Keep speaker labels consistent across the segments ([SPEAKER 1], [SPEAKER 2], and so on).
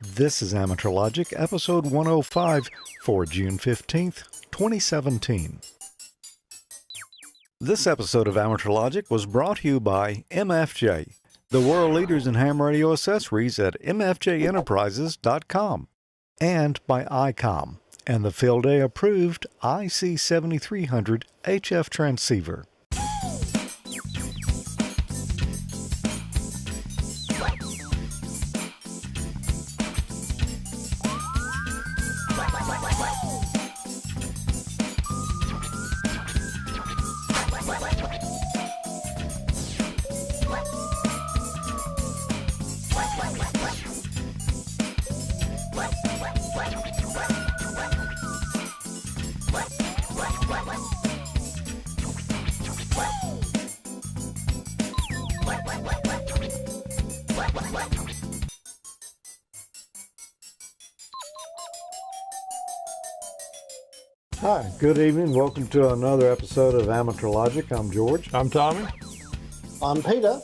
[SPEAKER 1] This is Amateur Logic, episode 105 for June 15th, 2017. This episode of Amateur Logic was brought to you by MFJ, the world leaders in ham radio accessories at mfjenterprises.com, and by Icom and the Field Day approved IC7300 HF transceiver. Hi, good evening. Welcome to another episode of Amateur Logic. I'm George.
[SPEAKER 2] I'm Tommy.
[SPEAKER 3] I'm Peter.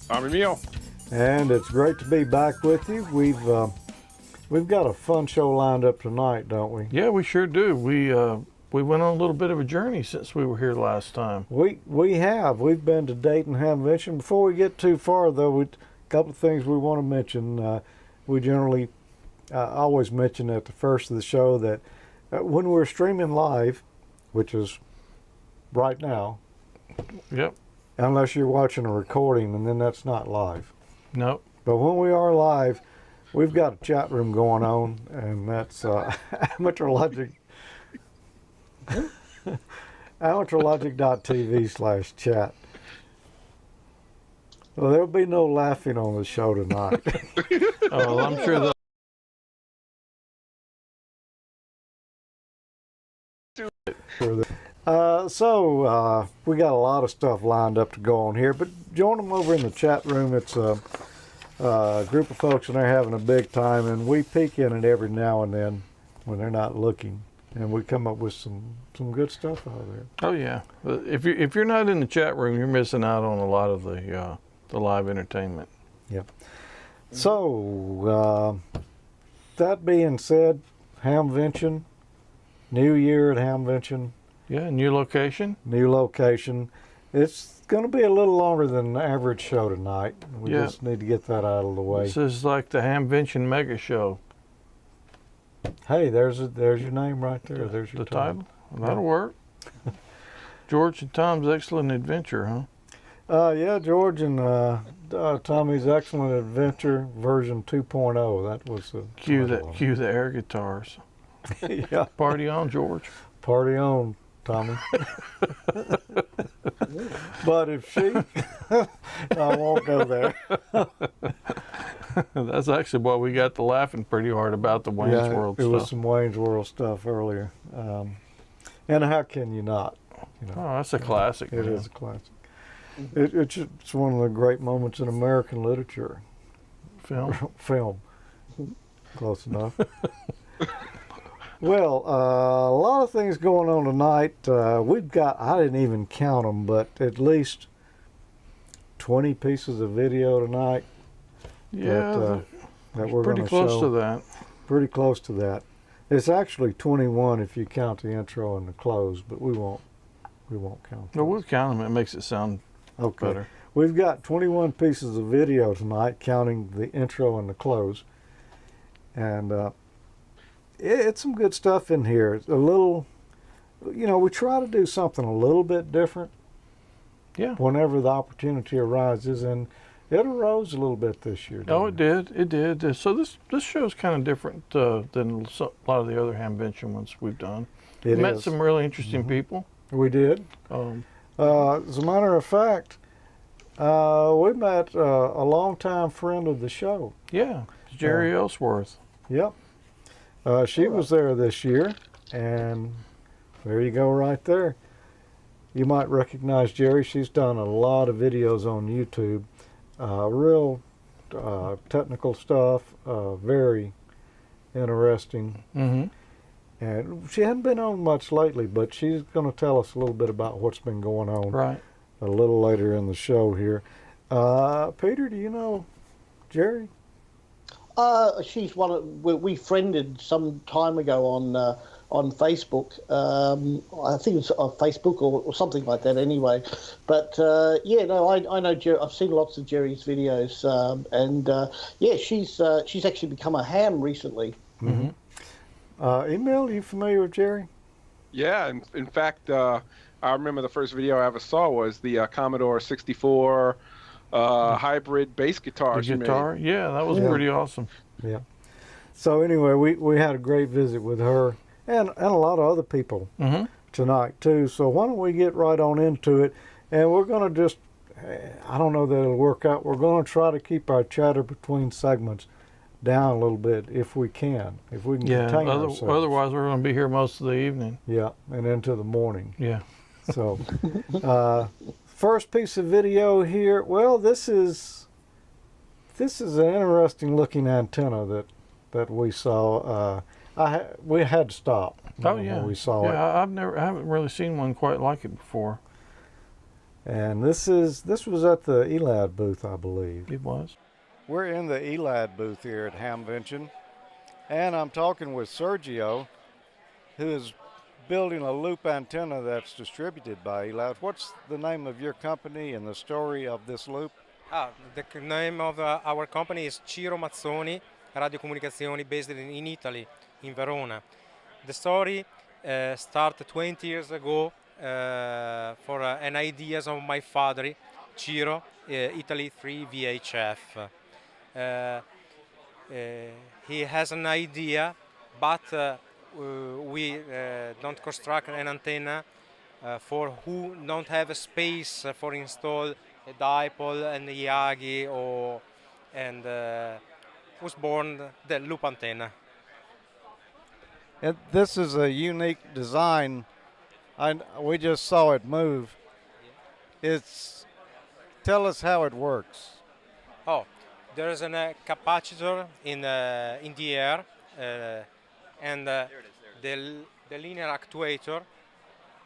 [SPEAKER 4] I'm Emil.
[SPEAKER 1] And it's great to be back with you. We've got a fun show lined up tonight, don't we?
[SPEAKER 2] Yeah, we sure do. We went on a little bit of a journey since we were here last time.
[SPEAKER 1] We have. We've been to Dayton Hamvention. Before we get too far, though, a couple of things we want to mention. We generally always mention at the first of the show that when we're streaming live, which is right now.
[SPEAKER 2] Yep.
[SPEAKER 1] Unless you're watching a recording, and then that's not live.
[SPEAKER 2] Nope.
[SPEAKER 1] But when we are live, we've got a chat room going on, and that's AmateurLogic. AmateurLogic.TV/chat. Well, there'll be no laughing on the show tonight.
[SPEAKER 2] Oh, I'm sure they'll.
[SPEAKER 1] So we got a lot of stuff lined up to go on here, but join them over in the chat room. It's a group of folks, and they're having a big time, and we peek in it every now and then when they're not looking, and we come up with some good stuff out of there.
[SPEAKER 2] Oh yeah. If you're not in the chat room, you're missing out on a lot of the live entertainment.
[SPEAKER 1] Yep. So that being said, Hamvention, New Year at Hamvention.
[SPEAKER 2] Yeah, new location.
[SPEAKER 1] New location. It's going to be a little longer than the average show tonight. We just need to get that out of the way.
[SPEAKER 2] This is like the Hamvention Mega Show.
[SPEAKER 1] Hey, there's your name right there. There's your
[SPEAKER 2] title. That'll work. George and Tom's Excellent Adventure, huh?
[SPEAKER 1] Yeah, George and Tommy's Excellent Adventure version 2.0. That was the
[SPEAKER 2] cue the air guitars.
[SPEAKER 1] Yeah.
[SPEAKER 2] Party on, George.
[SPEAKER 1] Party on, Tommy. But if she, I won't go there.
[SPEAKER 2] That's actually what we got to laughing pretty hard about, the Wayne's World stuff.
[SPEAKER 1] It was some Wayne's World stuff earlier. And how can you not? You know,
[SPEAKER 2] oh, that's a classic.
[SPEAKER 1] It is a classic. It's one of the great moments in American literature. Film. Close enough. Well, a lot of things going on tonight. We've got, I didn't even count them, but at least 20 pieces of video tonight.
[SPEAKER 2] Yeah,
[SPEAKER 1] that we're
[SPEAKER 2] pretty close to that.
[SPEAKER 1] Pretty close to that. It's actually 21 if you count the intro and the close, but we won't count those.
[SPEAKER 2] No, we'll count them. It makes it sound better.
[SPEAKER 1] We've got 21 pieces of video tonight, counting the intro and the close. And it's some good stuff in here. It's a little, we try to do something a little bit different.
[SPEAKER 2] Yeah.
[SPEAKER 1] Whenever the opportunity arises, and it arose a little bit this year.
[SPEAKER 2] Oh, it did. It did. So this show's kind of different than a lot of the other Hamvention ones we've done. We met some really interesting people.
[SPEAKER 1] We did. As a matter of fact, we met a longtime friend of the show.
[SPEAKER 2] Yeah, Jerry Ellsworth.
[SPEAKER 1] Yep. She was there this year, and there you go right there. You might recognize Jerry. She's done a lot of videos on YouTube. Real technical stuff, very interesting.
[SPEAKER 2] Mm-hmm.
[SPEAKER 1] And she hadn't been on much lately, but she's going to tell us a little bit about what's been going on a little later in the show here. Peter, do you know Jerry?
[SPEAKER 3] She's one of, we friended some time ago on Facebook. I think it's on Facebook or something like that anyway. But yeah, no, I know Jerry. I've seen lots of Jerry's videos, and yeah, she's actually become a ham recently.
[SPEAKER 1] Mm-hmm. Emil, you familiar with Jerry?
[SPEAKER 4] Yeah, in fact, I remember the first video I ever saw was the Commodore 64 hybrid bass guitar.
[SPEAKER 2] The guitar, yeah, that was pretty awesome.
[SPEAKER 1] Yeah. So anyway, we had a great visit with her and a lot of other people tonight too. So why don't we get right on into it? And we're going to just, I don't know that it'll work out. We're going to try to keep our chatter between segments down a little bit if we can contain ourselves.
[SPEAKER 2] Otherwise we're going to be here most of the evening.
[SPEAKER 1] Yeah, and into the morning.
[SPEAKER 2] Yeah.
[SPEAKER 1] So first piece of video here. Well, this is an interesting looking antenna that we saw. We had to stop. When we saw it.
[SPEAKER 2] I haven't really seen one quite like it before.
[SPEAKER 1] And this was at the ELAD booth, I believe.
[SPEAKER 2] It was.
[SPEAKER 1] We're in the ELAD booth here at Hamvention, and I'm talking with Sergio, who is building a loop antenna that's distributed by ELAD. What's the name of your company and the story of this loop?
[SPEAKER 5] The name of our company is Ciro Mazzoni Radiocomunicazioni, based in Italy, in Verona. The story started 20 years ago for an idea of my father, Ciro, Italy 3 VHF. He has an idea, but we don't construct an antenna for who don't have a space for install a dipole and a Yagi, and was born the loop antenna.
[SPEAKER 1] This is a unique design. We just saw it move. Tell us how it works.
[SPEAKER 5] There is a capacitor in the air, and the linear actuator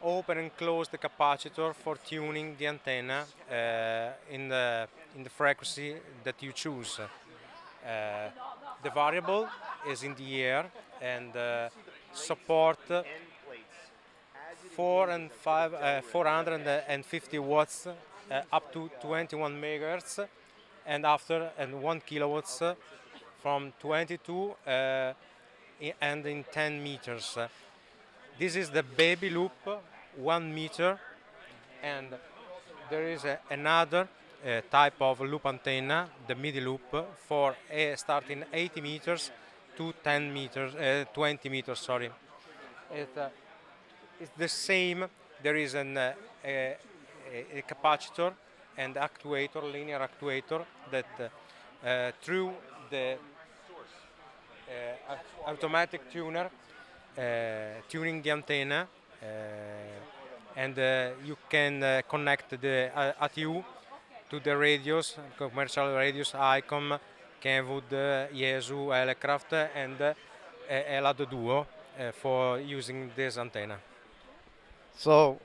[SPEAKER 5] open and close the capacitor for tuning the antenna in the frequency that you choose. The variable is in the air and support 450 watts up to 21 megahertz, and 1 kilowatts from 22 and in 10 meters. This is the baby loop, 1 meter, and there is another type of loop antenna, the midi loop, for starting 80 meters to 20 meters. Sorry, it's the same. There is a capacitor and actuator, linear actuator, that through the automatic tuner tuning the antenna, and you can connect the ATU to the radios, commercial radios, Icom, Kenwood, Yezu, Aircraft, and Elad Duo for using this antenna.
[SPEAKER 1] So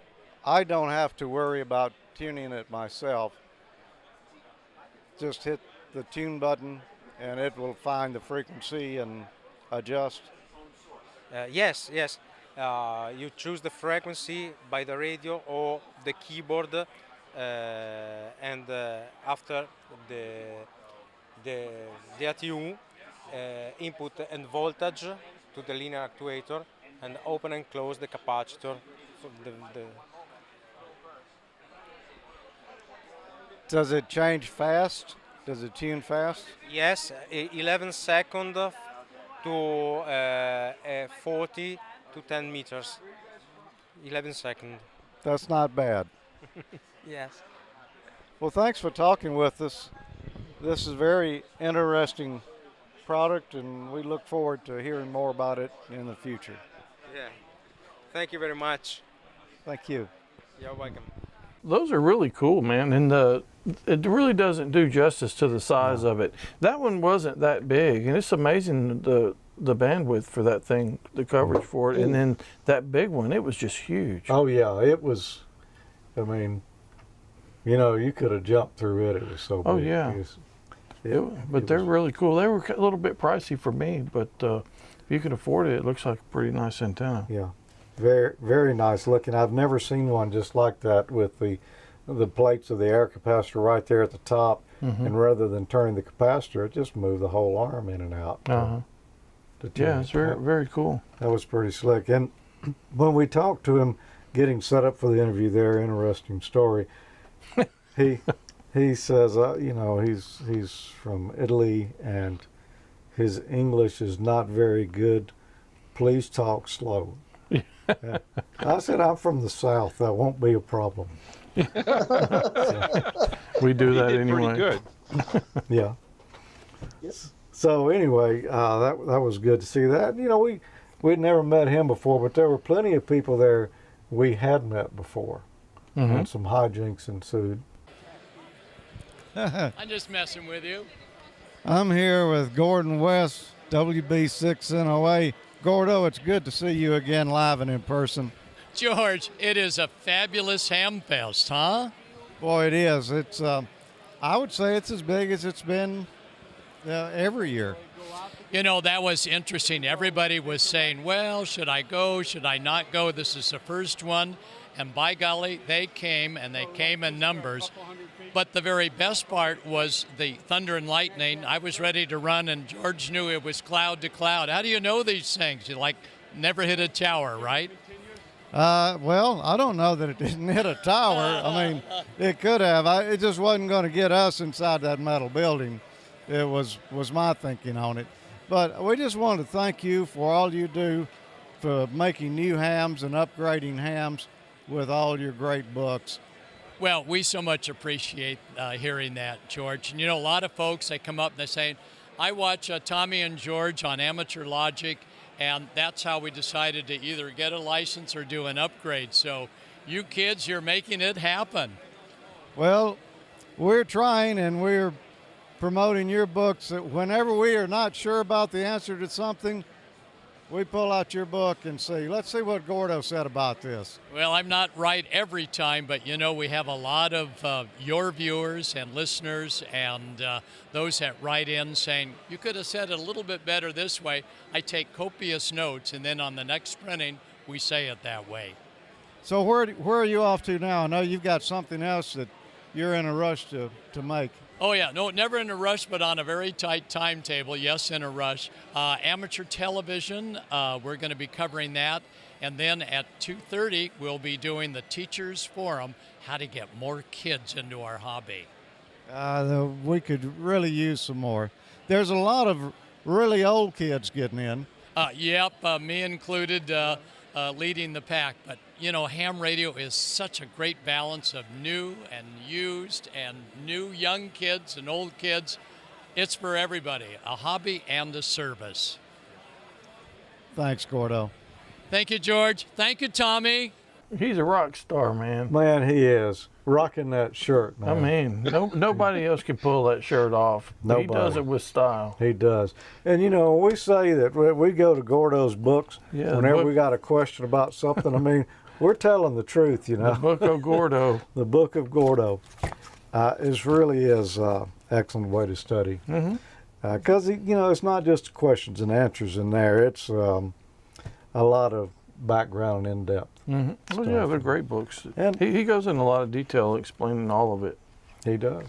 [SPEAKER 1] I don't have to worry about tuning it myself. Just hit the tune button and it will find the frequency and adjust.
[SPEAKER 5] Yes. You choose the frequency by the radio or the keyboard, and after the ATU input and voltage to the linear actuator, and open and close the capacitor.
[SPEAKER 1] Does it change fast? Does it tune fast?
[SPEAKER 5] Yes, 11 seconds to 40 to 10 meters. 11 seconds.
[SPEAKER 1] That's not bad.
[SPEAKER 5] Yes.
[SPEAKER 1] Well, thanks for talking with us. This is a very interesting product, and we look forward to hearing more about it in the future.
[SPEAKER 5] Yeah. Thank you very much.
[SPEAKER 1] Thank you.
[SPEAKER 5] You're welcome.
[SPEAKER 2] Those are really cool, man, and it really doesn't do justice to the size of it. That one wasn't that big, and it's amazing the bandwidth for that thing, the coverage for it, and then that big one, it was just huge.
[SPEAKER 1] Oh yeah, it was. I mean, you could have jumped through it. It was so big.
[SPEAKER 2] Oh yeah. But they're really cool. They were a little bit pricey for me, but if you can afford it, it looks like a pretty nice antenna.
[SPEAKER 1] Yeah, very, very nice looking. I've never seen one just like that with the plates of the air capacitor right there at the top, and rather than turning the capacitor, it just moved the whole arm in and out.
[SPEAKER 2] Yeah, it's very, very cool.
[SPEAKER 1] That was pretty slick. And when we talked to him, getting set up for the interview there, interesting story. He says, you know, he's from Italy and his English is not very good. Please talk slow. I said, I'm from the South. That won't be a problem.
[SPEAKER 2] We do that
[SPEAKER 4] He did
[SPEAKER 2] anyway.
[SPEAKER 4] pretty good.
[SPEAKER 1] Yeah.
[SPEAKER 3] Yes.
[SPEAKER 1] So anyway, that was good to see that. You know, we'd never met him before, but there were plenty of people there we had met before, and some hijinks ensued.
[SPEAKER 6] I'm just messing with you.
[SPEAKER 7] I'm here with Gordon West, WB6NOA. Gordo, it's good to see you again live and in person.
[SPEAKER 6] George, it is a fabulous Hamfest, huh?
[SPEAKER 7] Boy, it is. It's, I would say it's as big as it's been every year.
[SPEAKER 6] You know, that was interesting. Everybody was saying, well, should I go? Should I not go? This is the first one. And by golly, they came, and they came in numbers. But the very best part was the thunder and lightning. I was ready to run, and George knew it was cloud to cloud. How do you know these things? You, like, never hit a tower, right?
[SPEAKER 7] Well, I don't know that it didn't hit a tower. I mean, it could have. It just wasn't going to get us inside that metal building. It was my thinking on it. But we just wanted to thank you for all you do for making new hams and upgrading hams with all your great books.
[SPEAKER 6] Well, we so much appreciate hearing that, George. And you know, a lot of folks, they come up and they say, I watch Tommy and George on Amateur Logic, and that's how we decided to either get a license or do an upgrade. So you kids, you're making it happen.
[SPEAKER 7] Well, we're trying, and we're promoting your books. Whenever we are not sure about the answer to something, we pull out your book and see. Let's see what Gordo said about this.
[SPEAKER 6] Well, I'm not right every time, but you know, we have a lot of your viewers and listeners and those that write in saying, you could have said it a little bit better this way. I take copious notes, and then on the next printing, we say it that way.
[SPEAKER 7] So where are you off to now? I know you've got something else that you're in a rush to make.
[SPEAKER 6] Oh, yeah. No, never in a rush, but on a very tight timetable. Yes, in a rush. Amateur television, we're going to be covering that. And then at 2:30, we'll be doing the Teachers Forum, how to get more kids into our hobby.
[SPEAKER 7] We could really use some more. There's a lot of really old kids getting in.
[SPEAKER 6] Yep, me included, leading the pack. But, you know, ham radio is such a great balance of new and used and new young kids and old kids. It's for everybody, a hobby and a service.
[SPEAKER 7] Thanks, Gordo.
[SPEAKER 6] Thank you, George. Thank you, Tommy.
[SPEAKER 2] He's a rock star, man.
[SPEAKER 1] Man, he is. Rocking that shirt, man.
[SPEAKER 2] I mean, nobody else can pull that shirt off.
[SPEAKER 1] Nobody.
[SPEAKER 2] He does it with style.
[SPEAKER 1] He does. And, you know, we say that we go to Gordo's books whenever we got a question about something. I mean, we're telling the truth, you know.
[SPEAKER 2] The Book of Gordo.
[SPEAKER 1] The Book of Gordo. It really is an excellent way to study. Because, you know, it's not just questions and answers in there. It's a lot of background and in-depth.
[SPEAKER 2] Well, yeah, they're great books.
[SPEAKER 1] And
[SPEAKER 2] he goes in a lot of detail explaining all of it.
[SPEAKER 1] He does.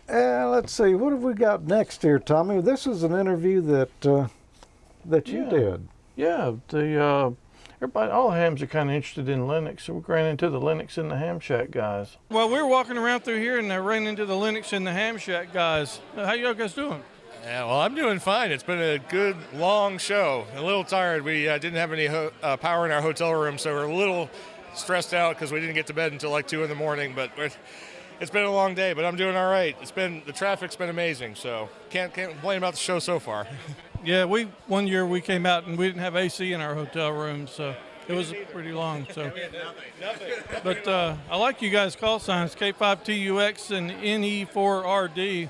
[SPEAKER 1] Let's see, what have we got next here, Tommy? This is an interview that you did.
[SPEAKER 2] Yeah, everybody, all hams are kind of interested in Linux, so we ran into the Linux in the Ham Shack guys.
[SPEAKER 8] Well, we were walking around through here and I ran into the Linux in the Ham Shack guys. How y'all guys doing?
[SPEAKER 9] Yeah, well, I'm doing fine. It's been a good, long show. A little tired. We didn't have any power in our hotel room, so we're a little stressed out because we didn't get to bed until like 2 in the morning. But it's been a long day, but I'm doing all right. The traffic's been amazing, so can't complain about the show so far.
[SPEAKER 8] Yeah, one year we came out and we didn't have AC in our hotel room, so it was pretty long. So, but I like you guys' call signs: K5TUX and NE4RD.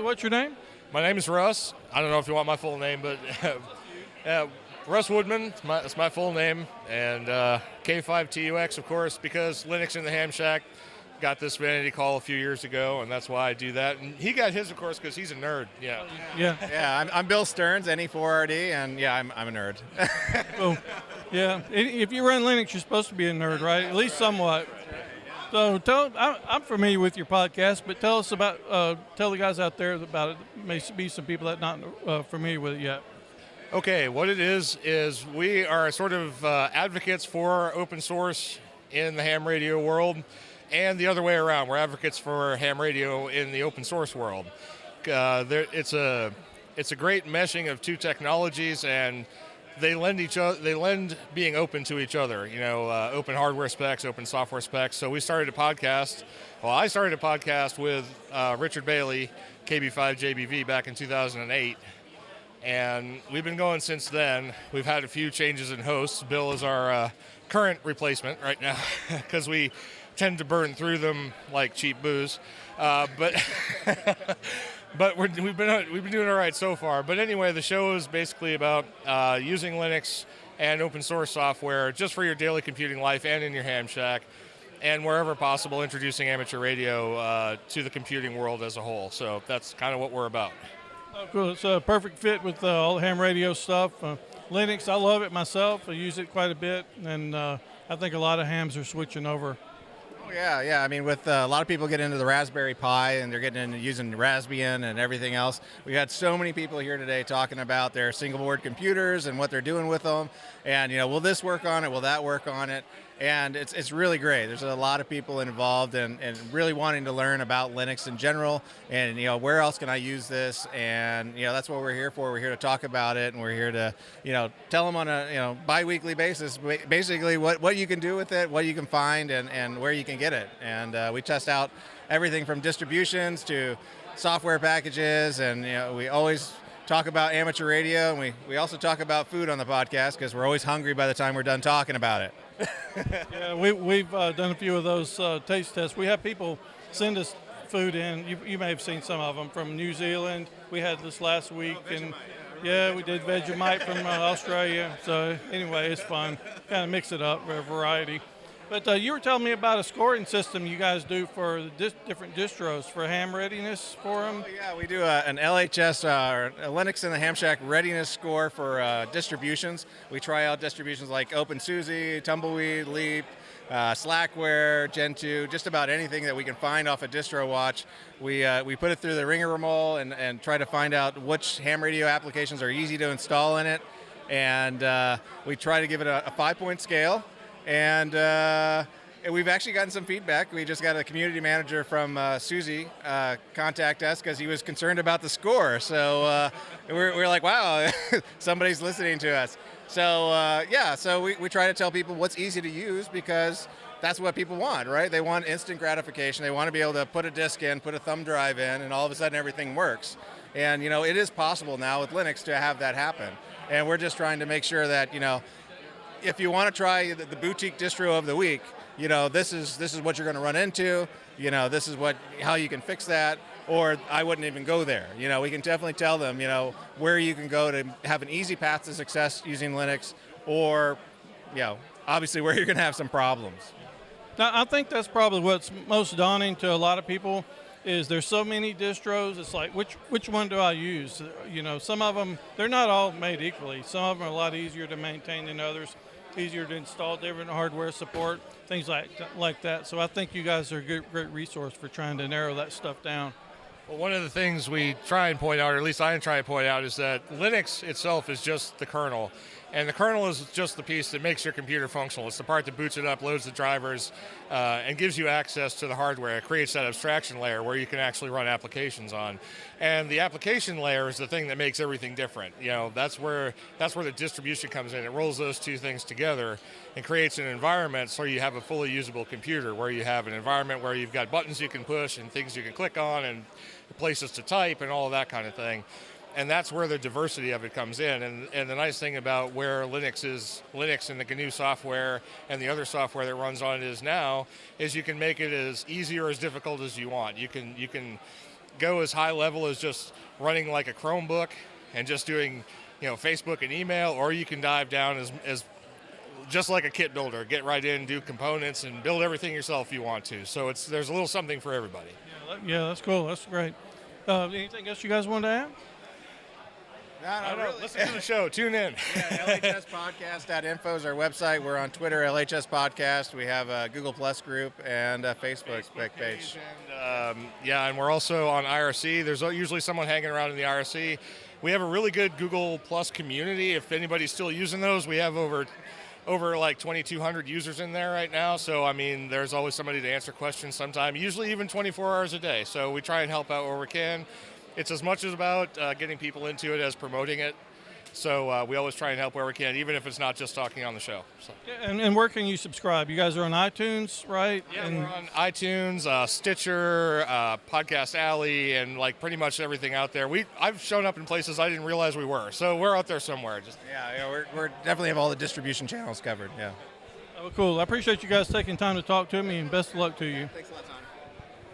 [SPEAKER 8] What's your name?
[SPEAKER 9] My name is Russ. I don't know if you want my full name, but Russ Woodman, that's my full name. And K5TUX, of course, because Linux in the Ham Shack. got this vanity call a few years ago, and that's why I do that. And he got his, of course, because he's a nerd. Yeah.
[SPEAKER 8] Yeah.
[SPEAKER 10] Yeah, I'm Bill Stearns, NE4RD, and yeah, I'm a nerd.
[SPEAKER 8] Well, yeah. If you run Linux, you're supposed to be a nerd, right? At least somewhat. So I'm familiar with your podcast, but tell us about, tell the guys out there about it. May be some people that are not familiar with it yet.
[SPEAKER 9] Okay, what it is we are sort of advocates for open source in the ham radio world, and the other way around. We're advocates for ham radio in the open source world. It's a great meshing of two technologies, and they lend being open to each other. You know, open hardware specs, open software specs. So we started a podcast. Well, I started a podcast with Richard Bailey, KB5JBV, back in 2008. And we've been going since then. We've had a few changes in hosts. Bill is our current replacement right now because we tend to burn through them like cheap booze. But we've been doing all right so far. But anyway, the show is basically about using Linux and open source software just for your daily computing life and in your ham shack, and wherever possible, introducing amateur radio to the computing world as a whole. So that's kind of what we're about.
[SPEAKER 8] Oh, cool. It's a perfect fit with all the ham radio stuff. Linux, I love it myself. I use it quite a bit, and I think a lot of hams are switching over.
[SPEAKER 10] Oh, yeah. I mean, with a lot of people get into the Raspberry Pi, and they're getting into using Raspbian and everything else. We had so many people here today talking about their single board computers and what they're doing with them. And, you know, will this work on it? Will that work on it? And it's really great. There's a lot of people involved and really wanting to learn about Linux in general. And, you know, where else can I use this? And, you know, that's what we're here for. We're here to talk about it, and we're here to, you know, tell them on a, you know, bi-weekly basis, basically what you can do with it, what you can find, and where you can get it. And we test out everything from distributions to software packages. And, you know, we always talk about amateur radio, and we also talk about food on the podcast because we're always hungry by the time we're done talking about it.
[SPEAKER 8] Yeah, we've done a few of those taste tests. We have people send us food in. You may have seen some of them from New Zealand. We had this last week, and yeah, we did Vegemite from Australia. So anyway, it's fun. Kind of mix it up for a variety. But you were telling me about a scoring system you guys do for the different distros for ham readiness for them.
[SPEAKER 10] Oh, yeah, we do an LHS, a Linux in the Ham Shack readiness score for distributions. We try out distributions like OpenSUSE, Tumbleweed, Leap, Slackware, Gentoo, just about anything that we can find off a distro watch. We put it through the ringer and try to find out which ham radio applications are easy to install in it. And we try to give it a 5-point scale. And we've actually gotten some feedback. We just got a community manager from Susie contact us because he was concerned about the score. So we're like, wow, somebody's listening to us. So so we try to tell people what's easy to use because that's what people want, right? They want instant gratification. They want to be able to put a disk in, put a thumb drive in, and all of a sudden everything works. And, you know, it is possible now with Linux to have that happen. And we're just trying to make sure that, you know, if you want to try the boutique distro of the week, you know, this is what you're going to run into. You know, this is how you can fix that. Or I wouldn't even go there. You know, we can definitely tell them, you know, where you can go to have an easy path to success using Linux, or, you know, obviously where you're going to have some problems.
[SPEAKER 8] Now, I think that's probably what's most daunting to a lot of people is there's so many distros. It's like, which one do I use? You know, some of them, they're not all made equally. Some of them are a lot easier to maintain than others, easier to install, different hardware support, things like that. So I think you guys are a great resource for trying to narrow that stuff down.
[SPEAKER 9] Well, one of the things we try and point out, or at least I try and point out, is that Linux itself is just the kernel. And the kernel is just the piece that makes your computer functional. It's the part that boots it up, loads the drivers, and gives you access to the hardware. It creates that abstraction layer where you can actually run applications on. And the application layer is the thing that makes everything different. You know, that's where the distribution comes in. It rolls those two things together and creates an environment so you have a fully usable computer, where you have an environment where you've got buttons you can push and things you can click on and places to type and all of that kind of thing. And that's where the diversity of it comes in. And the nice thing about where Linux and the GNU software and the other software that runs on it is now, is you can make it as easy or as difficult as you want. You can go as high level as just running like a Chromebook and just doing, you know, Facebook and email, or you can dive down as just like a kit builder. Get right in, do components, and build everything yourself if you want to. So there's a little something for everybody.
[SPEAKER 8] Yeah, that's cool. That's great. Anything else you guys wanted to add?
[SPEAKER 9] I don't know. Listen to the show. Tune in.
[SPEAKER 10] Yeah, LHSpodcast.info is our website. We're on Twitter, LHS Podcast. We have a Google Plus group and a Facebook page.
[SPEAKER 9] And, and we're also on IRC. There's usually someone hanging around in the IRC. We have a really good Google Plus community. If anybody's still using those, we have over like 2,200 users in there right now. So, I mean, there's always somebody to answer questions sometime, usually even 24 hours a day. So we try and help out where we can. It's as much as about getting people into it as promoting it. So we always try and help where we can, even if it's not just talking on the show. So.
[SPEAKER 8] Yeah, and where can you subscribe? You guys are on iTunes, right?
[SPEAKER 9] Yeah, we're on iTunes, Stitcher, Podcast Alley, and like pretty much everything out there. I've shown up in places I didn't realize we were. So we're out there somewhere.
[SPEAKER 10] We're definitely have all the distribution channels covered. Yeah.
[SPEAKER 8] Oh, cool. I appreciate you guys taking time to talk to me, and best of luck to you.
[SPEAKER 10] Thanks a lot, Tom.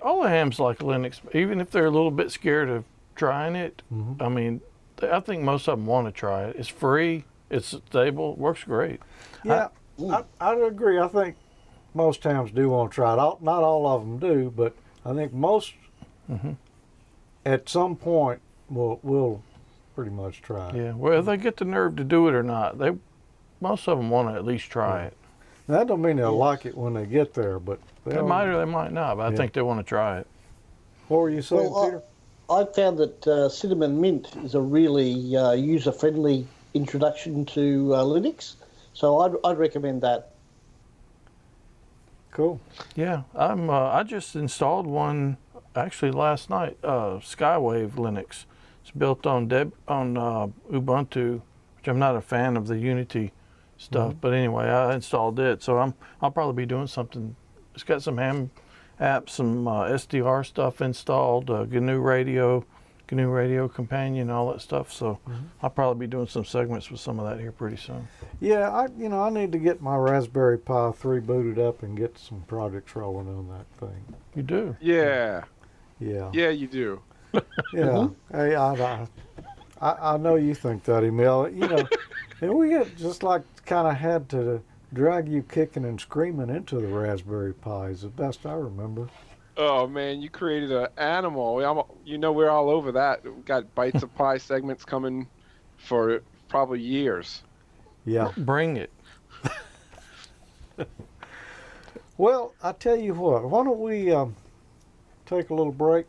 [SPEAKER 2] All the hams like Linux, even if they're a little bit scared of trying it.
[SPEAKER 1] Mm-hmm.
[SPEAKER 2] I mean, I think most of them want to try it. It's free, it's stable, works great.
[SPEAKER 1] Yeah, I'd agree. I think most hams do want to try it. Not all of them do, but I think most at some point will pretty much try it.
[SPEAKER 2] Yeah, whether they get the nerve to do it or not, most of them want to at least try it.
[SPEAKER 1] That don't mean they'll like it when they get there, but
[SPEAKER 2] They might or they might not, but I think they want to try it.
[SPEAKER 1] What were you saying, Peter?
[SPEAKER 3] I found that Cinnamon Mint is a really user-friendly introduction to Linux, so I'd recommend that.
[SPEAKER 1] Cool.
[SPEAKER 2] Yeah, I just installed one actually last night, Skywave Linux. It's built on Ubuntu, which I'm not a fan of the Unity stuff, but anyway, I installed it, so I'll probably be doing something. It's got some ham apps, some SDR stuff installed, GNU Radio Companion, all that stuff. So I'll probably be doing some segments with some of that here pretty soon.
[SPEAKER 1] Yeah, I need to get my Raspberry Pi 3 booted up and get some projects rolling on that thing.
[SPEAKER 2] You do?
[SPEAKER 4] Yeah.
[SPEAKER 1] Yeah.
[SPEAKER 4] Yeah, you do.
[SPEAKER 1] Yeah. Hey, I know you think that, Emil. And we just like kind of had to drag you kicking and screaming into the Raspberry Pis, the best I remember.
[SPEAKER 4] Oh man, you created an animal. We're all over that. We've got Bites of Pie segments coming for probably years.
[SPEAKER 1] Yeah.
[SPEAKER 2] Bring it.
[SPEAKER 1] Well, I tell you what, why don't we take a little break,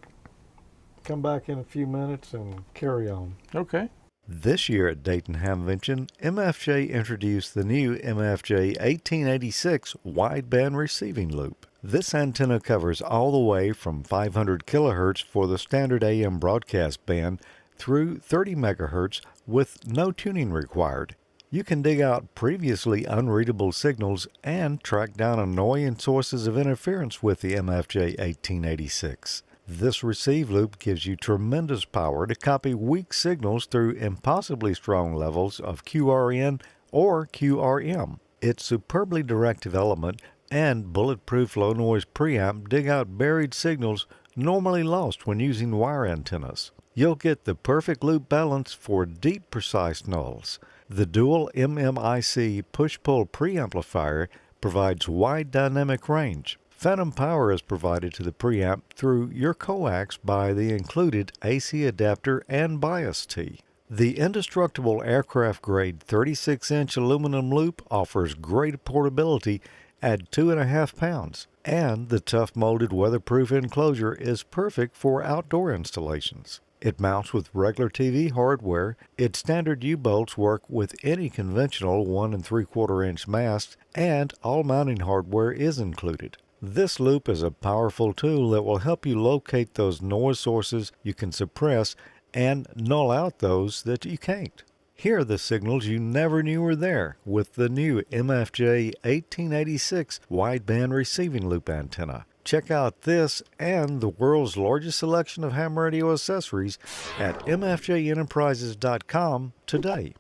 [SPEAKER 1] come back in a few minutes, and carry on.
[SPEAKER 2] Okay.
[SPEAKER 1] This year at Dayton Hamvention, MFJ introduced the new MFJ 1886 wideband receiving loop. This antenna covers all the way from 500 kilohertz for the standard AM broadcast band through 30 megahertz with no tuning required. You can dig out previously unreadable signals and track down annoying sources of interference with the MFJ 1886. This receive loop gives you tremendous power to copy weak signals through impossibly strong levels of QRN or QRM. Its superbly direct development and bulletproof low noise preamp dig out buried signals normally lost when using wire antennas. You'll get the perfect loop balance for deep precise nulls. The dual MMIC push-pull preamplifier provides wide dynamic range. Phantom power is provided to the preamp through your coax by the included AC adapter and bias tee. The indestructible aircraft-grade 36-inch aluminum loop offers great portability at 2.5 pounds, and the tough molded weatherproof enclosure is perfect for outdoor installations. It mounts with regular TV hardware. Its standard U-bolts work with any conventional 1 3/4 inch mast, and all mounting hardware is included. This loop is a powerful tool that will help you locate those noise sources you can suppress and null out those that you can't. Hear the signals you never knew were there with the new MFJ 1886 wideband receiving loop antenna. Check out this and the world's largest selection of ham radio accessories at mfjenterprises.com today.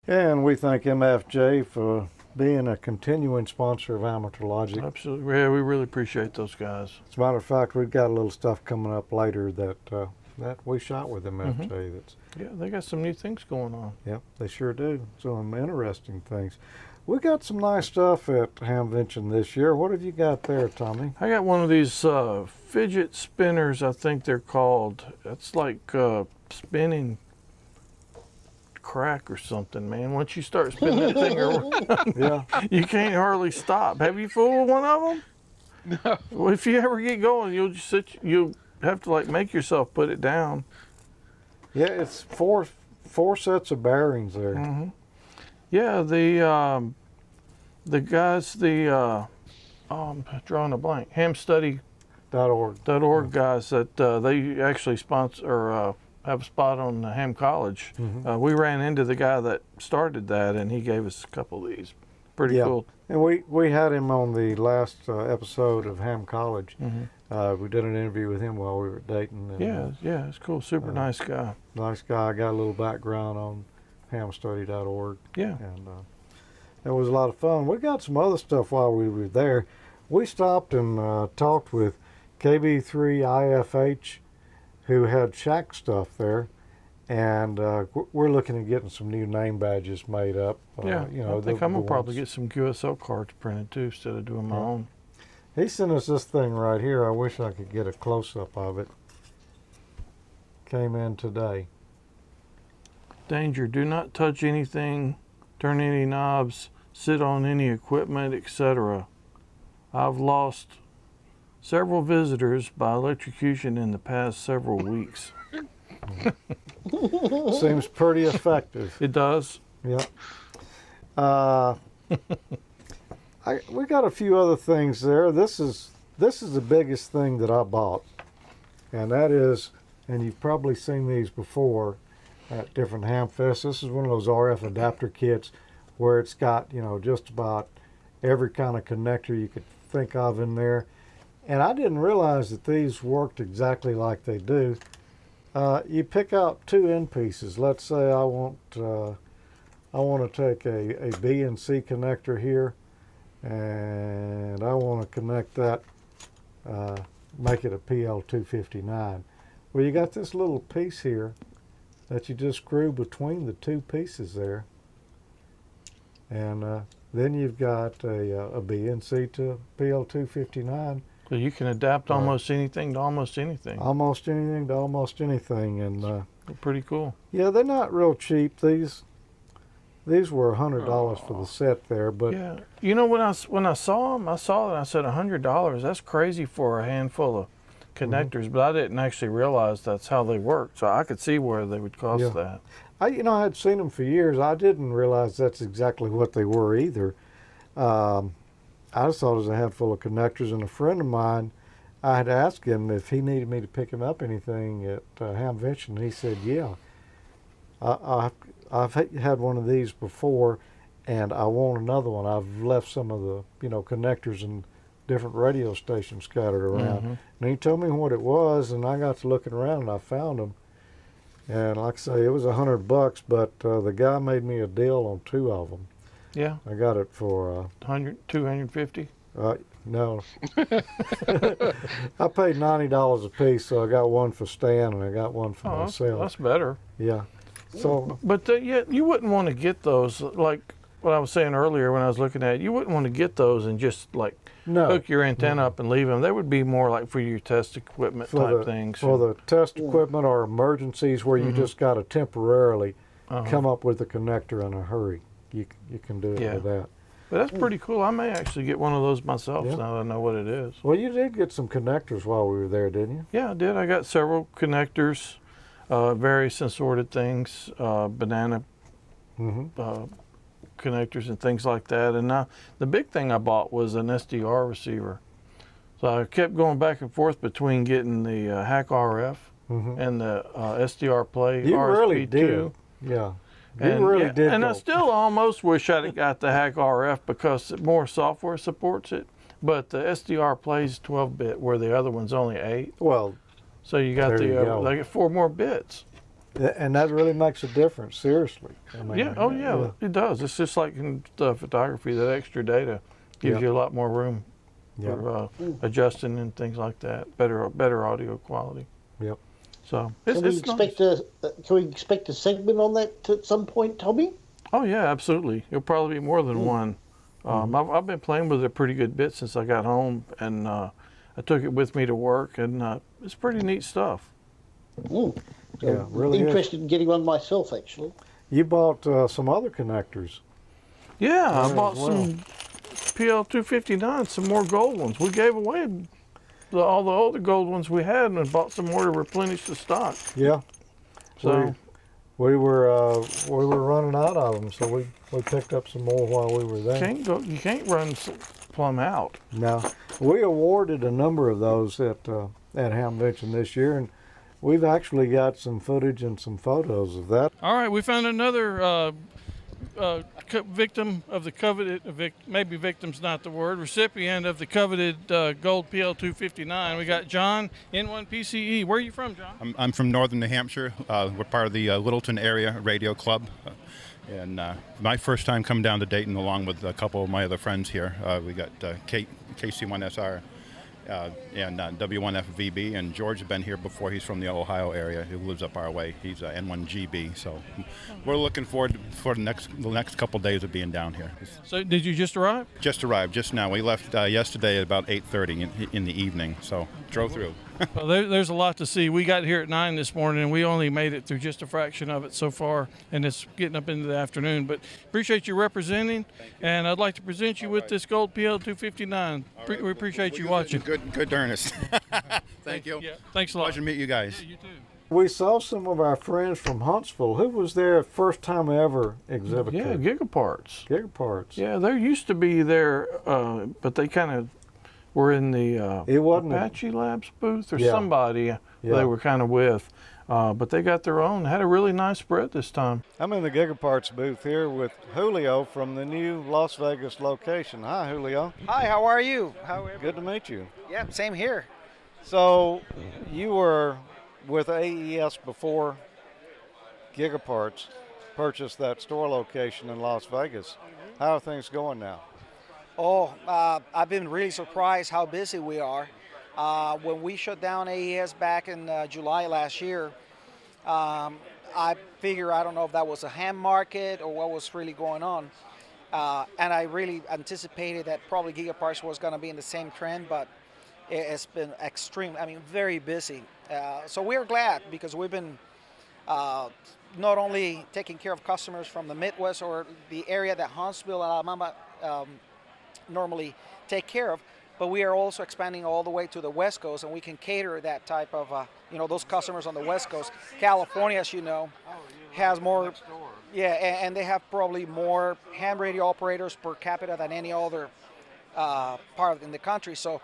[SPEAKER 1] And we thank MFJ for being a continuing sponsor of AmateurLogic.
[SPEAKER 2] Absolutely. Yeah, we really appreciate those guys.
[SPEAKER 1] As a matter of fact, we've got a little stuff coming up later that that we shot with them, MJ. That's
[SPEAKER 2] Yeah, they got some new things going on.
[SPEAKER 1] yeah, they sure do. Some interesting things. We got some nice stuff at Hamvention this year. What have you got there, Tommy?
[SPEAKER 2] I got one of these fidget spinners, I think they're called. It's like spinning crack or something, man. Once you start spinning that thing around,
[SPEAKER 1] Yeah.
[SPEAKER 2] you can't hardly stop. Have you fooled with one of them?
[SPEAKER 4] No.
[SPEAKER 2] Well, if you ever get going, you'll just you'll have to like make yourself put it down.
[SPEAKER 1] Yeah, it's four sets of bearings there.
[SPEAKER 2] Yeah, the guys, oh, I'm drawing a blank. Hamstudy.org guys that they actually sponsor or have a spot on Ham College. We ran into the guy that started that, and he gave us a couple of these. Pretty cool.
[SPEAKER 1] And we had him on the last episode of Ham College. We did an interview with him while we were dating. And,
[SPEAKER 2] yeah, it's cool. Super nice guy.
[SPEAKER 1] Nice guy. Got a little background on hamstudy.org.
[SPEAKER 2] Yeah.
[SPEAKER 1] And it was a lot of fun. We got some other stuff while we were there. We stopped and talked with KB3IFH, who had shack stuff there. And we're looking at getting some new name badges made up.
[SPEAKER 2] Yeah,
[SPEAKER 1] you know,
[SPEAKER 2] I think I'm going to probably
[SPEAKER 1] ones.
[SPEAKER 2] get some QSL cards printed too instead of doing my own.
[SPEAKER 1] He sent us this thing right here. I wish I could get a close-up of it. Came in today.
[SPEAKER 2] Danger, do not touch anything, turn any knobs, sit on any equipment, etc. I've lost several visitors by electrocution in the past several weeks.
[SPEAKER 1] Seems pretty effective.
[SPEAKER 2] It does.
[SPEAKER 1] Yeah. We got a few other things there. This is the biggest thing that I bought, and that is, and you've probably seen these before at different Hamfests. This is one of those RF adapter kits where it's got, you know, just about every kind of connector you could think of in there. And I didn't realize that these worked exactly like they do. You pick out two end pieces. Let's say I want to take a B and C connector here, and I want to connect that, make it a PL259. Well, you got this little piece here that you just screw between the two pieces there, and then you've got a B and C to PL259.
[SPEAKER 2] So you can adapt almost anything to almost anything.
[SPEAKER 1] Almost anything to almost anything, and
[SPEAKER 2] They're pretty cool.
[SPEAKER 1] yeah, they're not real cheap. These were $100 for the set there, but
[SPEAKER 2] Yeah, you know when I saw them, I saw that I said $100. That's crazy for a handful of connectors, but I didn't actually realize that's how they work. So I could see where they would cost that.
[SPEAKER 1] I had seen them for years. I didn't realize that's exactly what they were either. I just thought it was a handful of connectors, and a friend of mine, I had asked him if he needed me to pick him up anything at Hamvention, and he said, yeah. I've had one of these before, and I want another one. I've left some of the, connectors and different radio stations scattered around. And he told me what it was, and I got to looking around, and I found them. And like I say, it was $100, but the guy made me a deal on two of them.
[SPEAKER 2] Yeah.
[SPEAKER 1] I got it for
[SPEAKER 2] 250.
[SPEAKER 1] No. I paid $90 a piece, so I got one for Stan and I got one for myself.
[SPEAKER 2] That's better.
[SPEAKER 1] Yeah. So,
[SPEAKER 2] but yeah, you wouldn't want to get those like what I was saying earlier when I was looking at it. You wouldn't want to get those and just like hook your antenna up and leave them. They would be more like for your test equipment type things.
[SPEAKER 1] For the test equipment or emergencies where you just got to temporarily come up with a connector in a hurry. You can do it with that.
[SPEAKER 2] But that's pretty cool. I may actually get one of those myself now that I know what it is.
[SPEAKER 1] Well, you did get some connectors while we were there, didn't you?
[SPEAKER 2] Yeah, I did. I got several connectors, various assorted things, banana connectors and things like that. And now the big thing I bought was an SDR receiver. So I kept going back and forth between getting the Hack RF and the SDR Play
[SPEAKER 1] You
[SPEAKER 2] RSP2.
[SPEAKER 1] really did. Yeah.
[SPEAKER 2] And I still almost wish I'd have got the Hack RF because more software supports it. But the SDR plays 12-bit where the other one's only 8.
[SPEAKER 1] Well,
[SPEAKER 2] so you got they get 4 more bits.
[SPEAKER 1] And that really makes a difference, seriously. I mean,
[SPEAKER 2] it does. It's just like in the photography, that extra data gives you a lot more room for adjusting and things like that. Better audio quality.
[SPEAKER 1] Yep.
[SPEAKER 2] So
[SPEAKER 3] Can we expect a segment on that at some point, Tommy?
[SPEAKER 2] Oh yeah, absolutely. It'll probably be more than one. I've been playing with it a pretty good bit since I got home, and I took it with me to work, and it's pretty neat stuff.
[SPEAKER 1] Yeah, really
[SPEAKER 3] interested in getting one myself, actually.
[SPEAKER 1] You bought some other connectors.
[SPEAKER 2] Yeah, I bought some PL259, some more gold ones. We gave away all the older gold ones we had, and bought some more to replenish the stock.
[SPEAKER 1] Yeah.
[SPEAKER 2] So
[SPEAKER 1] we were running out of them, so we picked up some more while we were there.
[SPEAKER 2] You can't run plumb out.
[SPEAKER 1] No, we awarded a number of those at Hamvention this year, and we've actually got some footage and some photos of that.
[SPEAKER 8] All right, we found another victim of the coveted, maybe victim's not the word, recipient of the coveted gold PL259. We got John, N1PCE. Where are you from, John?
[SPEAKER 11] I'm from northern New Hampshire. We're part of the Littleton Area Radio Club. And my first time coming down to Dayton along with a couple of my other friends here. We got KC1SR and W1FVB, and George has been here before. He's from the Ohio area. He lives up our way. He's N1GB. So we're looking forward for the next couple days of being down here.
[SPEAKER 8] So did you just arrive?
[SPEAKER 11] Just arrived, just now. We left yesterday at about 8:30 in the evening, so drove through.
[SPEAKER 8] Well, there's a lot to see. We got here at 9 this morning, and we only made it through just a fraction of it so far, and it's getting up into the afternoon. But appreciate you representing, and I'd like to present you with this gold PL259. We appreciate you watching.
[SPEAKER 11] Good earnest. Thank you.
[SPEAKER 8] Yeah, thanks a lot.
[SPEAKER 11] Pleasure to meet you guys.
[SPEAKER 8] Yeah, you too.
[SPEAKER 1] We saw some of our friends from Huntsville. Who was there first time ever exhibit?
[SPEAKER 2] Yeah, GigaParts.
[SPEAKER 1] GigaParts.
[SPEAKER 2] Yeah, they used to be there, but they kind of were in the Apache Labs booth or somebody they were kind of with. But they got their own, had a really nice spread this time.
[SPEAKER 1] I'm in the GigaParts booth here with Julio from the new Las Vegas location. Hi, Julio.
[SPEAKER 12] Hi, how are you?
[SPEAKER 1] Good to meet you.
[SPEAKER 12] Yeah, same here.
[SPEAKER 1] So you were with AES before GigaParts purchased that store location in Las Vegas. How are things going now?
[SPEAKER 12] Oh, I've been really surprised how busy we are. When we shut down AES back in July last year, I figure, I don't know if that was a ham market or what was really going on. And I really anticipated that probably GigaParts was going to be in the same trend, but it's been extreme, very busy. So we're glad because we've been not only taking care of customers from the Midwest or the area that Huntsville and Alabama normally take care of, but we are also expanding all the way to the West Coast, and we can cater that type of, those customers on the West Coast. California, as you know, has more, and they have probably more ham radio operators per capita than any other part in the country. So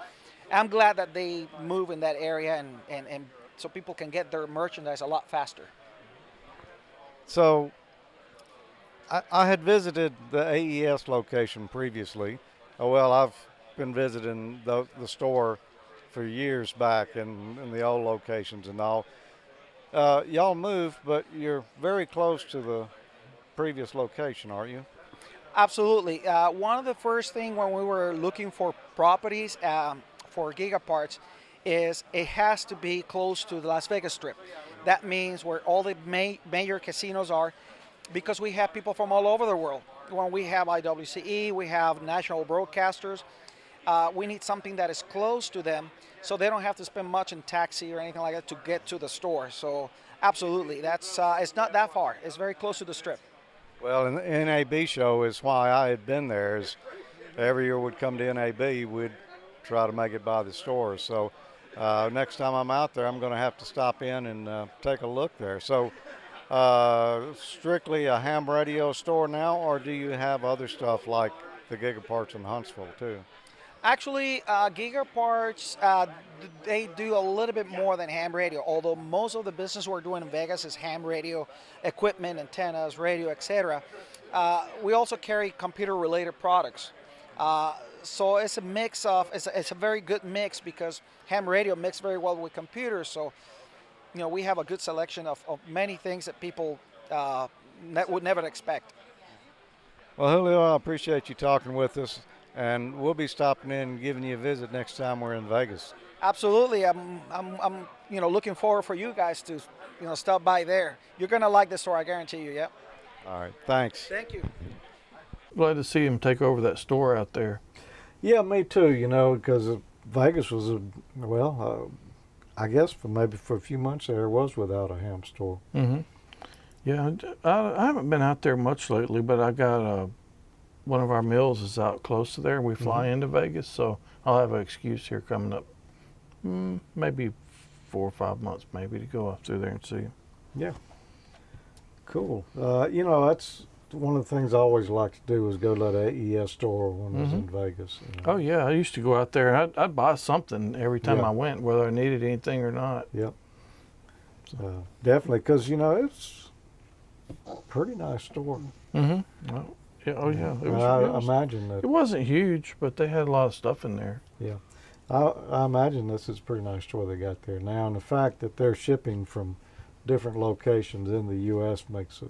[SPEAKER 12] I'm glad that they move in that area, and so people can get their merchandise a lot faster.
[SPEAKER 1] So I had visited the AES location previously. I've been visiting the store for years back in the old locations and all. Y'all moved, but you're very close to the previous location, aren't you?
[SPEAKER 12] Absolutely. One of the first things when we were looking for properties for GigaParts is it has to be close to the Las Vegas Strip. That means where all the major casinos are, because we have people from all over the world. When we have IWCE, we have national broadcasters. We need something that is close to them so they don't have to spend much in taxi or anything like that to get to the store. So absolutely, that's it's not that far. It's very close to the Strip.
[SPEAKER 1] Well, the NAB show is why I had been there. Is every year we'd come to NAB, we'd try to make it by the store. So next time I'm out there, I'm going to have to stop in and take a look there. So strictly a ham radio store now, or do you have other stuff like the GigaParts in Huntsville too?
[SPEAKER 12] Actually, GigaParts, they do a little bit more than ham radio, although most of the business we're doing in Vegas is ham radio equipment, antennas, radio, etc. We also carry computer-related products. So it's a mix of, it's a very good mix because ham radio mixes very well with computers. So, we have a good selection of many things that people would never expect.
[SPEAKER 1] Well, Julio, I appreciate you talking with us.
[SPEAKER 7] and we'll be stopping in and giving you a visit next time we're in Vegas.
[SPEAKER 12] Absolutely. I'm looking forward for you guys to, stop by there. You're going to like the store, I guarantee you, yeah.
[SPEAKER 7] All right, thanks.
[SPEAKER 12] Thank you.
[SPEAKER 2] Glad to see him take over that store out there.
[SPEAKER 1] Yeah, me too, because Vegas was, I guess maybe for a few months there was without a ham store.
[SPEAKER 2] Mm-hmm. Yeah, I haven't been out there much lately, but I got one of our mills is out close to there. We fly into Vegas, so I'll have an excuse here coming up, maybe 4 or 5 months maybe, to go up through there and see.
[SPEAKER 1] Yeah. Cool. That's one of the things I always like to do is go to that AES store when I was in Vegas.
[SPEAKER 2] Oh yeah, I used to go out there and I'd buy something every time I went, whether I needed anything or not.
[SPEAKER 1] Yep. Definitely, because it's a pretty nice store.
[SPEAKER 2] Mm-hmm. Well, yeah. Oh yeah.
[SPEAKER 1] I imagine that.
[SPEAKER 2] It wasn't huge, but they had a lot of stuff in there.
[SPEAKER 1] Yeah. I imagine this is a pretty nice store they got there now, and the fact that they're shipping from different locations in the U.S. makes the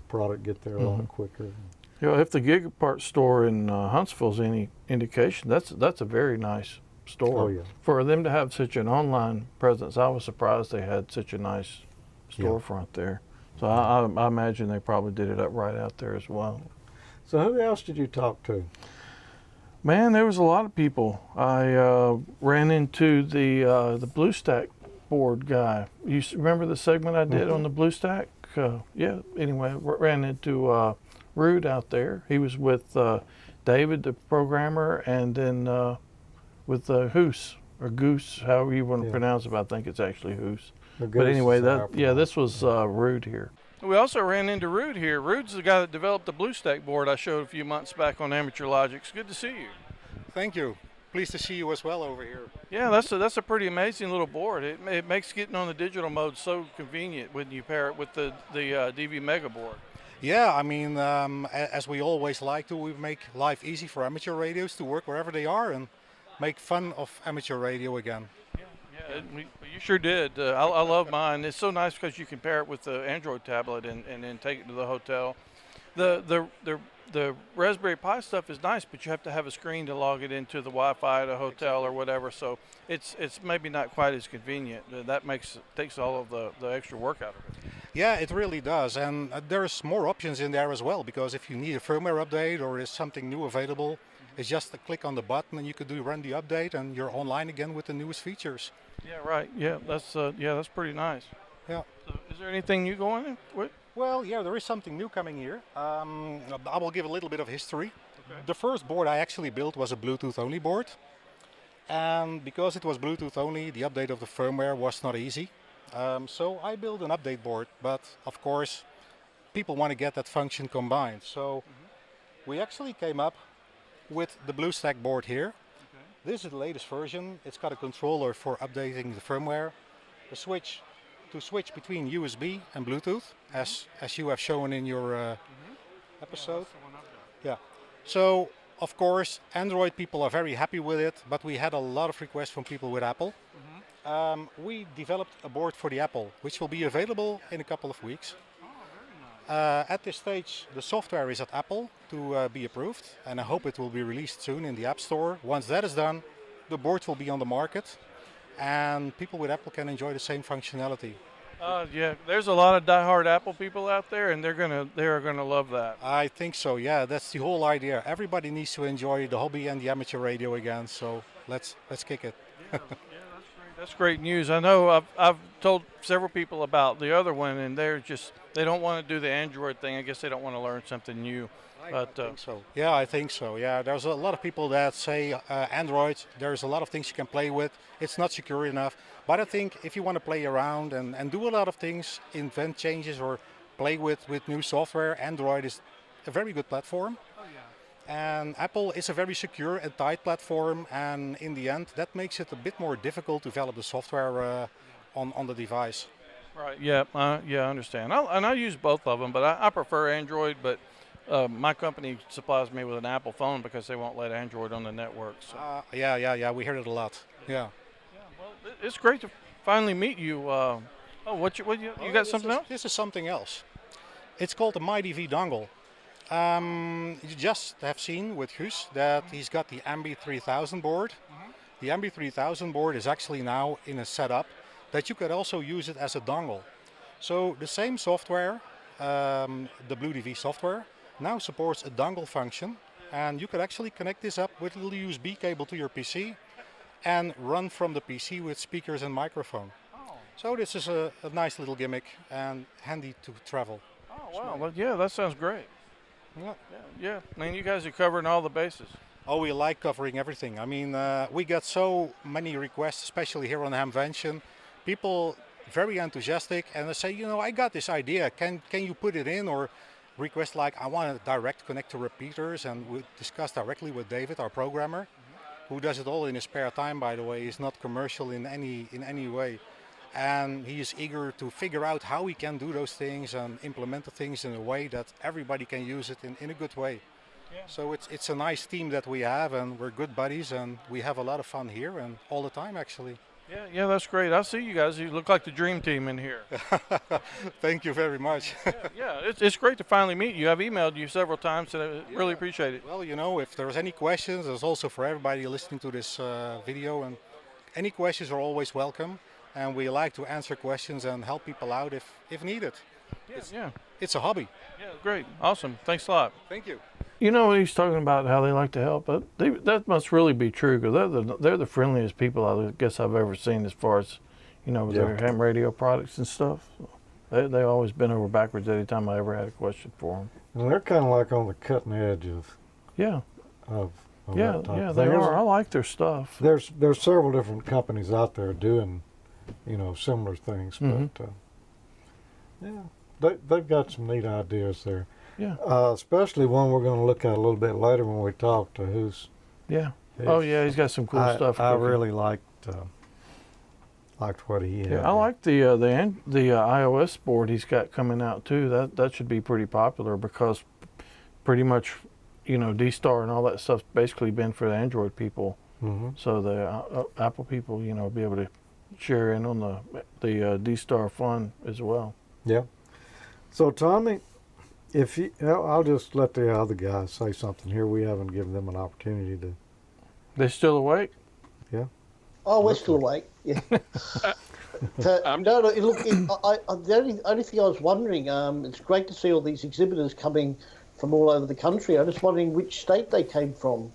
[SPEAKER 1] product get there a lot quicker.
[SPEAKER 2] If the GigaParts store in Huntsville's any indication, that's a very nice store.
[SPEAKER 1] Oh yeah.
[SPEAKER 2] For them to have such an online presence, I was surprised they had such a nice storefront there. So I imagine they probably did it up right out there as well.
[SPEAKER 1] So who else did you talk to?
[SPEAKER 2] Man, there was a lot of people. I ran into the BlueStack board guy. You remember the segment I did on the BlueStack? Yeah. Anyway, ran into Rude out there. He was with David, the programmer, and then with Hoos or Goose, however you want to pronounce it. But I think it's actually Hoos. But anyway, this was Rude here. We also ran into Rude here. Rude's the guy that developed the BlueStack board I showed a few months back on AmateurLogic's. Good to see you.
[SPEAKER 13] Thank you. Pleased to see you as well over here.
[SPEAKER 2] Yeah, that's a pretty amazing little board. It makes getting on the digital mode so convenient when you pair it with the DV Mega board.
[SPEAKER 13] Yeah, I mean, as we always like to, we make life easy for amateur radios to work wherever they are and make fun of amateur radio again.
[SPEAKER 2] Yeah, you sure did. I love mine. It's so nice because you can pair it with the Android tablet and then take it to the hotel. The Raspberry Pi stuff is nice, but you have to have a screen to log it into the Wi-Fi at a hotel or whatever. So it's maybe not quite as convenient. That takes all of the extra work out of it.
[SPEAKER 13] Yeah, it really does, and there's more options in there as well. Because if you need a firmware update or is something new available, it's just a click on the button and you could run the update, and you're online again with the newest features.
[SPEAKER 2] Yeah, right. Yeah, that's pretty nice.
[SPEAKER 13] Yeah.
[SPEAKER 2] So is there anything you going with?
[SPEAKER 13] Well, yeah, there is something new coming here. I will give a little bit of history. Okay. The first board I actually built was a Bluetooth only board. And because it was Bluetooth only, the update of the firmware was not easy. So I built an update board, but of course, people want to get that function combined. So we actually came up with the BlueStack board here. Okay. This is the latest version. It's got a controller for updating the firmware, a switch to switch between USB and Bluetooth, as you have shown in your episode. Yeah. So, of course, Android people are very happy with it, but we had a lot of requests from people with Apple. We developed a board for the Apple, which will be available in a couple of weeks. At this stage, the software is at Apple to be approved, and I hope it will be released soon in the App Store. Once that is done, the board will be on the market, and people with Apple can enjoy the same functionality.
[SPEAKER 2] Yeah, there's a lot of diehard Apple people out there, and they're gonna love that.
[SPEAKER 13] I think so. Yeah, that's the whole idea. Everybody needs to enjoy the hobby and the amateur radio again. So let's kick it.
[SPEAKER 2] Yeah, that's great. That's great news. I know I've told several people about the other one, and they don't want to do the Android thing. I guess they don't want to learn something new.
[SPEAKER 13] I think so. Yeah, I think so. Yeah, there's a lot of people that say Android, there's a lot of things you can play with. It's not secure enough. But I think if you want to play around and do a lot of things, invent changes or play with new software, Android is a very good platform. Oh, yeah. And Apple is a very secure and tight platform. And in the end, that makes it a bit more difficult to develop the software on the device.
[SPEAKER 2] Right. Yeah. Yeah. I understand. I use both of them, but I prefer Android. But my company supplies me with an Apple phone because they won't let Android on the network. So.
[SPEAKER 13] Yeah. We hear it a lot. Yeah.
[SPEAKER 2] Well, it's great to finally meet you. You got something else?
[SPEAKER 13] This is something else. It's called the MyDV dongle. You just have seen with Guus that he's got the Ambi 3000 board. The Ambi 3000 board is actually now in a setup that you could also use it as a dongle. So the same software, the BlueDV software, now supports a dongle function, and you could actually connect this up with a little USB cable to your PC and run from the PC with speakers and microphone. So this is a nice little gimmick and handy to travel.
[SPEAKER 2] Oh, wow. Well, yeah, that sounds great.
[SPEAKER 13] Yeah.
[SPEAKER 2] Yeah. I mean, you guys are covering all the bases.
[SPEAKER 13] Oh, we like covering everything. I mean, we get so many requests, especially here on Hamvention. People very enthusiastic, and they say, you know, I got this idea. Can you put it in? Or request like, I want to direct connect to repeaters, and we discuss directly with David, our programmer, who does it all in his spare time, by the way. He's not commercial in any way. And he is eager to figure out how we can do those things and implement the things in a way that everybody can use it in a good way. Yeah. So it's a nice team that we have, and we're good buddies, and we have a lot of fun here and all the time, actually.
[SPEAKER 2] Yeah, that's great. I see you guys. You look like the dream team in here.
[SPEAKER 13] Thank you very much.
[SPEAKER 2] It's great to finally meet you. I've emailed you several times, and I really appreciate it.
[SPEAKER 13] Well, you know, if there's any questions, there's also for everybody listening to this video, and any questions are always welcome. And we like to answer questions and help people out if needed. It's a hobby.
[SPEAKER 2] Yeah, great. Awesome. Thanks a lot.
[SPEAKER 13] Thank you.
[SPEAKER 2] You know, he's talking about how they like to help. That must really be true, because they're the friendliest people I guess I've ever seen as far as, you know, with their ham radio products and stuff. They always been over backwards any time I ever had a question for them.
[SPEAKER 1] And they're kind of like on the cutting edge of that type.
[SPEAKER 2] They are. I like their stuff.
[SPEAKER 1] There's several different companies out there doing, you know, similar things, but they've got some neat ideas there.
[SPEAKER 2] Yeah.
[SPEAKER 1] Especially one we're going to look at a little bit later when we talk to Guus.
[SPEAKER 2] Yeah. He's got some cool stuff.
[SPEAKER 1] I really liked what he had.
[SPEAKER 2] Yeah, I like the iOS board he's got coming out too. That should be pretty popular, because pretty much, you know, D-Star and all that stuff's basically been for the Android people. So the Apple people, you know, be able to share in on the D-Star fun as well.
[SPEAKER 1] Yeah. So Tommy, I'll just let the other guys say something here. We haven't given them an opportunity to.
[SPEAKER 2] They still awake?
[SPEAKER 1] Yeah.
[SPEAKER 3] Oh, we're still awake. Yeah. The only thing I was wondering, it's great to see all these exhibitors coming from all over the country. I'm just wondering which state they came from.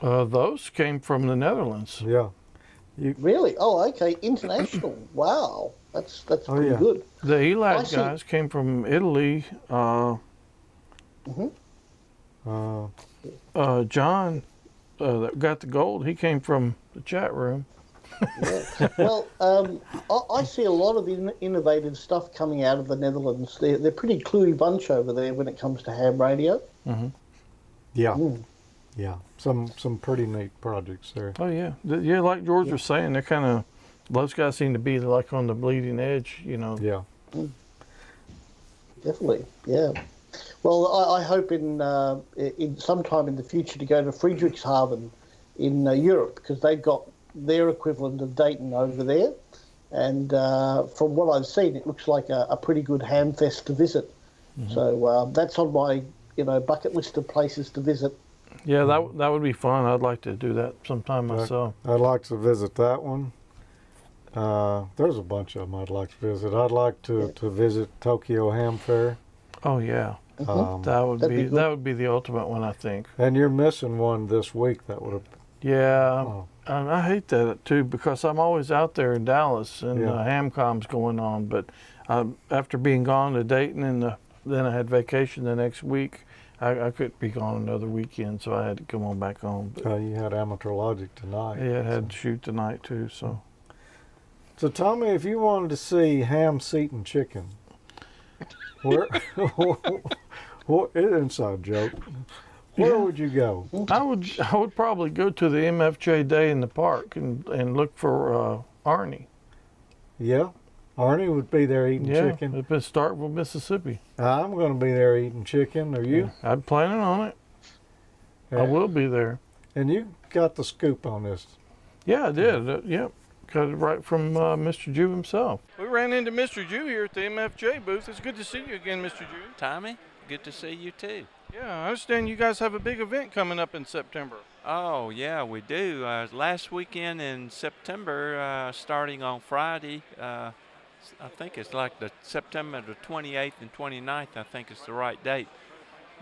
[SPEAKER 2] Those came from the Netherlands.
[SPEAKER 1] Yeah.
[SPEAKER 3] Really? Oh, okay. International. Wow. That's pretty good.
[SPEAKER 2] The ELAD guys came from Italy. John, that got the gold, he came from the chat room.
[SPEAKER 3] Yeah. Well, I see a lot of innovative stuff coming out of the Netherlands. They're a pretty cluey bunch over there when it comes to ham radio.
[SPEAKER 1] Yeah. Yeah. Some pretty neat projects there.
[SPEAKER 2] Oh, yeah. Yeah, like George was saying, they're kind of, those guys seem to be like on the bleeding edge, you know.
[SPEAKER 1] Yeah.
[SPEAKER 3] Definitely, yeah. Well, I hope in sometime in the future to go to Friedrichshafen in Europe, because they've got their equivalent of Dayton over there. And from what I've seen, it looks like a pretty good Hamfest to visit. So that's on my, bucket list of places to visit.
[SPEAKER 2] Yeah, that would be fun. I'd like to do that sometime myself.
[SPEAKER 1] I'd like to visit that one. There's a bunch of them I'd like to visit. I'd like to visit Tokyo Ham Fair.
[SPEAKER 2] Oh yeah, that would be the ultimate one, I think.
[SPEAKER 1] And you're missing one this week. That would have.
[SPEAKER 2] Yeah, I hate that too, because I'm always out there in Dallas and HamCom's going on. But after being gone to Dayton and then I had vacation the next week, I couldn't be gone another weekend, so I had to come on back home. But
[SPEAKER 1] you had AmateurLogic tonight.
[SPEAKER 2] Yeah, I had to shoot tonight too.
[SPEAKER 1] So Tommy, if you wanted to see ham, seat, and chicken, where? Inside joke. Where would you go?
[SPEAKER 2] I would probably go to the MFJ Day in the park and look for Arnie.
[SPEAKER 1] Yeah, Arnie would be there eating chicken.
[SPEAKER 2] It's in Starkville, Mississippi.
[SPEAKER 1] I'm going to be there eating chicken. Are you?
[SPEAKER 2] Yeah, I'm planning on it. I will be there.
[SPEAKER 1] And you got the scoop on this?
[SPEAKER 2] Yeah, I did. Yep. Got it right from Mr. Jew himself. We ran into Mr. Jew here at the MFJ booth. It's good to see you again, Mr. Jew.
[SPEAKER 14] Tommy, Good to see you too.
[SPEAKER 2] Yeah, I understand you guys have a big event coming up in September.
[SPEAKER 14] Oh, yeah, we do. Last weekend in September, starting on Friday, I think it's like the September the 28th and 29th, I think is the right date.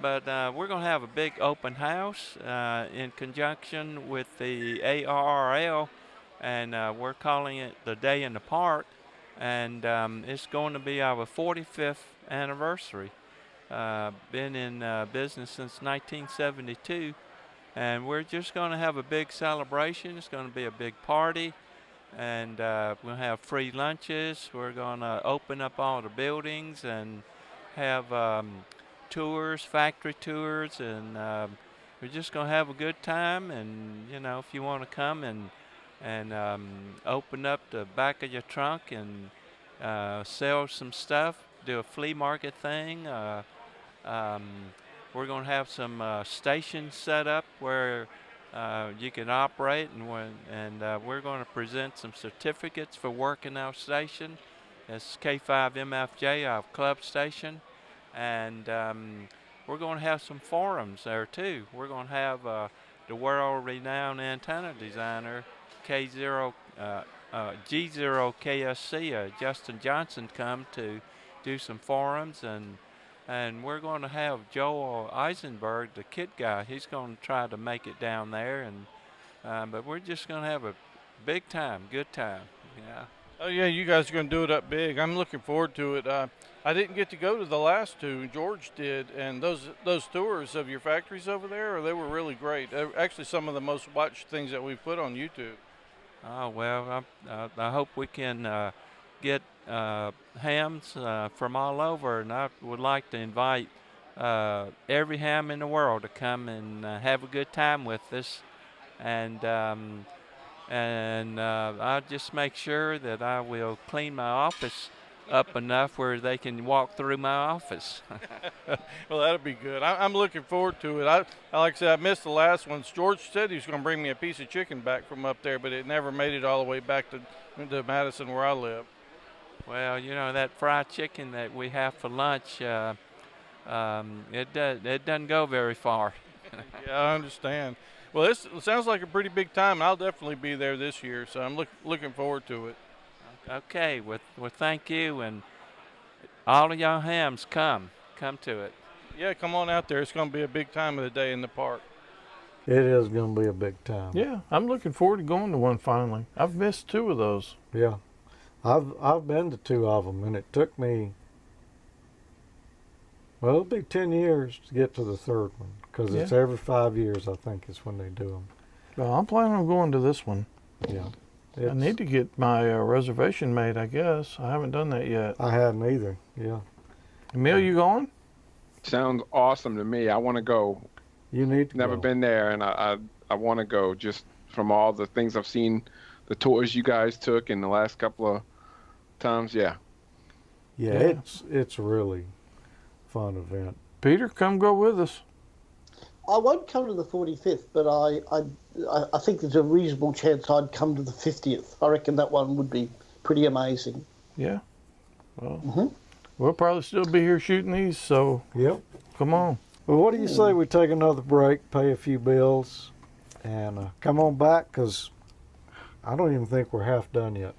[SPEAKER 14] But we're going to have a big open house in conjunction with the ARRL, and we're calling it the Day in the Park. And it's going to be our 45th anniversary. Been in business since 1972. And we're just going to have a big celebration. It's going to be a big party. And we'll have free lunches. We're going to open up all the buildings and have tours, factory tours. And we're just going to have a good time. And, you know, if you want to come and open up the back of your trunk and sell some stuff, do a flea market thing. We're going to have some stations set up where you can operate, and we're going to present some certificates for working our station. It's K5MFJ, our club station, and we're going to have some forums there too. We're going to have the world-renowned antenna designer G0KSC, Justin Johnson, come to do some forums, and we're going to have Joel Eisenberg, the kit guy. He's going to try to make it down there, and but we're just going to have a big time, good time. Yeah.
[SPEAKER 2] Oh yeah, you guys are going to do it up big. I'm looking forward to it. I didn't get to go to the last two. George did, and those tours of your factories over there, they were really great. Actually, some of the most watched things that we've put on YouTube.
[SPEAKER 14] Oh well, I hope we can get hams from all over, and I would like to invite every ham in the world to come and have a good time with us, and I'll just make sure that I will clean my office up enough where they can walk through my office.
[SPEAKER 2] Well, that'll be good. I'm looking forward to it. Like I said, I missed the last ones. George said he was going to bring me a piece of chicken back from up there, but it never made it all the way back to Madison where I live.
[SPEAKER 14] Well, you know, that fried chicken that we have for lunch, it doesn't go very far.
[SPEAKER 2] Yeah, I understand. Well, this sounds like a pretty big time. I'll definitely be there this year, so I'm looking forward to it.
[SPEAKER 14] Okay, well, thank you, and all of y'all hams, come to it.
[SPEAKER 2] Yeah, come on out there. It's going to be a big time of the day in the park.
[SPEAKER 1] It is going to be a big time.
[SPEAKER 2] Yeah, I'm looking forward to going to one finally. I've missed two of those.
[SPEAKER 1] Yeah, I've been to two of them, and it took me, well, it'll be 10 years to get to the third one, because it's every 5 years, I think, is when they do them.
[SPEAKER 2] Well, I'm planning on going to this one.
[SPEAKER 1] Yeah.
[SPEAKER 2] I need to get my reservation made, I guess. I haven't done that yet.
[SPEAKER 1] I hadn't either, yeah.
[SPEAKER 2] Emil, you going?
[SPEAKER 4] Sounds awesome to me. I want to go.
[SPEAKER 1] You need to
[SPEAKER 4] Never
[SPEAKER 1] go.
[SPEAKER 4] been there, and I want to go just from all the things I've seen, the tours you guys took in the last couple of times, yeah.
[SPEAKER 1] Yeah, it's really fun event.
[SPEAKER 2] Peter, come go with us.
[SPEAKER 3] I won't come to the 45th, but I think there's a reasonable chance I'd come to the 50th. I reckon that one would be pretty amazing.
[SPEAKER 2] Yeah. Well, we'll probably still be here shooting these, so
[SPEAKER 1] yep.
[SPEAKER 2] Come on.
[SPEAKER 1] Well, what do you say we take another break, pay a few bills, and come on back, because I don't even think we're half done yet.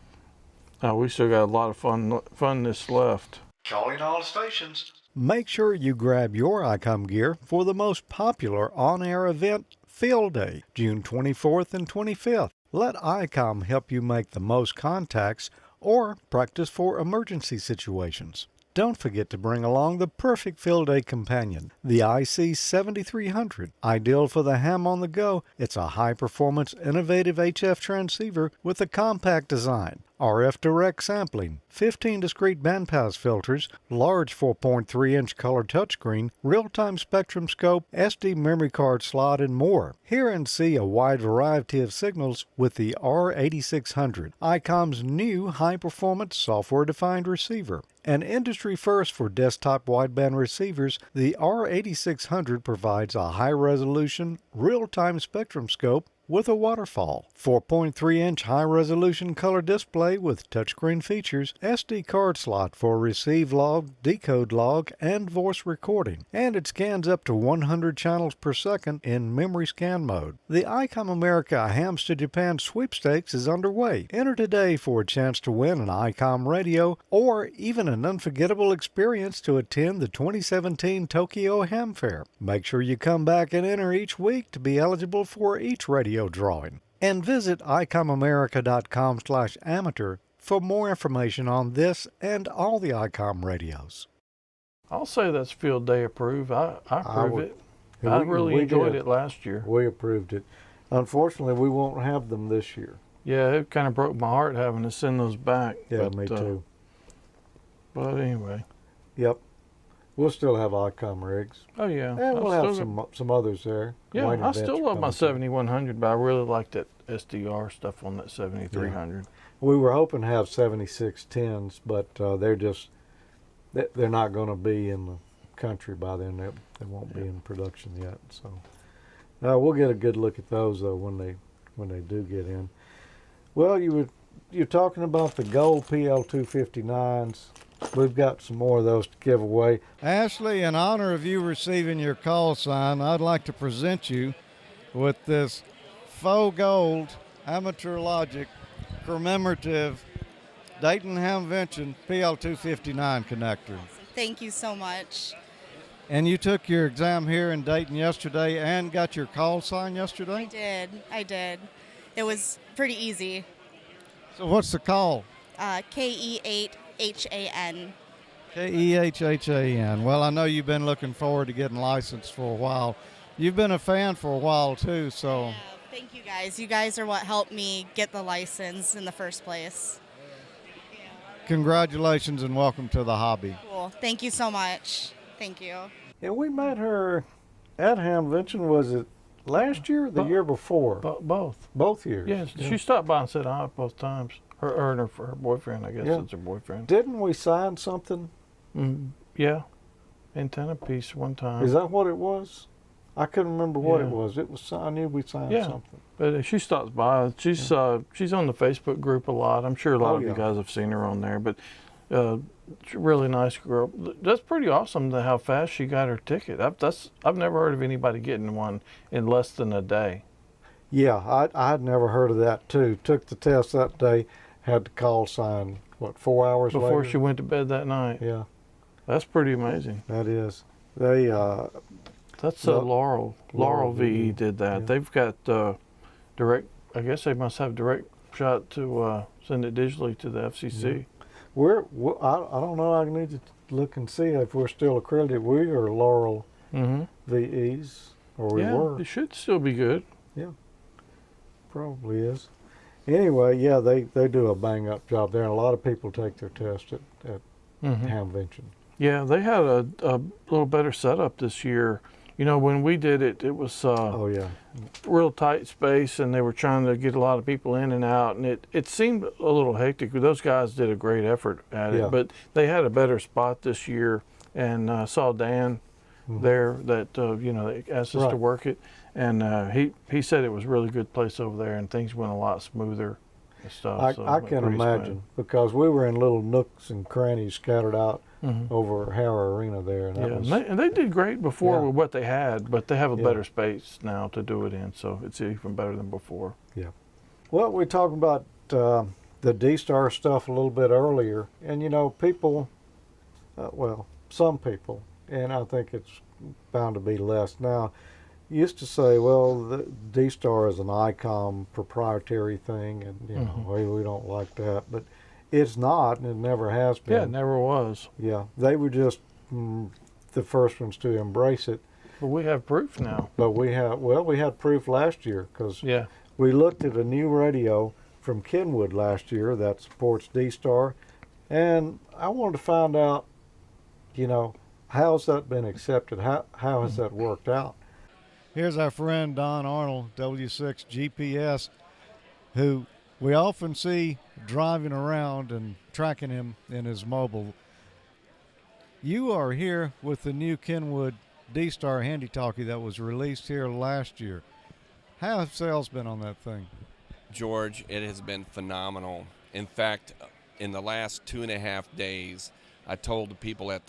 [SPEAKER 2] Oh, we still got a lot of funness left.
[SPEAKER 1] Calling all the stations. Make sure you grab your Icom gear for the most popular on-air event, Field Day, June 24th and 25th. Let Icom help you make the most contacts or practice for emergency situations. Don't forget to bring along the perfect field day companion, the IC7300. Ideal for the ham on the go, it's a high-performance, innovative HF transceiver with a compact design, RF direct sampling, 15 discrete bandpass filters, large 4.3-inch color touchscreen, real-time spectrum scope, SD memory card slot, and more. Hear and see a wide variety of signals with the R8600, Icom's new high-performance software-defined receiver. An industry first for desktop wideband receivers, the R8600 provides a high-resolution, real-time spectrum scope, with a waterfall, 4.3-inch high-resolution color display with touchscreen features, SD card slot for receive log, decode log, and voice recording, and it scans up to 100 channels per second in memory scan mode. The Icom America Hams to Japan sweepstakes is underway. Enter today for a chance to win an Icom radio or even an unforgettable experience to attend the 2017 Tokyo Ham Fair. Make sure you come back and enter each week to be eligible for each radio drawing. And visit icomamerica.com/amateur for more information on this and all the Icom radios.
[SPEAKER 2] I'll say that's field day approved. I approve it.
[SPEAKER 1] We
[SPEAKER 2] I really enjoyed
[SPEAKER 1] did.
[SPEAKER 2] it last year.
[SPEAKER 1] We approved it. Unfortunately, we won't have them this year.
[SPEAKER 2] Yeah, it kind of broke my heart having to send those back.
[SPEAKER 1] Yeah, me too.
[SPEAKER 2] But anyway.
[SPEAKER 1] Yep. We'll still have Icom rigs.
[SPEAKER 2] Oh, yeah.
[SPEAKER 1] And we'll have some others there.
[SPEAKER 2] Yeah,
[SPEAKER 1] Wayne
[SPEAKER 2] I
[SPEAKER 1] Adventure
[SPEAKER 2] still love my
[SPEAKER 1] comes
[SPEAKER 2] 7100, but I really like that SDR stuff on that 7300.
[SPEAKER 1] Yeah. We were hoping to have 7610s, but they're not going to be in the country by then. They won't be in production yet. So we'll get a good look at those though when they do get in. Well, you're talking about the gold PL259s. We've got some more of those to give away.
[SPEAKER 7] Ashley, in honor of you receiving your call sign, I'd like to present you with this faux gold AmateurLogic commemorative Dayton Hamvention PL259 connector.
[SPEAKER 15] Thank you so much.
[SPEAKER 7] And you took your exam here in Dayton yesterday and got your call sign yesterday?
[SPEAKER 15] I did. It was pretty easy.
[SPEAKER 7] So what's the call?
[SPEAKER 15] KE8HAN.
[SPEAKER 7] KEHHAN. Well, I know you've been looking forward to getting licensed for a while. You've been a fan for a while too, so.
[SPEAKER 15] Yeah, thank you guys. You guys are what helped me get the license in the first place.
[SPEAKER 7] Congratulations and welcome to the hobby.
[SPEAKER 15] Cool. Thank you so much. Thank you.
[SPEAKER 1] Yeah, we met her at Hamvention. Was it last year or the year before?
[SPEAKER 2] Both.
[SPEAKER 1] Both years.
[SPEAKER 2] Yes, she stopped by and said hi both times. Her and her boyfriend, I guess it's her boyfriend.
[SPEAKER 1] Didn't we sign something?
[SPEAKER 2] Yeah, antenna piece one time.
[SPEAKER 1] Is that what it was? I couldn't remember what it was. It was. I knew we signed something.
[SPEAKER 2] But she stops by. She's on the Facebook group a lot. I'm sure a lot of you guys have seen her on there. But she's a really nice girl. That's pretty awesome how fast she got her ticket. I've never heard of anybody getting one in less than a day.
[SPEAKER 1] Yeah, I had never heard of that too. Took the test that day. Had the call sign, 4 hours later?
[SPEAKER 2] Before she went to bed that night.
[SPEAKER 1] Yeah.
[SPEAKER 2] That's pretty amazing.
[SPEAKER 1] That is. They,
[SPEAKER 2] that's Laurel. Laurel VE did that. Yeah. They've got direct, I guess they must have direct shot to send it digitally to the FCC.
[SPEAKER 1] Yeah. I don't know, I need to look and see if we're still accredited. We are Laurel VEs, or we were.
[SPEAKER 2] It should still be good.
[SPEAKER 1] Yeah, probably is. Anyway, yeah, they do a bang-up job there, and a lot of people take their test at Hamvention.
[SPEAKER 2] Yeah, they had a little better setup this year. You know, when we did it, it was real tight space, and they were trying to get a lot of people in and out, and it seemed a little hectic. Those guys did a great effort at it, but they had a better spot this year, and I saw Dan there that, they asked us to work it. And he said it was a really good place over there, and things went a lot smoother and stuff.
[SPEAKER 1] I can imagine, because we were in little nooks and crannies scattered out over Harrow Arena there. And
[SPEAKER 2] they did great before with what they had, but they have a better space now to do it in, so it's even better than before.
[SPEAKER 1] Yeah. Well, we talked about the D-Star stuff a little bit earlier, and people, some people, and I think it's bound to be less now, used to say, well, the D-Star is an Icom proprietary thing, and we don't like that, but it's not, and it never has been.
[SPEAKER 2] Yeah, it never was.
[SPEAKER 1] Yeah, they were just the first ones to embrace it.
[SPEAKER 2] But we have proof now.
[SPEAKER 1] But we had proof last year, because we looked at a new radio from Kenwood last year that supports D-Star, and I wanted to find out, how's that been accepted? How has that worked out?
[SPEAKER 7] Here's our friend Don Arnold, W6 GPS, who we often see driving around and tracking him in his mobile. You are here with the new Kenwood D-Star handy talkie that was released here last year. How have sales been on that thing?
[SPEAKER 16] George, it has been phenomenal. In fact, in the last 2.5 days, I told the people at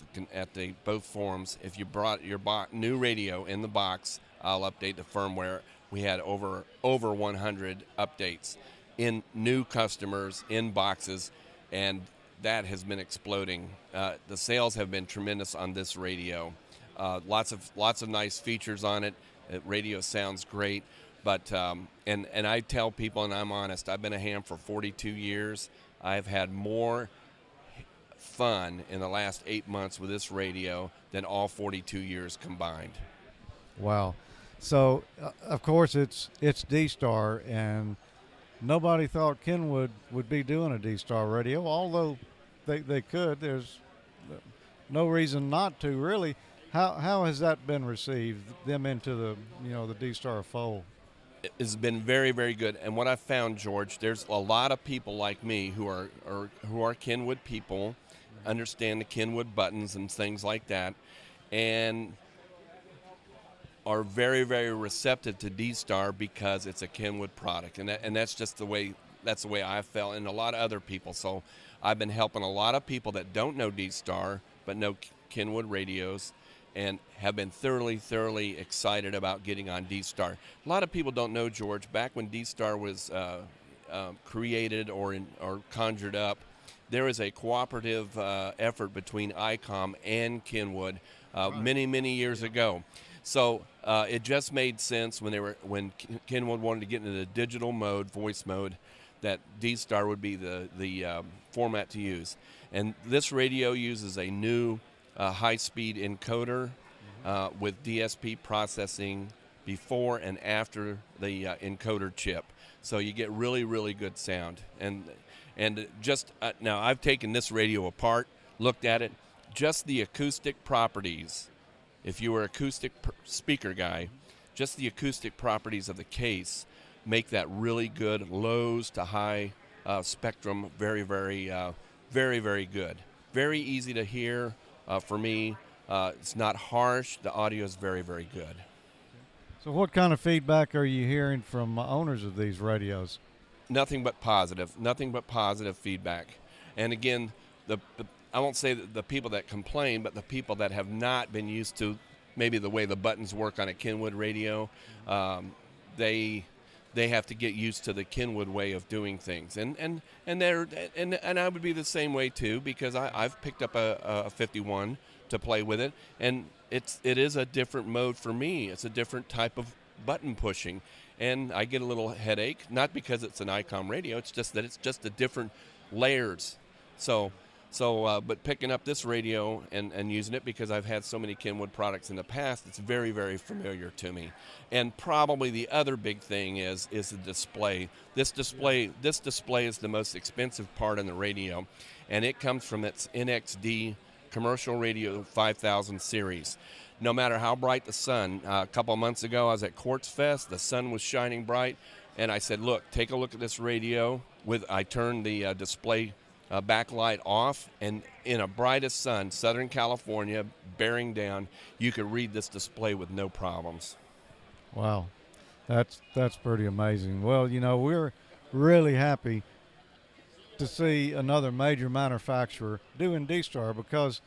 [SPEAKER 16] the both forums, if you brought your new radio in the box, I'll update the firmware. We had over 100 updates in new customers in boxes, and that has been exploding. The sales have been tremendous on this radio. Lots of nice features on it. The radio sounds great. But and I tell people, and I'm honest, I've been a ham for 42 years. I've had more fun in the last 8 months with this radio than all 42 years combined.
[SPEAKER 7] Wow. So, of course, it's D-Star, and nobody thought Kenwood would be doing a D-Star radio, although they could. There's no reason not to, really. How has that been received, them into the D-Star fold?
[SPEAKER 16] It's been very, very good. And what I found, George, there's a lot of people like me who are Kenwood people, understand the Kenwood buttons and things like that, and are very, very receptive to D-Star because it's a Kenwood product, and that's just the way I felt, and a lot of other people. So I've been helping a lot of people that don't know D-Star but know Kenwood radios, and have been thoroughly excited about getting on D-Star. A lot of people don't know, George, back when D-Star was created or conjured up, there was a cooperative effort between Icom and Kenwood many years ago. So it just made sense when Kenwood wanted to get into the digital mode, voice mode, that D-Star would be the format to use. And this radio uses a new high-speed encoder with DSP processing before and after the encoder chip. So you get really good sound. And just now I've taken this radio apart, looked at it, just the acoustic properties. If you were an acoustic speaker guy, just the acoustic properties of the case make that really good lows to high spectrum very good. Very easy to hear for me. It's not harsh. The audio is very good.
[SPEAKER 7] So what kind of feedback are you hearing from owners of these radios?
[SPEAKER 16] Nothing but positive feedback. And again, I won't say the people that complain, but the people that have not been used to maybe the way the buttons work on a Kenwood radio, they have to get used to the Kenwood way of doing things. And I would be the same way too, because I've picked up a 51 to play with it, and it is a different mode for me. It's a different type of button pushing, and I get a little headache, not because it's an Icom radio, it's just that it's just the different layers. But picking up this radio and using it, because I've had so many Kenwood products in the past, it's very familiar to me. And probably the other big thing is the display. This display is the most expensive part in the radio, and it comes from its NXD commercial radio 5000 series. No matter how bright the sun, a couple of months ago I was at Quartz Fest, the sun was shining bright, and I said, look, take a look at this radio. I turned the display backlight off, and in a brightest sun, Southern California, bearing down, you could read this display with no problems.
[SPEAKER 7] Wow, that's pretty amazing. Well, we're really happy to see another major manufacturer doing D-Star, because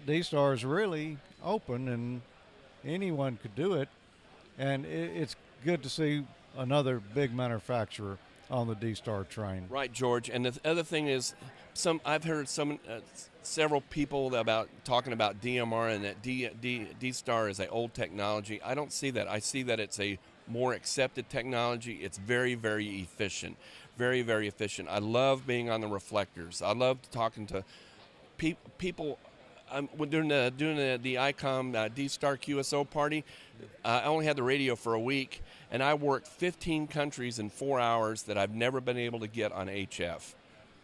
[SPEAKER 7] D-Star is really open and anyone could do it, and it's good to see another big manufacturer on the D-Star train.
[SPEAKER 16] Right, George. And the other thing is, I've heard several people talking about DMR, and that D-Star is an old technology. I don't see that. I see that it's a more accepted technology. It's very efficient. Very efficient. I love being on the reflectors. I love talking to people. During the Icom D-Star QSO party, I only had the radio for a week, and I worked 15 countries in 4 hours that I've never been able to get on HF.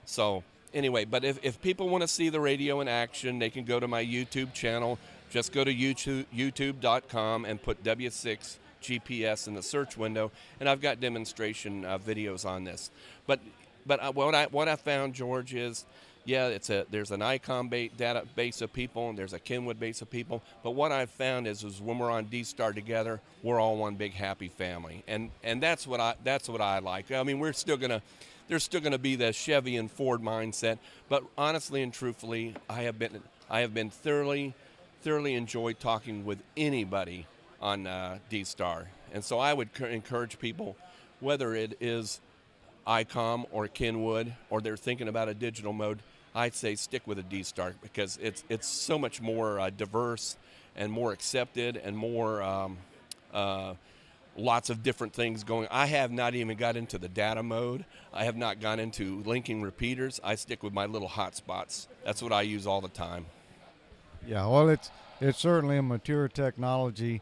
[SPEAKER 16] So anyway, but if people want to see the radio in action, they can go to my YouTube channel. Just go to youtube.com and put W6 GPS in the search window, and I've got demonstration videos on this. But what I found, George, is Yeah, there's an Icom database of people, and there's a Kenwood base of people. But what I've found is when we're on D-Star together, we're all one big happy family, and that's what I like. I mean, there's still gonna be the Chevy and Ford mindset, but honestly and truthfully, I have been thoroughly enjoyed talking with anybody on D-Star, and so I would encourage people, whether it is Icom or Kenwood, or they're thinking about a digital mode, I'd say stick with a D-Star because it's so much more diverse and more accepted and more lots of different things going. I have not even got into the data mode. I have not gone into linking repeaters. I stick with my little hotspots. That's what I use all the time.
[SPEAKER 7] Yeah, well, it's certainly a mature technology.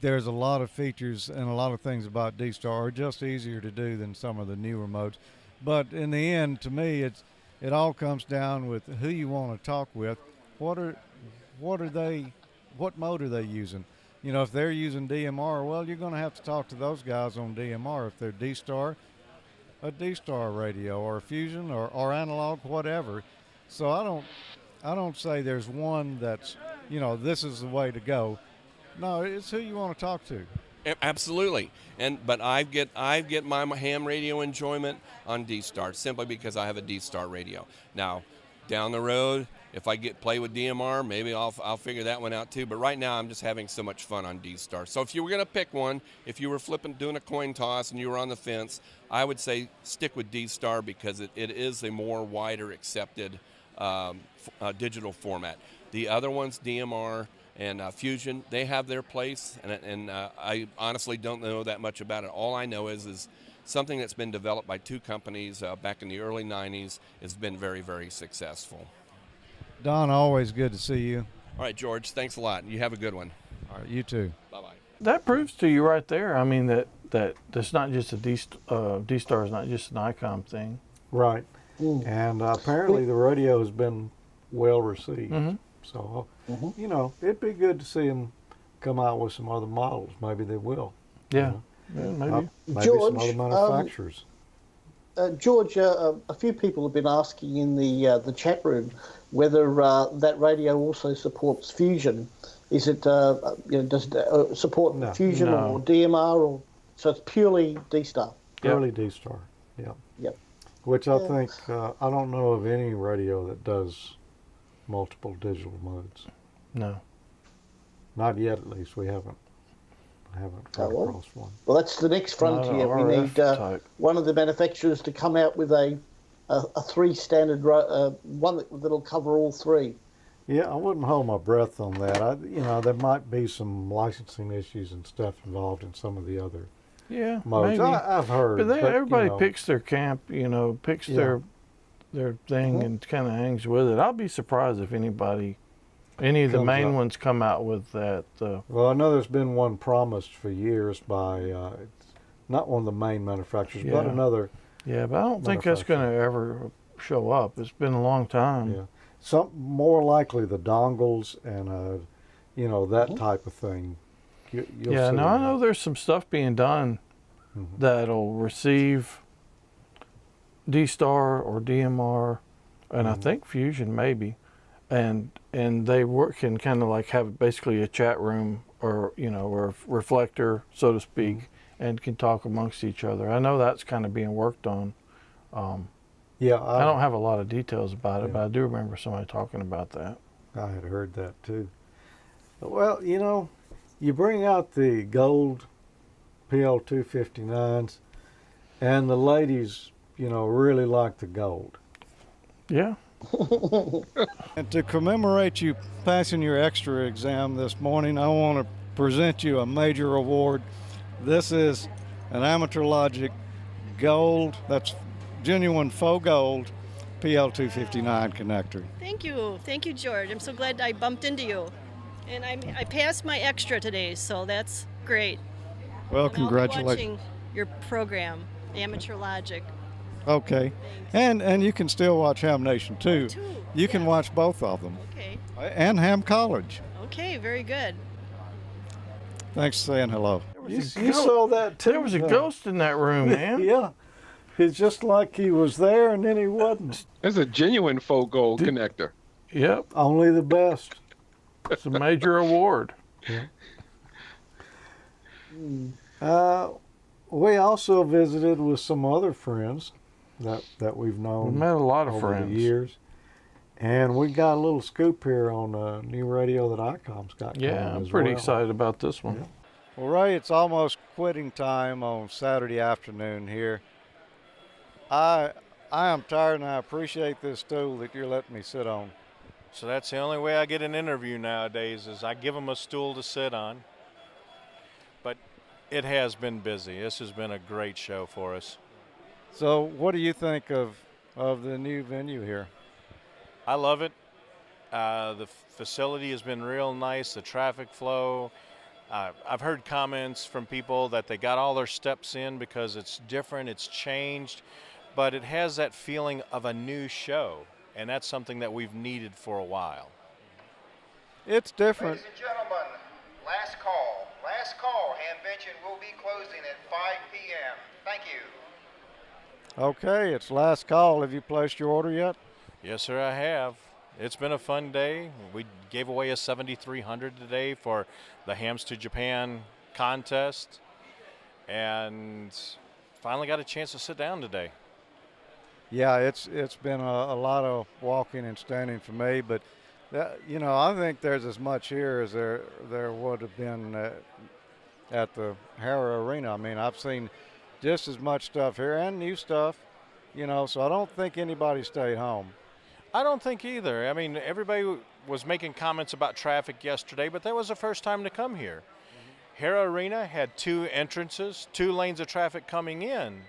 [SPEAKER 7] There's a lot of features and a lot of things about D-Star are just easier to do than some of the newer modes. But in the end, to me, it all comes down with who you want to talk with. What mode are they using? You know, if they're using DMR, well, you're going to have to talk to those guys on DMR. If they're D-Star, a D-Star radio or a Fusion or analog, whatever. So I don't say there's one that's, you know, this is the way to go. No, it's who you want to talk to.
[SPEAKER 16] Absolutely, but I get my ham radio enjoyment on D-Star simply because I have a D-Star radio. Now, down the road, if I play with DMR, maybe I'll figure that one out too. But right now, I'm just having so much fun on D-Star. So if you were going to pick one, if you were doing a coin toss and you were on the fence, I would say stick with D-Star because it is a more wider accepted digital format. The other ones, DMR and Fusion, they have their place, and I honestly don't know that much about it. All I know is something that's been developed by two companies back in the early 90s has been very, very successful.
[SPEAKER 7] Don, always good to see you.
[SPEAKER 16] All right, George, thanks a lot. You have a good one.
[SPEAKER 7] All right, you too.
[SPEAKER 16] Bye-bye.
[SPEAKER 2] That proves to you right there, I mean, that it's not just a D-Star is not just an Icom thing.
[SPEAKER 1] Right. And apparently the radio has been well received.
[SPEAKER 2] Mm-hmm.
[SPEAKER 1] So, you know, it'd be good to see them come out with some other models. Maybe they will.
[SPEAKER 2] Yeah,
[SPEAKER 1] you know?
[SPEAKER 2] maybe.
[SPEAKER 1] Maybe
[SPEAKER 3] George,
[SPEAKER 1] some other manufacturers.
[SPEAKER 3] George, a few people have been asking in the chat room whether that radio also supports Fusion. Is it, does it support Fusion or DMR? Or so it's purely D-Star?
[SPEAKER 1] Purely D-Star, yeah.
[SPEAKER 3] Yep.
[SPEAKER 1] Which I think, I don't know of any radio that does multiple digital modes.
[SPEAKER 2] No.
[SPEAKER 1] Not yet, at least. We haven't come across one.
[SPEAKER 3] Well, that's the next frontier. We need one of the manufacturers to come out with a three standard one that'll cover all three.
[SPEAKER 1] Yeah, I wouldn't hold my breath on that. There might be some licensing issues and stuff involved in some of the other modes.
[SPEAKER 2] Maybe.
[SPEAKER 1] I've heard.
[SPEAKER 2] But everybody picks their camp, picks their thing and kind of hangs with it. I'll be surprised if any of the main ones come out with that.
[SPEAKER 1] Well, I know there's been one promised for years by, not one of the main manufacturers, but another.
[SPEAKER 2] Yeah, but I don't think that's going to ever show up. It's been a long time.
[SPEAKER 1] Yeah, more likely the dongles and that type of thing. You'll see
[SPEAKER 2] I know there's some stuff being done that'll receive D-Star or DMR, and I think Fusion maybe, and they can kind of like have basically a chat room or or a reflector, so to speak, and can talk amongst each other. I know that's kind of being worked on. I don't have a lot of details about it, but I do remember somebody talking about that.
[SPEAKER 1] I had heard that too. Well, you bring out the gold PL259s, and the ladies, really like the gold.
[SPEAKER 2] Yeah.
[SPEAKER 7] And to commemorate you passing your extra exam this morning, I want to present you a major award. This is an AmateurLogic Gold, that's genuine faux gold, PL259 connector.
[SPEAKER 17] Thank you, George. I'm so glad I bumped into you. And I passed my extra today, so that's great.
[SPEAKER 7] Well,
[SPEAKER 17] and
[SPEAKER 7] congratulations.
[SPEAKER 17] I'll be watching your program, AmateurLogic.
[SPEAKER 7] Okay, and you can still watch Ham Nation too. You can watch both of them.
[SPEAKER 17] Okay.
[SPEAKER 7] And Ham College.
[SPEAKER 17] Okay, very good.
[SPEAKER 7] Thanks for saying hello.
[SPEAKER 1] You saw that too.
[SPEAKER 2] There was a ghost in that room, man.
[SPEAKER 1] Yeah. It's just like he was there and then he wasn't.
[SPEAKER 4] It's a genuine faux gold connector.
[SPEAKER 2] Yep.
[SPEAKER 1] Only the best.
[SPEAKER 2] It's a major award.
[SPEAKER 1] We also visited with some other friends that we've known.
[SPEAKER 2] We met a lot of
[SPEAKER 1] over
[SPEAKER 2] friends.
[SPEAKER 1] the years. And we got a little scoop here on a new radio that Icom's got
[SPEAKER 2] Yeah,
[SPEAKER 1] going
[SPEAKER 2] I'm
[SPEAKER 1] as
[SPEAKER 2] pretty
[SPEAKER 1] well.
[SPEAKER 2] excited about this one.
[SPEAKER 1] Yeah.
[SPEAKER 7] Well, Ray, it's almost quitting time on Saturday afternoon here. I am tired, and I appreciate this stool that you're letting me sit on.
[SPEAKER 18] So that's the only way I get an interview nowadays is I give them a stool to sit on. But it has been busy. This has been a great show for us.
[SPEAKER 7] So what do you think of the new venue here?
[SPEAKER 18] I love it. The facility has been real nice, the traffic flow. I've heard comments from people that they got all their steps in because it's different, it's changed, but it has that feeling of a new show, and that's something that we've needed for a while.
[SPEAKER 7] It's different.
[SPEAKER 19] Ladies and gentlemen, last call. Last call. Hamvention will be closing at 5 p.m. Thank you.
[SPEAKER 7] Okay, it's last call. Have you placed your order yet?
[SPEAKER 18] Yes, sir, I have. It's been a fun day. We gave away a 7300 today for the Hams to Japan contest, and finally got a chance to sit down today.
[SPEAKER 7] Yeah, it's been a lot of walking and standing for me, but you know, I think there's as much here as there would have been at the Hara Arena. I mean, I've seen just as much stuff here and new stuff, you know, so I don't think anybody stayed home.
[SPEAKER 18] I don't think either. I mean, everybody was making comments about traffic yesterday, but that was the first time to come here. Hara Arena had 2 entrances, 2 lanes of traffic coming in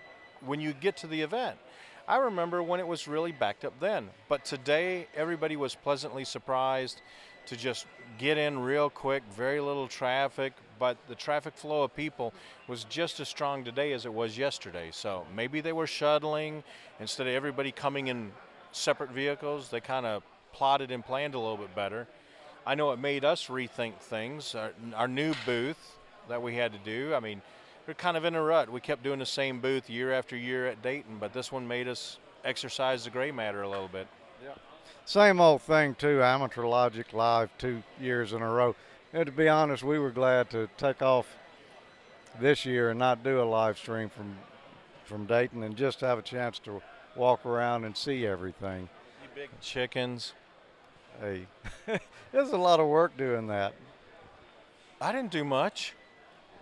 [SPEAKER 18] when you get to the event. I remember when it was really backed up then, but today everybody was pleasantly surprised to just get in real quick, very little traffic, but the traffic flow of people was just as strong today as it was yesterday. So maybe they were shuttling instead of everybody coming in separate vehicles. They kind of plotted and planned a little bit better. I know it made us rethink things. Our new booth that we had to do, I mean, we're kind of in a rut. We kept doing the same booth year after year at Dayton, but this one made us exercise the gray matter a little bit.
[SPEAKER 7] Yeah. Same old thing too, Amateur Logic Live 2 years in a row. And to be honest, we were glad to take off this year and not do a live stream from Dayton and just have a chance to walk around and see everything.
[SPEAKER 18] You big chickens.
[SPEAKER 7] Hey, there's a lot of work doing that.
[SPEAKER 18] I didn't do much.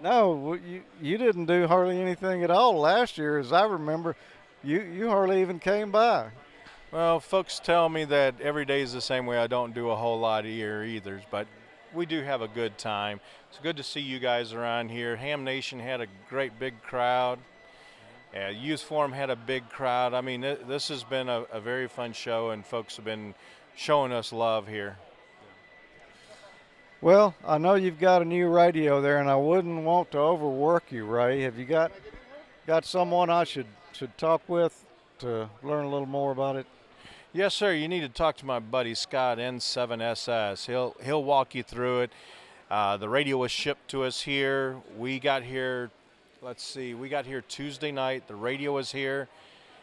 [SPEAKER 7] No, you didn't do hardly anything at all last year, as I remember. You hardly even came by.
[SPEAKER 18] Well, folks tell me that every day is the same way. I don't do a whole lot here either, but we do have a good time. It's good to see you guys around here. Ham Nation had a great big crowd. Youth Forum had a big crowd. I mean, this has been a very fun show, and folks have been showing us love here.
[SPEAKER 7] Well, I know you've got a new radio there, and I wouldn't want to overwork you, Ray. Have you got someone I should talk with to learn a little more about it?
[SPEAKER 18] Yes, sir. You need to talk to my buddy Scott N7SS. He'll walk you through it. The radio was shipped to us here. We got here. Let's see. We got here Tuesday night. The radio was here.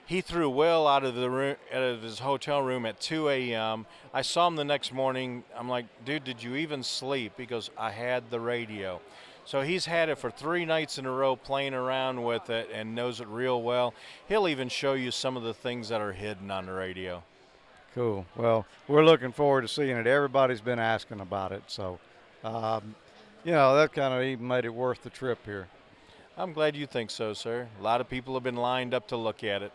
[SPEAKER 18] He threw Will out of the room, out of his hotel room at 2 a.m. I saw him the next morning. I'm like, dude, did you even sleep? He goes, I had the radio. So he's had it for 3 nights in a row playing around with it and knows it real well. He'll even show you some of the things that are hidden on the radio.
[SPEAKER 7] Cool. Well, we're looking forward to seeing it. Everybody's been asking about it. So, you know, that kind of even made it worth the trip here.
[SPEAKER 18] I'm glad you think so, sir. A lot of people have been lined up to look at it.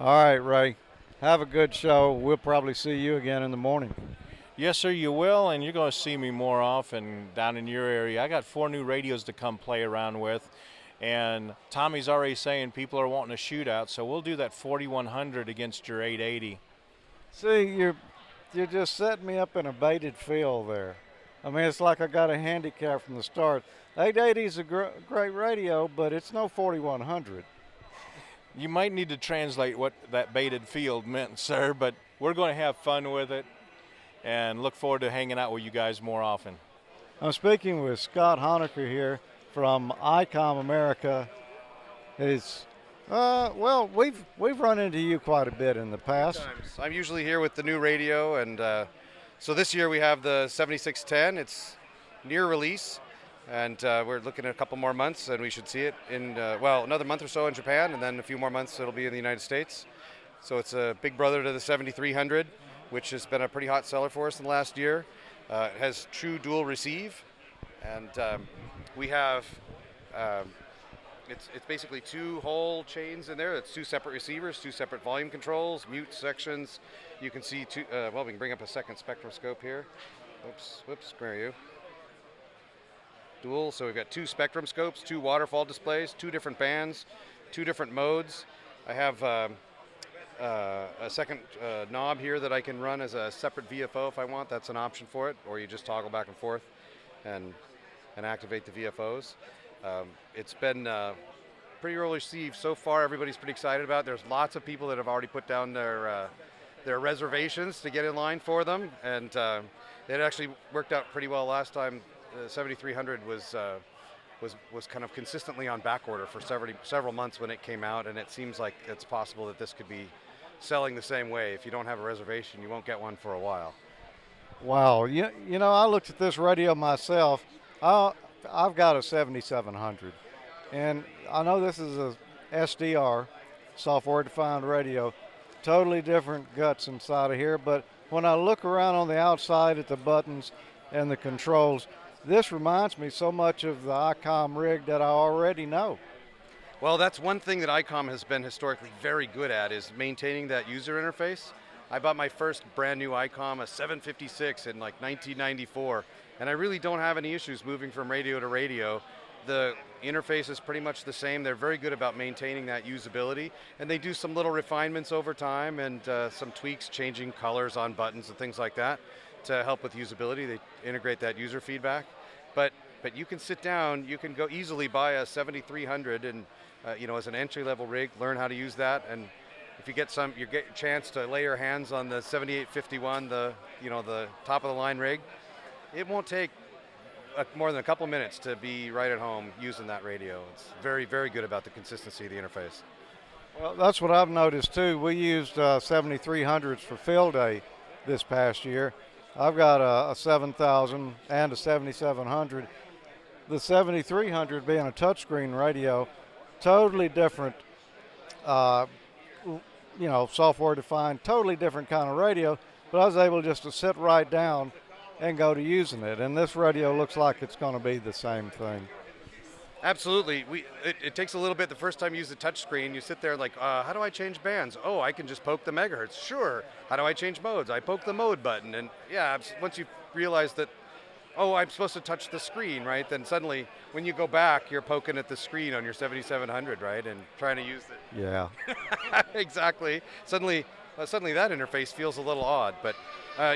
[SPEAKER 7] All right, Ray. Have a good show. We'll probably see you again in the morning.
[SPEAKER 18] Yes, sir, you will, and you're going to see me more often down in your area. I got 4 new radios to come play around with, and Tommy's already saying people are wanting a shootout, so we'll do that 4100 against your 880.
[SPEAKER 7] See, you're just setting me up in a baited field there. I mean, it's like I got a handicap from the start. 880 is a great radio, but it's no 4100.
[SPEAKER 18] You might need to translate what that baited field meant, sir, but we're going to have fun with it and look forward to hanging out with you guys more often.
[SPEAKER 7] I'm speaking with Scott Honecker here from Icom America. Well, we've run into you quite a bit in the past.
[SPEAKER 20] Sometimes. I'm usually here with the new radio, and so this year we have the 7610. It's near release, and we're looking at a couple more months, and we should see it in well, another month or so in Japan, and then a few more months it'll be in the United States. So it's a big brother to the 7300, which has been a pretty hot seller for us in the last year. It has true dual receive, and we have it's basically 2 whole chains in there. It's 2 separate receivers, 2 separate volume controls, mute sections. You can see well, we can bring up a second spectroscope here. Oops, whoops, where are you? Dual, so we've got 2 spectrum scopes, 2 waterfall displays, 2 different bands, 2 different modes. I have a second knob here that I can run as a separate VFO if I want. That's an option for it, or you just toggle back and forth and activate the VFOs. It's been pretty early received so far. Everybody's pretty excited about it. There's lots of people that have already put down their reservations to get in line for them, and it actually worked out pretty well last time. The 7300 was kind of consistently on back order for several months when it came out, and it seems like it's possible that this could be selling the same way. If you don't have a reservation, you won't get one for a while.
[SPEAKER 7] Wow, you know, I looked at this radio myself. I've got a 7700, and I know this is a SDR, software-defined radio, totally different guts inside of here, but when I look around on the outside at the buttons and the controls, this reminds me so much of the Icom rig that I already know.
[SPEAKER 20] Well, that's one thing that Icom has been historically very good at, is maintaining that user interface. I bought my first brand new Icom, a 756, in like 1994, and I really don't have any issues moving from radio to radio. The interface is pretty much the same. They're very good about maintaining that usability, and they do some little refinements over time and some tweaks, changing colors on buttons and things like that to help with usability. They integrate that user feedback. But you can sit down, you can go easily buy a 7300 and you know, as an entry-level rig, learn how to use that, and if you get a chance to lay your hands on the 7851, the top of the line rig, it won't take more than a couple minutes to be right at home using that radio. It's very, very good about the consistency of the interface.
[SPEAKER 7] Well, that's what I've noticed too. We used 7300s for field day this past year. I've got a 7000 and a 7700. The 7300 being a touchscreen radio, totally different, you know, software defined, totally different kind of radio, but I was able just to sit right down and go to using it. And this radio looks like it's going to be the same thing.
[SPEAKER 20] Absolutely. It takes a little bit. The first time you use the touch screen, you sit there like, how do I change bands? Oh, I can just poke the megahertz. Sure. How do I change modes? I poke the mode button. And yeah, once you realize that, oh, I'm supposed to touch the screen, right? Then suddenly, when you go back, you're poking at the screen on your 7700, right? And trying to use it.
[SPEAKER 7] Yeah.
[SPEAKER 20] Exactly. Suddenly that interface feels a little odd. But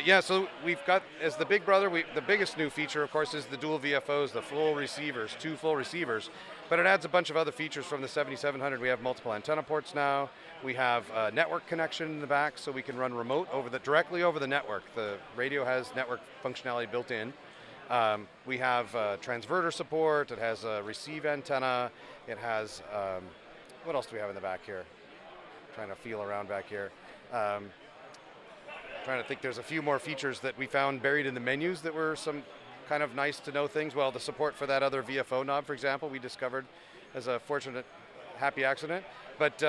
[SPEAKER 20] yeah, so we've got, as the big brother, the biggest new feature, of course, is the dual VFOs, the full receivers, 2 full receivers. But it adds a bunch of other features from the 7700. We have multiple antenna ports now. We have a network connection in the back, so we can run remote directly over the network. The radio has network functionality built in. We have transverter support. It has a receive antenna. It has, what else do we have in the back here? Trying to feel around back here. Trying to think, there's a few more features that we found buried in the menus that were some kind of nice to know things. Well, the support for that other VFO knob, for example, we discovered as a fortunate, happy accident. But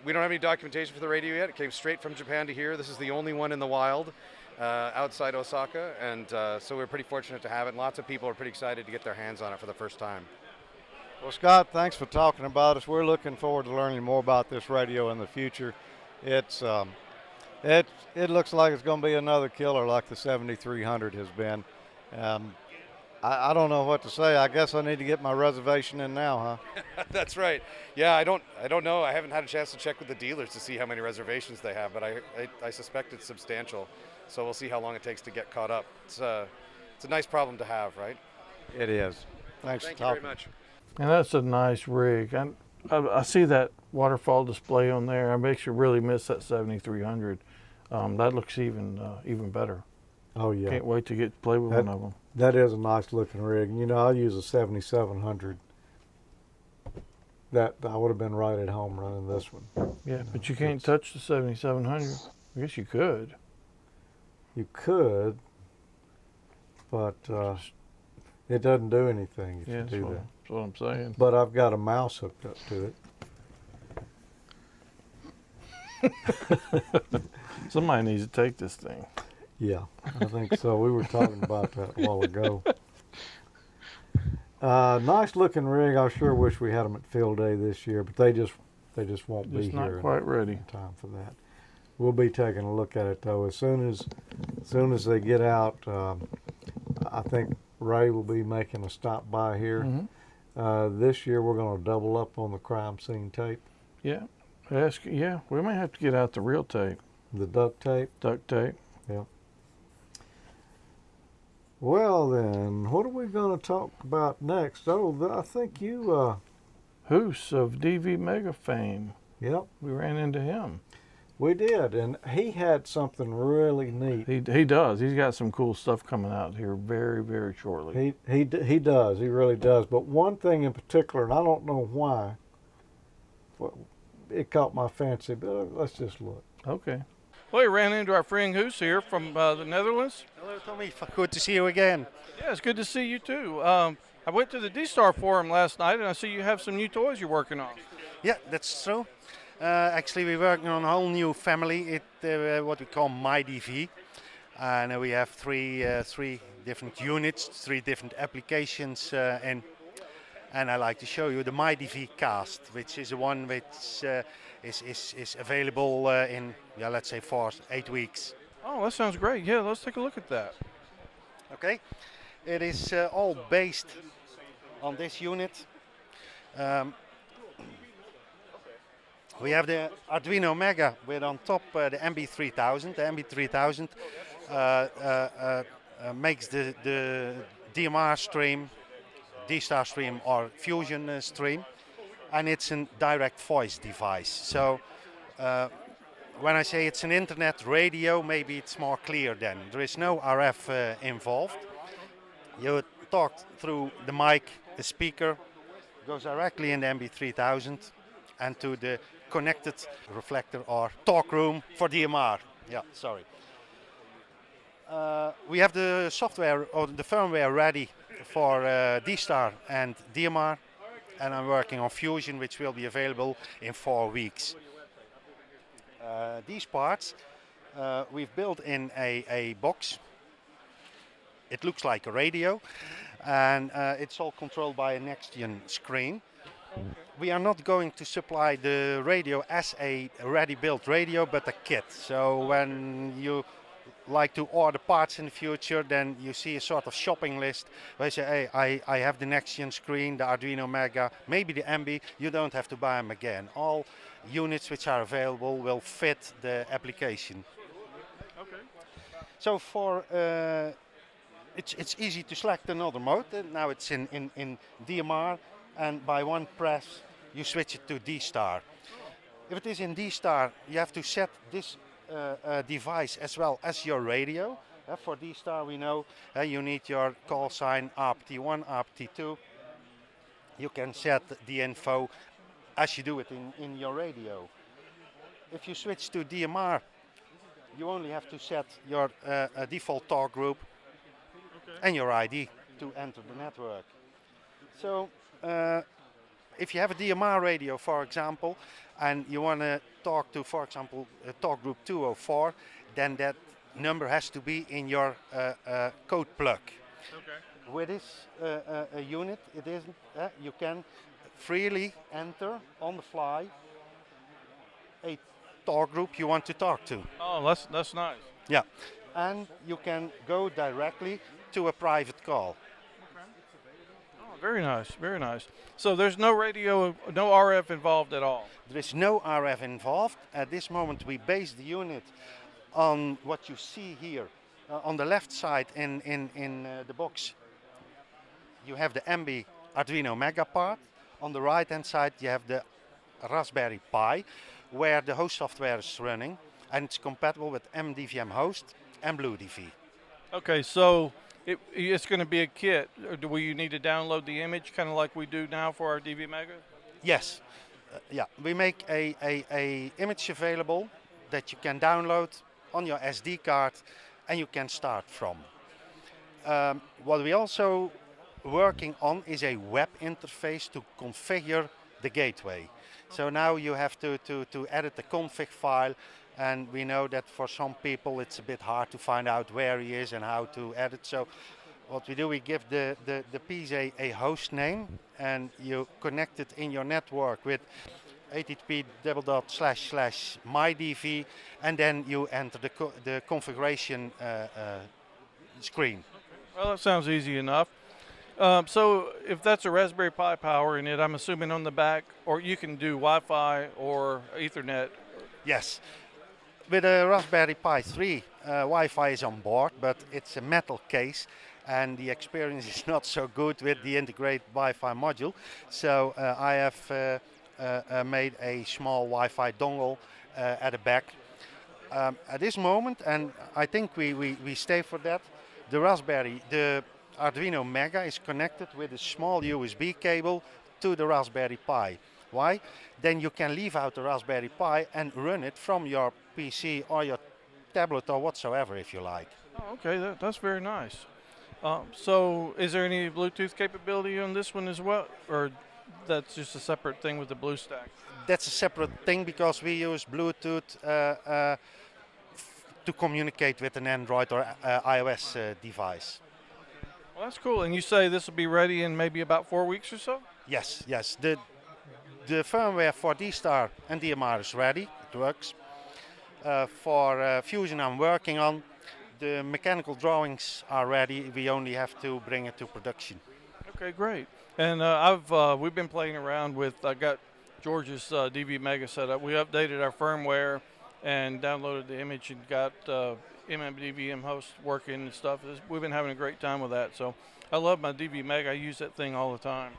[SPEAKER 20] we don't have any documentation for the radio yet. It came straight from Japan to here. This is the only one in the wild outside Osaka, and so we're pretty fortunate to have it. And lots of people are pretty excited to get their hands on it for the first time.
[SPEAKER 7] Well, Scott, thanks for talking about us. We're looking forward to learning more about this radio in the future. It's it looks like it's going to be another killer like the 7300 has been. I don't know what to say. I guess I need to get my reservation in now, huh?
[SPEAKER 20] That's right. Yeah, I don't know. I haven't had a chance to check with the dealers to see how many reservations they have, but I suspect it's substantial. So we'll see how long it takes to get caught up. It's a nice problem to have, right?
[SPEAKER 7] It is. Thanks
[SPEAKER 20] Thank
[SPEAKER 7] for
[SPEAKER 20] you
[SPEAKER 7] talking.
[SPEAKER 20] very much.
[SPEAKER 2] And that's a nice rig. I see that waterfall display on there. It makes you really miss that 7300. That looks even better.
[SPEAKER 1] Oh yeah.
[SPEAKER 2] Can't wait to get to play with one of them.
[SPEAKER 1] That is a nice looking rig. You know, I use a 7700. that I would have been right at home running this one.
[SPEAKER 2] Yeah, but you can't touch the 7700. I guess you could.
[SPEAKER 1] You could, but it doesn't do anything if you do that.
[SPEAKER 2] That's what I'm saying.
[SPEAKER 1] But I've got a mouse hooked up to it.
[SPEAKER 2] Somebody needs to take this thing.
[SPEAKER 1] Yeah, I think so. We were talking about that a while ago. Nice looking rig. I sure wish we had them at field day this year, but they just won't be
[SPEAKER 2] Just not
[SPEAKER 1] here
[SPEAKER 2] quite ready.
[SPEAKER 1] in time for that. We'll be taking a look at it though as soon as they get out. I think Ray will be making a stop by here. This year we're going to double up on the crime scene tape.
[SPEAKER 2] Yeah, we may have to get out the real tape.
[SPEAKER 1] The duct tape.
[SPEAKER 2] Duct tape.
[SPEAKER 1] Yeah. Well then, what are we going to talk about next? Oh, I think you.
[SPEAKER 2] Hoos of DV Mega fame.
[SPEAKER 1] Yep.
[SPEAKER 2] We ran into him.
[SPEAKER 1] We did, and he had something really neat.
[SPEAKER 2] He does. He's got some cool stuff coming out here very, very shortly.
[SPEAKER 1] He does. He really does. But one thing in particular, and I don't know why, it caught my fancy, but let's just look.
[SPEAKER 2] Okay. Well, we ran into our friend Hoos here from the Netherlands.
[SPEAKER 21] Hello, Tommy. Good to see you again.
[SPEAKER 2] Yeah, it's good to see you too. I went to the D-Star forum last night, and I see you have some new toys you're working on.
[SPEAKER 21] Yeah, that's true. Actually, we're working on a whole new family, what we call MyDV. And we have three different units, 3 different applications in. And I like to show you the MyDV Cast, which is the one which is available in, let's say 8 weeks.
[SPEAKER 2] Oh, that sounds great. Yeah, let's take a look at that.
[SPEAKER 21] Okay. It is all based on this unit. We have the Arduino Mega with on top the MB3000. The MB3000 makes the DMR stream, D-Star stream or Fusion stream, and it's a direct voice device. So when I say it's an internet radio, maybe it's more clear then. There is no RF involved. You talk through the mic, the speaker goes directly in the MB3000 and to the connected reflector or talk room for DMR. Yeah, sorry. We have the software or the firmware ready for D-Star and DMR, and I'm working on Fusion, which will be available in 4 weeks. These parts we've built in a box. It looks like a radio, and it's all controlled by a next-gen screen. We are not going to supply the radio as a ready-built radio, but a kit. So when you like to order parts in the future, then you see a sort of shopping list where you say, hey, I have the next-gen screen, the Arduino Mega, maybe the MB. You don't have to buy them again. All units which are available will fit the application.
[SPEAKER 2] Okay.
[SPEAKER 21] So for it's easy to select another mode. Now it's in DMR, and by one press you switch it to D-Star. If it is in D-Star, you have to set this device as well as your radio. For D-Star we know you need your call sign APT1, APT2. You can set the info as you do it in your radio. If you switch to DMR, you only have to set your default talk group and your ID to enter the network. So if you have a DMR radio, for example, and you want to talk to, for example, talk group 204, then that number has to be in your code plug. Okay. With this unit, it isn't. You can freely enter on the fly a talk group you want to talk to.
[SPEAKER 2] Oh, that's nice.
[SPEAKER 21] Yeah, and you can go directly to a private call.
[SPEAKER 2] Oh, very nice, very nice. So there's no radio, no RF involved at all?
[SPEAKER 21] There is no RF involved. At this moment we base the unit on what you see here. On the left side in the box you have the MB Arduino Mega part. On the right hand side you have the Raspberry Pi, where the host software is running, and it's compatible with MDVM host and BlueDV.
[SPEAKER 2] Okay, so it's going to be a kit. Will you need to download the image, kind of like we do now for our DV Mega?
[SPEAKER 21] Yes. Yeah, we make a image available that you can download on your SD card and you can start from. What we also working on is a web interface to configure the gateway. So now you have to edit the config file, and we know that for some people it's a bit hard to find out where he is and how to edit. So what we do, we give the piece a host name, and you connect it in your network with http://mydv, and then you enter the configuration screen.
[SPEAKER 8] Well, that sounds easy enough. So if that's a Raspberry Pi power in it, I'm assuming on the back, or you can do Wi-Fi or Ethernet.
[SPEAKER 21] Yes. With a Raspberry Pi 3, Wi-Fi is on board, but it's a metal case, and the experience is not so good with the integrated Wi-Fi module. So I have made a small Wi-Fi dongle at the back. At this moment, and I think we stay for that, the Arduino Mega is connected with a small USB cable to the Raspberry Pi. Why? Then you can leave out the Raspberry Pi and run it from your PC or your tablet or whatsoever if you like.
[SPEAKER 8] Oh, okay, that's very nice. So is there any Bluetooth capability on this one as well, or that's just a separate thing with the BlueStack?
[SPEAKER 21] That's a separate thing because we use Bluetooth to communicate with an Android or iOS device.
[SPEAKER 8] Well, that's cool. And you say this will be ready in maybe about 4 weeks or so?
[SPEAKER 21] Yes, yes. The firmware for D-Star and DMR is ready. It works. For Fusion I'm working on. The mechanical drawings are ready. We only have to bring it to production.
[SPEAKER 8] Okay, great. And we've been playing around with, I got George's DV Mega set up. We updated our firmware and downloaded the image and got MMDVM host working and stuff. We've been having a great time with that. So I love my DV Mega. I use that thing all the time.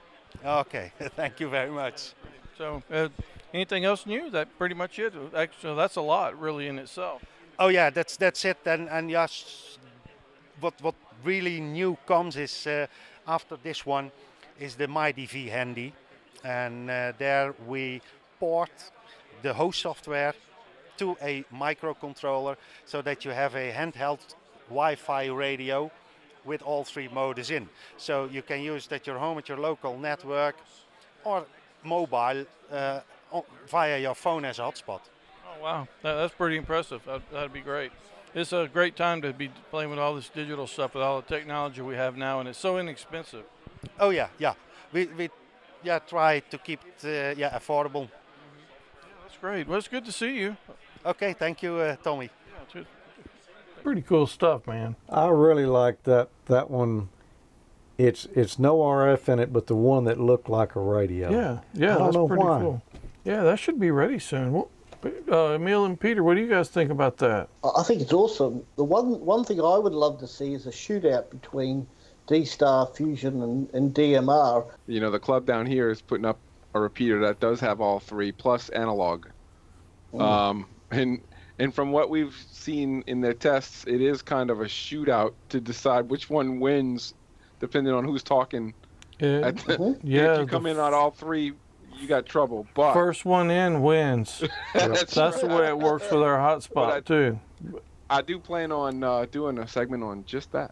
[SPEAKER 21] Okay, thank you very much.
[SPEAKER 8] So anything else new? That pretty much it. Actually, that's a lot really in itself.
[SPEAKER 21] Oh yeah, that's it. And yes, what really new comes is after this one is the MyDV Handy, and there we port the host software to a microcontroller so that you have a handheld Wi-Fi radio with all three modes in. So you can use it at your home, at your local network, or mobile via your phone as a hotspot.
[SPEAKER 8] Oh wow, that's pretty impressive. That'd be great. It's a great time to be playing with all this digital stuff, with all the technology we have now, and it's so inexpensive.
[SPEAKER 21] Oh yeah, yeah. We try to keep it affordable.
[SPEAKER 8] That's great. Well, it's good to see you.
[SPEAKER 21] Okay, thank you, Tommy.
[SPEAKER 8] Yeah,
[SPEAKER 2] pretty cool stuff, man.
[SPEAKER 1] I really like that one. It's no RF in it, but the one that looked like a radio.
[SPEAKER 2] Yeah,
[SPEAKER 1] I don't
[SPEAKER 2] that's
[SPEAKER 1] know
[SPEAKER 2] pretty
[SPEAKER 1] why.
[SPEAKER 2] cool. Yeah, that should be ready soon. Emil and Peter, what do you guys think about that?
[SPEAKER 3] I think it's awesome. The one thing I would love to see is a shootout between D-Star, Fusion, and DMR.
[SPEAKER 4] You know, the club down here is putting up a repeater that does have all three, plus analog. And from what we've seen in their tests, it is kind of a shootout to decide which one wins, depending on who's talking.
[SPEAKER 2] Yeah,
[SPEAKER 4] if you come in on all three, you got trouble. But
[SPEAKER 2] first one in wins. That's the way it works with our hotspot too.
[SPEAKER 4] I do plan on doing a segment on just that.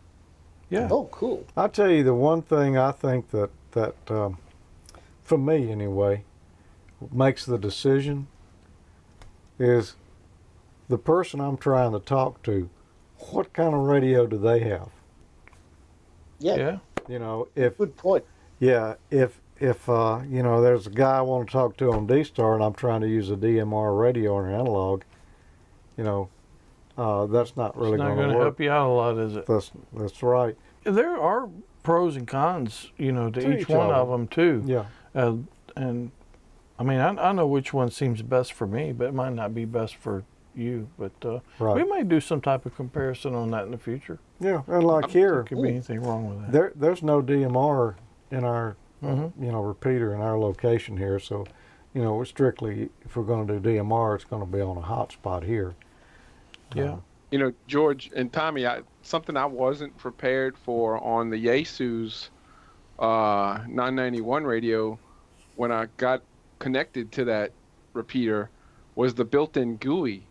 [SPEAKER 2] Yeah.
[SPEAKER 3] Oh, cool.
[SPEAKER 1] I'll tell you the one thing I think that for me anyway, makes the decision is the person I'm trying to talk to. What kind of radio do they have?
[SPEAKER 3] Yeah.
[SPEAKER 1] You know, if
[SPEAKER 3] good point.
[SPEAKER 1] Yeah, if you know, there's a guy I want to talk to on D-Star and I'm trying to use a DMR radio or an analog, you know, that's not really going to work.
[SPEAKER 2] Help you out a lot, is it?
[SPEAKER 1] That's right.
[SPEAKER 2] There are pros and cons, you know, to each one of them too.
[SPEAKER 1] Yeah.
[SPEAKER 2] And I mean, I know which one seems best for me, but it might not be best for you. But we may do some type of comparison on that in the future.
[SPEAKER 1] Yeah, and like here,
[SPEAKER 2] there could be anything wrong with that.
[SPEAKER 1] There's no DMR in our you know, repeater in our location here, so you know, we're strictly, if we're going to do DMR, it's going to be on a hotspot here.
[SPEAKER 2] Yeah.
[SPEAKER 4] You know, George and Tommy, something I wasn't prepared for on the Yaesu's 991 radio when I got connected to that repeater was the built-in GUI.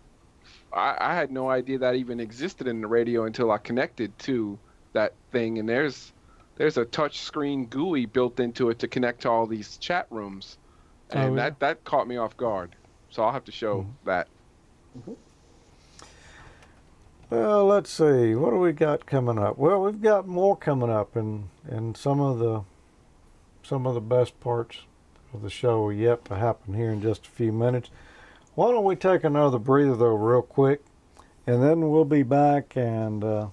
[SPEAKER 4] I had no idea that even existed in the radio until I connected to that thing, and there's a touch screen GUI built into it to connect to all these chat rooms, and that caught me off guard. So I'll have to show that.
[SPEAKER 1] Well, let's see. What do we got coming up? Well, we've got more coming up, and some of the best parts of the show are yet to happen here in just a few minutes. Why don't we take another breather though, real quick, and then we'll be back and. Well,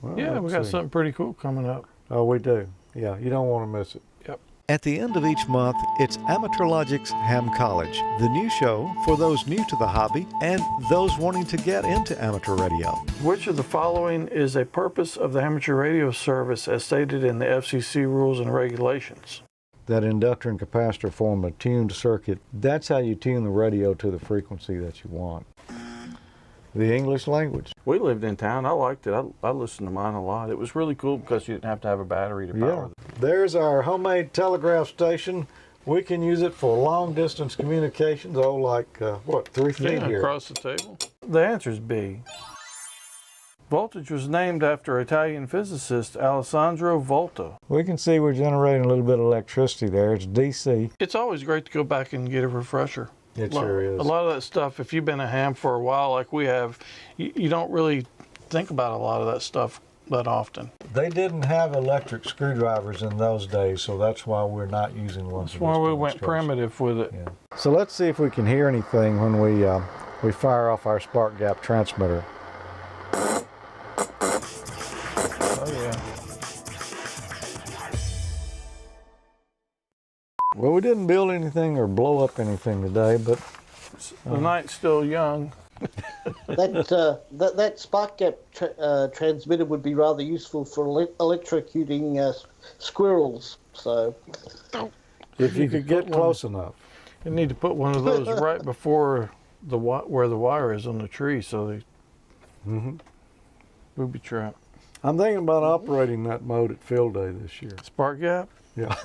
[SPEAKER 2] Yeah, we got something pretty cool coming up.
[SPEAKER 1] Oh, we do. Yeah, you don't want to miss it.
[SPEAKER 2] Yep.
[SPEAKER 5] At the end of each month, it's AmateurLogic's Ham College, the new show for those new to the hobby and those wanting to get into amateur radio.
[SPEAKER 2] Which of the following is a purpose of the amateur radio service as stated in the FCC rules and regulations?
[SPEAKER 1] That inductor and capacitor form a tuned circuit. That's how you tune the radio to the frequency that you want. The English language.
[SPEAKER 2] We lived in town. I liked it. I listened to mine a lot. It was really cool because you didn't have to have a battery to power it.
[SPEAKER 1] There's our homemade telegraph station. We can use it for long distance communications. Oh, like, 3 feet here?
[SPEAKER 2] Across the table. The answer is B. Voltage was named after Italian physicist Alessandro Volta.
[SPEAKER 1] We can see we're generating a little bit of electricity there. It's DC.
[SPEAKER 2] It's always great to go back and get a refresher.
[SPEAKER 1] It sure is.
[SPEAKER 2] A lot of that stuff, if you've been a ham for a while like we have, you don't really think about a lot of that stuff that often.
[SPEAKER 1] They didn't have electric screwdrivers in those days, so that's why we're not using one.
[SPEAKER 2] That's why we went primitive with it.
[SPEAKER 1] Yeah. So let's see if we can hear anything when we fire off our spark gap transmitter.
[SPEAKER 2] Oh yeah.
[SPEAKER 1] Well, we didn't build anything or blow up anything today, but
[SPEAKER 2] the night's still young.
[SPEAKER 3] that spark gap transmitter would be rather useful for electrocuting squirrels. So,
[SPEAKER 1] if you could get close enough,
[SPEAKER 2] you need to put one of those right before where the wire is on the tree, so they booby trap.
[SPEAKER 1] I'm thinking about operating that mode at field day this year.
[SPEAKER 2] Spark gap?
[SPEAKER 1] Yeah.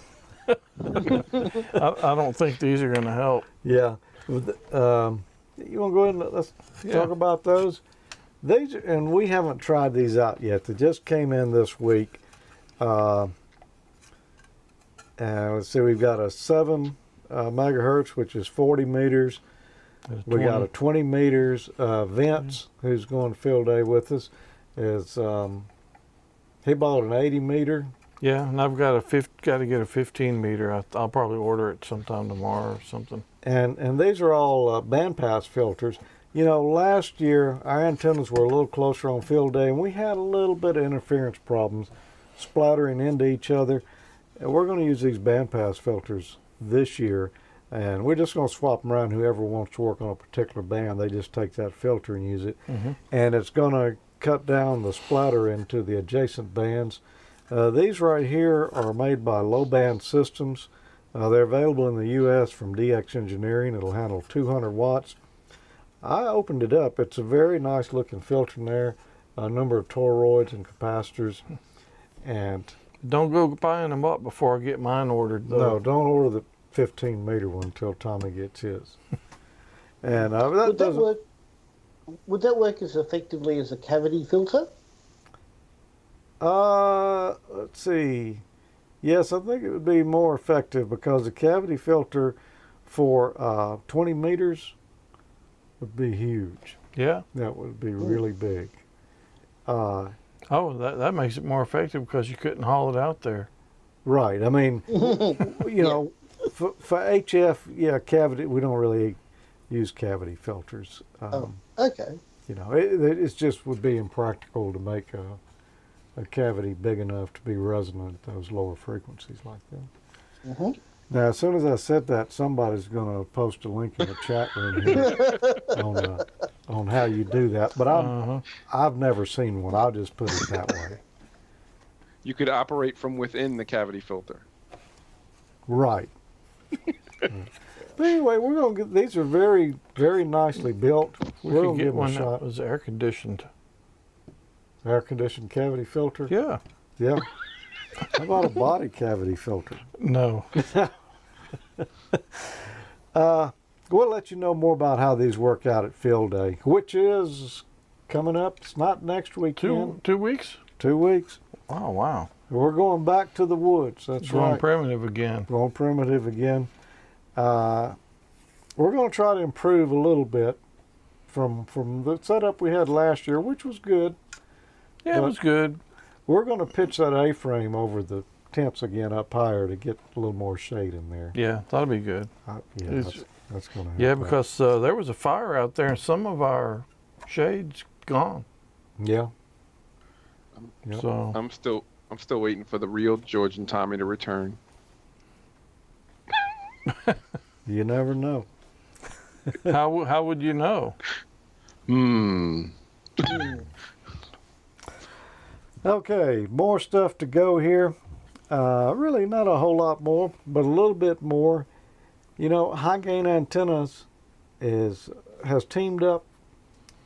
[SPEAKER 2] I don't think these are going to help.
[SPEAKER 1] Yeah. You want to go ahead and let's talk about those? These, and we haven't tried these out yet. They just came in this week. Let's see, we've got a 7 megahertz, which is 40 meters. We got a 20 meters. Vince, who's going to field day with us, is he bought an 80 meter.
[SPEAKER 2] Yeah, and I've got to get a 15 meter. I'll probably order it sometime tomorrow or something.
[SPEAKER 1] And these are all bandpass filters. You know, last year our antennas were a little closer on field day, and we had a little bit of interference problems, splattering into each other. And we're going to use these bandpass filters this year, and we're just going to swap them around. Whoever wants to work on a particular band, they just take that filter and use it. And it's going to cut down the splatter into the adjacent bands. These right here are made by Low Band Systems. They're available in the U.S. from DX Engineering. It'll handle 200 watts. I opened it up. It's a very nice looking filter in there. A number of toroids and capacitors. And
[SPEAKER 2] don't go buying them up before I get mine ordered, though.
[SPEAKER 1] No, don't order the 15 meter one until Tommy gets his. And
[SPEAKER 3] would that work as effectively as a cavity filter?
[SPEAKER 1] Let's see. Yes, I think it would be more effective because the cavity filter for 20 meters would be huge.
[SPEAKER 2] Yeah.
[SPEAKER 1] That would be really big.
[SPEAKER 2] That makes it more effective because you couldn't haul it out there.
[SPEAKER 1] Right. I mean, you know, for HF, yeah, cavity, we don't really use cavity filters.
[SPEAKER 3] Okay.
[SPEAKER 1] You know, it just would be impractical to make a cavity big enough to be resonant at those lower frequencies like that. Now, as soon as I said that, somebody's going to post a link in the chat room here on how you do that. But I've never seen one. I'll just put it that way.
[SPEAKER 4] You could operate from within the cavity filter.
[SPEAKER 1] Right. But anyway, we're going to get, these are very, very nicely built.
[SPEAKER 2] We could get one that was air conditioned.
[SPEAKER 1] Air conditioned cavity filter?
[SPEAKER 2] Yeah.
[SPEAKER 1] Yeah. How about a body cavity filter?
[SPEAKER 2] No.
[SPEAKER 1] We'll let you know more about how these work out at Field Day, which is coming up. It's not next weekend.
[SPEAKER 2] 2 weeks?
[SPEAKER 1] 2 weeks.
[SPEAKER 2] Oh, wow.
[SPEAKER 1] We're going back to the woods. That's
[SPEAKER 2] Going
[SPEAKER 1] right.
[SPEAKER 2] primitive again.
[SPEAKER 1] Going primitive again. We're going to try to improve a little bit from the setup we had last year, which was good.
[SPEAKER 2] Yeah, it was good.
[SPEAKER 1] We're going to pitch that A-frame over the tents again up higher to get a little more shade in there.
[SPEAKER 2] Yeah, that'll be good.
[SPEAKER 1] Yeah, that's going to help.
[SPEAKER 2] Yeah, because there was a fire out there and some of our shade's gone.
[SPEAKER 1] Yeah.
[SPEAKER 2] Yep. So
[SPEAKER 4] I'm still waiting for the real George and Tommy to return.
[SPEAKER 1] You never know.
[SPEAKER 2] How would you know?
[SPEAKER 1] Okay, more stuff to go here. Really not a whole lot more, but a little bit more. You know, High Gain Antennas has teamed up,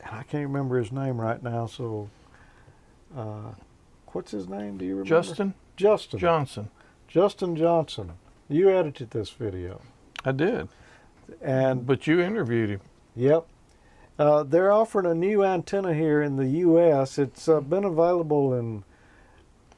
[SPEAKER 1] and I can't remember his name right now, so what's his name? Do you remember?
[SPEAKER 2] Justin Johnson.
[SPEAKER 1] Justin Johnson. You edited this video.
[SPEAKER 2] I did.
[SPEAKER 1] But
[SPEAKER 2] you interviewed him.
[SPEAKER 1] Yep. They're offering a new antenna here in the U.S. It's been available in,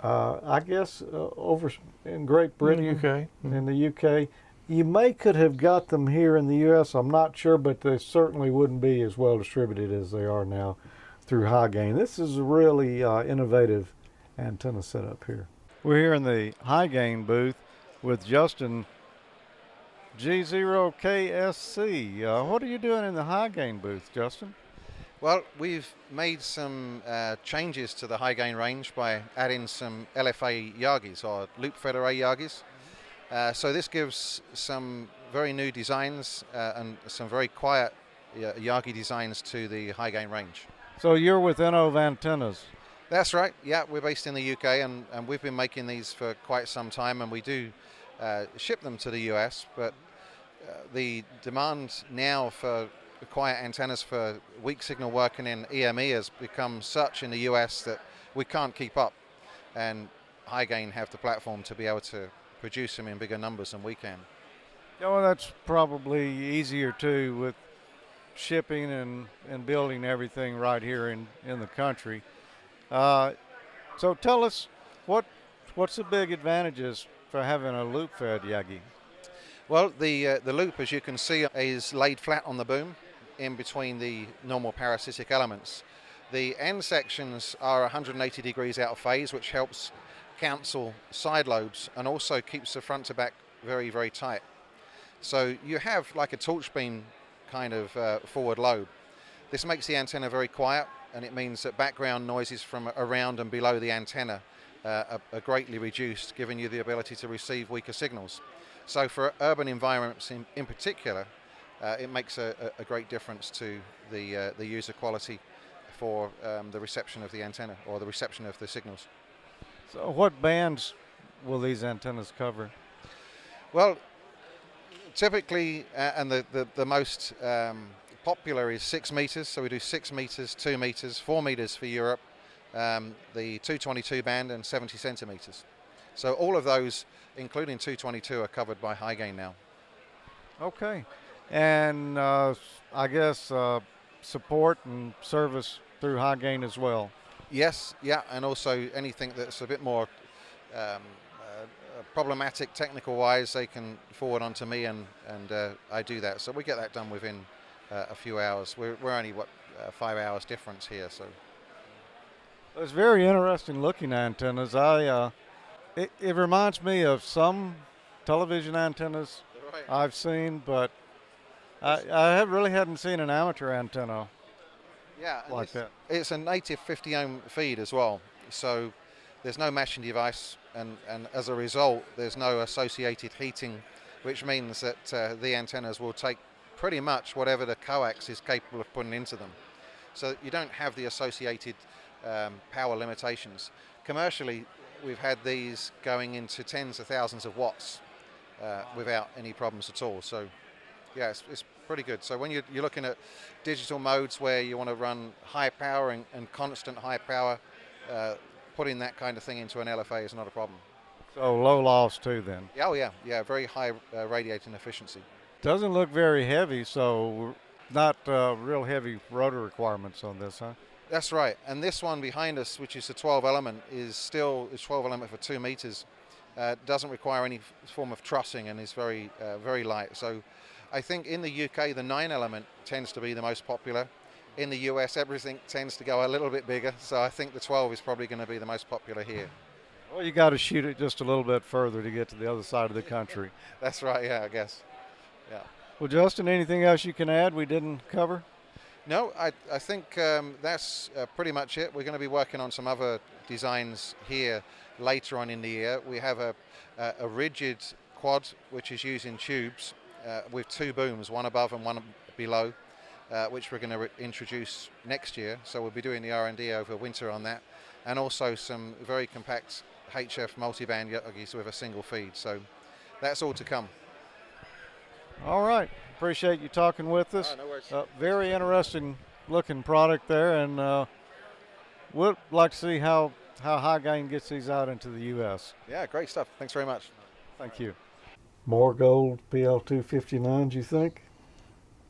[SPEAKER 1] I guess, over in Great Britain.
[SPEAKER 2] In the UK.
[SPEAKER 1] In the UK. You could have got them here in the U.S. I'm not sure, but they certainly wouldn't be as well distributed as they are now through High Gain. This is a really innovative antenna setup here. We're here in the High Gain booth with Justin G0KSC. What are you doing in the High Gain booth, Justin?
[SPEAKER 20] Well, we've made some changes to the high gain range by adding some LFA Yagis, or loop fed array Yagis. So this gives some very new designs and some very quiet Yagi designs to the high gain range.
[SPEAKER 1] So you're with Innov Antennas?
[SPEAKER 20] That's right. Yeah, we're based in the UK, and we've been making these for quite some time, and we do ship them to the US, but the demand now for quiet antennas for weak signal working in EME has become such in the US that we can't keep up, and High Gain have the platform to be able to produce them in bigger numbers than we can.
[SPEAKER 1] Yeah, well, that's probably easier too with shipping and building everything right here in the country. So tell us, what's the big advantages for having a loop fed Yagi?
[SPEAKER 20] Well, the loop, as you can see, is laid flat on the boom in between the normal parasitic elements. The end sections are 180 degrees out of phase, which helps cancel side lobes and also keeps the front to back very, very tight. So you have like a torch beam kind of forward lobe. This makes the antenna very quiet, and it means that background noises from around and below the antenna are greatly reduced, giving you the ability to receive weaker signals. So for urban environments in particular, it makes a great difference to the user quality for the reception of the antenna, or the reception of the signals.
[SPEAKER 1] So what bands will these antennas cover?
[SPEAKER 20] Well, typically, and the most popular is 6 meters, so we do 6 meters, 2 meters, 4 meters for Europe, the 222 band, and 70 centimeters. So all of those, including 222, are covered by High Gain now.
[SPEAKER 1] Okay. And I guess support and service through High Gain as well.
[SPEAKER 20] Yes, yeah, and also anything that's a bit more problematic technical-wise, they can forward on to me, and I do that. So we get that done within a few hours. We're only, 5 hours difference here, so.
[SPEAKER 1] It's very interesting looking antennas. It reminds me of some television antennas I've seen, but I really hadn't seen an amateur antenna like that.
[SPEAKER 20] It's a native 50 ohm feed as well, so there's no meshing device, and as a result there's no associated heating, which means that the antennas will take pretty much whatever the coax is capable of putting into them. So you don't have the associated power limitations. Commercially, we've had these going into tens of thousands of watts without any problems at all. So yeah, it's pretty good. So when you're looking at digital modes where you want to run high power and constant high power, putting that kind of thing into an LFA is not a problem.
[SPEAKER 7] So low loss too then.
[SPEAKER 19] Oh yeah, very high radiating efficiency.
[SPEAKER 7] Doesn't look very heavy, so not real heavy rotor requirements on this, huh?
[SPEAKER 19] That's right. And this one behind us, which is the 12 element, is 12 element for 2 meters. Doesn't require any form of trussing and is very light. So I think in the UK the 9 element tends to be the most popular. In the US everything tends to go a little bit bigger, so I think the 12 is probably going to be the most popular here.
[SPEAKER 7] Well, you got to shoot it just a little bit further to get to the other side of the country.
[SPEAKER 19] That's right, yeah, I guess. Yeah.
[SPEAKER 7] Well, Justin, anything else you can add we didn't cover?
[SPEAKER 19] No, I think that's pretty much it. We're going to be working on some other designs here later on in the year. We have a rigid quad which is using tubes with 2 booms, one above and one below, which we're going to introduce next year. So we'll be doing the R&D over winter on that, and also some very compact HF multiband Yogis with a single feed. So that's all to come.
[SPEAKER 7] All right. Appreciate you talking with us.
[SPEAKER 19] Oh, no worries.
[SPEAKER 7] Very interesting looking product there, and we'd like to see how High Gain gets these out into the U.S.
[SPEAKER 19] Yeah, great stuff. Thanks very much.
[SPEAKER 7] Thank you.
[SPEAKER 1] More gold PL259s, you think?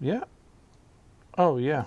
[SPEAKER 2] Yeah. Oh, yeah.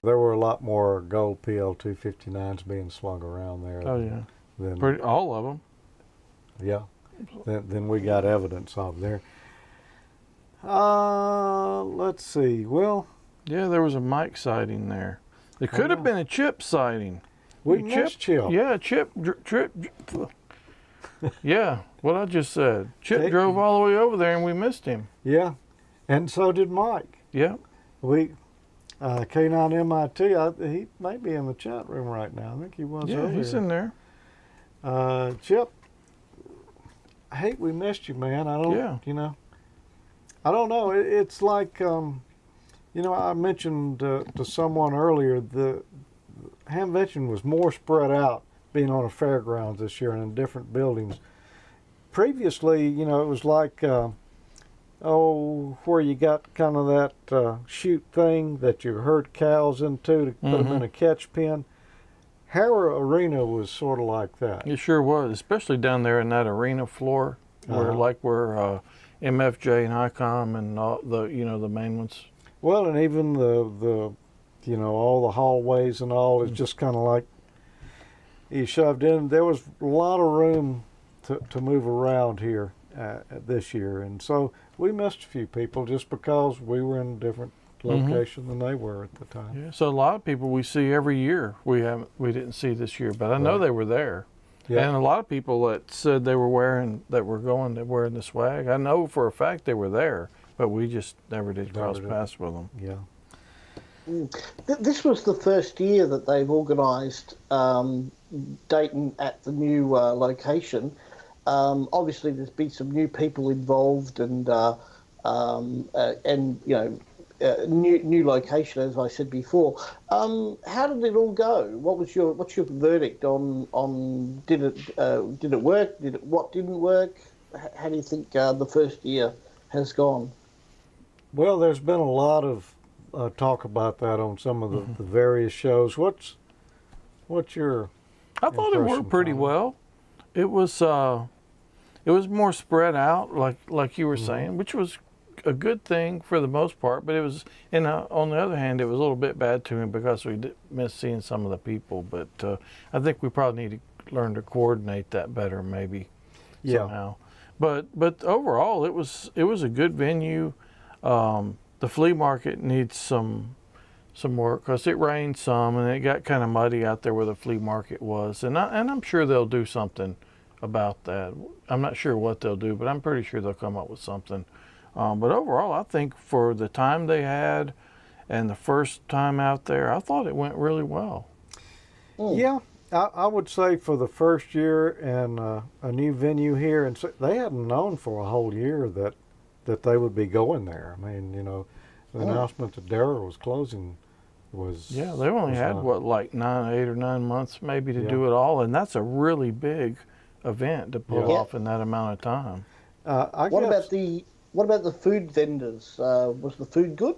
[SPEAKER 1] There were a lot more gold PL259s being slung around there.
[SPEAKER 2] Oh, yeah.
[SPEAKER 1] Than,
[SPEAKER 2] all of them.
[SPEAKER 1] Yeah. Then we got evidence of there. Let's see. Well.
[SPEAKER 2] Yeah, there was a Mike sighting there. There could have been a Chip sighting.
[SPEAKER 1] We missed Chip.
[SPEAKER 2] Yeah, Chip. Yeah, what I just said. Chip drove all the way over there and we missed him.
[SPEAKER 1] Yeah, and so did Mike.
[SPEAKER 2] Yeah.
[SPEAKER 1] We. K9 MIT, he may be in the chat room right now. I think he was earlier.
[SPEAKER 2] Yeah, he's in there.
[SPEAKER 1] Chip, I hate we missed you, man. I don't, I don't know. It's like, I mentioned to someone earlier, the Hamvention was more spread out being on a fairgrounds this year and in different buildings. Previously, it was like, where you got kind of that chute thing that you herd cows into to put them in a catch pen. Hara Arena was sort of like that.
[SPEAKER 2] It sure was, especially down there in that arena floor, where MFJ and Icom and all the main ones.
[SPEAKER 1] Well, and even the all the hallways and all is just kind of like you shoved in. There was a lot of room to move around here this year, and so we missed a few people just because we were in a different location than they were at the time.
[SPEAKER 2] Yeah, so a lot of people we see every year we didn't see this year, but I know they were there. Yeah. And a lot of people that said they were wearing the swag, I know for a fact they were there, but we just never did cross paths with them.
[SPEAKER 1] Yeah.
[SPEAKER 3] This was the first year that they've organised Dayton at the new location. Obviously, there's been some new people involved, and new location, as I said before. How did it all go? What's your verdict on did it work? What didn't work? How do you think the first year has gone?
[SPEAKER 1] Well, there's been a lot of talk about that on some of the various shows. What's your?
[SPEAKER 2] I thought it worked pretty well. It was more spread out, like you were saying, which was a good thing for the most part. But it was, on the other hand, it was a little bit bad to me because we did miss seeing some of the people. But I think we probably need to learn to coordinate that better, maybe somehow. But overall, it was a good venue. The flea market needs some some work because it rained some and it got kind of muddy out there where the flea market was. And I'm sure they'll do something about that. I'm not sure what they'll do, but I'm pretty sure they'll come up with something. But overall, I think for the time they had and the first time out there, I thought it went really well.
[SPEAKER 1] Yeah, I would say for the first year and a new venue here, and so they hadn't known for a whole year that they would be going there. I mean, you know, the announcement that Darrell was closing was...
[SPEAKER 2] Yeah, they only had, what, like 8 or 9 months maybe to do it all, and that's a really big event to pull off in that amount of time.
[SPEAKER 3] What about the food vendors? Was the food good?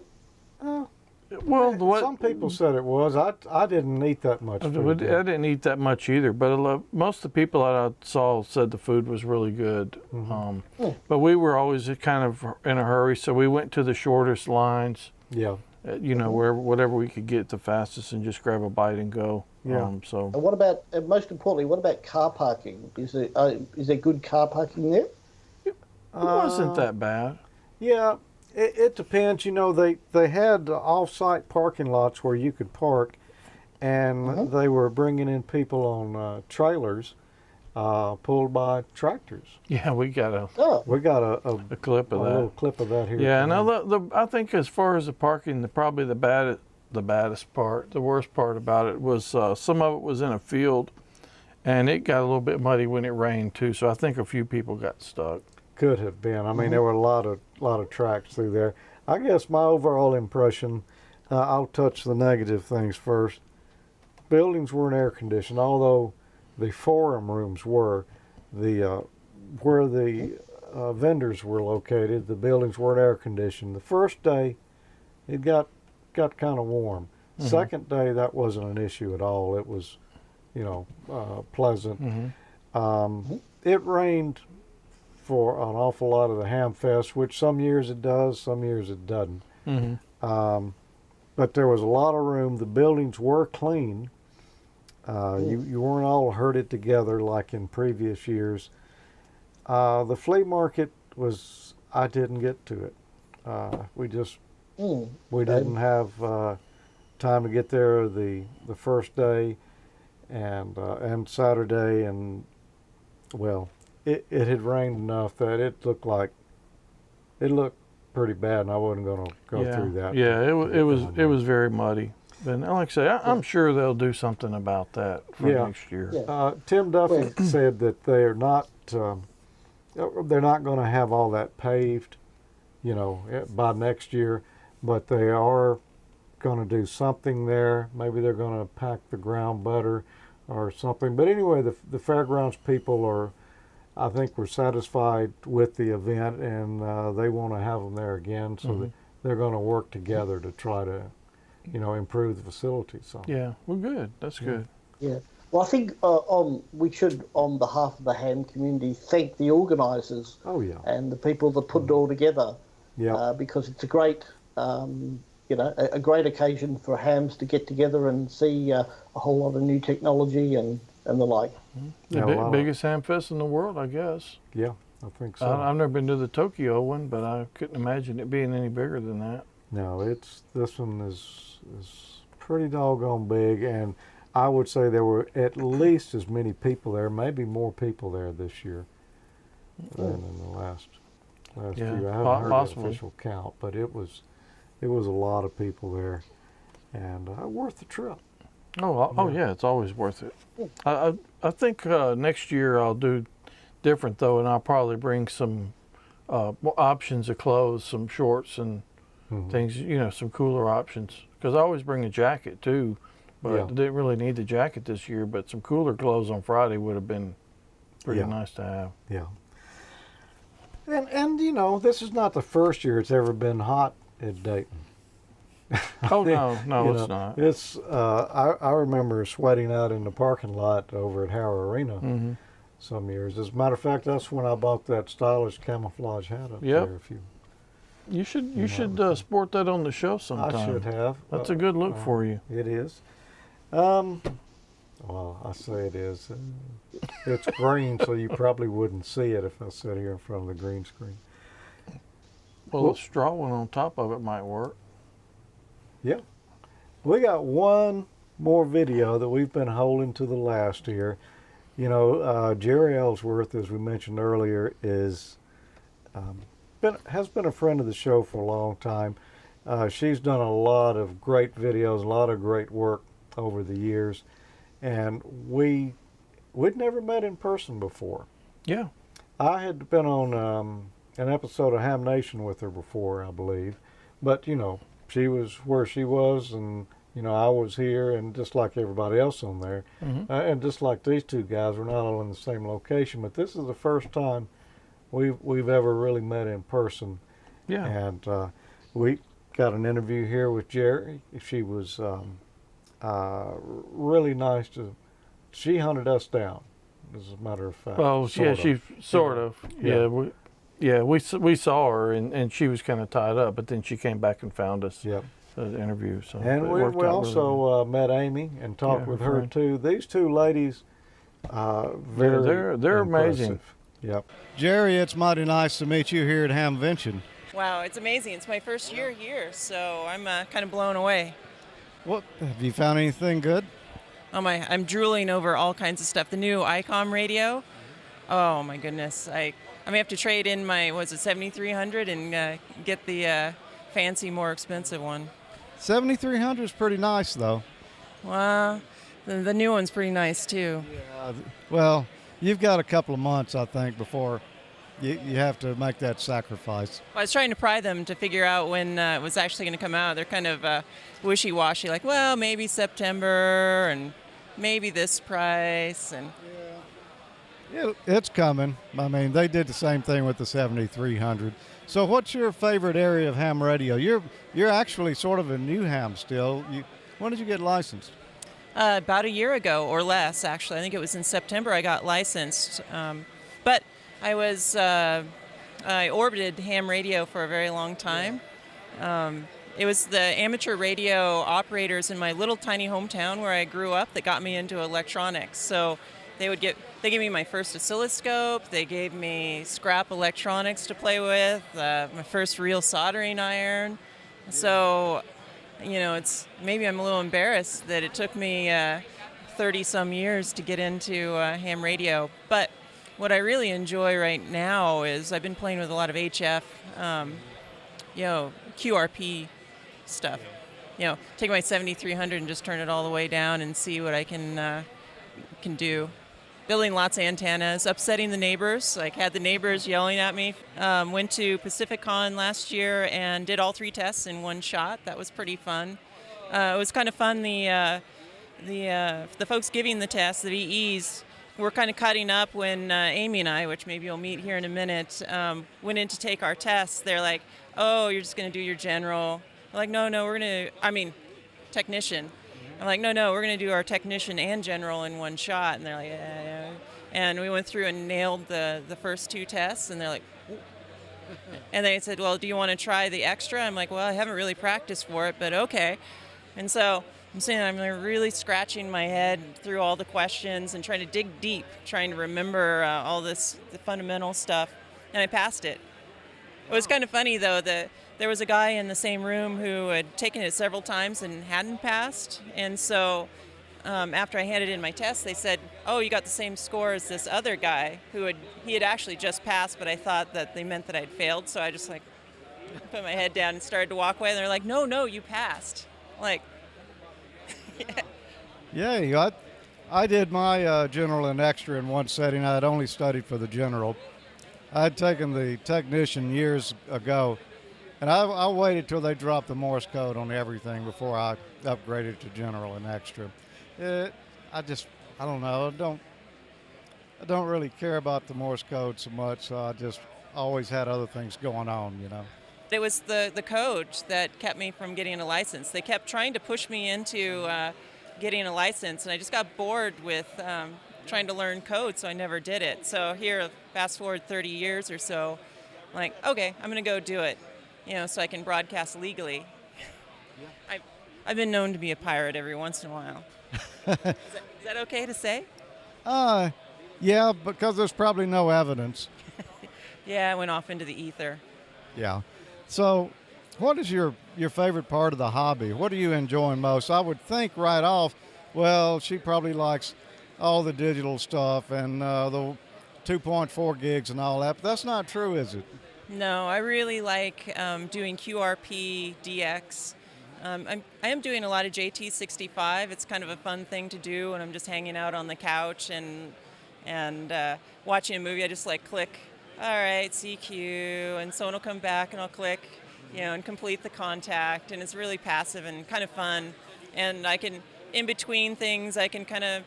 [SPEAKER 2] Well,
[SPEAKER 1] some people said it was. I didn't eat that much food.
[SPEAKER 2] I didn't eat that much either, but most of the people that I saw said the food was really good. But we were always kind of in a hurry, so we went to the shortest lines.
[SPEAKER 1] Yeah.
[SPEAKER 2] You know, whatever we could get the fastest and just grab a bite and go.
[SPEAKER 1] Yeah.
[SPEAKER 3] And what about, most importantly, what about car parking? Is there good car parking there?
[SPEAKER 2] It wasn't that bad.
[SPEAKER 1] Yeah. It depends. You know, they had off-site parking lots where you could park, and they were bringing in people on trailers pulled by tractors.
[SPEAKER 2] Yeah, we got a
[SPEAKER 1] clip of that. A little clip of that here.
[SPEAKER 2] Yeah, now I think as far as the parking, probably the baddest part, the worst part about it was some of it was in a field, and it got a little bit muddy when it rained too. So I think a few people got stuck.
[SPEAKER 1] Could have been. I mean, there were a lot of tracks through there. I guess my overall impression, I'll touch the negative things first. Buildings weren't air conditioned, although the forum rooms were. Where the vendors were located, the buildings weren't air conditioned. The first day, it got kind of warm. Second day, that wasn't an issue at all. It was, you know, pleasant. It rained for an awful lot of the Hamfest, which some years it does, some years it doesn't. But there was a lot of room. The buildings were clean. You weren't all herded together like in previous years. The flea market was, I didn't get to it. We didn't have time to get there the first day and Saturday, and well, it had rained enough that it looked pretty bad, and I wasn't going to go through that.
[SPEAKER 2] Yeah, it was very muddy. But like I say, I'm sure they'll do something about that for next year.
[SPEAKER 1] Tim Duffy said that they're not going to have all that paved, you know, by next year, but they are going to do something there. Maybe they're going to pack the ground better or something. But anyway, the fairgrounds people are, I think, were satisfied with the event, and they want to have them there again. So they're going to work together to try to, you know, improve the facility. So
[SPEAKER 2] yeah, well, good. That's good.
[SPEAKER 3] Yeah. Well, I think we should, on behalf of the ham community, thank the organisers. And the people that put it all together. Yeah. Because it's a great, you know, a great occasion for hams to get together and see a whole lot of new technology and the like.
[SPEAKER 2] The biggest Hamfest in the world, I guess.
[SPEAKER 1] Yeah, I think so.
[SPEAKER 2] I've never been to the Tokyo one, but I couldn't imagine it being any bigger than that.
[SPEAKER 1] No, this one is pretty doggone big, and I would say there were at least as many people there, maybe more people there this year than in the last year. I haven't heard the official count, but it was a lot of people there, and worth the trip.
[SPEAKER 2] Oh yeah, it's always worth it. I think next year I'll do different though, and I'll probably bring some options of clothes, some shorts and things, you know, some cooler options. Because I always bring a jacket too, but I didn't really need the jacket this year. But some cooler clothes on Friday would have been pretty nice to have.
[SPEAKER 1] Yeah. And you know, this is not the first year it's ever been hot at Dayton.
[SPEAKER 2] Oh no, it's not.
[SPEAKER 1] It's I remember sweating out in the parking lot over at Howard Arena some years. As a matter of fact, that's when I bought that stylish camouflage hat up there.
[SPEAKER 2] You should sport that on the show sometime.
[SPEAKER 1] I should have.
[SPEAKER 2] That's a good look for you.
[SPEAKER 1] It is. Well, I say it is. It's green, so you probably wouldn't see it if I sat here in front of the green screen.
[SPEAKER 2] Well, the straw one on top of it might work.
[SPEAKER 1] Yeah. We got one more video that we've been holding to the last here. You know, Jerry Ellsworth, as we mentioned earlier, is has been a friend of the show for a long time. She's done a lot of great videos, a lot of great work over the years, and we'd never met in person before.
[SPEAKER 2] Yeah.
[SPEAKER 1] I had been on an episode of Ham Nation with her before, I believe, but you know, she was where she was, and you know, I was here, and just like everybody else on there, and just like these two guys, we're not all in the same location, but this is the first time we've ever really met in person.
[SPEAKER 2] Yeah.
[SPEAKER 1] And we got an interview here with Jerry. She was really nice she hunted us down, as a matter of fact.
[SPEAKER 2] Oh, yeah, she sort of. Yeah, we saw her, and she was kind of tied up, but then she came back and found us.
[SPEAKER 1] Yep.
[SPEAKER 2] The interview. So
[SPEAKER 1] and we also met Amy and talked with her too. These two ladies,
[SPEAKER 2] they're amazing.
[SPEAKER 1] Yep.
[SPEAKER 7] Jerry, it's mighty nice to meet you here at Hamvention.
[SPEAKER 6] Wow, it's amazing. It's my first year here, so I'm kind of blown away.
[SPEAKER 7] What have you found anything good?
[SPEAKER 6] I'm drooling over all kinds of stuff. The new Icom radio. Oh my goodness, I may have to trade in my 7300 and get the fancy, more expensive one.
[SPEAKER 7] 7300 is pretty nice, though.
[SPEAKER 6] Well, the new one's pretty nice too.
[SPEAKER 7] Yeah, well, you've got a couple of months, I think, before you have to make that sacrifice.
[SPEAKER 6] Well, I was trying to pry them to figure out when it was actually going to come out. They're kind of wishy-washy, like, well, maybe September and maybe this price. And
[SPEAKER 7] it's coming. I mean, they did the same thing with the 7300. So what's your favorite area of ham radio? You're actually sort of a new ham still. When did you get licensed?
[SPEAKER 6] About a year ago or less, actually. I think it was in September I got licensed. But I was I orbited ham radio for a very long time. It was the amateur radio operators in my little tiny hometown where I grew up that got me into electronics. So they gave me my first oscilloscope, they gave me scrap electronics to play with, my first real soldering iron. So, you know, maybe I'm a little embarrassed that it took me 30-some years to get into ham radio. But what I really enjoy right now is I've been playing with a lot of HF, QRP stuff. You know, take my 7300 and just turn it all the way down and see what I can do. Building lots of antennas, upsetting the neighbors. Like, had the neighbors yelling at me. Went to PacificCon last year and did all 3 tests in one shot. That was pretty fun. It was kind of fun. The folks giving the tests, the VEs, were kind of cutting up when Amy and I, which maybe you'll meet here in a minute, went in to take our tests. They're like, "Oh, you're just going to do your general." I'm like, no, we're going to. Technician. I'm like, no, we're going to do our technician and general in one shot. And they're like, yeah. And we went through and nailed the first 2 tests, and they're like, ooh. And they said, well, do you want to try the extra? I'm like, well, I haven't really practiced for it, but okay. And so I'm really scratching my head through all the questions and trying to dig deep, trying to remember all the fundamental stuff, and I passed it. It was kind of funny, though, that there was a guy in the same room who had taken it several times and hadn't passed. And so after I handed in my test, they said, oh, you got the same score as this other guy he had actually just passed, but I thought that they meant that I'd failed. So I just put my head down and started to walk away. And they're like, no, you passed. Like,
[SPEAKER 7] yeah, I did my general and extra in one setting. I had only studied for the general. I had taken the technician years ago, and I waited till they dropped the Morse code on everything before I upgraded to general and extra. I don't know. I don't really care about the Morse code so much, so I just always had other things going on, you know.
[SPEAKER 6] It was the code that kept me from getting a license. They kept trying to push me into getting a license, and I just got bored with trying to learn code, so I never did it. So here, fast forward 30 years or so, I'm like, okay, I'm going to go do it, so I can broadcast legally. Yeah. I've been known to be a pirate every once in a while. Is that okay to say?
[SPEAKER 7] Yeah, because there's probably no evidence.
[SPEAKER 6] Yeah, I went off into the ether.
[SPEAKER 7] Yeah. So What is your favorite part of the hobby? What are you enjoying most? I would think right off, well, she probably likes all the digital stuff and the 2.4 gigs and all that, but that's not true, is it?
[SPEAKER 6] No, I really like doing QRP DX. I am doing a lot of JT65. It's kind of a fun thing to do when I'm just hanging out on the couch and watching a movie. I just like click, all right, CQ, and someone will come back and I'll click, and complete the contact. And it's really passive and kind of fun. And I can, in between things, I can kind of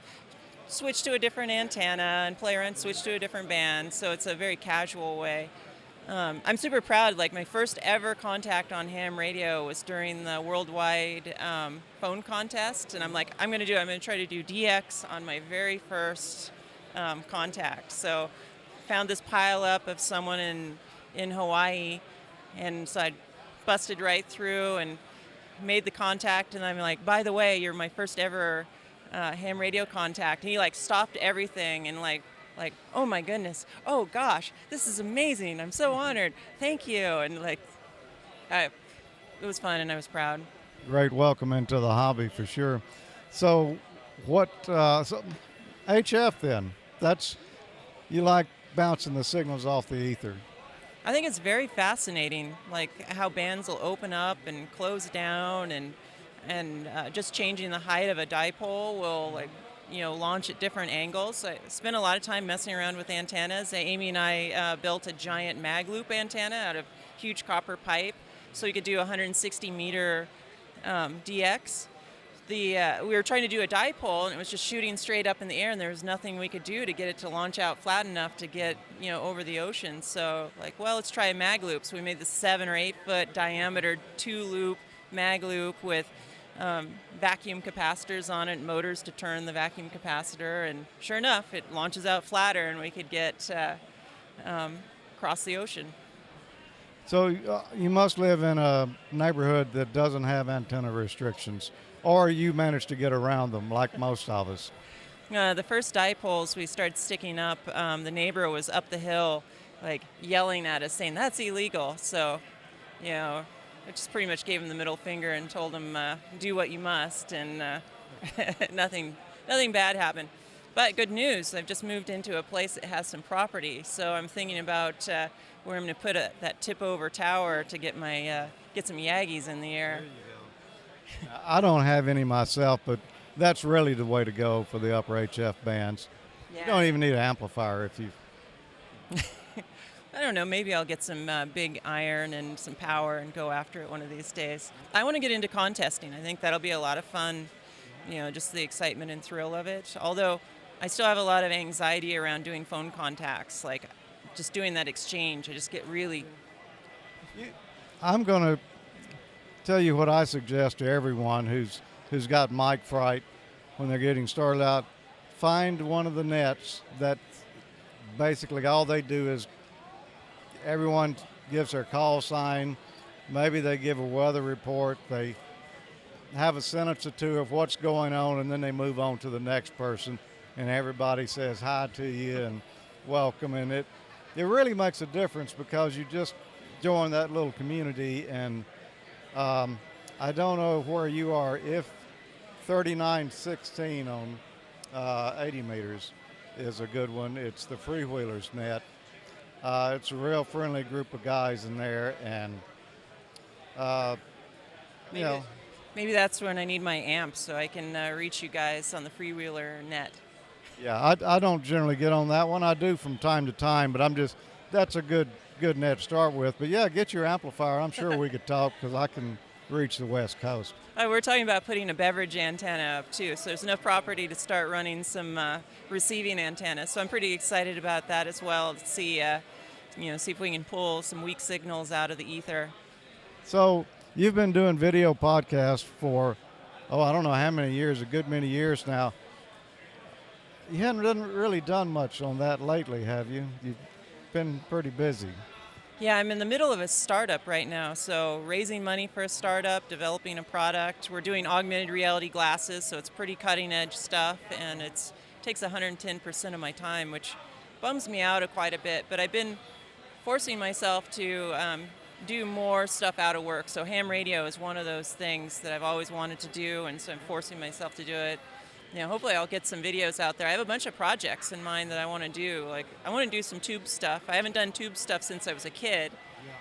[SPEAKER 6] switch to a different antenna and play around, switch to a different band. So it's a very casual way. I'm super proud. Like my first ever contact on ham radio was during the worldwide phone contest, and I'm like, I'm going to try to do DX on my very first contact. So found this pile up of someone in Hawaii, and so I busted right through and made the contact. And I'm like, by the way, you're my first ever ham radio contact. And he like stopped everything and like, oh my goodness, oh gosh, this is amazing, I'm so honored, thank you. And like, it was fun and I was proud.
[SPEAKER 7] Great welcome into the hobby for sure. So what, HF then, you like bouncing the signals off the ether.
[SPEAKER 6] I think it's very fascinating, like how bands will open up and close down, and just changing the height of a dipole will launch at different angles. I spent a lot of time messing around with antennas. Amy and I built a giant mag loop antenna out of huge copper pipe, so we could do 160 meter DX. We were trying to do a dipole, and it was just shooting straight up in the air, and there was nothing we could do to get it to launch out flat enough to get over the ocean. So let's try a mag loop. So we made the 7 or 8 foot diameter 2-loop mag loop with vacuum capacitors on it, motors to turn the vacuum capacitor, and sure enough, it launches out flatter, and we could get across the ocean.
[SPEAKER 7] So you must live in a neighborhood that doesn't have antenna restrictions, or you managed to get around them like most of us.
[SPEAKER 6] The first dipoles we started sticking up, the neighbor was up the hill yelling at us saying that's illegal. So I just pretty much gave him the middle finger and told him do what you must, and nothing bad happened. But good news, I've just moved into a place that has some property, so I'm thinking about where I'm going to put that tip-over tower to get some Yaggies in the air.
[SPEAKER 7] I don't have any myself, but that's really the way to go for the upper HF bands. Yeah. You don't even need an amplifier if you...
[SPEAKER 6] I don't know, maybe I'll get some big iron and some power and go after it one of these days. I want to get into contesting. I think that'll be a lot of fun, just the excitement and thrill of it. Although I still have a lot of anxiety around doing phone contacts, just doing that exchange. I just get really...
[SPEAKER 7] I'm going to tell you what I suggest to everyone who's got mic fright when they're getting started out. Find one of the nets that basically all they do is everyone gives their call sign. Maybe they give a weather report. They have a sentence or two of what's going on, and then they move on to the next person, and everybody says hi to you and welcome. And it really makes a difference because you just join that little community. And I don't know where you are, if 3916 on 80 meters is a good one. It's the Freewheelers net. It's a real friendly group of guys in there, and
[SPEAKER 6] maybe that's when I need my amp so I can reach you guys on the Freewheeler net.
[SPEAKER 7] Yeah, I don't generally get on that one. I do from time to time, but that's a good net to start with. But yeah, get your amplifier. I'm sure we could talk because I can reach the West Coast.
[SPEAKER 6] We're talking about putting a beverage antenna up too, so there's enough property to start running some receiving antennas. So I'm pretty excited about that as well, to see if we can pull some weak signals out of the ether.
[SPEAKER 7] So you've been doing video podcasts for, I don't know how many years, a good many years now. You haven't really done much on that lately, have you? You've been pretty busy.
[SPEAKER 6] Yeah, I'm in the middle of a startup right now, so raising money for a startup, developing a product. We're doing augmented reality glasses, so it's pretty cutting-edge stuff, and it takes 110% of my time, which bums me out quite a bit. But I've been forcing myself to do more stuff out of work. So ham radio is one of those things that I've always wanted to do, and so I'm forcing myself to do it. You know, hopefully I'll get some videos out there. I have a bunch of projects in mind that I want to do. Like, I want to do some tube stuff. I haven't done tube stuff since I was a kid.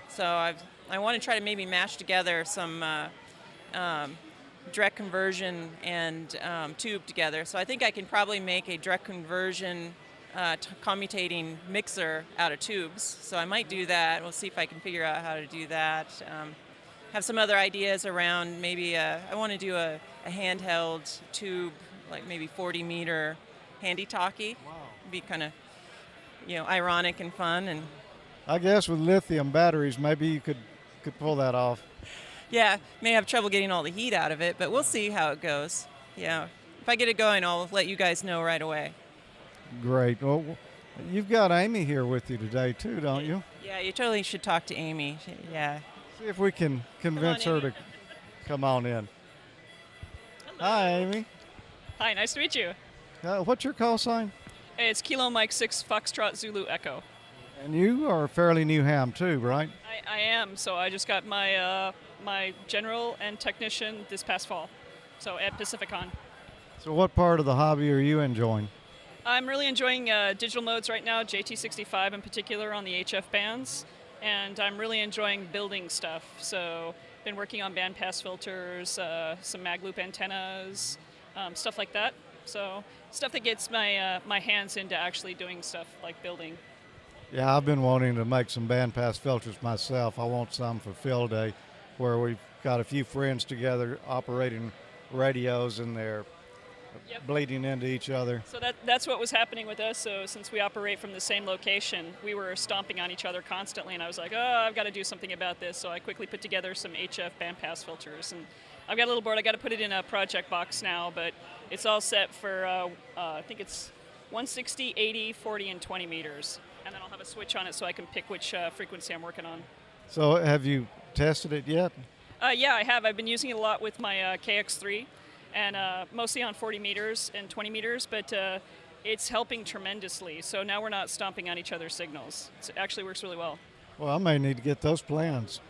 [SPEAKER 6] So I want to try to maybe mash together some direct conversion and tube together. So I think I can probably make a direct conversion commutating mixer out of tubes. So I might do that. We'll see if I can figure out how to do that. Have some other ideas around maybe I want to do a handheld tube, like maybe 40-meter handy talkie. Wow. Be kind of, you know, ironic and fun. And
[SPEAKER 7] I guess with lithium batteries, maybe you could pull that off.
[SPEAKER 6] Yeah, may have trouble getting all the heat out of it, but we'll see how it goes. Yeah, if I get it going, I'll let you guys know right away.
[SPEAKER 7] Great. Well, you've got Amy here with you today too, don't you?
[SPEAKER 6] Yeah, you totally should talk to Amy. Yeah.
[SPEAKER 7] See if we can convince her to come on in. Hi, Amy.
[SPEAKER 9] Hi, nice to meet you.
[SPEAKER 7] What's your call sign?
[SPEAKER 9] It's Kilo Mike 6 Foxtrot Zulu Echo.
[SPEAKER 7] And you are a fairly new ham too, right?
[SPEAKER 9] I am. So I just got my my general and technician this past fall, so at Pacificon.
[SPEAKER 7] So what part of the hobby are you enjoying?
[SPEAKER 9] I'm really enjoying digital modes right now, JT65 in particular on the HF bands, and I'm really enjoying building stuff. So been working on bandpass filters, some mag loop antennas, stuff like that. So stuff that gets my my hands into actually doing stuff like building.
[SPEAKER 7] Yeah, I've been wanting to make some bandpass filters myself. I want some for field day, where we've got a few friends together operating radios and they're bleeding into each other.
[SPEAKER 9] So that's what was happening with us. So since we operate from the same location, we were stomping on each other constantly, and I was like, oh, I've got to do something about this. So I quickly put together some HF bandpass filters, and I've got a little board. I got to put it in a project box now, but it's all set for I think it's 160, 80, 40, and 20 meters. And then I'll have a switch on it so I can pick which frequency I'm working on.
[SPEAKER 7] So have you tested it yet?
[SPEAKER 9] Yeah, I have. I've been using it a lot with my KX3, and mostly on 40 meters and 20 meters, but it's helping tremendously. So now we're not stomping on each other's signals. It actually works really well.
[SPEAKER 7] Well, I may need to get those plans.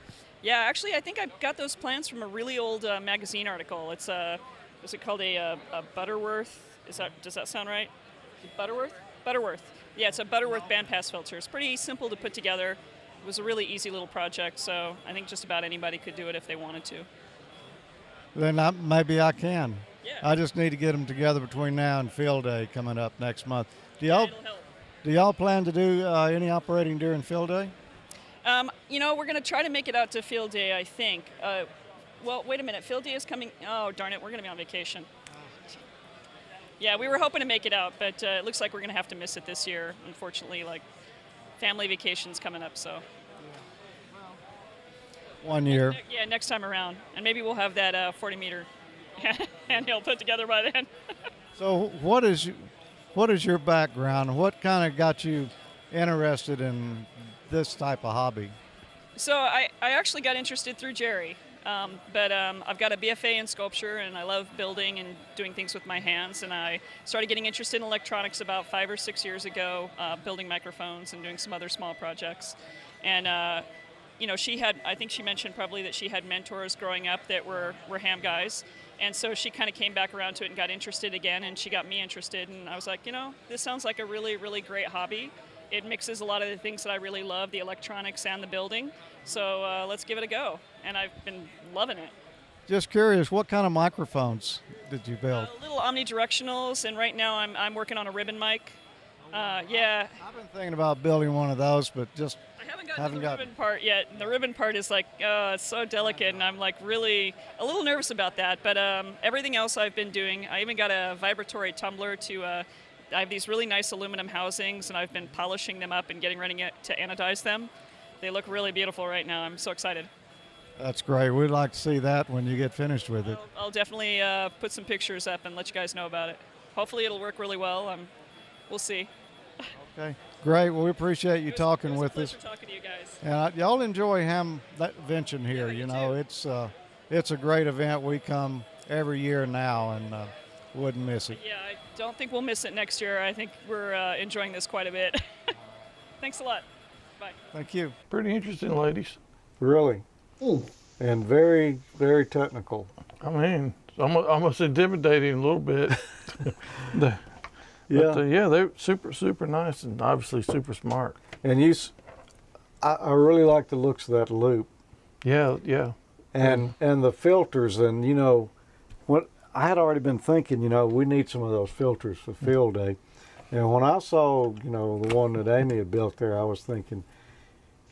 [SPEAKER 9] Yeah, actually, I think I got those plans from a really old magazine article. It's was it called a Butterworth? Does that sound right? Butterworth? Butterworth. Yeah, it's a Butterworth bandpass filter. It's pretty simple to put together. It was a really easy little project, so I think just about anybody could do it if they wanted to.
[SPEAKER 7] Then maybe I can. Yeah. I just need to get them together between now and field day coming up next month. Do y'all plan to do any operating during field day?
[SPEAKER 9] You know, we're going to try to make it out to field day, I think. Well, wait a minute. Field day is coming. Oh, darn it. We're going to be on vacation. Yeah, we were hoping to make it out, but it looks like we're going to have to miss it this year. Unfortunately, like family vacation's coming up, so.
[SPEAKER 7] 1 year.
[SPEAKER 9] Yeah, next time around, and maybe we'll have that 40-meter handheld put together by then.
[SPEAKER 7] So, what is your background? What kind of got you interested in this type of hobby?
[SPEAKER 9] So I actually got interested through Jerry. But I've got a BFA in sculpture, and I love building and doing things with my hands. And I started getting interested in electronics about 5 or 6 years ago, building microphones and doing some other small projects. And you know, I think she mentioned probably that she had mentors growing up that were ham guys. And so she kind of came back around to it and got interested again, and she got me interested. And I was like, you know, this sounds like a really, really great hobby. It mixes a lot of the things that I really love, the electronics and the building. So let's give it a go. And I've been loving it.
[SPEAKER 7] Just curious, what kind of microphones did you build?
[SPEAKER 9] Little omnidirectionals, and right now I'm working on a ribbon mic. Yeah.
[SPEAKER 7] I've been thinking about building one of those, but just
[SPEAKER 9] haven't got the ribbon part yet. The ribbon part is like, it's so delicate, and I'm like really a little nervous about that. But everything else I've been doing, I even got a vibratory tumbler to. I have these really nice aluminum housings, and I've been polishing them up and getting ready to anodize them. They look really beautiful right now. I'm so excited.
[SPEAKER 7] That's great. We'd like to see that when you get finished with it.
[SPEAKER 9] I'll definitely put some pictures up and let you guys know about it. Hopefully it'll work really well. We'll see.
[SPEAKER 7] Okay, great. Well, we appreciate you talking with us.
[SPEAKER 9] Talking to you guys.
[SPEAKER 7] And y'all enjoy Hamvention here.
[SPEAKER 9] Yeah,
[SPEAKER 7] you know, it's a great event. We come every year now, and wouldn't miss it.
[SPEAKER 9] Yeah, I don't think we'll miss it next year. I think we're enjoying this quite a bit. Thanks a lot. Bye.
[SPEAKER 7] Thank you.
[SPEAKER 2] Pretty interesting, ladies.
[SPEAKER 1] Really. And very, very technical.
[SPEAKER 2] I mean, it's almost intimidating a little bit. But, yeah, they're super, super nice and obviously super smart.
[SPEAKER 1] And I really like the looks of that loop.
[SPEAKER 2] Yeah.
[SPEAKER 1] And the filters, and what I had already been thinking, we need some of those filters for field day. And when I saw, the one that Amy had built there, I was thinking,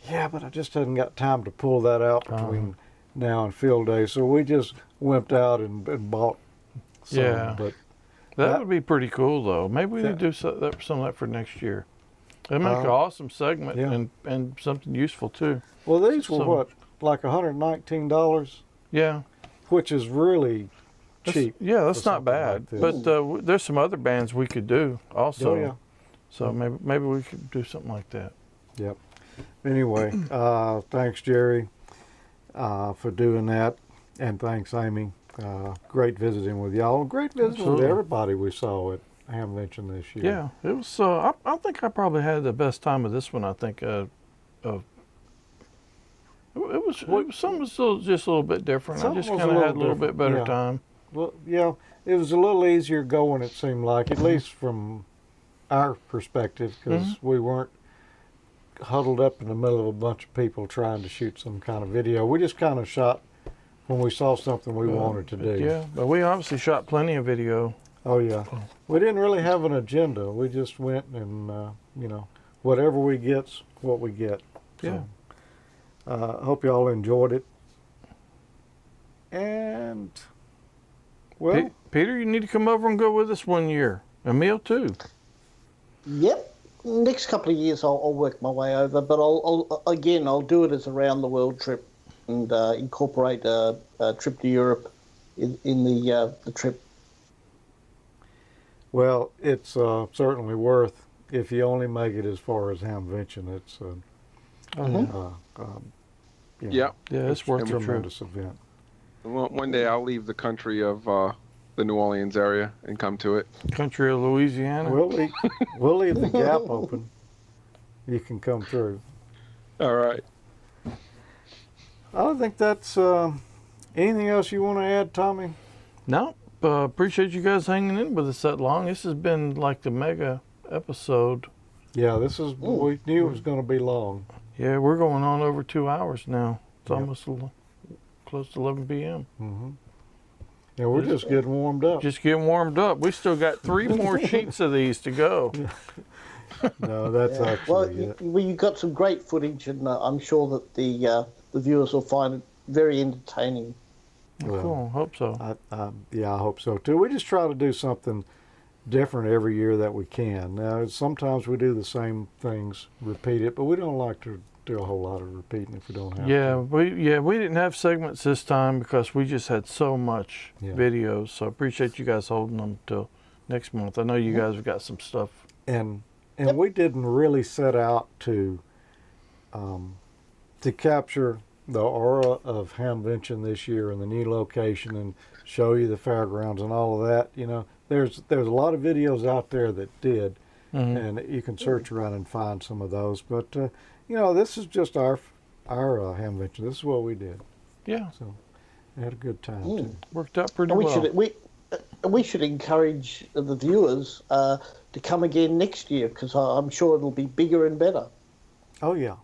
[SPEAKER 1] yeah, but I just hadn't got time to pull that out between now and field day. So we just went out and bought some.
[SPEAKER 2] Yeah.
[SPEAKER 1] But
[SPEAKER 2] that would be pretty cool, though. Maybe we need to do some of that for next year. It'd make an awesome segment and something useful, too.
[SPEAKER 1] Well, these were what, like $119?
[SPEAKER 2] Yeah.
[SPEAKER 1] Which is really cheap.
[SPEAKER 2] Yeah, that's not bad. But there's some other bands we could do also.
[SPEAKER 1] Oh, yeah.
[SPEAKER 2] So maybe we could do something like that.
[SPEAKER 1] Yep. Anyway, thanks, Jerry, for doing that. And thanks, Amy. Great visiting with y'all. Great visiting with everybody we saw at Hamvention this year.
[SPEAKER 2] Yeah, it was. I think I probably had the best time of this one. I think it was something just a little bit different. I just kind of had a little bit better time.
[SPEAKER 1] Well, yeah, it was a little easier going, it seemed like, at least from our perspective, because we weren't huddled up in the middle of a bunch of people trying to shoot some kind of video. We just kind of shot when we saw something we wanted to do.
[SPEAKER 2] Yeah, but we obviously shot plenty of video.
[SPEAKER 1] Oh, yeah. We didn't really have an agenda. We just went and, whatever we get's what we get. So, hope y'all enjoyed it. And, well...
[SPEAKER 2] Peter, you need to come over and go with us one year. Emil, too.
[SPEAKER 3] Yep. Next couple of years I'll work my way over, but I'll do it as a round the world trip and incorporate a trip to Europe in the trip.
[SPEAKER 1] Well, it's certainly worth, if you only make it as far as Hamvention, it's
[SPEAKER 2] it's worth
[SPEAKER 1] a
[SPEAKER 2] the trip.
[SPEAKER 1] tremendous event.
[SPEAKER 4] One day I'll leave the country of the New Orleans area and come to it.
[SPEAKER 2] Country of Louisiana.
[SPEAKER 1] We'll leave the gap open. You can come through.
[SPEAKER 4] All right.
[SPEAKER 1] I think that's anything else you want to add, Tommy?
[SPEAKER 2] No. Appreciate you guys hanging in with us that long. This has been like the mega episode.
[SPEAKER 1] Yeah, we knew it was going to be long.
[SPEAKER 2] Yeah, we're going on over 2 hours now. It's almost close to 11 p.m.
[SPEAKER 1] Mm-hmm. Yeah, we're just getting warmed up.
[SPEAKER 2] Just getting warmed up. We still got 3 more sheets of these to go.
[SPEAKER 1] No, that's actually it.
[SPEAKER 3] Well, you got some great footage, and I'm sure that the viewers will find it very entertaining.
[SPEAKER 1] Well,
[SPEAKER 2] cool. Hope so.
[SPEAKER 1] I hope so too. We just try to do something different every year that we can. Now, sometimes we do the same things, repeat it, but we don't like to do a whole lot of repeating if we don't have to.
[SPEAKER 2] We didn't have segments this time because we just had so much videos. So I appreciate you guys holding them till next month. I know you guys have got some stuff.
[SPEAKER 1] And we didn't really set out to capture the aura of Hamvention this year and the new location and show you the fairgrounds and all of that. There's a lot of videos out there that did, and you can search around and find some of those. But this is just our Hamvention. This is what we did.
[SPEAKER 2] Yeah.
[SPEAKER 1] So we had a good time too.
[SPEAKER 2] Worked out pretty well.
[SPEAKER 3] We should encourage the viewers to come again next year, because I'm sure it'll be bigger and better.
[SPEAKER 1] Oh yeah,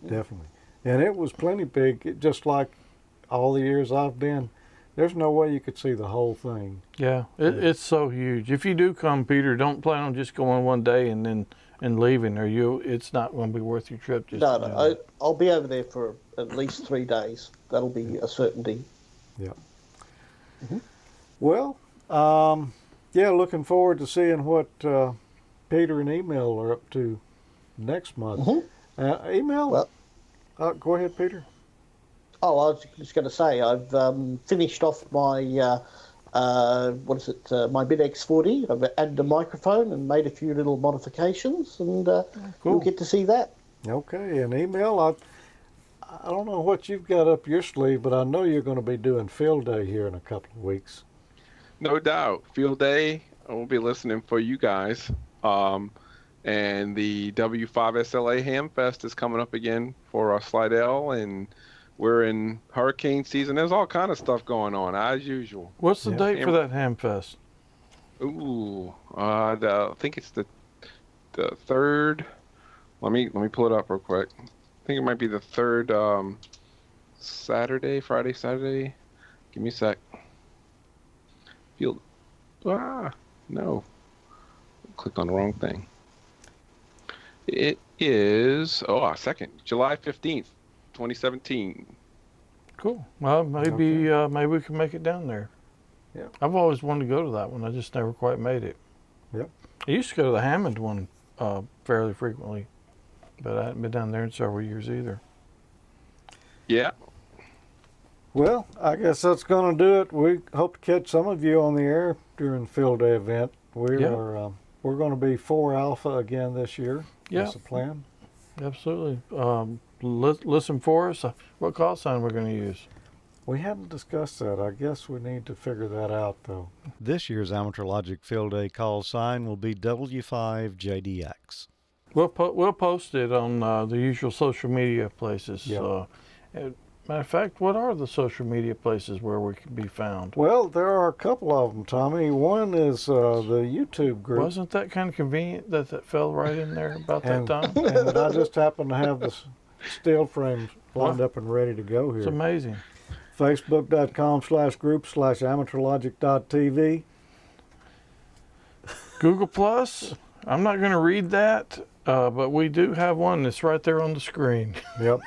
[SPEAKER 1] definitely. And it was plenty big, just like all the years I've been. There's no way you could see the whole thing.
[SPEAKER 2] Yeah, it's so huge. If you do come, Peter, don't plan on just going one day and then leaving, or it's not going to be worth your trip.
[SPEAKER 3] I'll be over there for at least 3 days. That'll be a certainty.
[SPEAKER 1] Yeah. Well, looking forward to seeing what Peter and Emil are up to next month. Emil, go ahead, Peter.
[SPEAKER 3] Oh, I was just going to say, I've finished off my, my Mid-X40. I've added a microphone and made a few little modifications, and you'll get to see that.
[SPEAKER 1] Okay, and Emil, I don't know what you've got up your sleeve, but I know you're going to be doing field day here in a couple of weeks.
[SPEAKER 4] No doubt. Field day, I will be listening for you guys. And And the W5SLA Hamfest is coming up again for Slidell, and we're in hurricane season. There's all kind of stuff going on, as usual.
[SPEAKER 2] What's the date for that Hamfest?
[SPEAKER 4] Ooh, I think it's the third. Let me pull it up real quick. I think it might be the third Friday, Saturday. Give me a sec. No. Clicked on the wrong thing. It is, second, July 15th, 2017.
[SPEAKER 2] Cool. Well, maybe we can make it down there.
[SPEAKER 1] Yeah.
[SPEAKER 2] I've always wanted to go to that one. I just never quite made it.
[SPEAKER 1] Yep.
[SPEAKER 2] I used to go to the Hammond one fairly frequently, but I hadn't been down there in several years either.
[SPEAKER 4] Yeah.
[SPEAKER 1] Well, I guess that's going to do it. We hope to catch some of you on the air during the field day event. We're going to be 4 Alpha again this year.
[SPEAKER 2] Yeah.
[SPEAKER 1] That's the plan.
[SPEAKER 2] Absolutely. Listen for us. What call sign we're going to use?
[SPEAKER 1] We hadn't discussed that. I guess we need to figure that out, though.
[SPEAKER 5] This year's Amateur Logic Field Day call sign will be W5JDX.
[SPEAKER 2] We'll post it on the usual social media places.
[SPEAKER 1] Yeah.
[SPEAKER 2] Matter of fact, what are the social media places where we can be found?
[SPEAKER 1] Well, there are a couple of them, Tommy. One is the YouTube group.
[SPEAKER 2] Wasn't that kind of convenient that fell right in there about that time?
[SPEAKER 1] And I just happen to have the steel frames lined up and ready to go here.
[SPEAKER 2] It's amazing.
[SPEAKER 1] Facebook.com/group/AmateurLogic.TV.
[SPEAKER 2] Google Plus. I'm not going to read that, but we do have one that's right there on the screen.
[SPEAKER 1] Yep.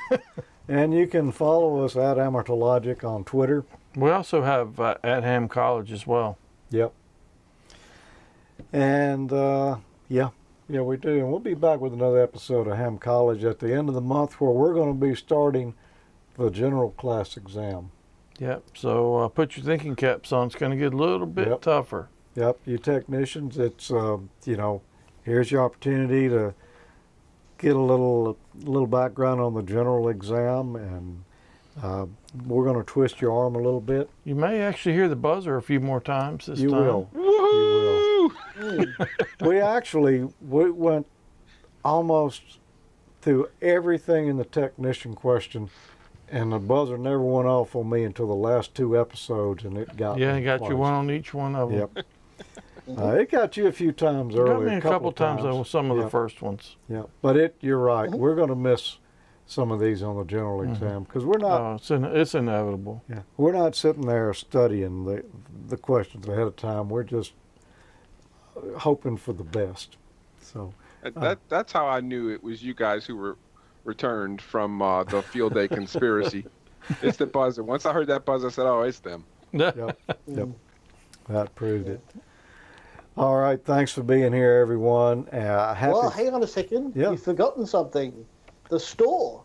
[SPEAKER 1] And you can follow us at AmateurLogic on Twitter.
[SPEAKER 2] We also have at Ham College as well.
[SPEAKER 1] Yep. And yeah, we do. And we'll be back with another episode of Ham College at the end of the month, where we're going to be starting the general class exam.
[SPEAKER 2] Yep. So put your thinking caps on. It's going to get a little bit tougher.
[SPEAKER 1] Yep. You technicians, it's here's your opportunity to get a little background on the general exam, and we're going to twist your arm a little bit.
[SPEAKER 2] You may actually hear the buzzer a few more times this time.
[SPEAKER 1] You will. You will. We went almost through everything in the technician question, and the buzzer never went off on me until the last 2 episodes, and it got
[SPEAKER 2] Yeah,
[SPEAKER 1] me
[SPEAKER 2] it got
[SPEAKER 1] twice.
[SPEAKER 2] you one on each one of them.
[SPEAKER 1] Yep. It got you a few times
[SPEAKER 2] It
[SPEAKER 1] earlier.
[SPEAKER 2] got me a couple times on some of the first ones.
[SPEAKER 1] Yeah, but you're right. We're going to miss some of these on the general exam because we're not.
[SPEAKER 2] It's inevitable.
[SPEAKER 1] Yeah, we're not sitting there studying the questions ahead of time. We're just hoping for the best. So
[SPEAKER 4] that's how I knew it was you guys who were returned from the field day conspiracy. It's the buzzer. Once I heard that buzzer, I said, "Oh, it's them."
[SPEAKER 1] Yep. That proved it. All right, thanks for being here, everyone.
[SPEAKER 3] Well, hang on a second.
[SPEAKER 1] Yeah.
[SPEAKER 3] You've forgotten something. The store.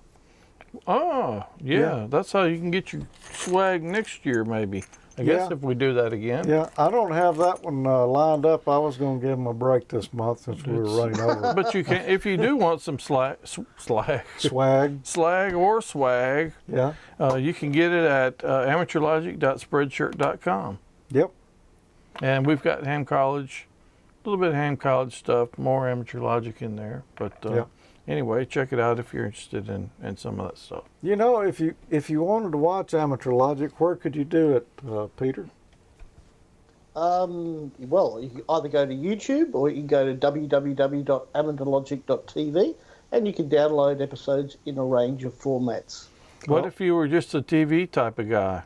[SPEAKER 2] Oh, yeah. That's how you can get your swag next year, maybe. I guess if we do that again.
[SPEAKER 1] Yeah, I don't have that one lined up. I was going to give them a break this month since we were running over.
[SPEAKER 2] But you can, if you do want some swag, or swag,
[SPEAKER 1] yeah,
[SPEAKER 2] you can get it at AmateurLogic.spreadshirt.com.
[SPEAKER 1] Yep.
[SPEAKER 2] And we've got Ham College, a little bit of Ham College stuff, more Amateur Logic in there. But anyway, check it out if you're interested in some of that stuff.
[SPEAKER 1] You know, if you wanted to watch Amateur Logic, where could you do it, Peter?
[SPEAKER 3] Well, you can either go to YouTube or you can go to www.AmateurLogic.TV, and you can download episodes in a range of formats.
[SPEAKER 2] What if you were just a TV type of guy?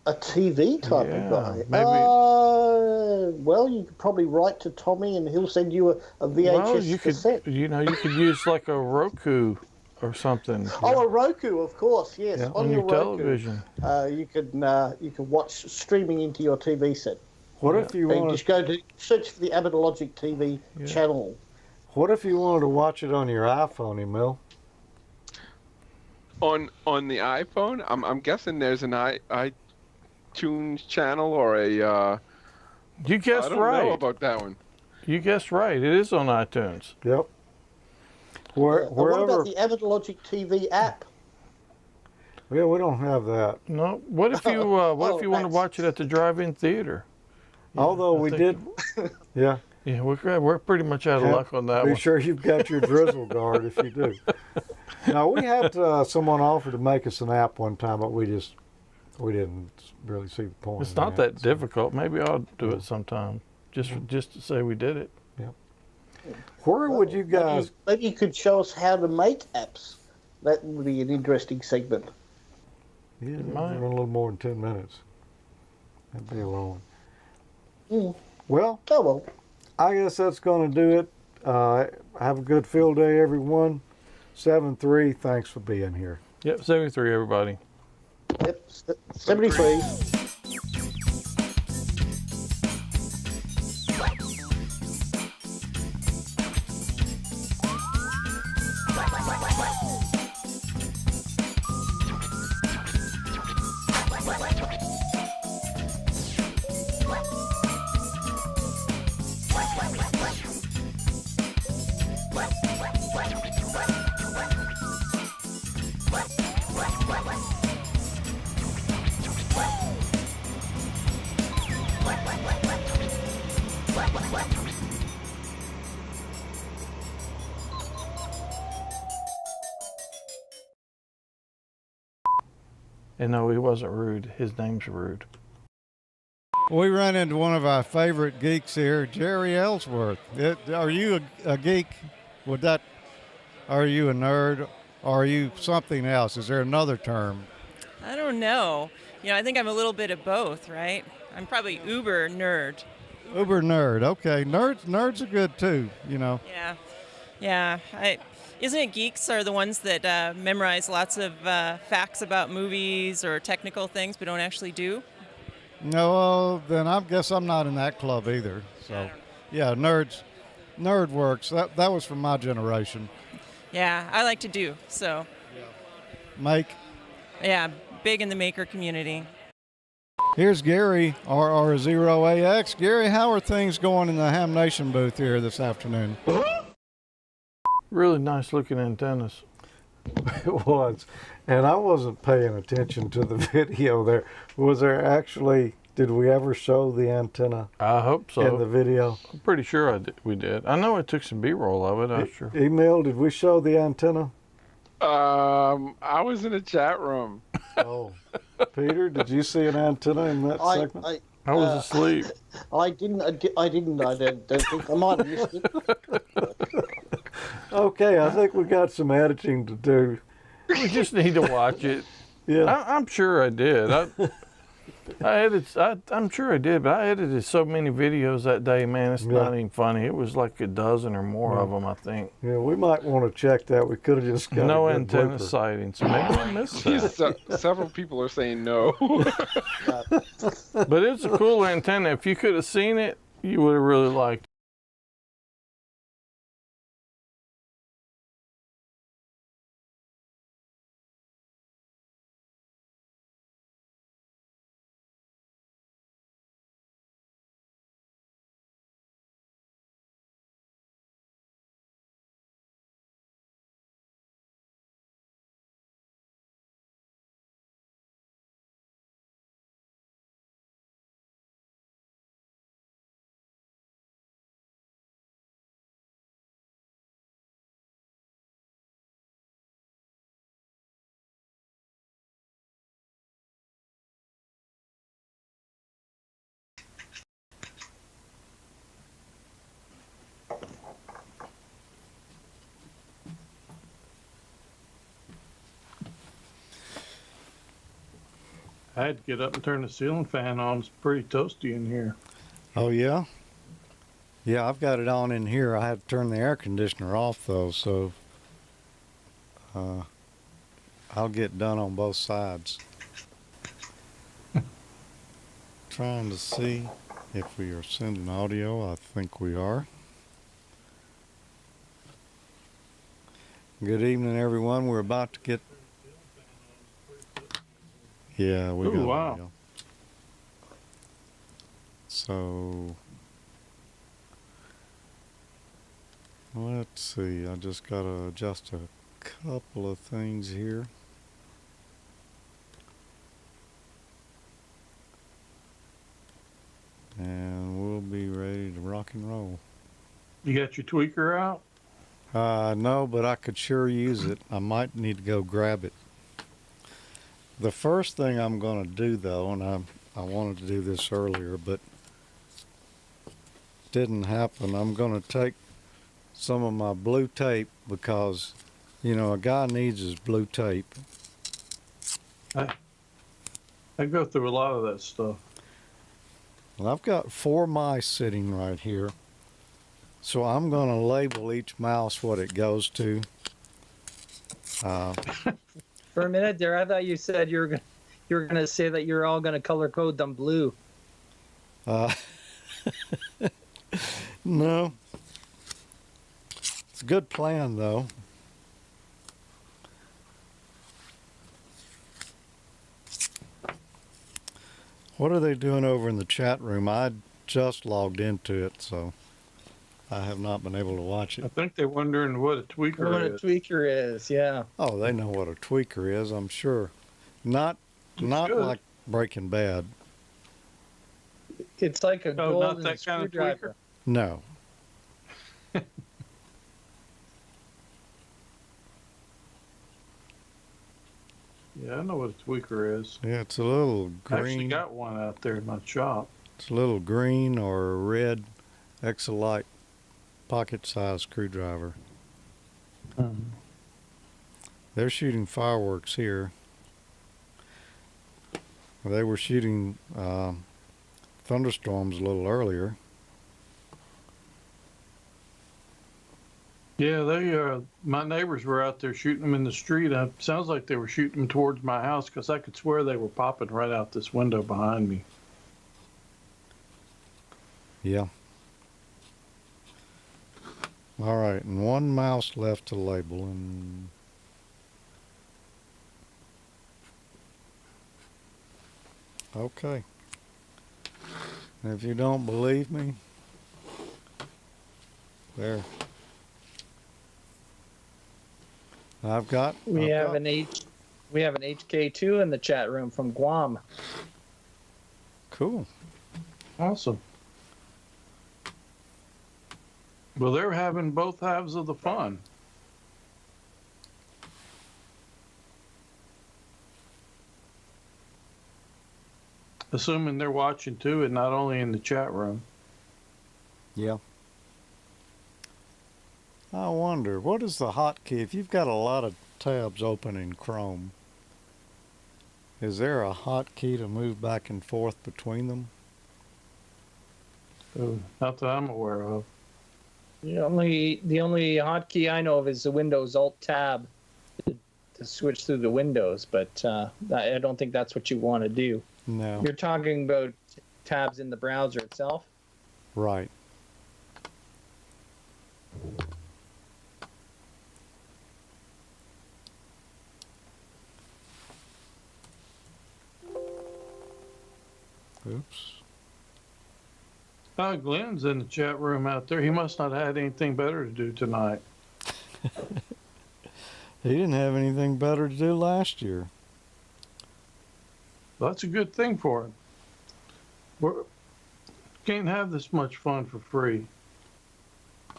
[SPEAKER 3] A TV type of guy?
[SPEAKER 2] Maybe.
[SPEAKER 3] Well, you could probably write to Tommy and he'll send you a VHS cassette.
[SPEAKER 2] You could use like a Roku or something.
[SPEAKER 3] Oh, a Roku, of course, yes.
[SPEAKER 2] Yeah,
[SPEAKER 3] on your Roku,
[SPEAKER 2] television.
[SPEAKER 3] You can watch streaming into your TV set.
[SPEAKER 1] What if you want
[SPEAKER 3] just go to search for the AmateurLogic TV channel?
[SPEAKER 1] What if you wanted to watch it on your iPhone, Emil?
[SPEAKER 4] On the iPhone, I'm guessing there's an iTunes channel or a.
[SPEAKER 2] You guessed
[SPEAKER 4] I don't
[SPEAKER 2] right.
[SPEAKER 4] know about that one.
[SPEAKER 2] You guessed right. It is on iTunes.
[SPEAKER 1] Yep.
[SPEAKER 3] What about the AmateurLogic TV app?
[SPEAKER 1] Yeah, we don't have that.
[SPEAKER 2] No. What if you want to watch it at the drive-in theater?
[SPEAKER 1] Although we did, yeah.
[SPEAKER 2] Yeah, we're pretty much out of luck on that
[SPEAKER 1] Be
[SPEAKER 2] one.
[SPEAKER 1] sure you've got your drizzle guard if you do. Now, we had someone offer to make us an app one time, but we didn't really see the point.
[SPEAKER 2] It's
[SPEAKER 1] in
[SPEAKER 2] not that
[SPEAKER 1] so.
[SPEAKER 2] difficult. Maybe I'll do it sometime, just to say we did it.
[SPEAKER 1] Yep. Where would you guys?
[SPEAKER 3] Maybe you could show us how to make apps. That would be an interesting segment.
[SPEAKER 1] Yeah, a little more than 10 minutes. That'd be a long one. Well, I guess that's going to do it. Have a good field day, everyone. 7-3, thanks for being here.
[SPEAKER 2] Yep, 73, everybody.
[SPEAKER 3] Yep, 73.
[SPEAKER 2] And no, he wasn't rude. His name's rude.
[SPEAKER 7] We ran into one of our favorite geeks here, Jerry Ellsworth. Are you a geek? Are you a nerd? Or are you something else? Is there another term?
[SPEAKER 6] I don't know. I think I'm a little bit of both, right? I'm probably uber nerd.
[SPEAKER 7] Uber nerd. Okay, nerds are good too.
[SPEAKER 6] Yeah. Isn't it geeks are the ones that memorize lots of facts about movies or technical things but don't actually do?
[SPEAKER 7] No, then I guess I'm not in that club either. So, yeah, nerd works. That was from my generation.
[SPEAKER 6] Yeah, I like to do, so.
[SPEAKER 7] Make.
[SPEAKER 6] Yeah, big in the maker community.
[SPEAKER 7] Here's Gary, RR0AX. Gary, how are things going in the Ham Nation booth here this afternoon?
[SPEAKER 2] Really nice looking antennas.
[SPEAKER 1] It was. And I wasn't paying attention to the video there. Was there actually, did we ever show the antenna?
[SPEAKER 2] I hope so.
[SPEAKER 1] In the video?
[SPEAKER 2] I'm pretty sure we did. I know I took some B-roll of it, I'm sure.
[SPEAKER 1] Emil, did we show the antenna?
[SPEAKER 4] I was in a chat room.
[SPEAKER 1] Oh. Peter, did you see an antenna in that segment?
[SPEAKER 2] I was asleep.
[SPEAKER 3] I didn't. I don't think I might have missed it.
[SPEAKER 1] Okay, I think we got some editing to do.
[SPEAKER 2] We just need to watch it.
[SPEAKER 1] Yeah.
[SPEAKER 2] I'm sure I did. I'm sure I did, but I edited so many videos that day, man, it's not even funny. It was like a dozen or more of them, I think.
[SPEAKER 1] Yeah, we might want to check that. We could have just got
[SPEAKER 2] no
[SPEAKER 1] a good
[SPEAKER 2] antenna
[SPEAKER 1] blooper.
[SPEAKER 2] sightings. Maybe I missed that.
[SPEAKER 4] Several people are saying no.
[SPEAKER 2] But it's a cool antenna. If you could have seen it, you would have really liked it. I had to get up and turn the ceiling fan on. It's pretty toasty in here.
[SPEAKER 7] Oh, yeah? Yeah, I've got it on in here. I had to turn the air conditioner off, though, so I'll get done on both sides. Trying to see if we are sending audio. I think we are. Good evening, everyone. We're about to get... Yeah, we got audio. So, let's see. I just got to adjust a couple of things here. And we'll be ready to rock and roll.
[SPEAKER 2] You got your tweaker out?
[SPEAKER 1] No, but I could sure use it. I might need to go grab it. The first thing I'm going to do, though, and I wanted to do this earlier, but didn't happen. I'm going to take some of my blue tape because, you know, a guy needs his blue tape.
[SPEAKER 2] I go through a lot of that stuff.
[SPEAKER 1] Well, I've got 4 mice sitting right here. So I'm going to label each mouse what it goes to.
[SPEAKER 10] For a minute there, I thought you said you were gonna say that you're all gonna color code them blue.
[SPEAKER 1] No. It's a good plan, though. What are they doing over in the chat room? I just logged into it, so I have not been able to watch it.
[SPEAKER 2] I think they're wondering what a tweaker
[SPEAKER 10] What a
[SPEAKER 2] is.
[SPEAKER 10] tweaker is, yeah.
[SPEAKER 1] Oh, they know what a tweaker is, I'm sure. Not like Breaking Bad.
[SPEAKER 10] It's like a
[SPEAKER 2] Oh,
[SPEAKER 10] golden
[SPEAKER 2] not that kind of
[SPEAKER 10] screwdriver.
[SPEAKER 1] No.
[SPEAKER 2] Yeah, I know what a tweaker is.
[SPEAKER 1] Yeah, it's a little
[SPEAKER 2] I actually
[SPEAKER 1] green.
[SPEAKER 2] got one out there in my shop.
[SPEAKER 1] It's a little green or red Exolite pocket-sized screwdriver. They're shooting fireworks here. They were shooting thunderstorms a little earlier.
[SPEAKER 2] Yeah, they my neighbors were out there shooting them in the street. It sounds like they were shooting them towards my house because I could swear they were popping right out this window behind me.
[SPEAKER 1] Yeah. All right, and 1 mouse left to label, and okay. And if you don't believe me, there.
[SPEAKER 10] We have an HK2 in the chat room from Guam.
[SPEAKER 1] Cool.
[SPEAKER 2] Awesome. Well, they're having both halves of the fun. Assuming they're watching too, and not only in the chat room.
[SPEAKER 1] Yeah. I wonder, what is the hotkey? If you've got a lot of tabs open in Chrome, is there a hotkey to move back and forth between them?
[SPEAKER 2] Oh, not that I'm aware of.
[SPEAKER 10] The only hotkey I know of is the Windows Alt Tab to switch through the windows, but I don't think that's what you want to do.
[SPEAKER 1] No.
[SPEAKER 10] You're talking about tabs in the browser itself?
[SPEAKER 1] Right. Oops.
[SPEAKER 2] Glenn's in the chat room out there. He must not have had anything better to do tonight.
[SPEAKER 1] He didn't have anything better to do last year.
[SPEAKER 2] That's a good thing for him. We can't have this much fun for free.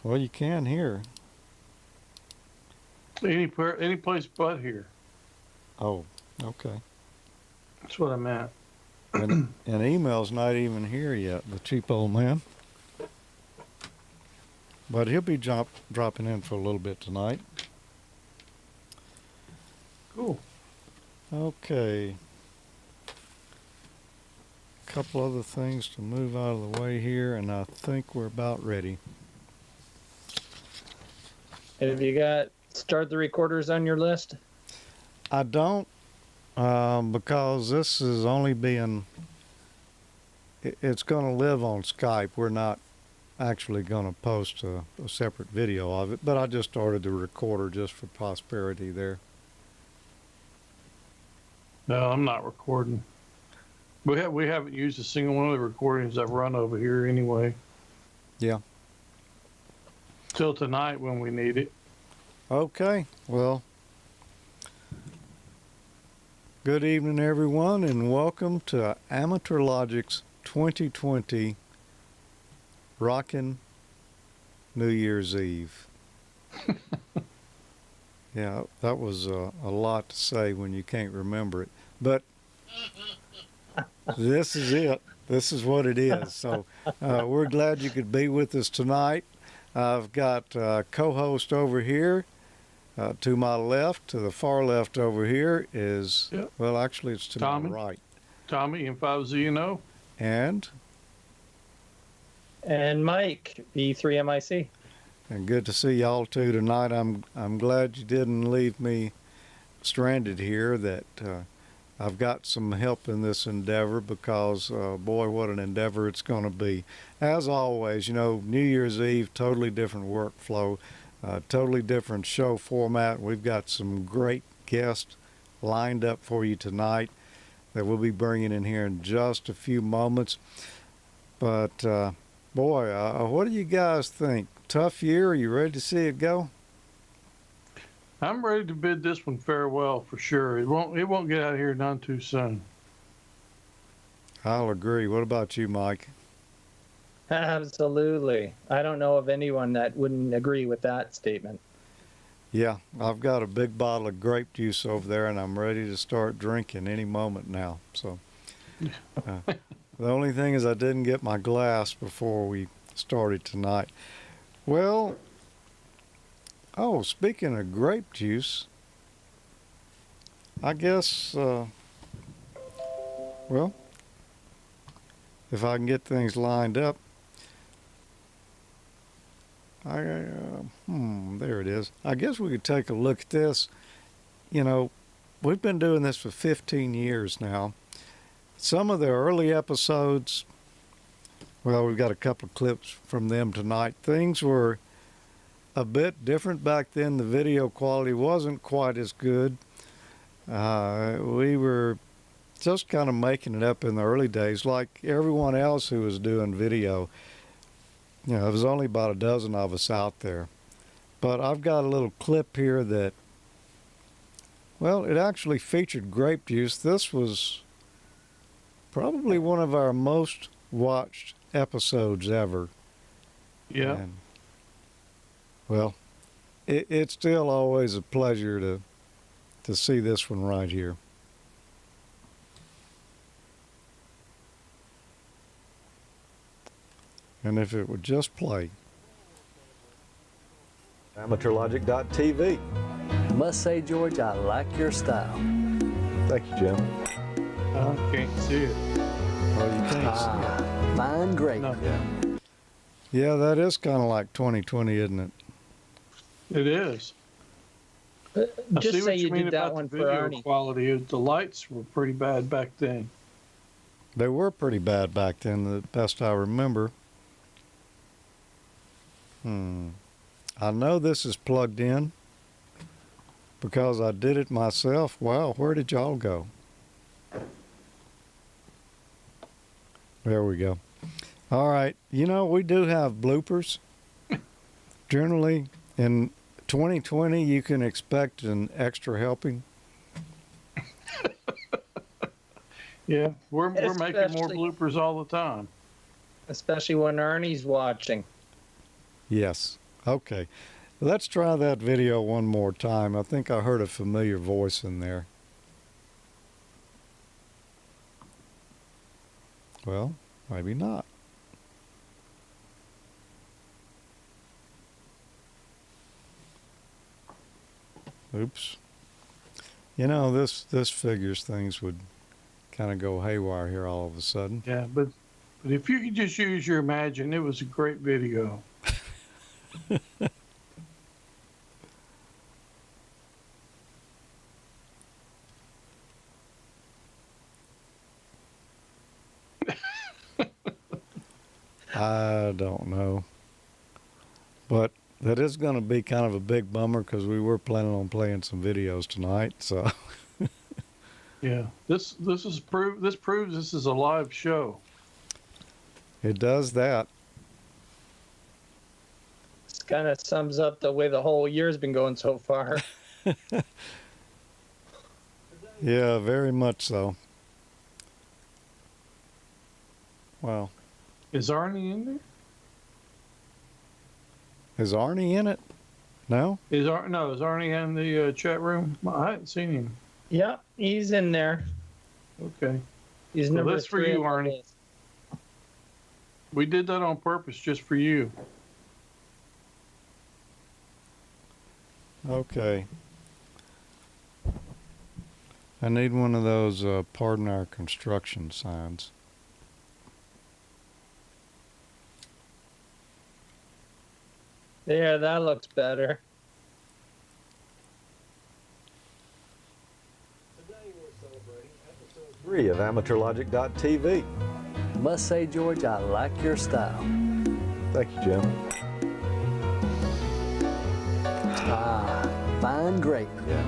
[SPEAKER 1] Well, you can here.
[SPEAKER 2] Any place but here.
[SPEAKER 1] Oh, okay.
[SPEAKER 2] That's what I meant.
[SPEAKER 1] And Emil's not even here yet, the cheap old man. But he'll be dropping in for a little bit tonight.
[SPEAKER 2] Cool.
[SPEAKER 1] Okay. A couple other things to move out of the way here, and I think we're about ready.
[SPEAKER 10] Have you got start the recorders on your list?
[SPEAKER 1] I don't, because this is only being, it's going to live on Skype. We're not actually going to post a separate video of it, but I just started the recorder just for prosperity there.
[SPEAKER 2] No, I'm not recording. We haven't used a single one of the recordings I've run over here anyway.
[SPEAKER 1] Yeah.
[SPEAKER 2] Till tonight when we need it.
[SPEAKER 1] Okay, well, good evening everyone, and welcome to AmateurLogic's 2020 Rockin' New Year's Eve? Yeah, that was a lot to say when you can't remember it. But this is it. This is what it is. So we're glad you could be with us tonight. I've got co-host over here. To my left, to the far left over here is, well, actually it's to
[SPEAKER 2] Tommy.
[SPEAKER 1] my right.
[SPEAKER 2] Tommy, M5ZNO.
[SPEAKER 1] And
[SPEAKER 10] Mike, B3MIC.
[SPEAKER 1] And good to see y'all too tonight. I'm glad you didn't leave me stranded here, that I've got some help in this endeavor, because boy, what an endeavor it's going to be. As always, you know, New Year's Eve, totally different workflow, totally different show format. We've got some great guests lined up for you tonight that we'll be bringing in here in just a few moments. But boy, what do you guys think? Tough year? Are you ready to see it go?
[SPEAKER 2] I'm ready to bid this one farewell for sure. It won't get out of here none too soon.
[SPEAKER 1] I'll agree. What about you, Mike?
[SPEAKER 10] Absolutely. I don't know of anyone that wouldn't agree with that statement.
[SPEAKER 1] Yeah, I've got a big bottle of grape juice over there, and I'm ready to start drinking any moment now. So the only thing is I didn't get my glass before we started tonight. Well, oh, speaking of grape juice, I guess, well, if I can get things lined up, there it is. I guess we could take a look at this. You know, we've been doing this for 15 years now. Some of the early episodes, well, we've got a couple of clips from them tonight. Things were a bit different back then. The video quality wasn't quite as good. We were just kind of making it up in the early days, like everyone else who was doing video. You know, there was only about a dozen of us out there. But I've got a little clip here that, well, it actually featured grape juice. This was probably one of our most watched episodes ever.
[SPEAKER 2] Yeah.
[SPEAKER 1] And, well, it's still always a pleasure to see this one right here. And if it would just play.
[SPEAKER 5] AmateurLogic.TV.
[SPEAKER 11] I must say, George, I like your style.
[SPEAKER 5] Thank you, Jim.
[SPEAKER 2] I can't see it.
[SPEAKER 1] Well, you can't see it.
[SPEAKER 11] Fine grape.
[SPEAKER 2] No.
[SPEAKER 1] Yeah, that is kind of like 2020, isn't it?
[SPEAKER 2] It is. I
[SPEAKER 10] Just
[SPEAKER 2] see
[SPEAKER 10] say
[SPEAKER 2] what
[SPEAKER 10] you
[SPEAKER 2] mean
[SPEAKER 10] did that
[SPEAKER 2] about
[SPEAKER 10] one
[SPEAKER 2] the
[SPEAKER 10] for
[SPEAKER 2] video
[SPEAKER 10] Arnie.
[SPEAKER 2] quality. The lights were pretty bad back then.
[SPEAKER 1] They were pretty bad back then, the best I remember. I know this is plugged in because I did it myself. Wow, where did y'all go? There we go. All right, you know, we do have bloopers. Generally, in 2020, you can expect an extra helping.
[SPEAKER 2] Yeah, we're making more
[SPEAKER 10] Especially-
[SPEAKER 2] bloopers all the time.
[SPEAKER 10] Especially when Ernie's watching.
[SPEAKER 1] Yes. Okay. Let's try that video one more time. I think I heard a familiar voice in there. Well, maybe not. Oops. You know, this figures things would kind of go haywire here all of a sudden.
[SPEAKER 2] Yeah, but if you could just use your imagine, it was a great video.
[SPEAKER 1] I don't know. But that is going to be kind of a big bummer because we were planning on playing some videos tonight. So
[SPEAKER 2] Yeah, this proves this is a live show.
[SPEAKER 1] it does that.
[SPEAKER 10] This kind of sums up the way the whole year's been going so far.
[SPEAKER 1] Yeah, very much so. Wow.
[SPEAKER 2] Is Arnie in there?
[SPEAKER 1] Is Arnie in it? No?
[SPEAKER 8] Is Arnie in the chat room? I hadn't seen him.
[SPEAKER 10] Yeah, he's in there.
[SPEAKER 8] Okay.
[SPEAKER 10] He's
[SPEAKER 8] So
[SPEAKER 10] number
[SPEAKER 8] that's for
[SPEAKER 10] 3
[SPEAKER 8] you,
[SPEAKER 10] on the
[SPEAKER 8] Arnie.
[SPEAKER 10] list.
[SPEAKER 8] We did that on purpose just for you.
[SPEAKER 1] Okay. I need one of those pardon our construction signs.
[SPEAKER 10] There, that looks better.
[SPEAKER 5] Three of AmateurLogic.TV.
[SPEAKER 11] Must say, George, I like your style.
[SPEAKER 5] Thank you, Jim.
[SPEAKER 11] Ah, fine grape.
[SPEAKER 5] Yeah.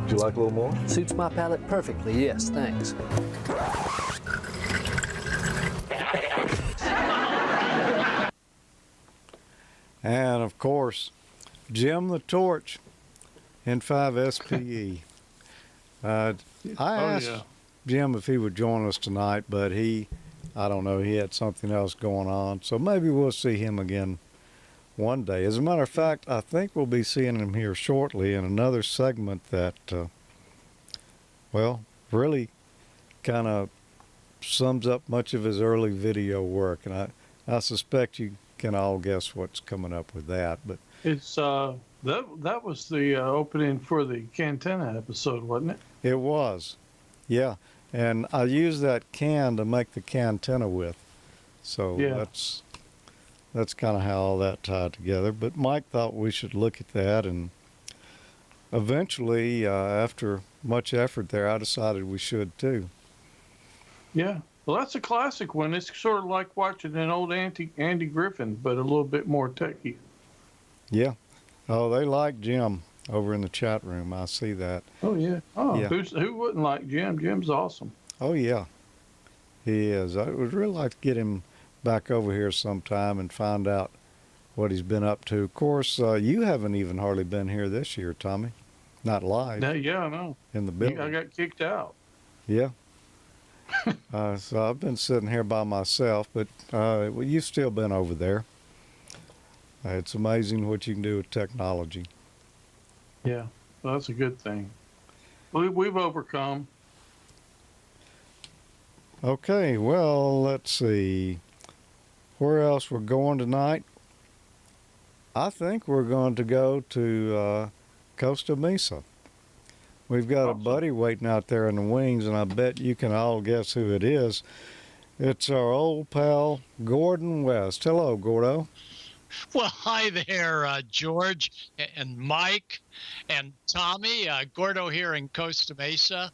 [SPEAKER 5] Would you like a little more?
[SPEAKER 11] Suits my palate perfectly, yes, thanks.
[SPEAKER 1] And of course, Jim the Torch in 5SPE. I asked Jim if he would join us tonight, but I don't know, he had something else going on. So maybe we'll see him again one day. As a matter of fact, I think we'll be seeing him here shortly in another segment that, well, really kind of sums up much of his early video work. And I suspect you can all guess what's coming up with that. But
[SPEAKER 8] It's that was the opening for the Cantena episode, wasn't it?
[SPEAKER 1] it was, yeah. And I used that can to make the Cantena with. So
[SPEAKER 8] Yeah.
[SPEAKER 1] that's kind of how all that tied together. But Mike thought we should look at that, and eventually, after much effort there, I decided we should too.
[SPEAKER 8] Yeah. Well, that's a classic one. It's sort of like watching an old Andy Griffin, but a little bit more techy.
[SPEAKER 1] Yeah. Oh, they like Jim over in the chat room. I see that.
[SPEAKER 8] Oh yeah. Oh,
[SPEAKER 1] Yeah.
[SPEAKER 8] who wouldn't like Jim? Jim's awesome.
[SPEAKER 1] Oh, yeah. He is. I would really like to get him back over here sometime and find out what he's been up to. Of course, you haven't even hardly been here this year, Tommy. Not live.
[SPEAKER 8] Yeah, I know.
[SPEAKER 1] In the building.
[SPEAKER 8] I got kicked out.
[SPEAKER 1] Yeah. So I've been sitting here by myself, but well, you've still been over there. It's amazing what you can do with technology.
[SPEAKER 8] Yeah, well, that's a good thing. We've overcome.
[SPEAKER 1] Okay, well, let's see. Where else we're going tonight? I think we're going to go to Costa Mesa. We've got a buddy waiting out there in the wings, and I bet you can all guess who it is. It's our old pal, Gordon West. Hello, Gordo.
[SPEAKER 12] Well, hi there, George and Mike and Tommy. Gordo here in Costa Mesa.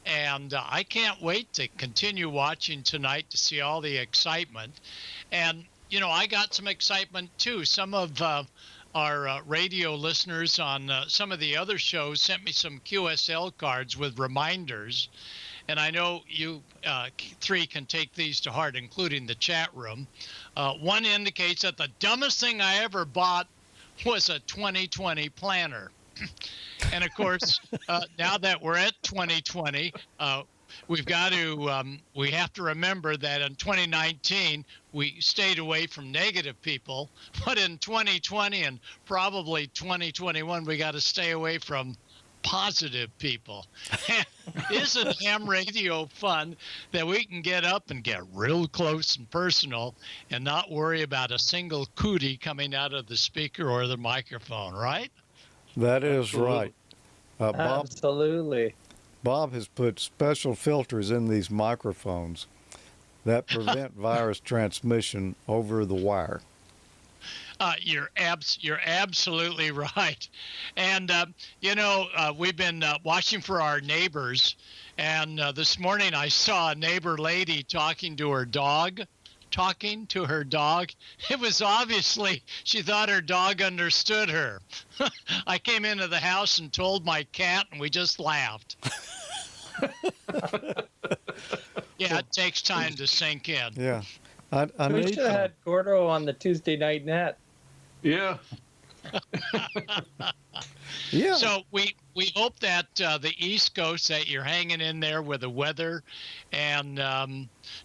[SPEAKER 12] And I can't wait to continue watching tonight to see all the excitement. And, you know, I got some excitement too. Some of our radio listeners on some of the other shows sent me some QSL cards with reminders. And I know you three can take these to heart, including the chat room. One indicates that the dumbest thing I ever bought was a 2020 planner. And of course, now that we're at 2020, we have to remember that in 2019, we stayed away from negative people. But in 2020 and probably 2021, we got to stay away from positive people. Isn't ham radio fun that we can get up and get real close and personal and not worry about a single cootie coming out of the speaker or the microphone, right?
[SPEAKER 1] That is right. Bob,
[SPEAKER 10] Absolutely.
[SPEAKER 1] Bob has put special filters in these microphones that prevent virus transmission over the wire.
[SPEAKER 12] You're absolutely right. And, you know, we've been watching for our neighbors. And this morning I saw a neighbor lady talking to her dog. It was obviously she thought her dog understood her. I came into the house and told my cat, and we just laughed. Yeah, it takes time to sink in.
[SPEAKER 1] Yeah.
[SPEAKER 10] We should have had Gordo on the Tuesday Night Net.
[SPEAKER 8] Yeah.
[SPEAKER 1] Yeah.
[SPEAKER 12] So we we hope that the East Coast, that you're hanging in there with the weather. And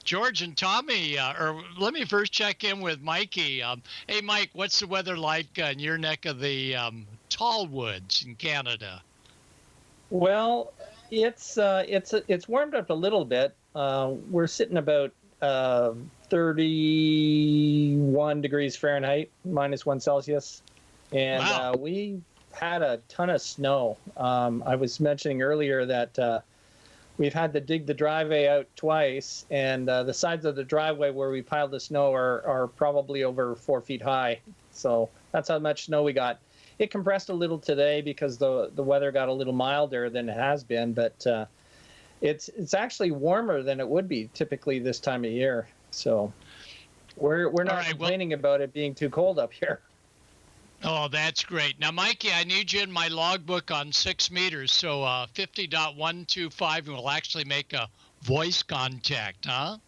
[SPEAKER 12] George and Tommy, or let me first check in with Mikey. Hey, Mike, what's the weather like in your neck of the tall woods in Canada?
[SPEAKER 10] Well, it's warmed up a little bit. We're sitting about 31 degrees Fahrenheit, -1 Celsius, and
[SPEAKER 12] wow.
[SPEAKER 10] We had a ton of snow. I was mentioning earlier that we've had to dig the driveway out twice, and the sides of the driveway where we piled the snow are probably over 4 feet high. So that's how much snow we got. It compressed a little today because the weather got a little milder than it has been, but it's actually warmer than it would be typically this time of year. So we're not complaining about it being too cold up here.
[SPEAKER 12] Oh, that's great. Now, Mikey, I need you in my logbook on 6 meters. So 50.125 will actually make a voice contact, huh?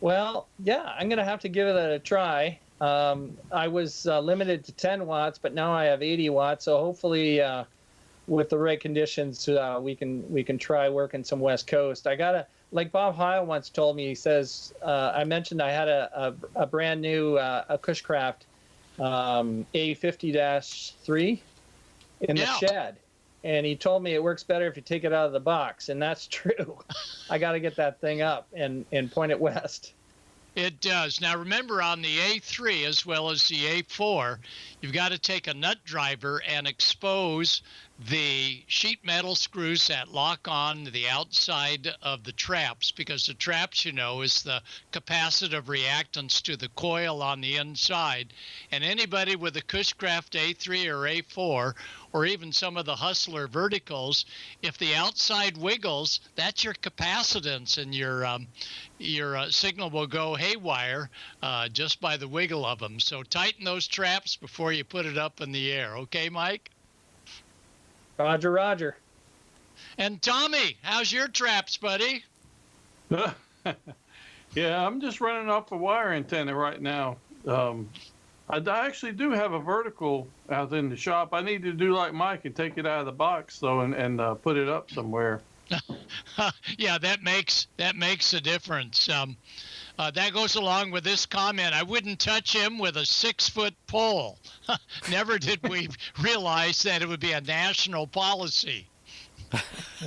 [SPEAKER 10] Well, yeah, I'm going to have to give it a try. I was limited to 10 watts, but now I have 80 watts. So hopefully with the right conditions, we can try working some West Coast. I got to, like Bob Heil once told me, he says, I mentioned I had a brand new a Cushcraft A50-3 in the shed. And he told me it works better if you take it out of the box. And that's true. I got to get that thing up and point it west.
[SPEAKER 12] It does. Now, remember, on the A3 as well as the A4, you've got to take a nut driver and expose the sheet metal screws that lock on the outside of the traps, because the traps, you know, is the capacitive reactance to the coil on the inside. And anybody with a Cushcraft A3 or A4, or even some of the Hustler verticals, if the outside wiggles, that's your capacitance, and your signal will go haywire just by the wiggle of them. So tighten those traps before you put it up in the air. Okay, Mike?
[SPEAKER 10] Roger, Roger.
[SPEAKER 12] And Tommy, how's your traps, buddy?
[SPEAKER 8] Yeah, I'm just running off a wire antenna right now. I actually do have a vertical out in the shop. I need to do like Mike and take it out of the box, though, and put it up somewhere.
[SPEAKER 12] Yeah, that makes a difference. That goes along with this comment. I wouldn't touch him with a 6-foot pole. Never did we realize that it would be a national policy.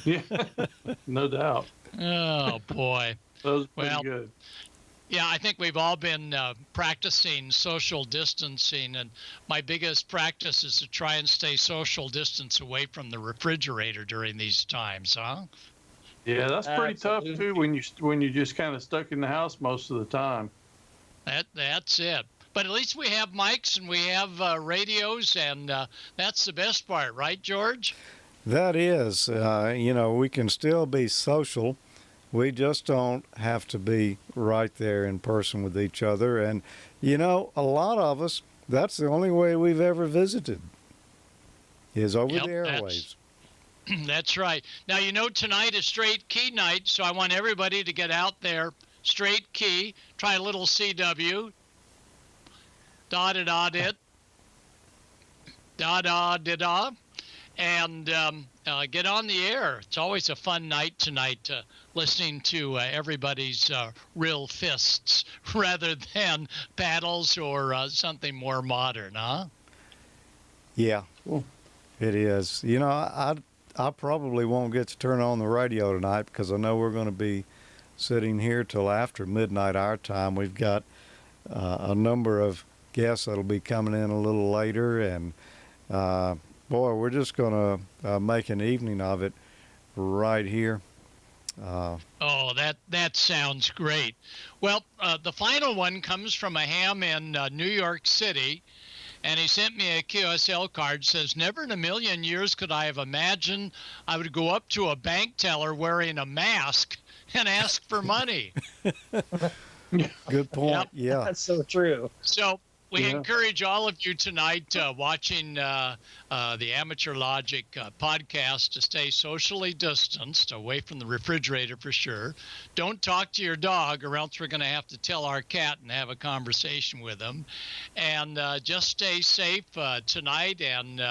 [SPEAKER 8] Yeah, no doubt.
[SPEAKER 12] Oh, boy.
[SPEAKER 8] That was pretty good.
[SPEAKER 12] Yeah, I think we've all been practicing social distancing, and my biggest practice is to try and stay social distance away from the refrigerator during these times, huh?
[SPEAKER 8] Yeah, that's pretty tough too when you're just kind of stuck in the house most of the time.
[SPEAKER 12] That's it. But at least we have mics and we have radios, and that's the best part, right, George?
[SPEAKER 1] That is, we can still be social. We just don't have to be right there in person with each other. And, a lot of us, that's the only way we've ever visited is over the airwaves.
[SPEAKER 12] That's right. Now, tonight is straight key night, so I want everybody to get out there, straight key, try a little CW, da-da-da-dit, da-da-da-da, and get on the air. It's always a fun night tonight, listening to everybody's real fists rather than paddles or something more modern, huh?
[SPEAKER 1] Yeah, it is. I probably won't get to turn on the radio tonight because I know we're going to be sitting here till after midnight our time. We've got a number of guests that'll be coming in a little later, and boy, we're just going to make an evening of it right here.
[SPEAKER 12] That sounds great. Well, the final one comes from a ham in New York City. And he sent me a QSL card, says, never in a million years could I have imagined I would go up to a bank teller wearing a mask and ask for money.
[SPEAKER 1] Good point.
[SPEAKER 12] Yep.
[SPEAKER 1] Yeah.
[SPEAKER 10] That's so true.
[SPEAKER 12] So we encourage all of you tonight watching the Amateur Logic podcast to stay socially distanced, away from the refrigerator for sure. Don't talk to your dog, or else we're going to have to tell our cat and have a conversation with him. And just stay safe tonight. And,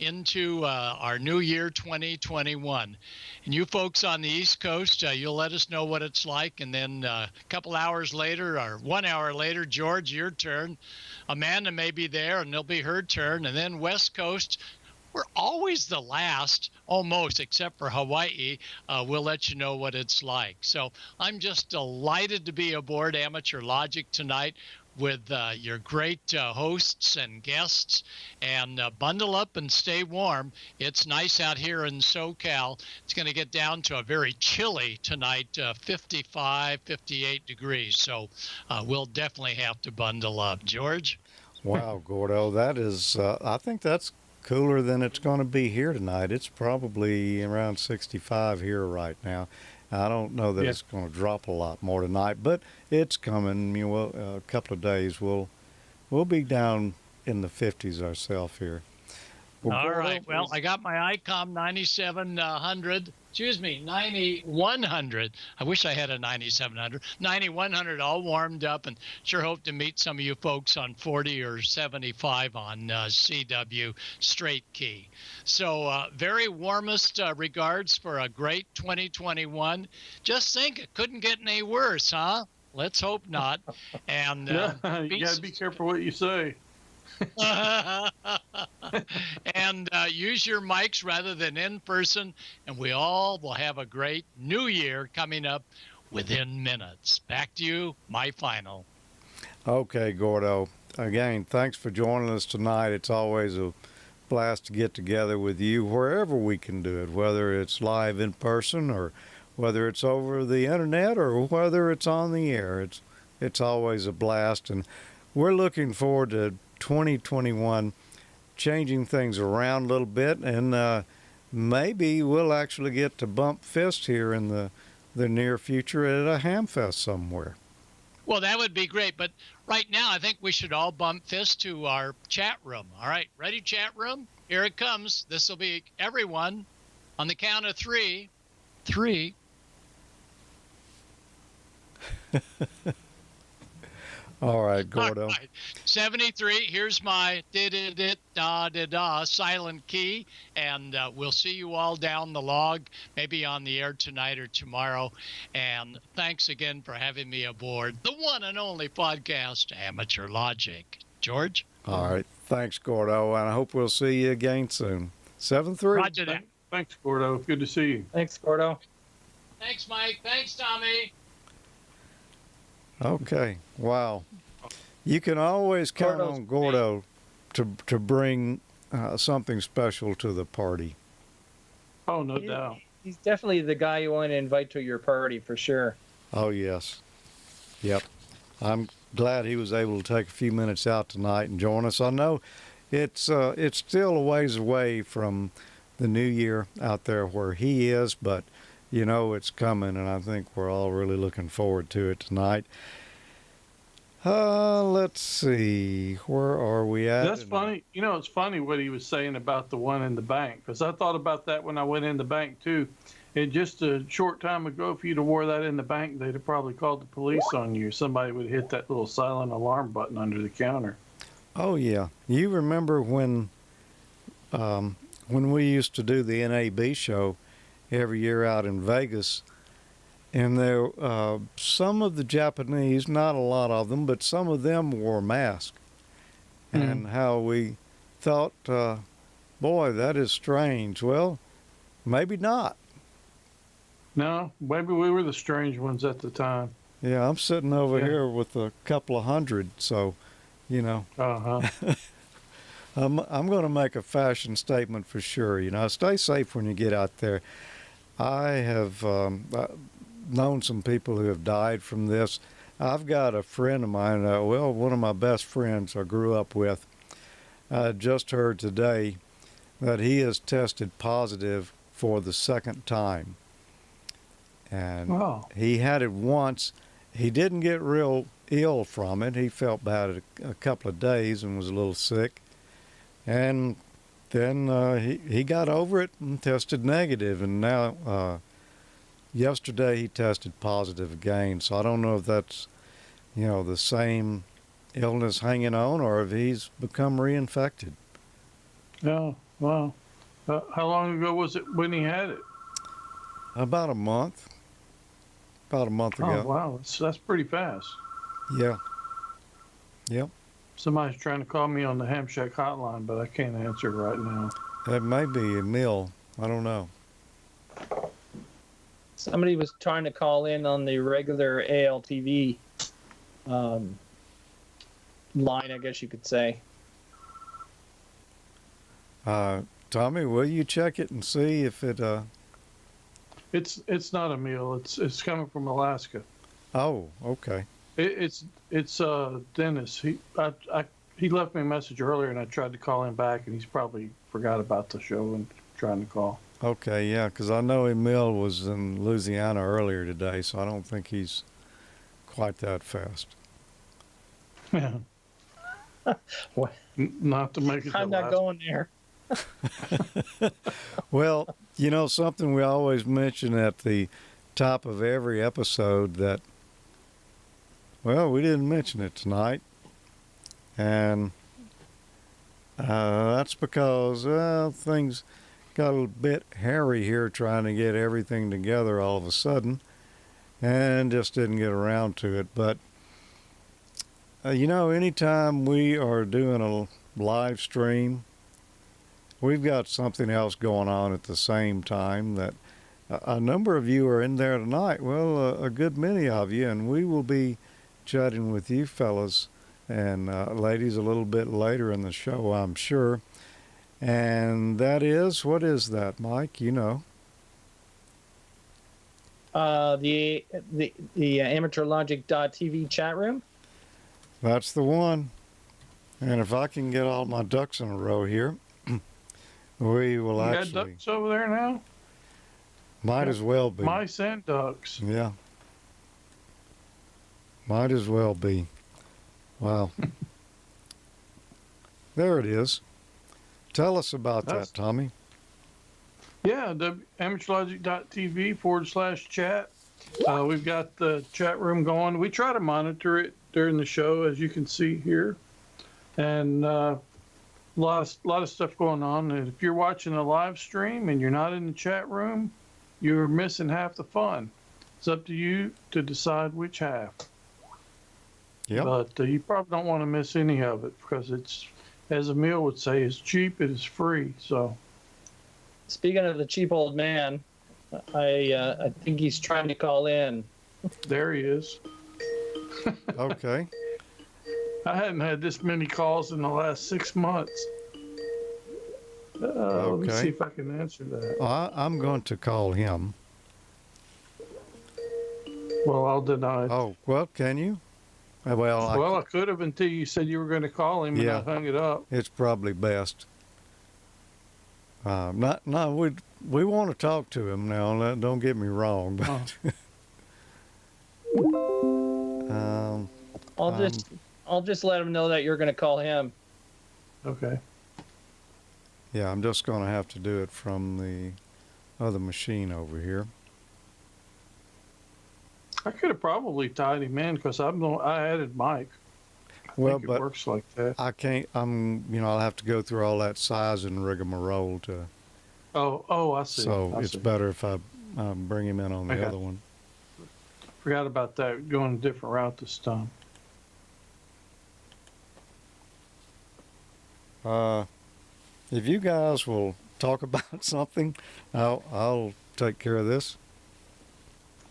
[SPEAKER 12] into our new year 2021. And you folks on the East Coast, you'll let us know what it's like. And then a couple hours later, or 1 hour later, George, your turn. Amanda may be there, and it'll be her turn. And then West Coast, we're always the last, almost, except for Hawaii. We'll let you know what it's like. So I'm just delighted to be aboard Amateur Logic tonight with your great hosts and guests. And bundle up and stay warm. It's nice out here in SoCal. It's going to get down to a very chilly tonight, 55, 58 degrees. So we'll definitely have to bundle up. George?
[SPEAKER 1] Wow, Gordo, that is, I think that's cooler than it's going to be here tonight. It's probably around 65 here right now. I don't know that it's going to drop a lot more tonight, but it's coming. You know, a couple of days we'll be down in the 50s ourselves here. Well,
[SPEAKER 12] all right. Well, I got my Icom 9700. Excuse me, 9100. I wish I had a 9700. 9100 all warmed up, and sure hope to meet some of you folks on 40 or 75 on CW straight key. So very warmest regards for a great 2021. Just think, it couldn't get any worse, huh? Let's hope not. And
[SPEAKER 2] you got to be careful what you say.
[SPEAKER 12] And use your mics rather than in person, and we all will have a great new year coming up within minutes. Back to you, my final.
[SPEAKER 1] Okay, Gordo. Again, thanks for joining us tonight. It's always a blast to get together with you wherever we can do it, whether it's live in person or whether it's over the internet or whether it's on the air. It's always a blast, and we're looking forward to 2021 changing things around a little bit, and maybe we'll actually get to bump fist here in the near future at a Hamfest somewhere.
[SPEAKER 12] Well, that would be great, but right now I think we should all bump fist to our chat room. All right, ready, chat room? Here it comes. This will be everyone on the count of three. 3.
[SPEAKER 1] All right, Gordo.
[SPEAKER 12] All right. 73. Here's my da-da-da-da-da-da silent key, and we'll see you all down the log, maybe on the air tonight or tomorrow. And thanks again for having me aboard the one and only podcast, Amateur Logic. George?
[SPEAKER 1] All right. Thanks, Gordo, and I hope we'll see you again soon. 7-3.
[SPEAKER 12] Roger that.
[SPEAKER 2] Thanks, Gordo. Good to see you.
[SPEAKER 10] Thanks, Gordo.
[SPEAKER 12] Thanks, Mike. Thanks, Tommy.
[SPEAKER 1] Okay. Wow. You can always count on Gordo to bring something special to the party.
[SPEAKER 2] Oh, no doubt.
[SPEAKER 10] He's definitely the guy you want to invite to your party for sure.
[SPEAKER 1] Oh, yes. Yep. I'm glad he was able to take a few minutes out tonight and join us. I know it's still a ways away from the new year out there where he is, but you know it's coming, and I think we're all really looking forward to it tonight. Let's see. Where are we at?
[SPEAKER 2] That's funny. You know, it's funny what he was saying about the one in the bank, because I thought about that when I went in the bank, too. And just a short time ago, if you'd have wore that in the bank, they'd have probably called the police on you. Somebody would hit that little silent alarm button under the counter.
[SPEAKER 1] Oh, yeah. You remember when we used to do the NAB show every year out in Vegas, and there some of the Japanese, not a lot of them, but some of them wore masks. And how we thought, boy, that is strange. Well, maybe not.
[SPEAKER 2] No, maybe we were the strange ones at the time.
[SPEAKER 1] Yeah, I'm sitting over here with a couple of hundred, so, you know.
[SPEAKER 2] Uh-huh.
[SPEAKER 1] I'm going to make a fashion statement for sure. You know, stay safe when you get out there. I have known some people who have died from this. I've got a friend of mine, one of my best friends I grew up with. I just heard today that he has tested positive for the second time. And he had it once. He didn't get real ill from it. He felt bad a couple of days and was a little sick. And then he got over it and tested negative. And now, yesterday he tested positive again. So I don't know if that's, you know, the same illness hanging on or if he's become reinfected.
[SPEAKER 2] No, Wow. How long ago was it when he had it?
[SPEAKER 1] About a month. About a month ago.
[SPEAKER 2] Oh, wow. That's pretty fast.
[SPEAKER 1] Yeah. Yep.
[SPEAKER 2] Somebody's trying to call me on the Ham Shack hotline, but I can't answer right now.
[SPEAKER 1] That may be Emil. I don't know.
[SPEAKER 10] Somebody was trying to call in on the regular ALTV line, I guess you could say.
[SPEAKER 1] Tommy, will you check it and see if it?
[SPEAKER 2] It's not Emil. It's coming from Alaska.
[SPEAKER 1] Oh, okay.
[SPEAKER 2] It's Dennis. He left me a message earlier, and I tried to call him back, and he's probably forgot about the show and trying to call.
[SPEAKER 1] Okay, yeah, because I know Emil was in Louisiana earlier today, so I don't think he's quite that fast.
[SPEAKER 2] Yeah. Not to make it.
[SPEAKER 10] I'm not going there.
[SPEAKER 1] Well, you know, something we always mention at the top of every episode that, well, we didn't mention it tonight. And that's because things got a bit hairy here trying to get everything together all of a sudden and just didn't get around to it. But, you know, anytime we are doing a live stream, we've got something else going on at the same time that a number of you are in there tonight. Well, a good many of you, and we will be chatting with you fellas and ladies a little bit later in the show, I'm sure. And that is, what is that, Mike? You know.
[SPEAKER 10] The AmateurLogic.TV chat room.
[SPEAKER 1] That's the one. And if I can get all my ducks in a row here, we will
[SPEAKER 2] You
[SPEAKER 1] actually.
[SPEAKER 2] got ducks over there now?
[SPEAKER 1] Might as well be.
[SPEAKER 2] Mice and ducks.
[SPEAKER 1] Yeah. Might as well be. Wow. There it is. Tell us about that, Tommy.
[SPEAKER 2] Yeah, AmateurLogic.TV /chat. We've got the chat room going. We try to monitor it during the show, as you can see here. And a lot of stuff going on. And if you're watching a live stream and you're not in the chat room, you're missing half the fun. It's up to you to decide which half.
[SPEAKER 1] Yep.
[SPEAKER 2] But you probably don't want to miss any of it because it's, as Emil would say, it's cheap, it is free. So,
[SPEAKER 10] speaking of the cheap old man, I think he's trying to call in.
[SPEAKER 2] There he is.
[SPEAKER 1] Okay.
[SPEAKER 2] I hadn't had this many calls in the last 6 months. Let me see if I can answer that.
[SPEAKER 1] I'm going to call him.
[SPEAKER 2] Well, I'll deny it.
[SPEAKER 1] Oh, well, can you? Well,
[SPEAKER 2] I could have until you said you were going to call him, and I hung it up.
[SPEAKER 1] It's probably best. We want to talk to him now. Don't get me wrong, but
[SPEAKER 10] I'll just let him know that you're going to call him.
[SPEAKER 2] Okay.
[SPEAKER 1] Yeah, I'm just going to have to do it from the other machine over here.
[SPEAKER 2] I could have probably tied him in because I added Mike. I think it works like that.
[SPEAKER 1] I can't. I'll have to go through all that size and rigmarole to.
[SPEAKER 2] Oh, I see.
[SPEAKER 1] So it's better if I bring him in on the other one.
[SPEAKER 2] Forgot about that. Going a different route this time.
[SPEAKER 1] If you guys will talk about something, I'll take care of this.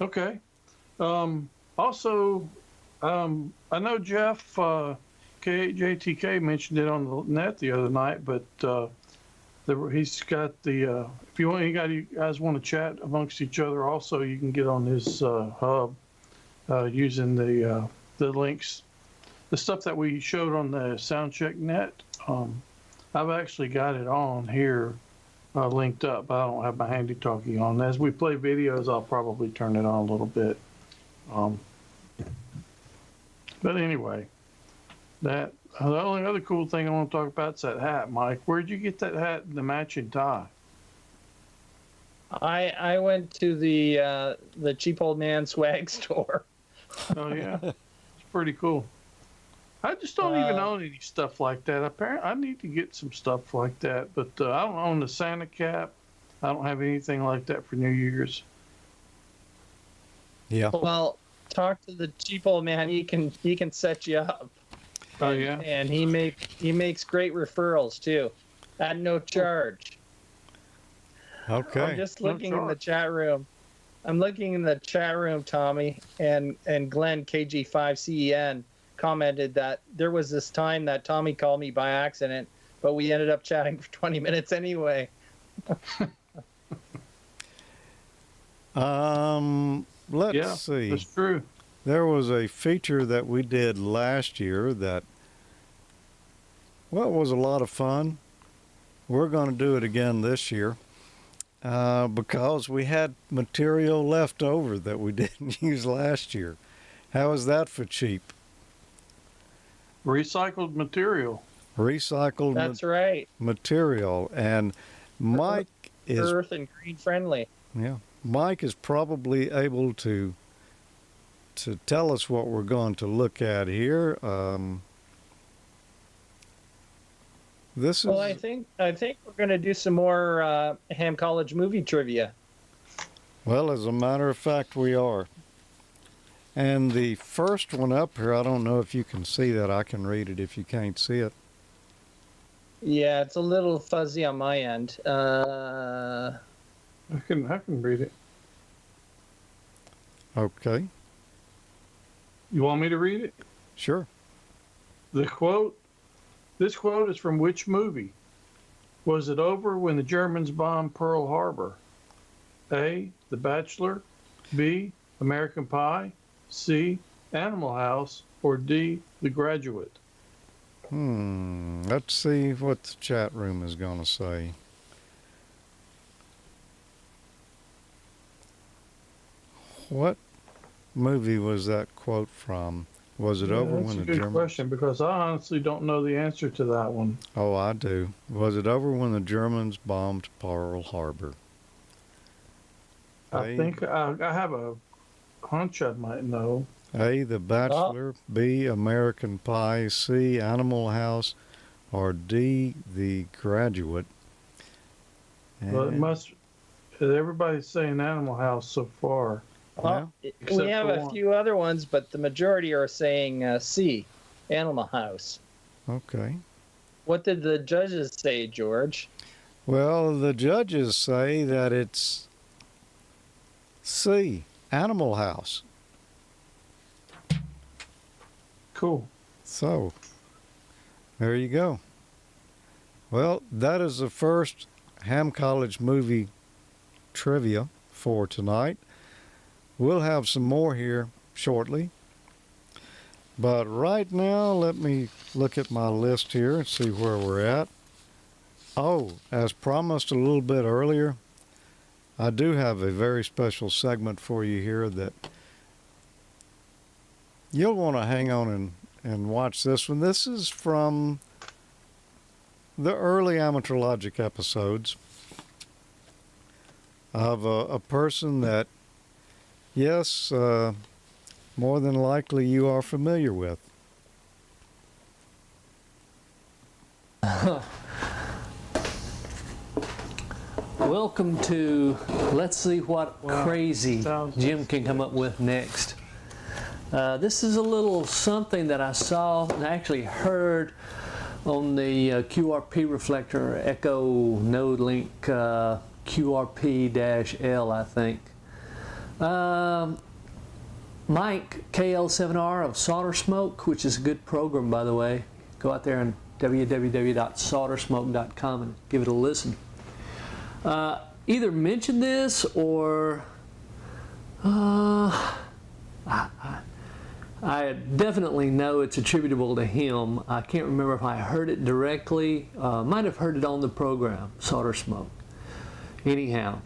[SPEAKER 2] Okay. Also, I know Jeff JTK mentioned it on the net the other night, but he's got the. If you guys want to chat amongst each other, also you can get on his hub using the links, the stuff that we showed on the Soundcheck net. I've actually got it on here, linked up. But I don't have my handy talkie on. As we play videos, I'll probably turn it on a little bit. But anyway, the only other cool thing I want to talk about is that hat, Mike. Where'd you get that hat and the matching tie?
[SPEAKER 10] I went to the cheap old man swag store.
[SPEAKER 2] Oh yeah, it's pretty cool. I just don't even own any stuff like that. Apparently, I need to get some stuff like that, but I don't own the Santa cap. I don't have anything like that for New Year's.
[SPEAKER 1] Yeah.
[SPEAKER 10] Well, talk to the cheap old man. He can set you up.
[SPEAKER 2] Oh yeah.
[SPEAKER 10] And he makes great referrals too, at no charge.
[SPEAKER 1] Okay.
[SPEAKER 10] I'm just looking in the chat room. I'm looking in the chat room, Tommy, and Glenn KG5CEN commented that there was this time that Tommy called me by accident, but we ended up chatting for 20 minutes anyway.
[SPEAKER 1] Let's see.
[SPEAKER 2] That's true.
[SPEAKER 1] There was a feature that we did last year that, well, it was a lot of fun. We're going to do it again this year because we had material left over that we didn't use last year. How is that for cheap?
[SPEAKER 2] Recycled material.
[SPEAKER 1] Recycled
[SPEAKER 10] That's right.
[SPEAKER 1] material. And Mike is
[SPEAKER 10] earth and green friendly.
[SPEAKER 1] Yeah. Mike is probably able to tell us what we're going to look at here. This is.
[SPEAKER 10] Well, I think we're going to do some more Ham College movie trivia.
[SPEAKER 1] Well, as a matter of fact, we are. And the first one up here, I don't know if you can see that. I can read it if you can't see it.
[SPEAKER 10] Yeah, it's a little fuzzy on my end.
[SPEAKER 2] I can read it.
[SPEAKER 1] Okay.
[SPEAKER 2] You want me to read it?
[SPEAKER 1] Sure.
[SPEAKER 2] This quote is from which movie? Was it over when the Germans bombed Pearl Harbor? A, The Bachelor, B, American Pie, C, Animal House, or D, The Graduate?
[SPEAKER 1] Let's see what the chat room is going to say. What movie was that quote from? Was it over when the Germans...
[SPEAKER 2] That's a good question, because I honestly don't know the answer to that one.
[SPEAKER 1] Oh, I do. Was it over when the Germans bombed Pearl Harbor?
[SPEAKER 2] I think I have a hunch I might know.
[SPEAKER 1] A, The Bachelor, B, American Pie, C, Animal House, or D, The Graduate.
[SPEAKER 2] Well, it must. Everybody's saying Animal House so far.
[SPEAKER 10] Well, we have a few other ones, but the majority are saying C, Animal House.
[SPEAKER 1] Okay.
[SPEAKER 10] What did the judges say, George?
[SPEAKER 1] Well, the judges say that it's C, Animal House.
[SPEAKER 2] Cool.
[SPEAKER 1] So, there you go. Well, that is the first Ham College movie trivia for tonight. We'll have some more here shortly. But right now, let me look at my list here and see where we're at. Oh, as promised a little bit earlier, I do have a very special segment for you here that you'll want to hang on and watch this one. This is from the early AmateurLogic episodes of a person that, yes, more than likely you are familiar with.
[SPEAKER 11] Welcome to, let's see what crazy Jim can come up with next. This is a little something that I saw and actually heard on the QRP reflector Echo Node Link QRP-L, I think. Mike KL7R of Solder Smoke, which is a good program, by the way. Go out there on www.soldersmoke.com and give it a listen. Either mention this or I definitely know it's attributable to him. I can't remember if I heard it directly. Might have heard it on the program, Solder Smoke. Anyhow,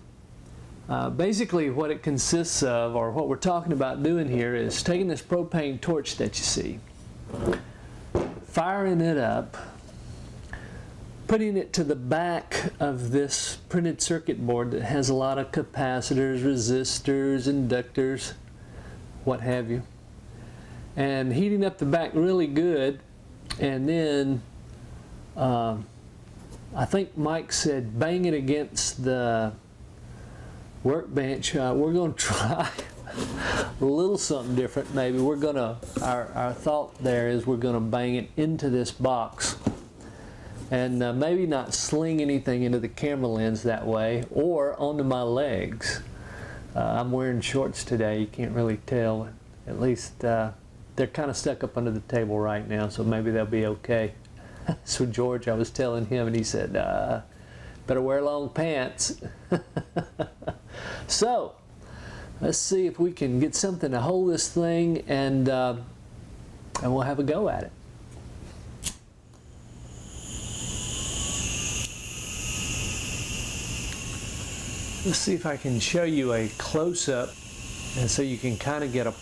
[SPEAKER 11] basically what it consists of, or what we're talking about doing here, is taking this propane torch that you see, firing it up, putting it to the back of this printed circuit board that has a lot of capacitors, resistors, inductors, what have you. and heating up the back really good. And then I think Mike said bang it against the workbench. We're going to try a little something different maybe. We're going to, our thought there is we're going to bang it into this box. And maybe not sling anything into the camera lens that way or onto my legs. I'm wearing shorts today, you can't really tell. At least they're kind of stuck up under the table right now, so maybe they'll be okay. So George, I was telling him, and he said, better wear long pants. So, let's see if we can get something to hold this thing, and we'll have a go at it. Let's see if I can show you a close-up, and so you can kind of get a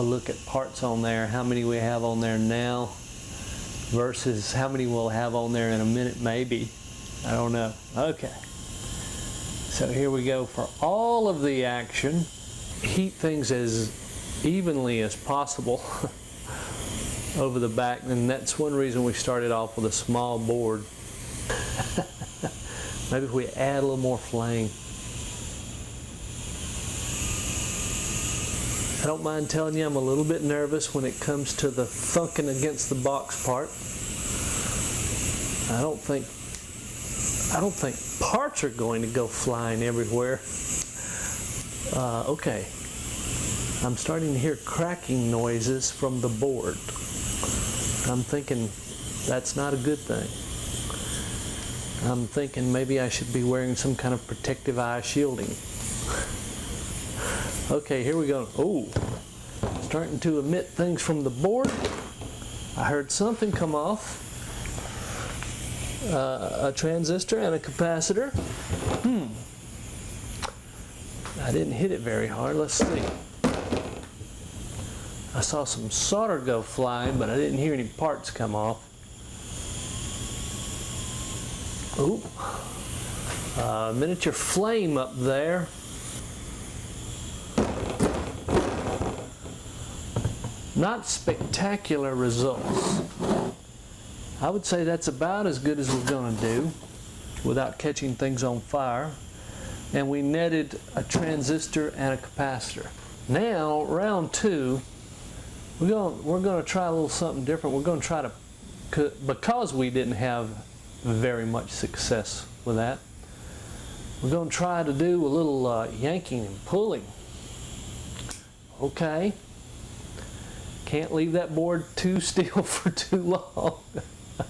[SPEAKER 11] look at parts on there, how many we have on there now versus how many we'll have on there in a minute maybe. I don't know. Okay. So here we go for all of the action. Heat things as evenly as possible over the back, and that's one reason we started off with a small board. Maybe if we add a little more flame. I don't mind telling you I'm a little bit nervous when it comes to the thunking against the box part. I don't think parts are going to go flying everywhere. Okay. I'm starting to hear cracking noises from the board. I'm thinking that's not a good thing. I'm thinking maybe I should be wearing some kind of protective eye shielding. Okay, here we go. Oh, starting to emit things from the board. I heard something come off. A transistor and a capacitor. I didn't hit it very hard. Let's see. I saw some solder go flying, but I didn't hear any parts come off. Ooh. Miniature flame up there. Not spectacular results. I would say that's about as good as we're going to do without catching things on fire. And we netted a transistor and a capacitor. Now, round two, we're going to try a little something different. We're going to try to, because we didn't have very much success with that, we're going to try to do a little yanking and pulling. Okay. Can't leave that board too still for too long. I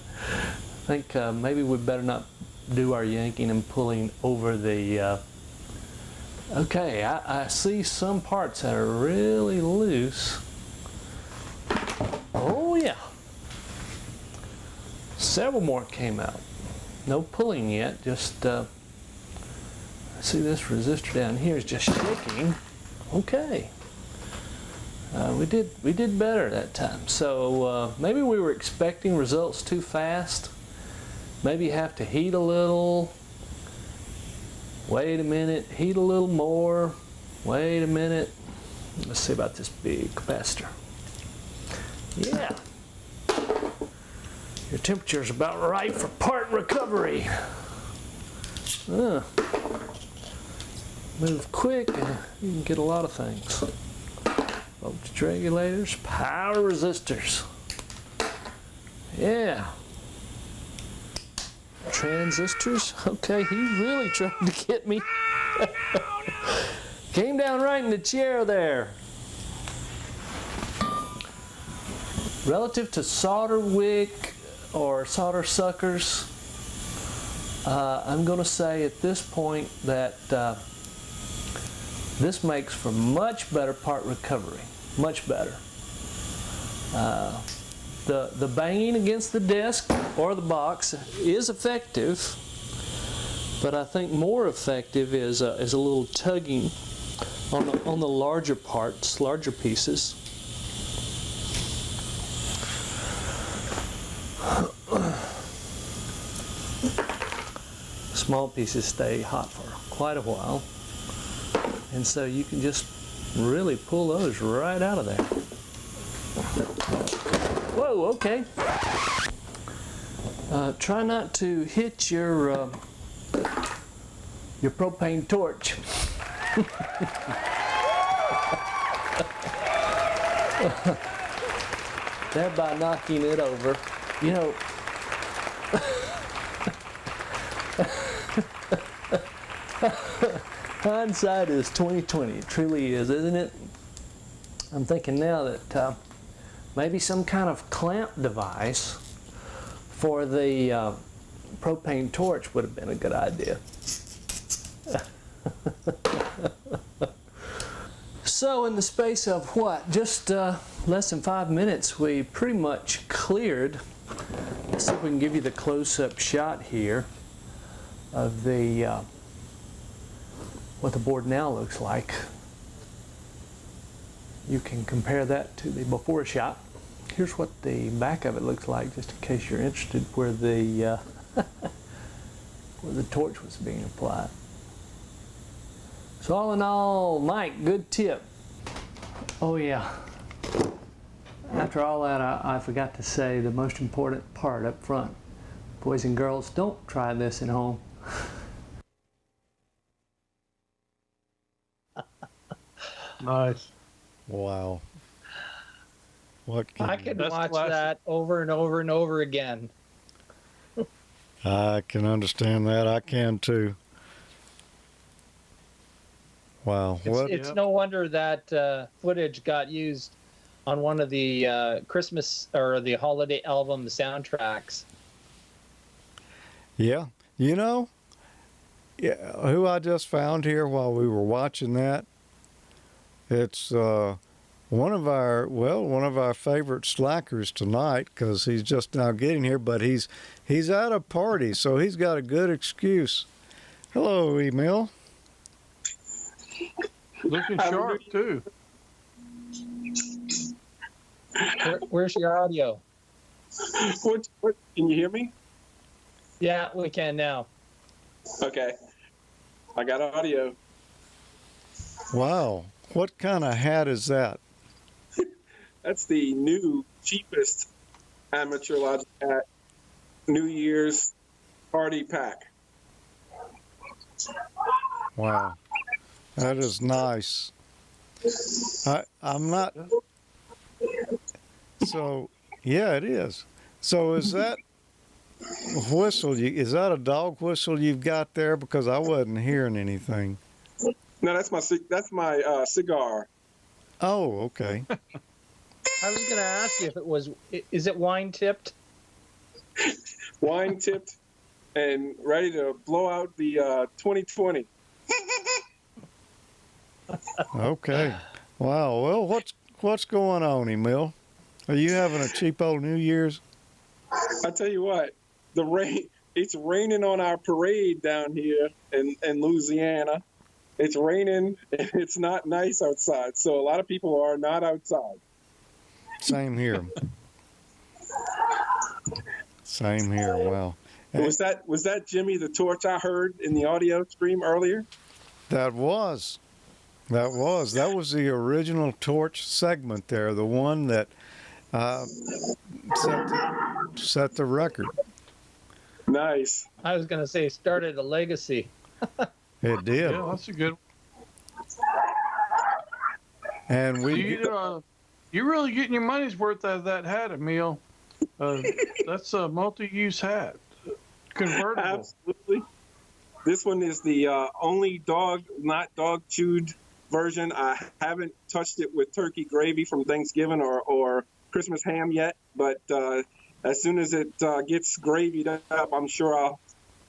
[SPEAKER 11] think maybe we better not do our yanking and pulling over the... Okay, I see some parts that are really loose. Oh yeah. Several more came out. No pulling yet, just... see this resistor down here is just shaking. Okay. We did better that time. So maybe we were expecting results too fast. Maybe have to heat a little. Wait a minute, heat a little more. Wait a minute. Let's see about this big capacitor. Yeah. Your temperature is about right for part recovery. Move quick and you can get a lot of things. Voltage regulators, power resistors. Yeah. Transistors. Okay, he really tried to get me. Came down right in the chair there. Relative to solder wick or solder suckers, I'm going to say at this point that this makes for much better part recovery. Much better. The banging against the disc or the box is effective, but I think more effective is a little tugging on the larger parts, larger pieces. Small pieces stay hot for quite a while, and so you can just really pull those right out of there. Whoa, okay. Try not to hit your propane torch. Thereby knocking it over. You know, hindsight is 20/20. It truly is, isn't it? I'm thinking now that maybe some kind of clamp device for the propane torch would have been a good idea. So in the space of what, just less than 5 minutes, we pretty much cleared. Let's see if we can give you the close-up shot here of the what the board now looks like. You can compare that to the before shot. Here's what the back of it looks like, just in case you're interested, where the where the torch was being applied. So all in all, Mike, good tip. Oh yeah. After all that, I forgot to say the most important part up front. Boys and girls, don't try this at home.
[SPEAKER 1] Nice. Wow. What
[SPEAKER 10] I could watch that over and over and over again.
[SPEAKER 1] I can understand that. I can too. Wow.
[SPEAKER 10] It's no wonder that footage got used on one of the Christmas or the holiday album soundtracks.
[SPEAKER 1] Yeah. You know, who I just found here while we were watching that, it's one of our favorite slackers tonight, because he's just now getting here, but he's at a party, so he's got a good excuse. Hello, Emil.
[SPEAKER 2] Looking sharp too.
[SPEAKER 10] Where's your audio?
[SPEAKER 13] What, can you hear me?
[SPEAKER 10] Yeah, we can now.
[SPEAKER 13] Okay. I got audio.
[SPEAKER 1] Wow. What kind of hat is that?
[SPEAKER 13] That's the new, cheapest AmateurLogic hat, New Year's party pack.
[SPEAKER 1] Wow. That is nice. I'm not... So, yeah, it is. So is that whistle, is that a dog whistle you've got there? Because I wasn't hearing anything.
[SPEAKER 13] No, that's my cigar.
[SPEAKER 1] Oh, okay.
[SPEAKER 10] I was going to ask you if it was, is it wine tipped?
[SPEAKER 13] Wine tipped and ready to blow out the 2020.
[SPEAKER 1] Okay. Wow. Well, what's going on, Emil? Are you having a cheap old New Year's?
[SPEAKER 13] I tell you what, the rain. It's raining on our parade down here in Louisiana. It's raining and it's not nice outside, so a lot of people are not outside.
[SPEAKER 1] Same here. Same here. Wow.
[SPEAKER 13] Was that Jimmy the Torch I heard in the audio stream earlier?
[SPEAKER 1] That was the original Torch segment there, the one that set the record.
[SPEAKER 13] Nice.
[SPEAKER 10] I was going to say started a legacy.
[SPEAKER 1] It did.
[SPEAKER 2] Yeah, that's a good one.
[SPEAKER 1] And
[SPEAKER 2] you're really getting your money's worth out of that hat, Emil. That's a multi-use hat. Convertible.
[SPEAKER 13] Absolutely. This one is the only not dog-chewed version. I haven't touched it with turkey gravy from Thanksgiving or Christmas ham yet, but as soon as it gets gravied up, I'm sure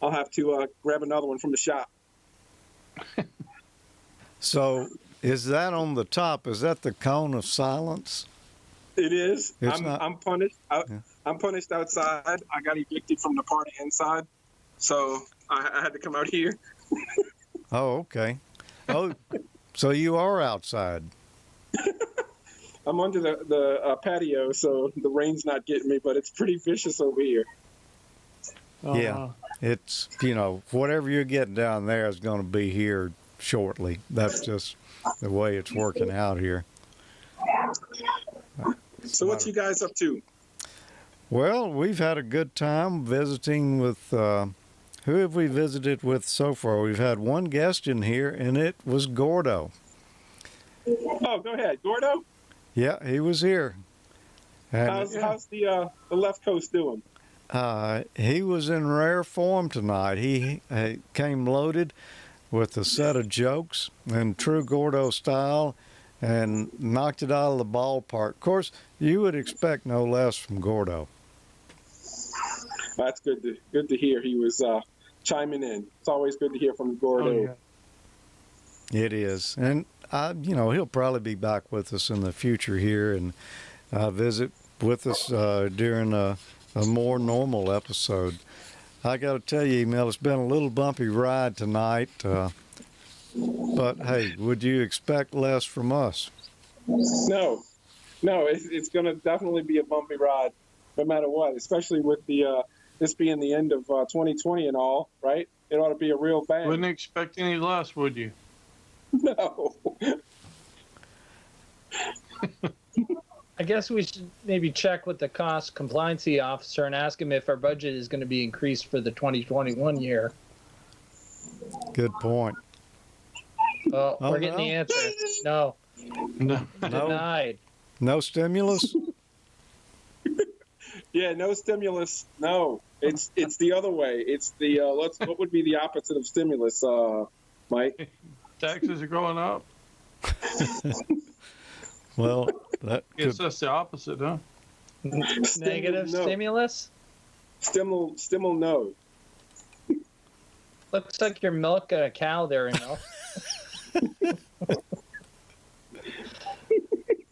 [SPEAKER 13] I'll have to grab another one from the shop.
[SPEAKER 1] So, is that on the top? Is that the cone of silence?
[SPEAKER 13] It is. I'm punished.
[SPEAKER 1] Yeah.
[SPEAKER 13] I'm punished outside. I got evicted from the party inside, so I had to come out here.
[SPEAKER 1] Oh, okay. Oh, so you are outside.
[SPEAKER 13] I'm under the patio, so the rain's not getting me, but it's pretty vicious over here.
[SPEAKER 1] Yeah, it's, whatever you're getting down there is going to be here shortly. That's just the way it's working out here.
[SPEAKER 13] So what you guys up to?
[SPEAKER 1] Well, we've had a good time visiting with, who have we visited with so far? We've had one guest in here, and it was Gordo.
[SPEAKER 13] Oh, go ahead. Gordo?
[SPEAKER 1] Yeah, he was here. And
[SPEAKER 13] How's the left coast doing?
[SPEAKER 1] he was in rare form tonight. He came loaded with a set of jokes in true Gordo style and knocked it out of the ballpark. Of course, you would expect no less from Gordo.
[SPEAKER 13] That's good to hear. He was chiming in. It's always good to hear from Gordo.
[SPEAKER 1] Oh, yeah. It is. And, he'll probably be back with us in the future here and visit with us during a more normal episode. I got to tell you, Emil, it's been a little bumpy ride tonight. But, hey, would you expect less from us?
[SPEAKER 13] No, it's going to definitely be a bumpy ride no matter what, especially with the this being the end of 2020 and all, right? It ought to be a real bang.
[SPEAKER 2] Wouldn't expect any less, would you?
[SPEAKER 13] No.
[SPEAKER 10] I guess we should maybe check with the cost compliancy officer and ask him if our budget is going to be increased for the 2021 year.
[SPEAKER 1] Good point.
[SPEAKER 10] Oh, we're getting the answer. No.
[SPEAKER 13] Denied.
[SPEAKER 1] No stimulus?
[SPEAKER 13] Yeah, no stimulus. No, it's the other way. It's the what would be the opposite of stimulus, Mike?
[SPEAKER 2] Taxes are going up.
[SPEAKER 1] Well, that
[SPEAKER 2] guess that's the opposite, huh?
[SPEAKER 10] Negative stimulus?
[SPEAKER 13] Stimul no.
[SPEAKER 10] Looks like you're milking a cow there, Emil.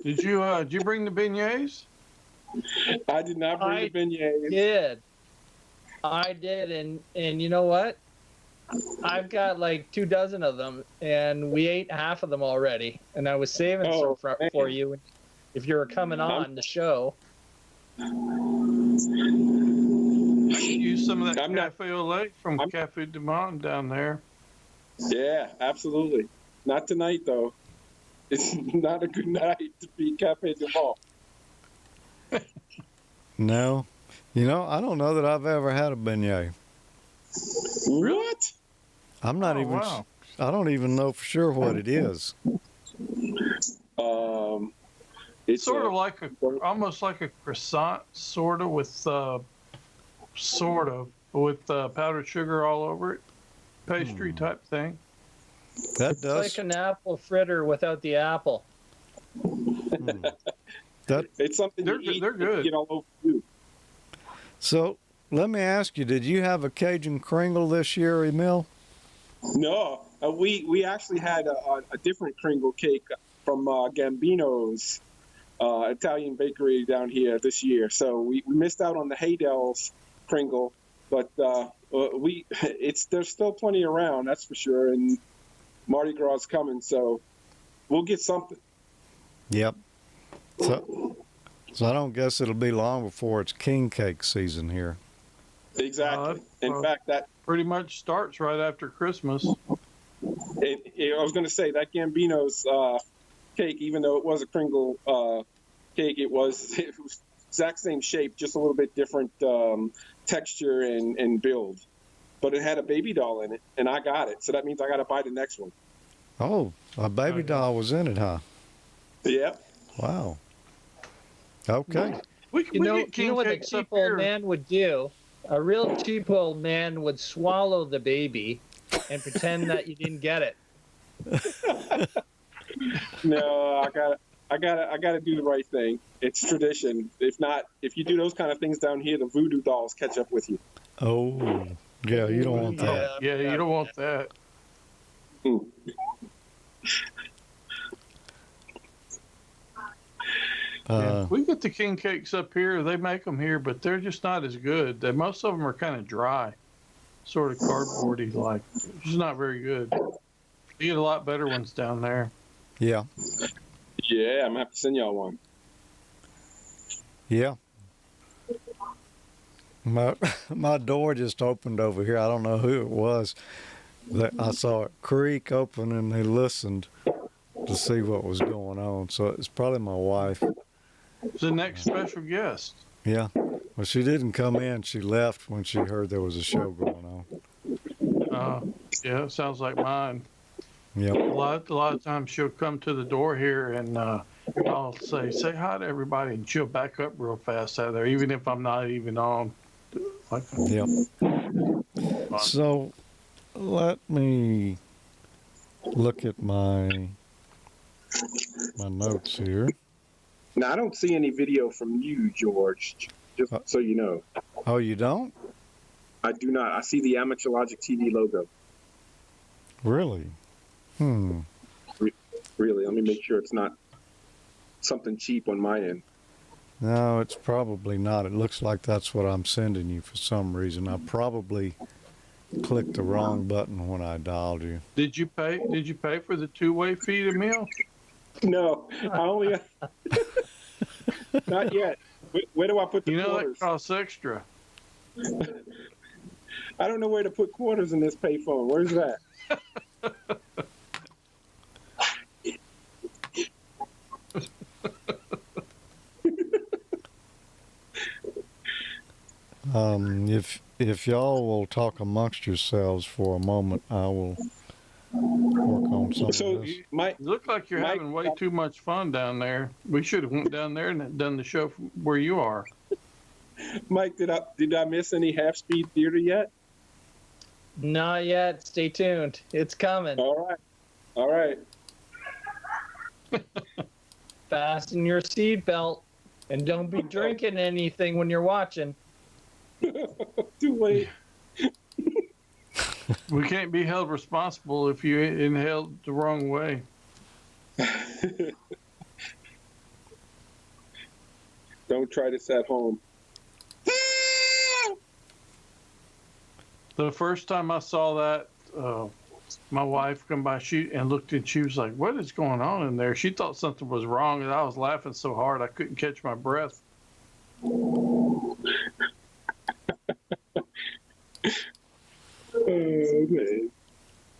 [SPEAKER 2] Did you bring the beignets?
[SPEAKER 13] I did not bring the beignets.
[SPEAKER 10] I did, and you know what? I've got like 2 dozen of them, and we ate half of them already. And I was saving some for you if you were coming on the show.
[SPEAKER 2] Use some of that cafe au lait from Cafe du Monde down there.
[SPEAKER 13] Yeah, absolutely. Not tonight, though. It's not a good night to be Cafe du Monde.
[SPEAKER 1] No. I don't know that I've ever had a beignet.
[SPEAKER 13] What?
[SPEAKER 1] I'm not even.
[SPEAKER 2] Wow.
[SPEAKER 1] I don't even know for sure what it is.
[SPEAKER 13] It's
[SPEAKER 2] sort of like almost like a croissant, sort of with powdered sugar all over it, pastry type thing.
[SPEAKER 1] That does.
[SPEAKER 10] It's like an apple fritter without the apple.
[SPEAKER 13] It's something
[SPEAKER 2] they're good.
[SPEAKER 13] Get all over food.
[SPEAKER 1] So let me ask you: did you have a Cajun Kringle this year, Emil?
[SPEAKER 13] No, we actually had a different Kringle cake from Gambino's Italian bakery down here this year. So we missed out on the Haydell's Kringle, but there's still plenty around, that's for sure. And Mardi Gras is coming, so we'll get something.
[SPEAKER 1] Yep. So I don't guess it'll be long before it's king cake season here.
[SPEAKER 13] Exactly. In fact, that
[SPEAKER 2] pretty much starts right after Christmas.
[SPEAKER 13] I was going to say that Gambino's cake, even though it was a Kringle cake, it was exact same shape, just a little bit different texture and build. But it had a baby doll in it, and I got it. So that means I got to buy the next one.
[SPEAKER 1] Oh, a baby doll was in it, huh?
[SPEAKER 13] Yep.
[SPEAKER 1] Wow. Okay.
[SPEAKER 10] You know what the cheap old man would do? A real cheap old man would swallow the baby and pretend that you didn't get it.
[SPEAKER 13] No, I gotta do the right thing. It's tradition. If you do those kind of things down here, the voodoo dolls catch up with you.
[SPEAKER 1] Oh, yeah, you don't want that.
[SPEAKER 2] Yeah, you don't want that. We get the king cakes up here. They make them here, but they're just not as good. Most of them are kind of dry, sort of cardboardy like. It's not very good. You get a lot better ones down there.
[SPEAKER 1] Yeah.
[SPEAKER 13] Yeah, I'm gonna have to send y'all one.
[SPEAKER 1] Yeah. My door just opened over here. I don't know who it was. I saw it creak open, and they listened to see what was going on. So it's probably my wife.
[SPEAKER 2] The next special guest.
[SPEAKER 1] Yeah. Well, she didn't come in. She left when she heard there was a show going on.
[SPEAKER 2] Yeah, it sounds like mine.
[SPEAKER 1] Yep.
[SPEAKER 2] A lot of times she'll come to the door here and I'll say hi to everybody, and she'll back up real fast out there, even if I'm not even on.
[SPEAKER 1] Yep. So let me look at my notes here.
[SPEAKER 13] Now, I don't see any video from you, George, just so you know.
[SPEAKER 1] Oh, you don't?
[SPEAKER 13] I do not. I see the AmateurLogic.TV logo.
[SPEAKER 1] Really?
[SPEAKER 13] Really? Let me make sure it's not something cheap on my end.
[SPEAKER 1] No, it's probably not. It looks like that's what I'm sending you for some reason. I probably clicked the wrong button when I dialed you.
[SPEAKER 2] Did you pay for the two-way feed, Emil?
[SPEAKER 13] No, I only not yet. Where do I put the quarters?
[SPEAKER 2] That costs extra.
[SPEAKER 13] I don't know where to put quarters in this payphone. Where's that?
[SPEAKER 1] If y'all will talk amongst yourselves for a moment, I will work on something.
[SPEAKER 2] You look like you're having way too much fun down there. We should have went down there and done the show from where you are.
[SPEAKER 13] Mike, did I miss any half-speed theater yet?
[SPEAKER 10] Not yet. Stay tuned. It's coming.
[SPEAKER 13] All right.
[SPEAKER 10] Fasten your seatbelt and don't be drinking anything when you're watching.
[SPEAKER 13] Too late.
[SPEAKER 2] We can't be held responsible if you inhaled the wrong way.
[SPEAKER 13] Don't try this at home.
[SPEAKER 2] The first time I saw that, my wife come by and looked, and she was like, "What is going on in there?" She thought something was wrong, and I was laughing so hard I couldn't catch my breath.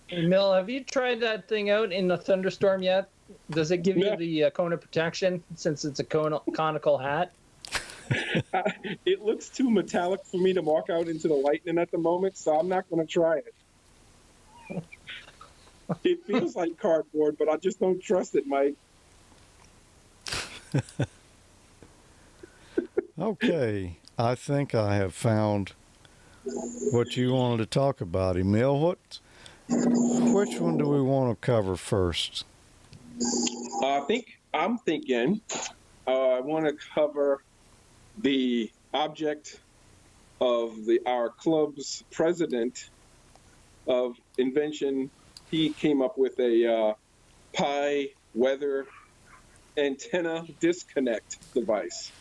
[SPEAKER 10] Emil, have you tried that thing out in the thunderstorm yet? Does it give you the cone of protection since it's a conical hat?
[SPEAKER 13] It looks too metallic for me to walk out into the lightning at the moment, so I'm not going to try it. It feels like cardboard, but I just don't trust it, Mike.
[SPEAKER 1] Okay, I think I have found what you wanted to talk about, Emil. Which one do we want to cover first?
[SPEAKER 13] I'm thinking I want to cover the object of our club's president of invention. He came up with a Pi weather antenna disconnect device.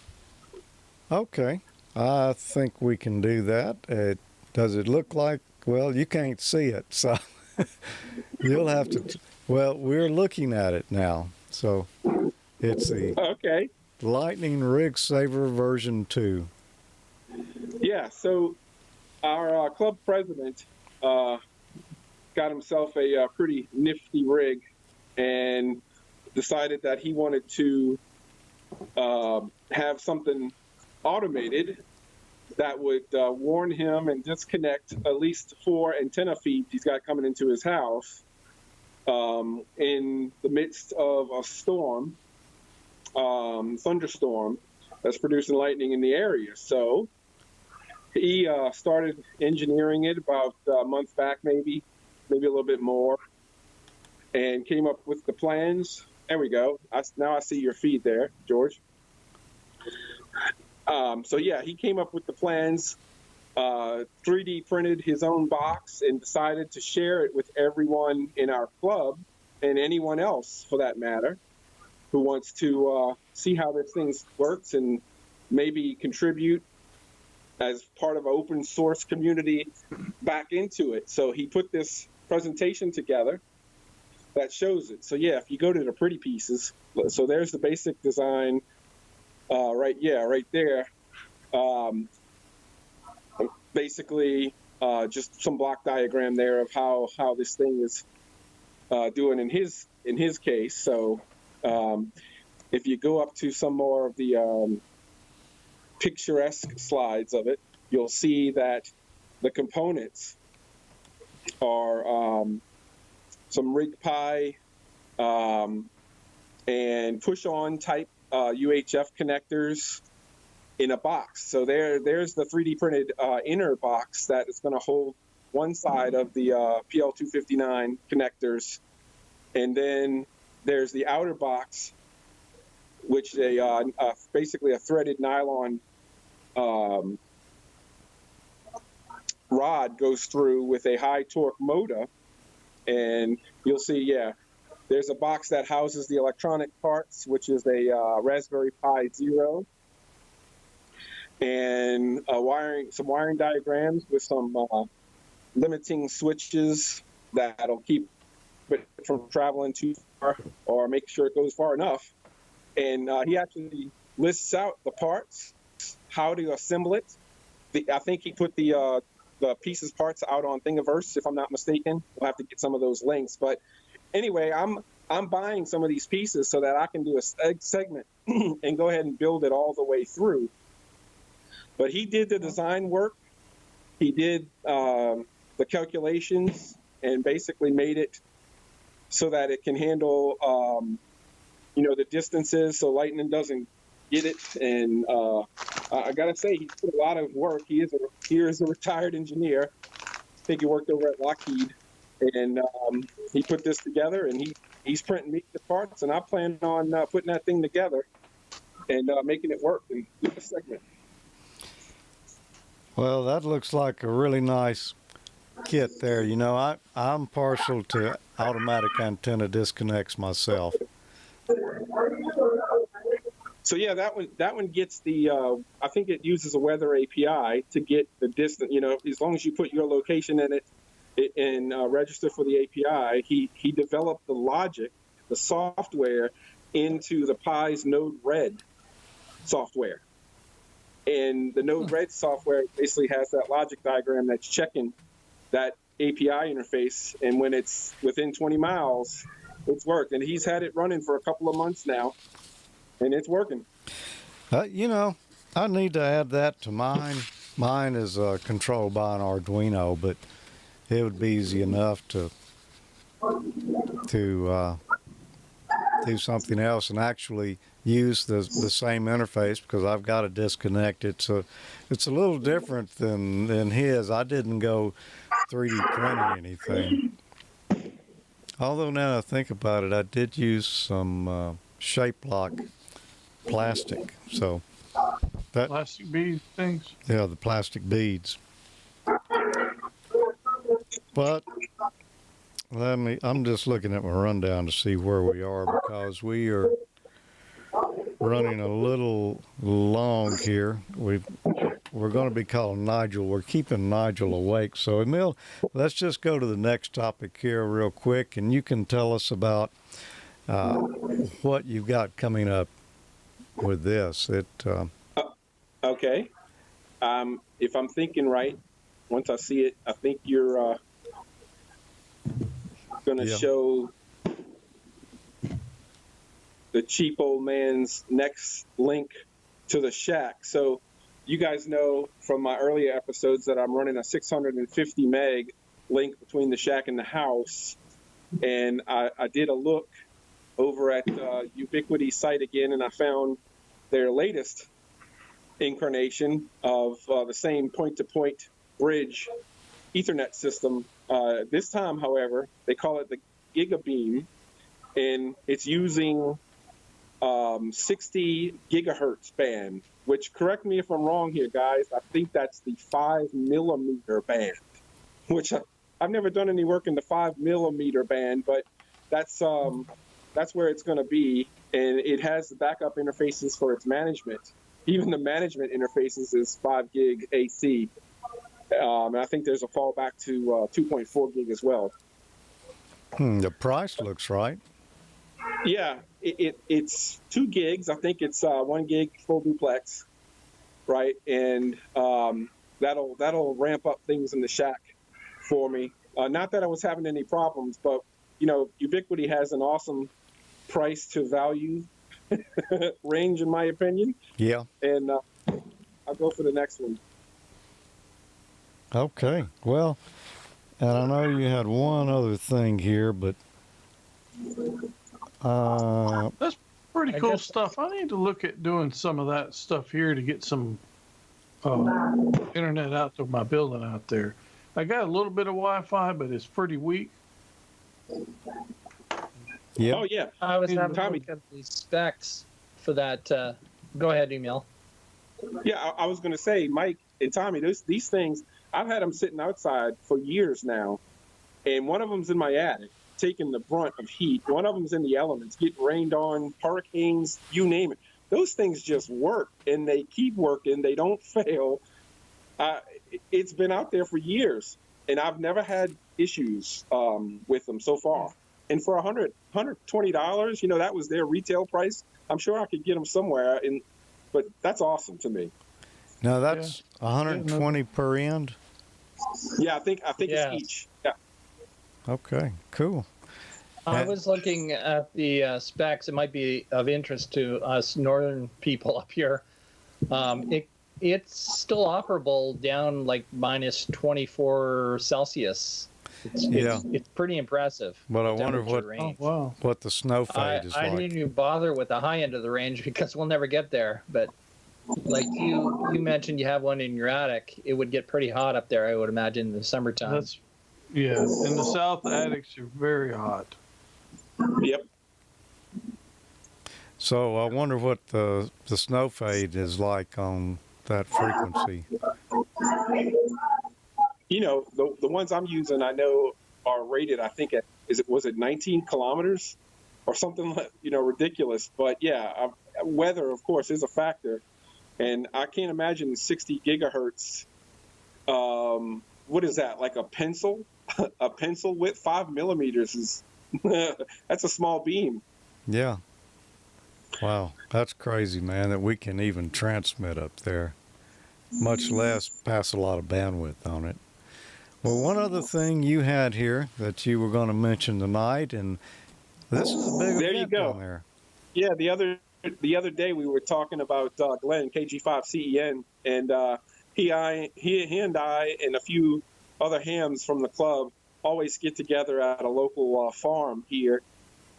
[SPEAKER 1] Okay, I think we can do that. Does it look like, well, you can't see it, so you'll have to, well, we're looking at it now. So it's the Lightning Rig Saver version 2.
[SPEAKER 13] Yeah, so our club president got himself a pretty nifty rig and decided that he wanted to have something automated that would warn him and disconnect at least 4 antenna feeds he's got coming into his house in the midst of a storm, thunderstorm that's producing lightning in the area. So he started engineering it about a month back, maybe a little bit more, and came up with the plans. There we go. Now I see your feed there, George. So yeah, he came up with the plans, 3D printed his own box, and decided to share it with everyone in our club and anyone else, for that matter, who wants to see how this thing works and maybe contribute as part of an open source community back into it. So he put this presentation together that shows it. So yeah, if you go to the pretty pieces, so there's the basic design. Right there. Basically, just some block diagram there of how this thing is doing in his case. So if you go up to some more of the picturesque slides of it, you'll see that the components are some rig pie and push-on type UHF connectors in a box. So there's the 3D printed inner box that is going to hold one side of the PL259 connectors, and then there's the outer box, which basically a threaded nylon rod goes through with a high torque motor, and you'll see, yeah, there's a box that houses the electronic parts, which is a Raspberry Pi Zero, and some wiring diagrams with some limiting switches that'll keep it from traveling too far or make sure it goes far enough. And he actually lists out the parts, how to assemble it. I think he put the pieces parts out on Thingiverse, if I'm not mistaken. We'll have to get some of those links. But anyway, I'm buying some of these pieces so that I can do a segment and go ahead and build it all the way through. But he did the design work. He did the calculations and basically made it so that it can handle, the distances so lightning doesn't get it. And I gotta say, he put a lot of work. He is a retired engineer. I think he worked over at Lockheed, and he put this together, and he's printing me the parts, and I plan on putting that thing together and making it work and do the segment.
[SPEAKER 1] Well, that looks like a really nice kit there. You know, I'm partial to automatic antenna disconnects myself.
[SPEAKER 13] So yeah, that one gets the. I think it uses a weather API to get the distance. You know, as long as you put your location in it and register for the API, he developed the logic, the software, into the Pi's Node-RED software. And the Node-RED software basically has that logic diagram that's checking that API interface, and when it's within 20 miles, it's worked. And he's had it running for a couple of months now, and it's working. I need to add that to mine. Mine is controlled by an Arduino, but it would be easy enough to do something else and actually use the same interface, because I've got to disconnect it. So it's a little different than his. I didn't go 3D printing anything. Although now I think about it, I did use some shape lock plastic. So that
[SPEAKER 2] plastic bead things.
[SPEAKER 1] Yeah, the plastic beads. But I'm just looking at my rundown to see where we are, because we are running a little long here. We're going to be calling Nigel. We're keeping Nigel awake. So, Emil, let's just go to the next topic here real quick, and you can tell us about what you've got coming up with this.
[SPEAKER 13] Okay. If I'm thinking right, once I see it, I think you're going to show the cheap old man's next link to the shack. So you guys know from my earlier episodes that I'm running a 650 meg link between the shack and the house. And I did a look over at Ubiquity's site again, and I found their latest incarnation of the same point-to-point bridge Ethernet system. This time, however, they call it the GigaBeam, and it's using 60 gigahertz band, which, correct me if I'm wrong here, guys, I think that's the 5 millimeter band, which I've never done any work in the 5 millimeter band, but that's where it's going to be, and it has the backup interfaces for its management. Even the management interfaces is 5 gig AC, and I think there's a fallback to 2.4 gig as well.
[SPEAKER 1] The price looks right.
[SPEAKER 13] Yeah, it's 2 gigs. I think it's 1 gig full duplex, right? And that'll ramp up things in the shack for me. Not that I was having any problems, but Ubiquity has an awesome price to value range, in my opinion.
[SPEAKER 5] Yeah.
[SPEAKER 13] And I'll go for the next one.
[SPEAKER 5] Okay. Well, and I know you had one other thing here, but
[SPEAKER 2] That's pretty cool stuff. I need to look at doing some of that stuff here to get some internet out to my building out there. I got a little bit of Wi-Fi, but it's pretty weak.
[SPEAKER 5] Yeah.
[SPEAKER 13] Oh yeah.
[SPEAKER 10] I was having
[SPEAKER 13] Tommy.
[SPEAKER 10] a look at the specs for that. Go ahead, Emil.
[SPEAKER 13] Yeah, I was going to say, Mike and Tommy, these things, I've had them sitting outside for years now, and one of them's in my attic, taking the brunt of heat. One of them's in the elements, getting rained on, hurricanes, you name it. Those things just work, and they keep working. They don't fail. It's been out there for years, and I've never had issues with them so far. And for $120, you know, that was their retail price. I'm sure I could get them somewhere, but that's awesome to me.
[SPEAKER 5] now that's 120 per end.
[SPEAKER 13] Yeah, I think
[SPEAKER 10] Yeah.
[SPEAKER 13] it's each. Yeah.
[SPEAKER 5] Okay, cool.
[SPEAKER 10] I was looking at the specs. It might be of interest to us northern people up here. It's still operable down like minus 24 Celsius. It's pretty impressive.
[SPEAKER 5] But I wonder
[SPEAKER 10] temperature range.
[SPEAKER 5] what the snow fade is
[SPEAKER 10] I
[SPEAKER 5] like.
[SPEAKER 10] didn't even bother with the high end of the range because we'll never get there. But like you mentioned, you have one in your attic. It would get pretty hot up there, I would imagine, in the summertime.
[SPEAKER 2] Yeah, in the south, the attics are very hot.
[SPEAKER 13] Yep.
[SPEAKER 5] So I wonder what the snow fade is like on that frequency.
[SPEAKER 13] You know, the ones I'm using, I know are rated, I think, was it 19 kilometers or something, ridiculous. But yeah, weather, of course, is a factor. And I can't imagine 60 gigahertz. What is that, like a pencil? A pencil width, 5 millimeters is, that's a small beam.
[SPEAKER 5] Yeah. Wow, that's crazy, man, that we can even transmit up there, much less pass a lot of bandwidth on it. Well, one other thing you had here that you were going to mention tonight, and this is a big event down there.
[SPEAKER 13] Yeah, the other day we were talking about Glenn, KG5CEN, and he and I and a few other hams from the club always get together at a local farm here.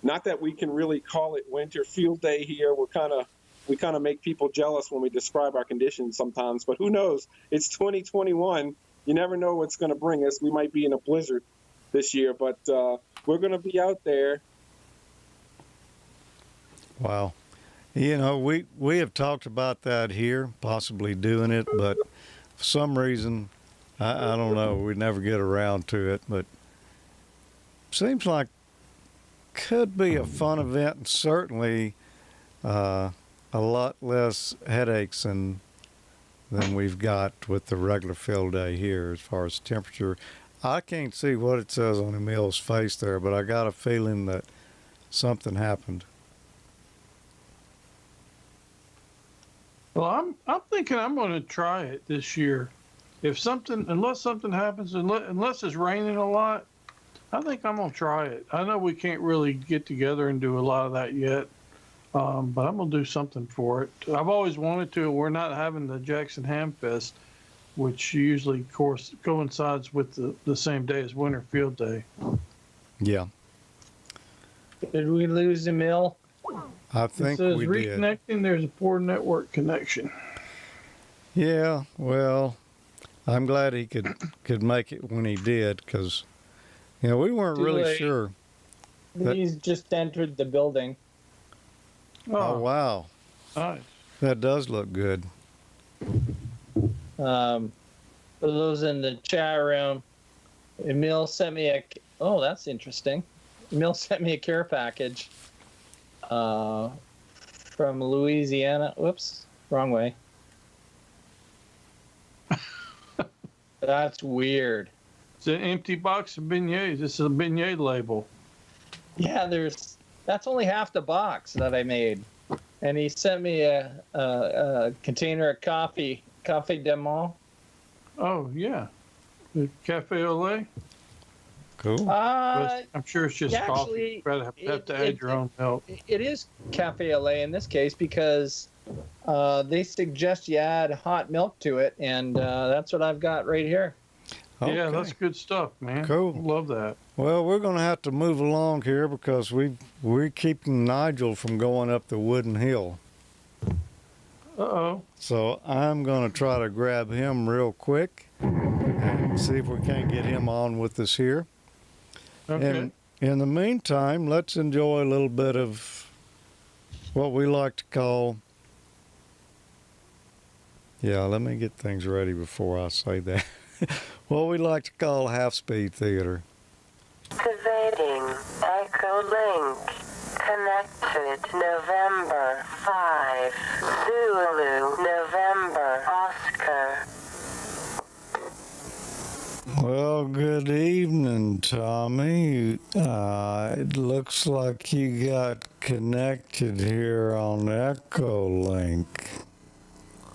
[SPEAKER 13] Not that we can really call it winter field day here. We kind of make people jealous when we describe our conditions sometimes, but who knows? It's 2021. You never know what's going to bring us. We might be in a blizzard this year, but we're going to be out there.
[SPEAKER 5] Wow. You know, we have talked about that here, possibly doing it, but for some reason, I don't know, we never get around to it, but seems like could be a fun event, and certainly a lot less headaches than we've got with the regular field day here as far as temperature. I can't see what it says on Emil's face there, but I got a feeling that something happened.
[SPEAKER 2] Well, I'm thinking I'm going to try it this year. Unless something happens, unless it's raining a lot, I think I'm going to try it. I know we can't really get together and do a lot of that yet, but I'm going to do something for it. I've always wanted to. We're not having the Jackson Hamfest, which usually, of course, coincides with the same day as Winter Field Day.
[SPEAKER 5] Yeah.
[SPEAKER 10] Did we lose Emil?
[SPEAKER 5] I think
[SPEAKER 2] it says
[SPEAKER 5] we did.
[SPEAKER 2] Reconnecting, there's a poor network connection.
[SPEAKER 5] Yeah, well, I'm glad he could make it when he did, because we weren't really sure.
[SPEAKER 10] He's just entered the building.
[SPEAKER 5] Oh, wow.
[SPEAKER 2] Nice.
[SPEAKER 5] That does look good.
[SPEAKER 10] For those in the chat room, Emil sent me oh, that's interesting. Emil sent me a care package from Louisiana. Whoops, wrong way. That's weird.
[SPEAKER 2] It's an empty box of beignets. This is a beignet label.
[SPEAKER 10] Yeah, that's only half the box that I made. And he sent me a container of coffee de Monde.
[SPEAKER 2] Oh, yeah. The Cafe au lait?
[SPEAKER 5] Cool.
[SPEAKER 2] I'm sure it's just
[SPEAKER 10] yeah,
[SPEAKER 2] coffee.
[SPEAKER 10] actually,
[SPEAKER 2] You have to add your own milk.
[SPEAKER 10] It is cafe au lait in this case because they suggest you add hot milk to it, and that's what I've got right here.
[SPEAKER 2] Yeah,
[SPEAKER 5] Okay.
[SPEAKER 2] that's good stuff, man.
[SPEAKER 5] Cool.
[SPEAKER 2] Love that.
[SPEAKER 5] Well, we're going to have to move along here because we're keeping Nigel from going up the wooden hill.
[SPEAKER 2] Uh-oh.
[SPEAKER 5] So I'm going to try to grab him real quick and see if we can't get him on with us here.
[SPEAKER 2] Okay.
[SPEAKER 5] And in the meantime, let's enjoy a little bit of what we like to call... Yeah, let me get things ready before I say that. What we like to call half-speed theater.
[SPEAKER 14] Activating Echo Link. Connected November 5. Zulu November Oscar.
[SPEAKER 5] Well, good evening, Tommy. It looks like you got connected here on Echo Link.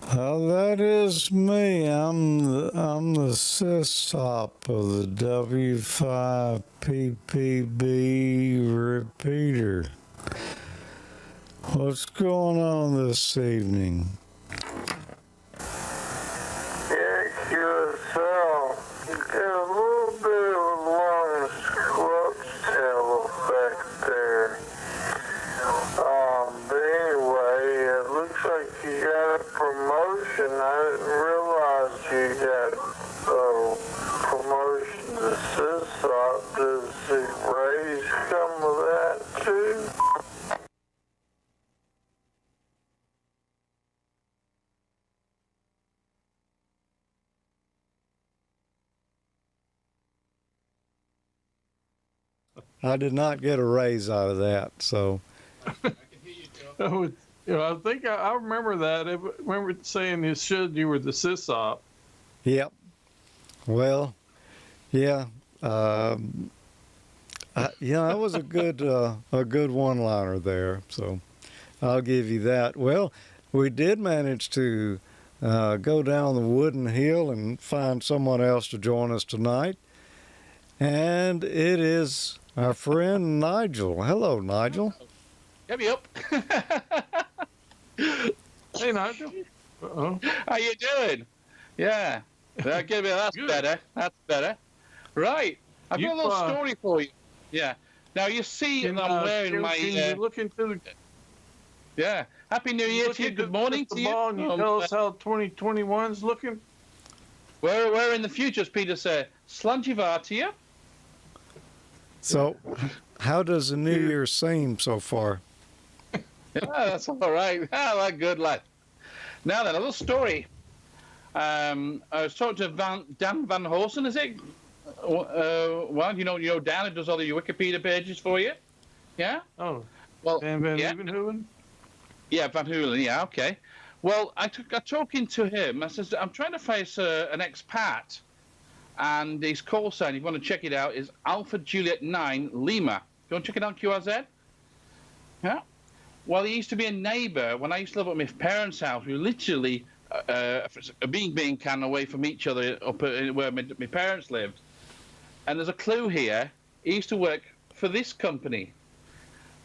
[SPEAKER 5] That is me. I'm the sysop of the W5PPB repeater. What's going on this evening?
[SPEAKER 14] Yourself. You get a little bit of a long scrub tail effect there. But anyway, it looks like you got a promotion. I didn't realize you got a promotion to sysop. Does the raise come with that too?
[SPEAKER 5] I did not get a raise out of that, so.
[SPEAKER 2] Oh, I think I remember that. I remember saying you were the sysop.
[SPEAKER 5] Yep. Well, yeah. That was a good one-liner there. So I'll give you that. Well, we did manage to go down the wooden hill and find someone else to join us tonight, and it is our friend Nigel. Hello, Nigel.
[SPEAKER 22] Get me up.
[SPEAKER 2] Hey, Nigel. Uh-oh.
[SPEAKER 22] How you doing? Yeah. That's better. That's better. Right. I've got a little story for you. Yeah. Now you see I'm wearing my...
[SPEAKER 2] Can you look into the...
[SPEAKER 22] Yeah. Happy New Year to you. Good morning to you.
[SPEAKER 2] And you tell us how 2021's looking?
[SPEAKER 22] We're in the future, as Peter said. Slanjivar to you.
[SPEAKER 5] So, how does the New Year seem so far?
[SPEAKER 22] Yeah, that's all right. Ah, good lad. Now then, a little story. I was talking to Dan Van Horsen, is it? Well, you know Dan who does all your Wikipedia pages for you. Yeah.
[SPEAKER 2] Oh.
[SPEAKER 22] Well.
[SPEAKER 2] Dan Van Leeuwenhoven?
[SPEAKER 22] Yeah, Van Hoolen. Yeah. Okay. Well, I got talking to him. I says I'm trying to face an expat, and his call sign, if you want to check it out, is Alpha Juliet 9 Lima. You want to check it out, QRZ? Yeah. Well, he used to be a neighbour when I used to live at my parents' house. We were literally a bean can away from each other up where my parents lived. And there's a clue here. He used to work for this company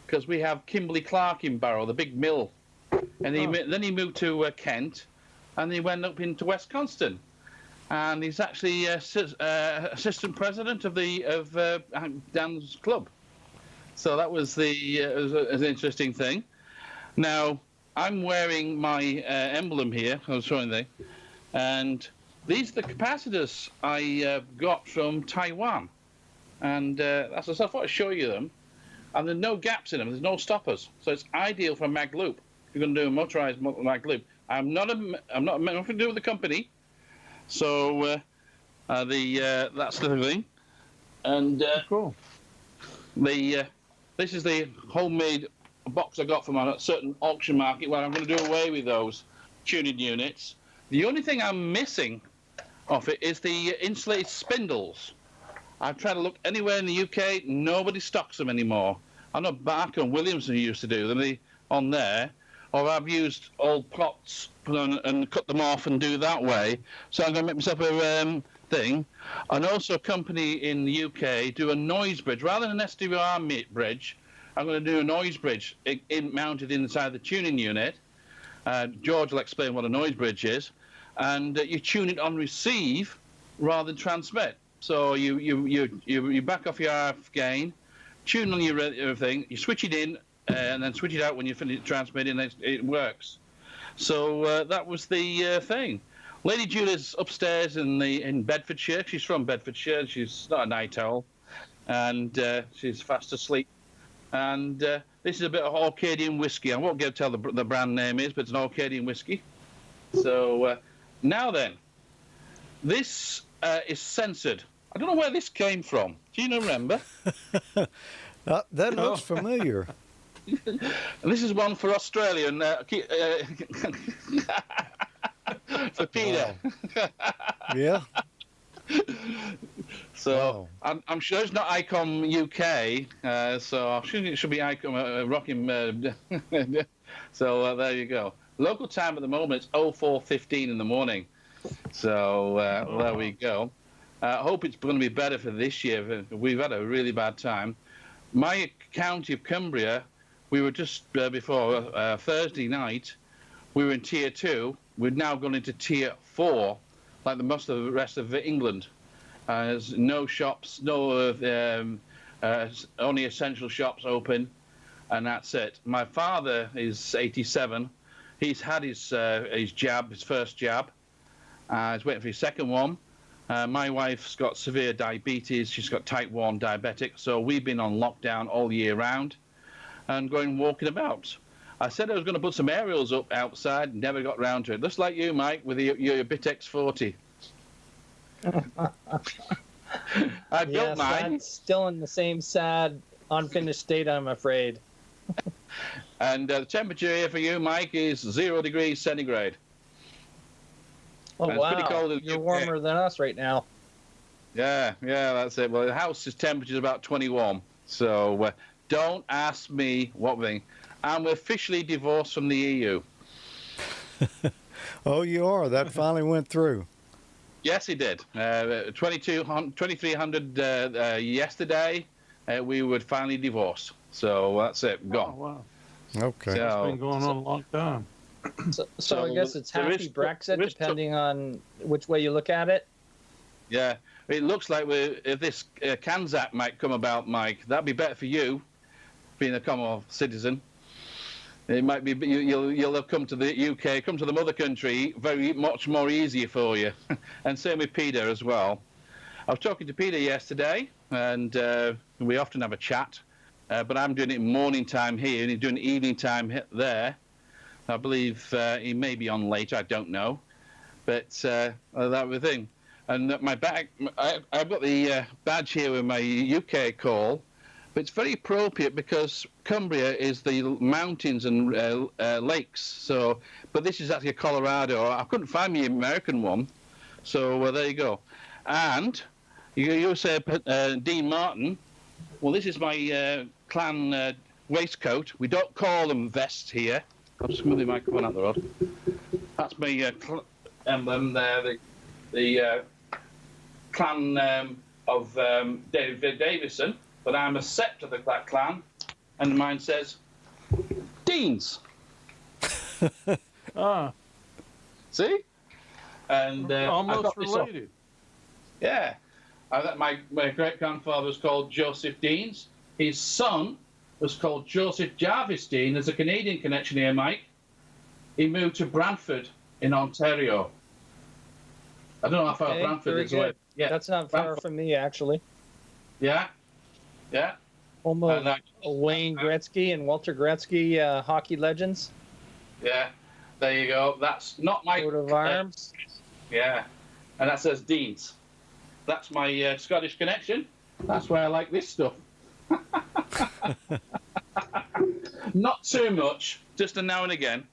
[SPEAKER 22] because we have Kimberly Clark in Barrow, the big mill. And then he moved to Kent, and he went up into West Conston. And he's actually assistant president of Dan's club. So that was an interesting thing. Now, I'm wearing my emblem here. I was showing there. And these are the capacitors I got from Taiwan. And that's what I thought I'd show you them. And there's no gaps in them. There's no stoppers. So it's ideal for a mag loop. If you're going to do a motorized mag loop. I'm not nothing to do with the company. So that's the thing. And
[SPEAKER 2] cool.
[SPEAKER 22] This is the homemade box I got from a certain auction market where I'm going to do away with those tuning units. The only thing I'm missing off it is the insulated spindles. I've tried to look anywhere in the UK, nobody stocks them anymore. I know Barker and Williamson used to do them on there, or I've used old plots and cut them off and do that way. So I'm going to make myself thing, and also a company in the UK do a noise bridge. Rather than an SWR bridge, I'm going to do a noise bridge mounted inside the tuning unit. George will explain what a noise bridge is. And you tune it on receive rather than transmit. So you back off your RF gain, tune on your everything, you switch it in, and then switch it out when you finish transmitting, and it works. So that was the thing. Lady Julia's upstairs in Bedfordshire. She's from Bedfordshire. She's not a night owl, and she's fast asleep. And this is a bit of Orcadian whiskey. I won't tell the brand name is, but it's an Orcadian whiskey. So now then, this is censored. I don't know where this came from. Do you remember?
[SPEAKER 5] That looks familiar.
[SPEAKER 22] This is one for Australia and for Peter.
[SPEAKER 5] Wow. Yeah.
[SPEAKER 22] So wow. I'm sure it's not Icom UK. So I'm sure it should be Icom Rockin. So there you go. Local time at the moment is 04:15 in the morning. So there we go. I hope it's going to be better for this year. We've had a really bad time. My county of Cumbria, we were just before Thursday night, we were in Tier 2. We've now gone into Tier 4, like the most of the rest of England. There's no shops, only essential shops open, and that's it. My father is 87. He's had his jab, his first jab. He's waiting for his second one. My wife's got severe diabetes. She's got type 1 diabetic. So we've been on lockdown all year round and going walking about. I said I was going to put some aerials up outside, never got round to it. Just like you, Mike, with your BitX 40. I built mine.
[SPEAKER 10] That's still in the same sad, unfinished state, I'm afraid.
[SPEAKER 22] And the temperature here for you, Mike, is 0 degrees centigrade.
[SPEAKER 10] Oh,
[SPEAKER 22] and
[SPEAKER 10] wow.
[SPEAKER 22] It's pretty cold.
[SPEAKER 10] You're warmer than us right now.
[SPEAKER 22] Yeah, that's it. Well, the house's temperature is about 21. So don't ask me what thing. I'm officially divorced from the EU.
[SPEAKER 5] Oh, you are? That finally went through.
[SPEAKER 22] Yes, it did. 2300 yesterday, we were finally divorced. So that's it. Gone.
[SPEAKER 2] Oh, wow.
[SPEAKER 5] Okay.
[SPEAKER 22] So,
[SPEAKER 2] it's been going on a long time.
[SPEAKER 10] So I guess it's happy Brexit, depending on which way you look at it.
[SPEAKER 22] Yeah, it looks like if this CANS might come about, Mike, that'd be better for you, being a Commonwealth citizen. It might be you'll have come to the UK, come to the mother country, very much more easier for you, and same with Peter as well. I was talking to Peter yesterday, and we often have a chat, but I'm doing it morning time here, and he's doing evening time there. I believe he may be on later, I don't know, but that was the thing. And my bag, I've got the badge here with my UK call. But it's very appropriate because Cumbria is the mountains and lakes. So, but this is actually a Colorado. I couldn't find the American one, so there you go. And you say Dean Martin. Well, this is my clan waistcoat. We don't call them vests here. I'll just move the microphone out the road. That's my emblem there. The clan of David Davison. But I'm a sept of that clan, and mine says Deans. See? And
[SPEAKER 2] almost related.
[SPEAKER 22] Yeah. My great grandfather was called Joseph Deans. His son was called Joseph Jarvis Dean. There's a Canadian connection here, Mike. He moved to Brantford in Ontario. I don't know how far Brantford is away. Yeah,
[SPEAKER 10] that's not far from me, actually.
[SPEAKER 22] Yeah. Yeah.
[SPEAKER 10] Almost Wayne Gretzky and Walter Gretzky hockey legends.
[SPEAKER 22] Yeah. There you go. That's not my
[SPEAKER 10] coat of arms.
[SPEAKER 22] Yeah. And that says Deans. That's my Scottish connection. That's why I like this stuff. Not too much, just a now and again.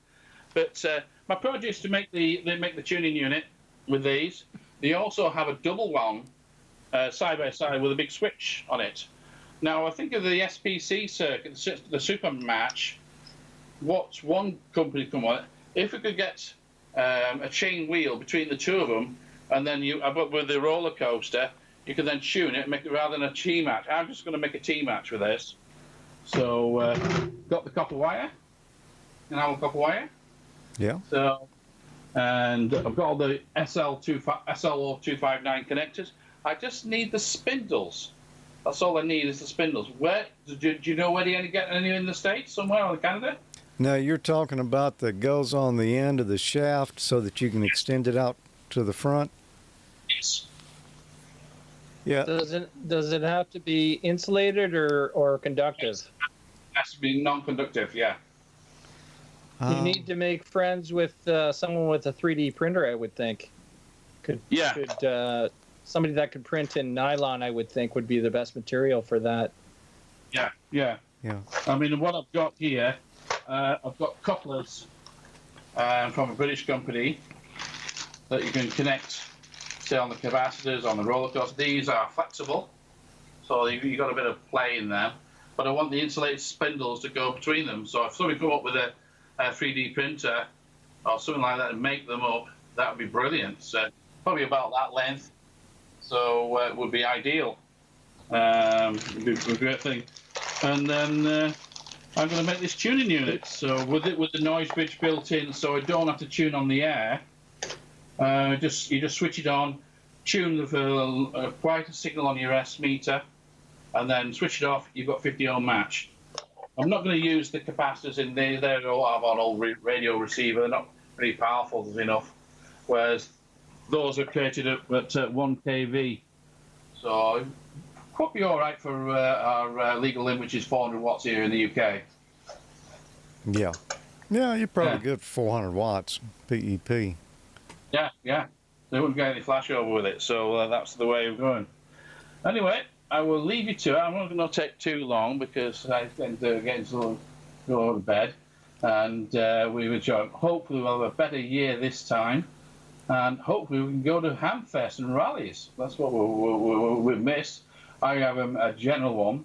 [SPEAKER 22] But my project is to make the tuning unit with these. They also have a double one side by side with a big switch on it. Now, I think of the SPC circuit, the Super Match, what one company come on, if we could get a chain wheel between the two of them, and then but with the roller coaster, you can then tune it and make it rather than a T-match. I'm just going to make a T-match with this. So, got the copper wire, copper wire.
[SPEAKER 5] Yeah.
[SPEAKER 22] So, and I've got all the SL259 connectors. I just need the spindles. That's all I need is the spindles. Where do you know where you get any in the States somewhere or Canada?
[SPEAKER 5] Now you're talking about that goes on the end of the shaft so that you can extend it out to the front.
[SPEAKER 22] Yes.
[SPEAKER 5] Yeah.
[SPEAKER 10] Does it have to be insulated or conductive?
[SPEAKER 22] It has to be non-conductive. Yeah.
[SPEAKER 10] You need to make friends with someone with a 3D printer, I would think. Somebody that could print in nylon, I would think, would be the best material for that.
[SPEAKER 22] Yeah. I mean, what I've got here, I've got couplers from a British company that you can connect, say, on the capacitors, on the roller coaster. These are flexible, so you've got a bit of play in them. But I want the insulated spindles to go between them. So if somebody come up with a 3D printer or something like that and make them up, that would be brilliant. So probably about that length. So it would be ideal. It'd be a great thing. And then I'm going to make this tuning unit. So with the noise bridge built in, so I don't have to tune on the air. You just switch it on, tune the quite a signal on your S meter, and then switch it off. You've got 50 ohm match. I'm not going to use the capacitors in there. They're all on old radio receiver. They're not really powerful enough. Whereas those are created at 1 kV. So it could be all right for our legal limit, which is 400 watts here in the UK.
[SPEAKER 5] Yeah. Yeah, you're probably good for 400 watts, PEP.
[SPEAKER 22] Yeah. They wouldn't get any flashover with it. So that's the way of going. Anyway, I will leave you to it. I'm not going to take too long because I tend to go to bed. And we will join. Hopefully we'll have a better year this time. And hopefully we can go to Hamfest and rallies. That's what we've missed. I have a general one.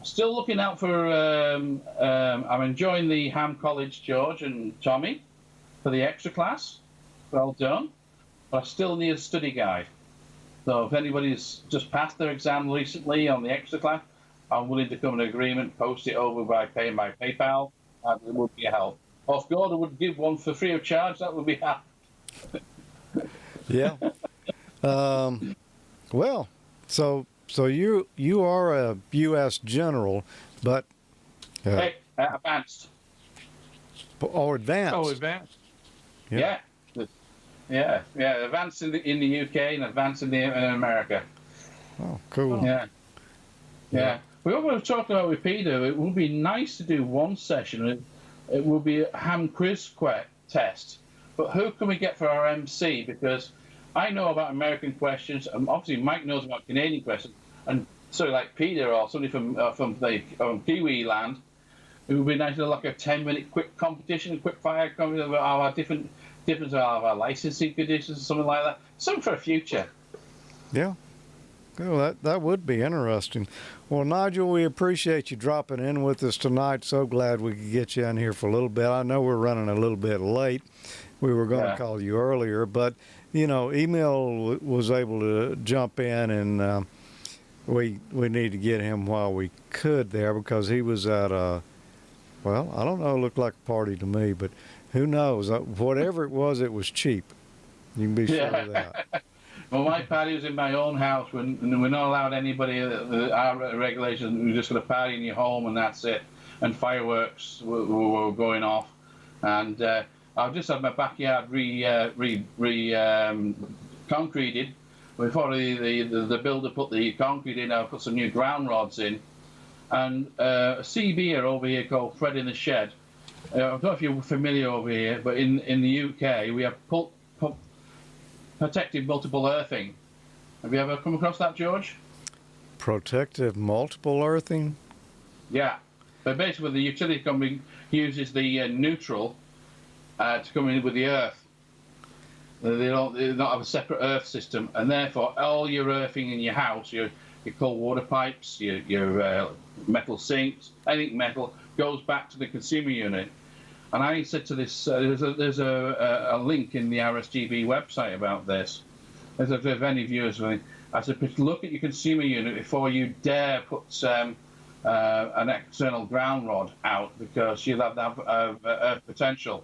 [SPEAKER 22] Still looking out for, I'm enjoying the Ham College, George and Tommy, for the extra class. Well done. But I still need a study guide. So if anybody's just passed their exam recently on the extra class, I'm willing to come to an agreement, post it over by paying by PayPal. That would be a help. Or if Gordon would give one for free of charge, that would be help.
[SPEAKER 5] Yeah. Well, so you are a U.S. general, but
[SPEAKER 22] advanced.
[SPEAKER 5] Or advanced.
[SPEAKER 22] Oh, advanced. Yeah. Advanced in the UK and advanced in America.
[SPEAKER 5] Oh, cool.
[SPEAKER 22] Yeah. We were talking about with Peter. It would be nice to do one session. It would be a ham quiz test. But who can we get for our MC? Because I know about American questions, and obviously Mike knows about Canadian questions, and so like Peter or somebody from Kiwi land, it would be nice to do like a 10-minute quick competition, quick fire competition about our different of our licensing conditions, something like that. Something for the future.
[SPEAKER 5] Yeah. Well, that would be interesting. Well, Nigel, we appreciate you dropping in with us tonight. So glad we could get you in here for a little bit. I know we're running a little bit late. We were going to call you earlier, but, Emil was able to jump in, and we need to get him while we could there because he was at I don't know, it looked like a party to me, but who knows? Whatever it was cheap. You can be sure of that.
[SPEAKER 22] Well, my party was in my own house. We're not allowed anybody, our regulations, we're just going to party in your home and that's it. And fireworks were going off. And I've just had my backyard concreted. Before the builder put the concrete in, I put some new ground rods in. And a CBer over here called Fred in the Shed. I don't know if you're familiar over here, but in the UK we have protective multiple earthing. Have you ever come across that, George?
[SPEAKER 5] Protective multiple earthing?
[SPEAKER 22] Yeah. But basically the utility company uses the neutral to come in with the earth. They don't have a separate earth system, and therefore all your earthing in your house, your cold water pipes, your metal sinks, anything metal, goes back to the consumer unit. And I said to this, there's a link in the RSGB website about this. as if any viewers, I said, look at your consumer unit before you dare put an external ground rod out, because you'll have that potential.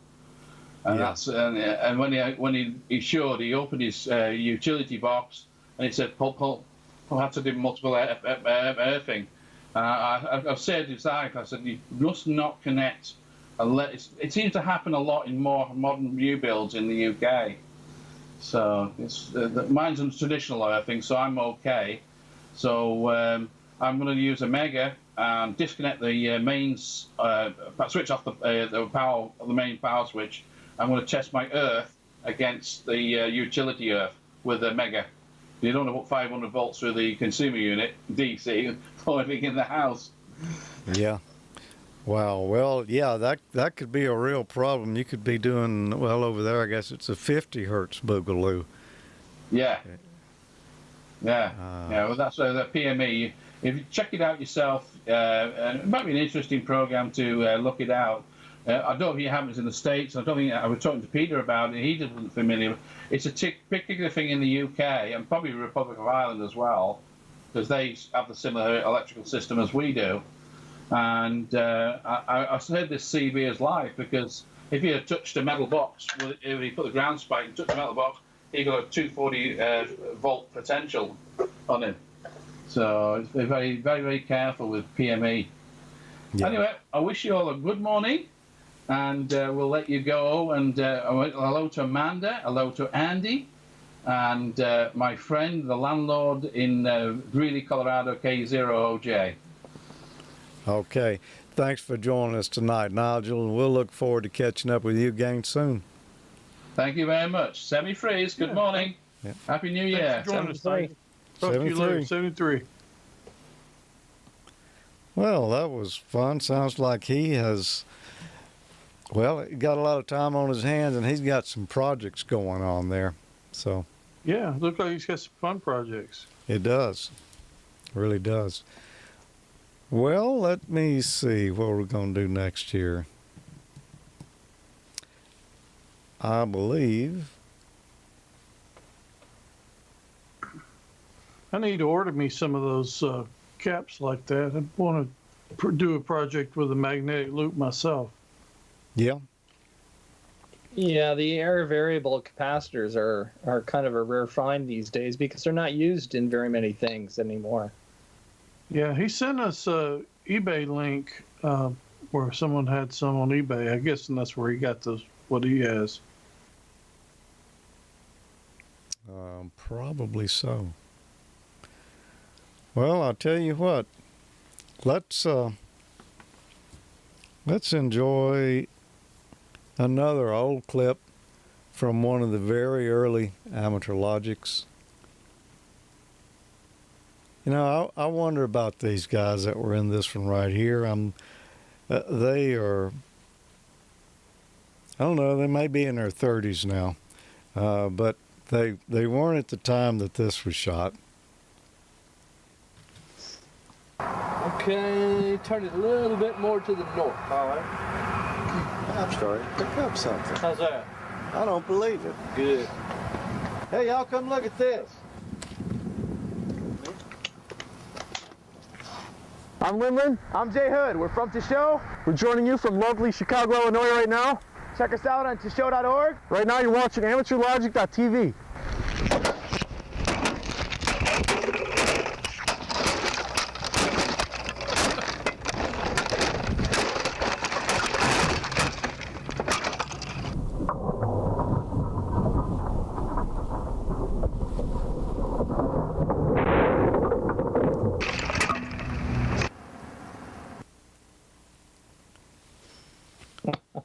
[SPEAKER 22] And that's and when he showed, he opened his utility box and he said, pull, had to do multiple earthing. I've said to his wife, I said, you must not connect. It seems to happen a lot in more modern new builds in the UK. So mine's on traditional earthing, so I'm okay. So I'm going to use a mega and disconnect the mains, switch off the main power switch. I'm going to test my earth against the utility earth with a mega. You don't want to put 500 volts through the consumer unit, DC, or anything in the house.
[SPEAKER 5] Yeah. Wow. Well, yeah, that could be a real problem. You could be doing, well, over there, I guess it's a 50 hertz boogaloo.
[SPEAKER 22] Yeah. Yeah. Well, that's the PME. If you check it out yourself, it might be an interesting program to look it out. I don't think it happens in the States. I don't think I was talking to Peter about it. He wasn't familiar. It's a particular thing in the UK and probably the Republic of Ireland as well, because they have the similar electrical system as we do. And I heard this CB as live, because if you had touched a metal box, if you put the ground spike and touched the metal box, he got a 240 volt potential on him. So it's very, very, very careful with PME. Yeah. Anyway, I wish you all a good morning, and we'll let you go. And hello to Amanda, hello to Andy, and my friend, the landlord in Greeley, Colorado, K0OJ.
[SPEAKER 5] Okay. Thanks for joining us tonight, Nigel, and we'll look forward to catching up with you again soon.
[SPEAKER 22] Thank you very much. Semi-freeze, good morning.
[SPEAKER 5] Yeah.
[SPEAKER 22] Happy New Year.
[SPEAKER 8] Talk to you later, 73.
[SPEAKER 5] Well, that was fun. Sounds like he has, well, got a lot of time on his hands, and he's got some projects going on there. So.
[SPEAKER 8] Yeah, looks like he's got some fun projects.
[SPEAKER 5] It does. It really does. Well, let me see what we're going to do next year. I believe
[SPEAKER 8] I need to order me some of those caps like that. I want to do a project with a magnetic loop myself.
[SPEAKER 5] Yeah.
[SPEAKER 10] Yeah, the air variable capacitors are kind of a rare find these days, because they're not used in very many things anymore.
[SPEAKER 8] Yeah, he sent us a eBay link where someone had some on eBay, I guess, and that's where he got those, what he has.
[SPEAKER 5] Probably so. Well, I'll tell you what. Let's enjoy another old clip from one of the very early AmateurLogic's. You know, I wonder about these guys that were in this one right here. They are, I don't know, they may be in their 30s now, but they weren't at the time that this was shot.
[SPEAKER 15] Okay, turn it a little bit more to the north. All right.
[SPEAKER 1] I'm starting to pick up something.
[SPEAKER 15] How's that?
[SPEAKER 1] I don't believe it.
[SPEAKER 15] Good.
[SPEAKER 1] Hey, y'all come look at this.
[SPEAKER 16] I'm Linlin. I'm Jay Hood. We're from Tisho. We're joining you from lovely Chicago, Illinois right now. Check us out on tisho.org. Right now you're watching AmateurLogic.TV.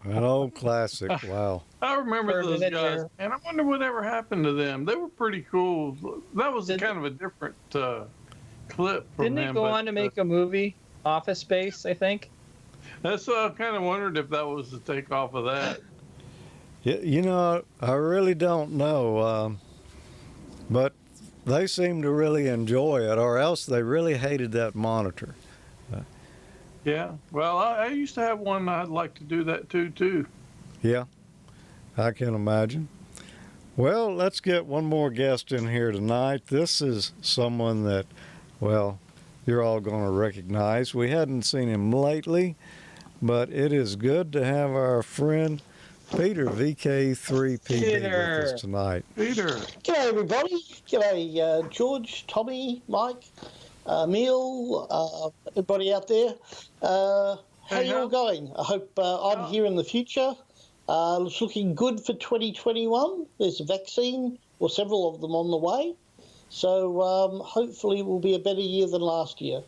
[SPEAKER 5] An old classic. Wow.
[SPEAKER 8] I remember those guys, and I wonder whatever happened to them. They were pretty cool. That was kind of a different clip from
[SPEAKER 10] Didn't
[SPEAKER 8] them.
[SPEAKER 10] they go on to make a movie, Office Space, I think?
[SPEAKER 8] That's I kind of wondered if that was the takeoff of that.
[SPEAKER 5] You know, I really don't know, but they seem to really enjoy it, or else they really hated that monitor.
[SPEAKER 8] Yeah, well, I used to have one. I'd like to do that too.
[SPEAKER 5] Yeah, I can imagine. Well, let's get one more guest in here tonight. This is someone that, well, you're all going to recognize. We hadn't seen him lately, but it is good to have our friend Peter, VK3PD, with us tonight.
[SPEAKER 2] Peter.
[SPEAKER 3] G'day, everybody. G'day, George, Tommy, Mike, Emil, everybody out there. How you all going? I hope I'm here in the future. It's looking good for 2021. There's a vaccine, or several of them on the way. So hopefully it will be a better year than last year.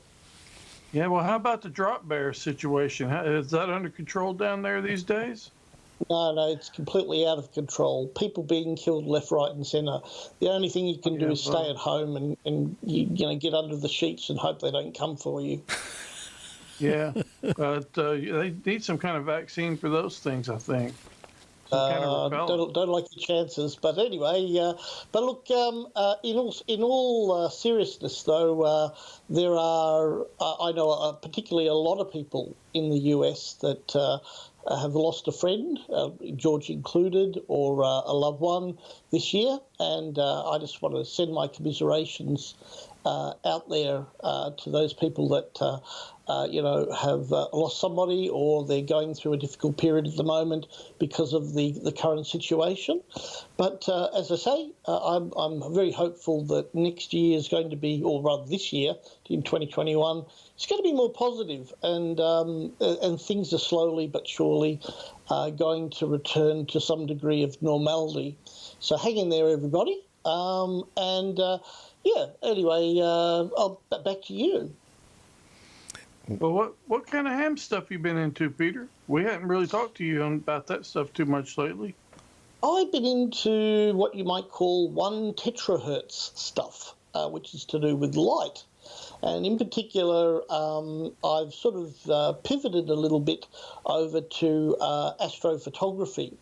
[SPEAKER 2] Yeah, well, how about the drop bear situation? Is that under control down there these days?
[SPEAKER 3] No, it's completely out of control. People being killed left, right, and centre. The only thing you can do is stay at home and get under the sheets and hope they don't come for you.
[SPEAKER 2] Yeah, but they need some kind of vaccine for those things, I think. Kind of
[SPEAKER 3] don't like the chances, but anyway. But look, in all seriousness, though, there are I know particularly a lot of people in the US that have lost a friend, George included, or a loved one this year, and I just want to send my commiserations out there to those people that have lost somebody, or they're going through a difficult period at the moment because of the current situation. But as I say, I'm very hopeful that next year is going to be, or rather this year, in 2021, it's going to be more positive, and things are slowly but surely going to return to some degree of normality. So hang in there, everybody. Anyway, back to you.
[SPEAKER 2] Well, what kind of ham stuff you been into, Peter? We haven't really talked to you about that stuff too much lately.
[SPEAKER 3] I've been into what you might call 1 terahertz stuff, which is to do with light. And in particular, I've sort of pivoted a little bit over to astrophotography.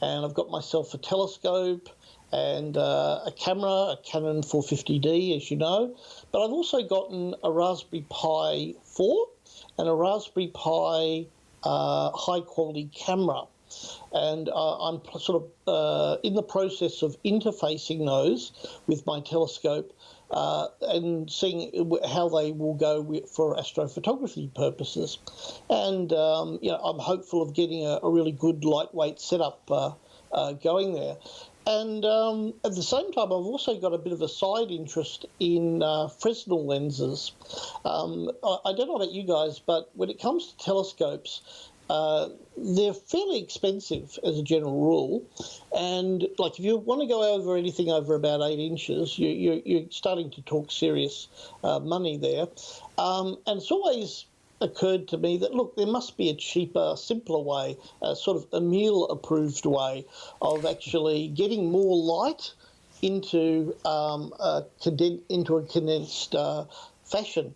[SPEAKER 3] And I've got myself a telescope and a camera, a Canon 450D, as you know. But I've also gotten a Raspberry Pi 4 and a Raspberry Pi high-quality camera. And I'm sort of in the process of interfacing those with my telescope and seeing how they will go for astrophotography purposes. And, I'm hopeful of getting a really good lightweight setup going there. And at the same time, I've also got a bit of a side interest in Fresnel lenses. I don't know about you guys, but when it comes to telescopes, they're fairly expensive as a general rule. And like if you want to go over anything over about 8 inches, you're starting to talk serious money there. And it's always occurred to me that, look, there must be a cheaper, simpler way, a sort of Emil-approved way of actually getting more light into a condensed fashion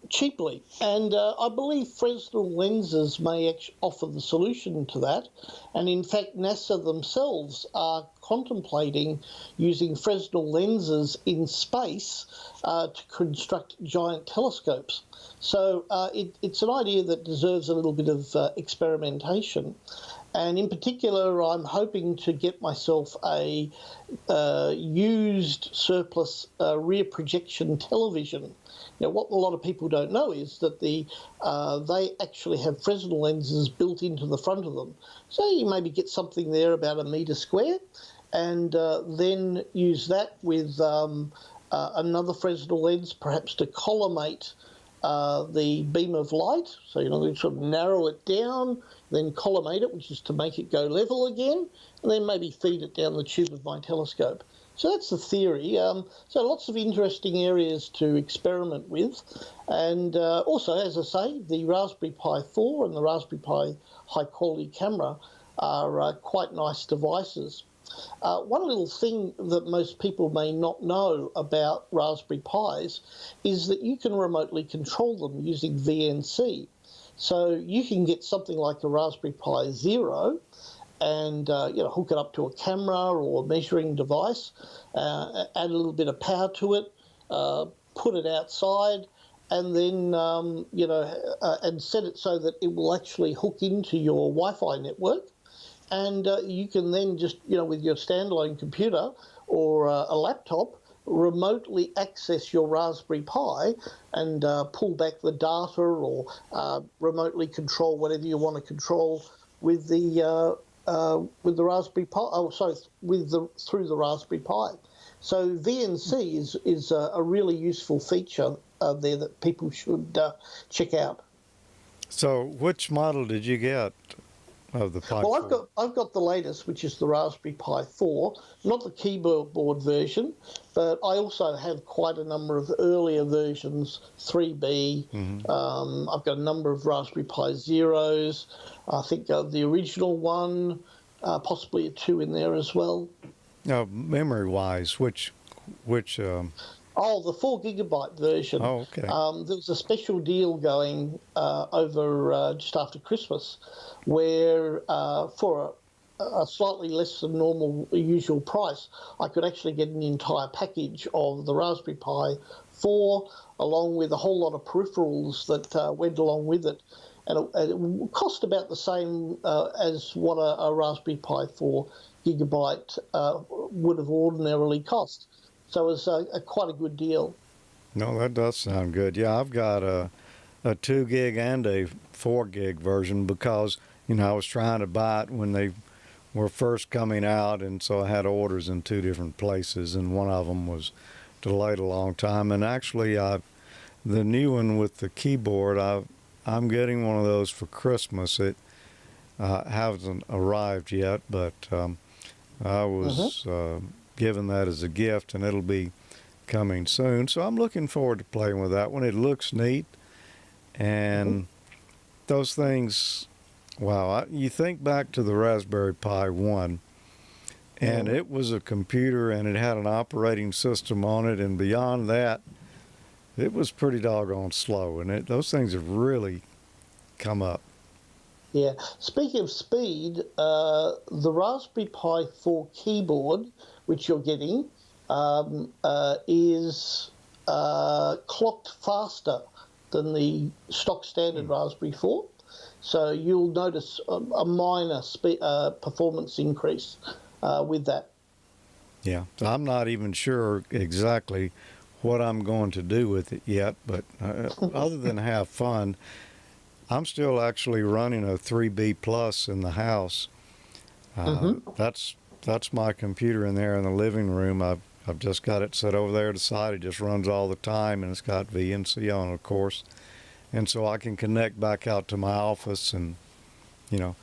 [SPEAKER 3] cheaply. And I believe Fresnel lenses may offer the solution to that. And in fact, NASA themselves are contemplating using Fresnel lenses in space to construct giant telescopes. So it's an idea that deserves a little bit of experimentation. And in particular, I'm hoping to get myself a used surplus rear projection television. Now, what a lot of people don't know is that they actually have Fresnel lenses built into the front of them. So you maybe get something there about 1 metre square, and then use that with another Fresnel lens, perhaps to collimate the beam of light. So, you sort of narrow it down, then collimate it, which is to make it go level again, and then maybe feed it down the tube of my telescope. So that's the theory. So lots of interesting areas to experiment with. And also, as I say, the Raspberry Pi 4 and the Raspberry Pi high-quality camera are quite nice devices. One little thing that most people may not know about Raspberry Pis is that you can remotely control them using VNC. So you can get something like a Raspberry Pi Zero and hook it up to a camera or a measuring device, add a little bit of power to it, put it outside, and then and set it so that it will actually hook into your Wi-Fi network. and you can then just, with your standalone computer or a laptop, remotely access your Raspberry Pi and pull back the data or remotely control whatever you want to control with the Raspberry Pi. Oh, sorry, through the Raspberry Pi. So VNC is a really useful feature there that people should check out.
[SPEAKER 5] So, which model did you get of the Pi?
[SPEAKER 3] Well, I've got the latest, which is the Raspberry Pi 4, not the keyboard version, but I also have quite a number of earlier versions, 3B. I've got a number of Raspberry Pi Zeros. I think the original one, possibly a 2 in there as well.
[SPEAKER 5] Now, memory-wise, which
[SPEAKER 3] Oh, the 4 gigabyte version.
[SPEAKER 5] Oh, okay.
[SPEAKER 3] There was a special deal going over just after Christmas where for a slightly less than normal usual price, I could actually get an entire package of the Raspberry Pi 4 along with a whole lot of peripherals that went along with it. And it cost about the same as what a Raspberry Pi 4 gigabyte would have ordinarily cost. So it was quite a good deal.
[SPEAKER 5] No, that does sound good. Yeah, I've got a 2 gig and a 4 gig version because, I was trying to buy it when they were first coming out, and so I had orders in 2 different places, and one of them was delayed a long time. And actually, the new one with the keyboard, I'm getting one of those for Christmas. It hasn't arrived yet, but I was given that as a gift, and it'll be coming soon. So I'm looking forward to playing with that one. It looks neat, and those things, wow, you think back to the Raspberry Pi 1, and it was a computer, and it had an operating system on it, and beyond that, it was pretty doggone slow, and those things have really come up.
[SPEAKER 3] Yeah. Speaking of speed, the Raspberry Pi 4 keyboard, which you're getting, is clocked faster than the stock standard Raspberry 4. So you'll notice a minor performance increase with that.
[SPEAKER 5] Yeah. So I'm not even sure exactly what I'm going to do with it yet, but other than have fun, I'm still actually running a 3B Plus in the house. That's my computer in there in the living room. I've just got it set over there to the side. It just runs all the time, and it's got VNC on, of course. And so I can connect back out to my office and, do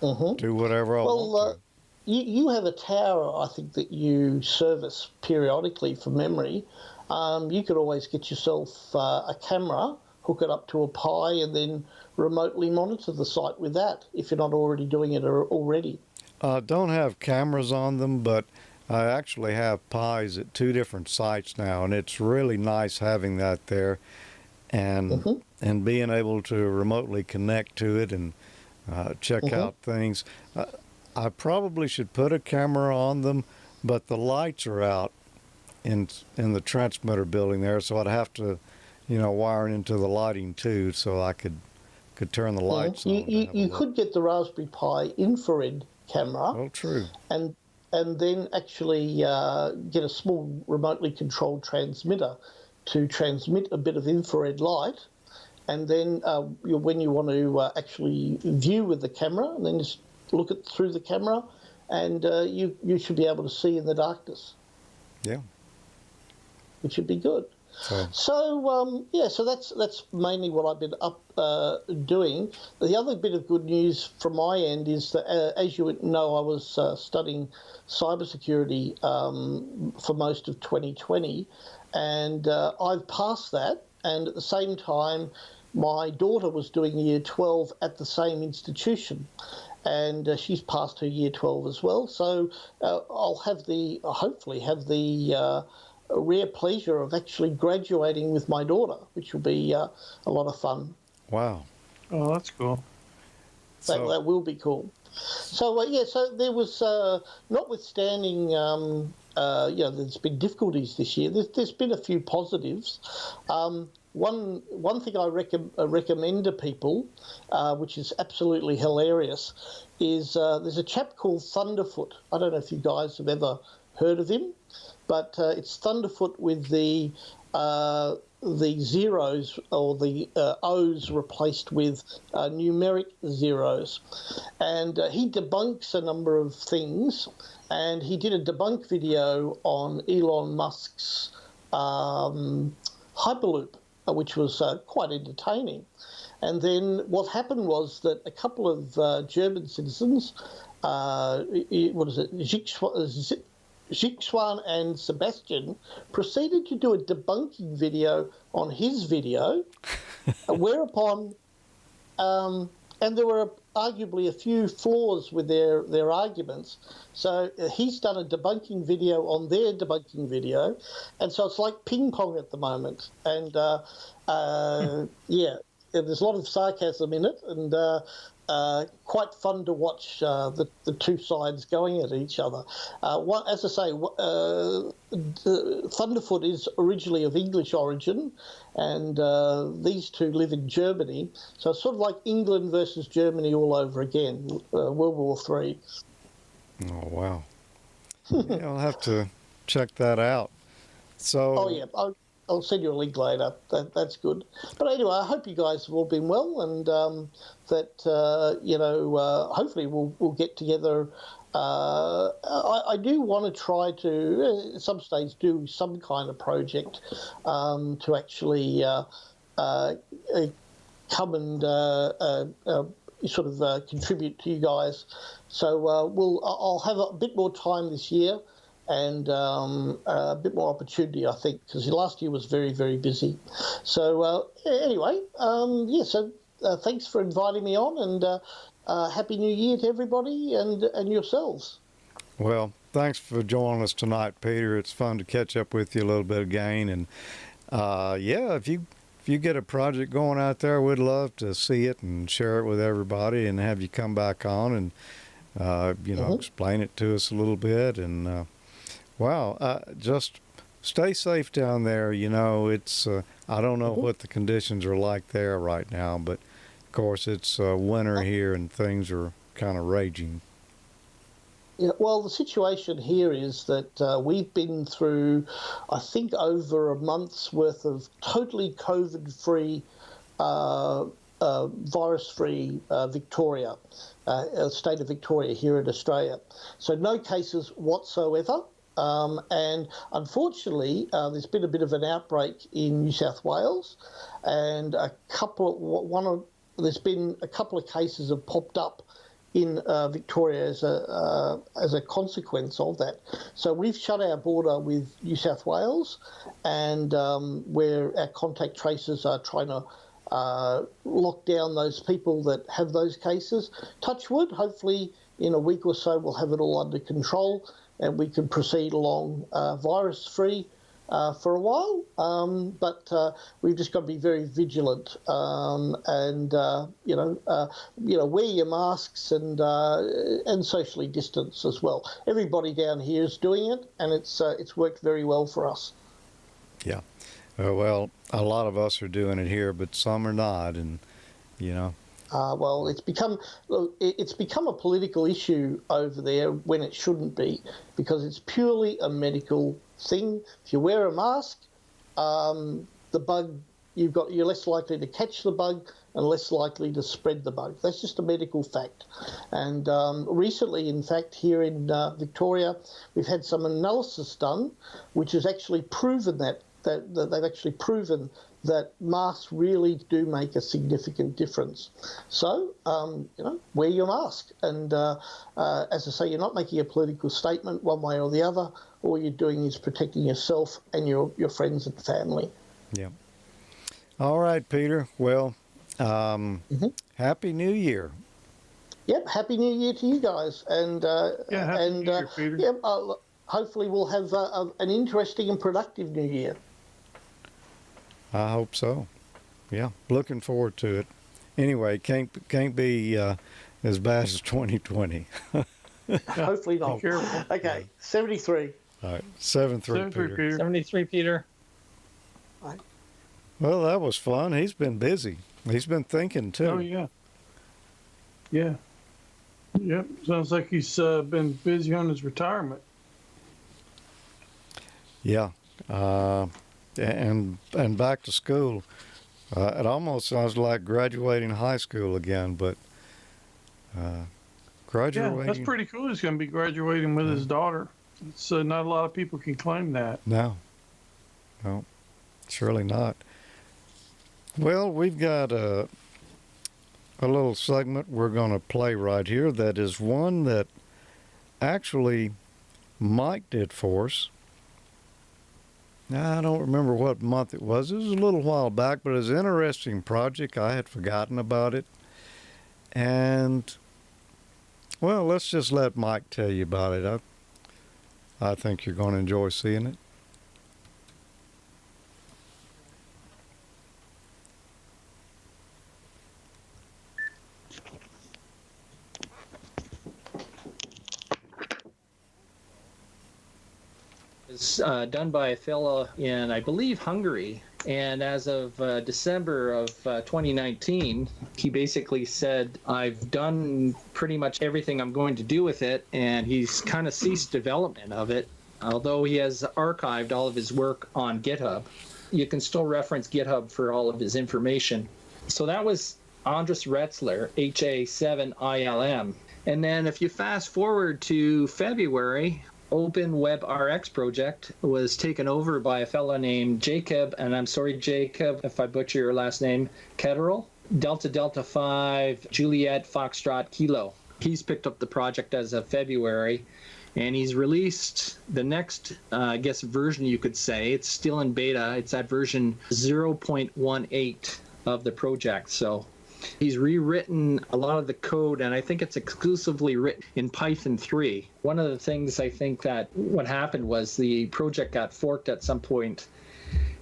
[SPEAKER 5] whatever I want to.
[SPEAKER 3] You have a tower, I think, that you service periodically for memory. You could always get yourself a camera, hook it up to a Pi, and then remotely monitor the site with that if you're not already doing it already.
[SPEAKER 5] Don't have cameras on them, but I actually have Pis at 2 different sites now, and it's really nice having that there and being able to remotely connect to it and check out things. I probably should put a camera on them, but the lights are out in the transmitter building there, so I'd have to, wire it into the lighting too, so I could turn the lights on.
[SPEAKER 3] You could get the Raspberry Pi infrared camera.
[SPEAKER 5] Oh, true.
[SPEAKER 3] And then actually get a small remotely controlled transmitter to transmit a bit of infrared light, and then when you want to actually view with the camera, and then just look through the camera, and you should be able to see in the darkness.
[SPEAKER 5] Yeah.
[SPEAKER 3] Which would be good. So that's mainly what I've been up doing. The other bit of good news from my end is that, as you know, I was studying cybersecurity for most of 2020, and I've passed that. And at the same time, my daughter was doing Year 12 at the same institution, and she's passed her Year 12 as well. So I'll hopefully have the rare pleasure of actually graduating with my daughter, which will be a lot of fun.
[SPEAKER 5] Wow.
[SPEAKER 2] Oh, that's cool.
[SPEAKER 3] That will be cool. So, so there was, notwithstanding, there's been difficulties this year, there's been a few positives. One thing I recommend to people, which is absolutely hilarious, is there's a chap called Thunderfoot. I don't know if you guys have ever heard of him, but it's Thunderfoot with the zeros or the O's replaced with numeric zeros. And he debunks a number of things, and he did a debunk video on Elon Musk's Hyperloop, which was quite entertaining. And then what happened was that a couple of German citizens, Zixuan and Sebastian, proceeded to do a debunking video on his video, whereupon, and there were arguably a few flaws with their arguments. So he's done a debunking video on their debunking video, and so it's like ping pong at the moment. And yeah, there's a lot of sarcasm in it, and quite fun to watch the two sides going at each other. As I say, Thunderfoot is originally of English origin, and these two live in Germany. So it's sort of like England versus Germany all over again, World War III.
[SPEAKER 5] Oh, wow. Yeah, I'll have to check that out. So.
[SPEAKER 3] Oh, yeah. I'll send you a link later. That's good. But anyway, I hope you guys have all been well, and that hopefully we'll get together. I do want to try to, at some stage, do some kind of project to actually come and sort of contribute to you guys. So I'll have a bit more time this year, and a bit more opportunity, I think, because last year was very, very busy. So anyway, so thanks for inviting me on, and Happy New Year to everybody and yourselves.
[SPEAKER 5] Well, thanks for joining us tonight, Peter. It's fun to catch up with you a little bit again. And yeah, if you get a project going out there, we'd love to see it and share it with everybody and have you come back on and, explain it to us a little bit. And wow, just stay safe down there. It's, I don't know what the conditions are like there right now, but of course it's winter here and things are kind of raging.
[SPEAKER 3] Yeah, well, the situation here is that we've been through, I think, over a month's worth of totally COVID-free, virus-free Victoria, state of Victoria here in Australia. So no cases whatsoever. And unfortunately, there's been a bit of an outbreak in New South Wales, and there's been a couple of cases have popped up in Victoria as a consequence of that. So we've shut our border with New South Wales, and where our contact tracers are trying to lock down those people that have those cases. Touch wood, hopefully in a week or so we'll have it all under control and we can proceed along virus-free for a while. But we've just got to be very vigilant and wear your masks and socially distance as well. Everybody down here is doing it, and it's worked very well for us.
[SPEAKER 5] Yeah. Well, a lot of us are doing it here, but some are not, and
[SPEAKER 3] well, it's become a political issue over there when it shouldn't be, because it's purely a medical thing. If you wear a mask, the bug you're less likely to catch the bug and less likely to spread the bug. That's just a medical fact. And recently, in fact, here in Victoria, we've had some analysis done, which has actually proven that they've actually proven that masks really do make a significant difference. So, wear your mask. And as I say, you're not making a political statement one way or the other. All you're doing is protecting yourself and your friends and family.
[SPEAKER 5] Yeah. All right, Peter. Well, Happy New Year.
[SPEAKER 3] Yep, Happy New Year to you guys. And
[SPEAKER 2] Happy New Year, Peter.
[SPEAKER 3] Yep, hopefully we'll have an interesting and productive New Year.
[SPEAKER 5] I hope so. Yeah, looking forward to it. Anyway, can't be as bad as 2020.
[SPEAKER 3] Hopefully not. Okay, 73.
[SPEAKER 5] All right, 73, Peter.
[SPEAKER 10] 73, Peter.
[SPEAKER 3] Right.
[SPEAKER 5] Well, that was fun. He's been busy. He's been thinking too.
[SPEAKER 2] Oh yeah. Yeah.
[SPEAKER 8] Yep, sounds like he's been busy on his retirement.
[SPEAKER 5] Yeah, and back to school. It almost sounds like graduating high school again, but graduating.
[SPEAKER 8] Yeah, that's pretty cool. He's going to be graduating with his daughter. It's not a lot of people can claim that.
[SPEAKER 5] No, surely not. Well, we've got a little segment we're going to play right here that is one that actually Mike did for us. I don't remember what month it was. It was a little while back, but it was an interesting project. I had forgotten about it. And, well, let's just let Mike tell you about it. I think you're going to enjoy seeing it.
[SPEAKER 10] It's done by a fellow in, I believe, Hungary. And as of December of 2019, he basically said, I've done pretty much everything I'm going to do with it, and he's kind of ceased development of it, although he has archived all of his work on GitHub. You can still reference GitHub for all of his information. So that was Andres Retzler, HA7ILM. And then if you fast forward to February, OpenWebRX project was taken over by a fellow named Jacob, and I'm sorry, Jacob, if I butcher your last name, Ketterl, Delta Delta 5, Juliet Foxtrot Kilo. He's picked up the project as of February, and he's released the next, I guess, version you could say. It's still in beta. It's at version 0.18 of the project. So he's rewritten a lot of the code, and I think it's exclusively written in Python 3. One of the things I think that what happened was the project got forked at some point,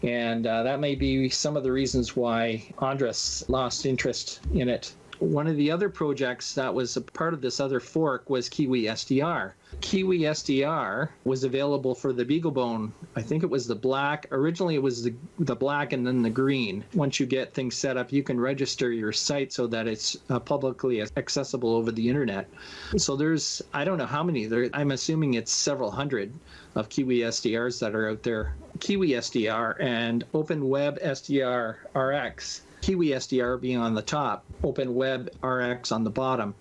[SPEAKER 10] and that may be some of the reasons why Andres lost interest in it. One of the other projects that was a part of this other fork was Kiwi SDR. Kiwi SDR was available for the BeagleBone. I think it was the black. Originally, it was the black and then the green. Once you get things set up, you can register your site so that it's publicly accessible over the internet. So there's, I don't know how many. I'm assuming it's several hundred of Kiwi SDRs that are out there. Kiwi SDR and OpenWeb SDR RX. Kiwi SDR being on the top, OpenWeb RX on the bottom.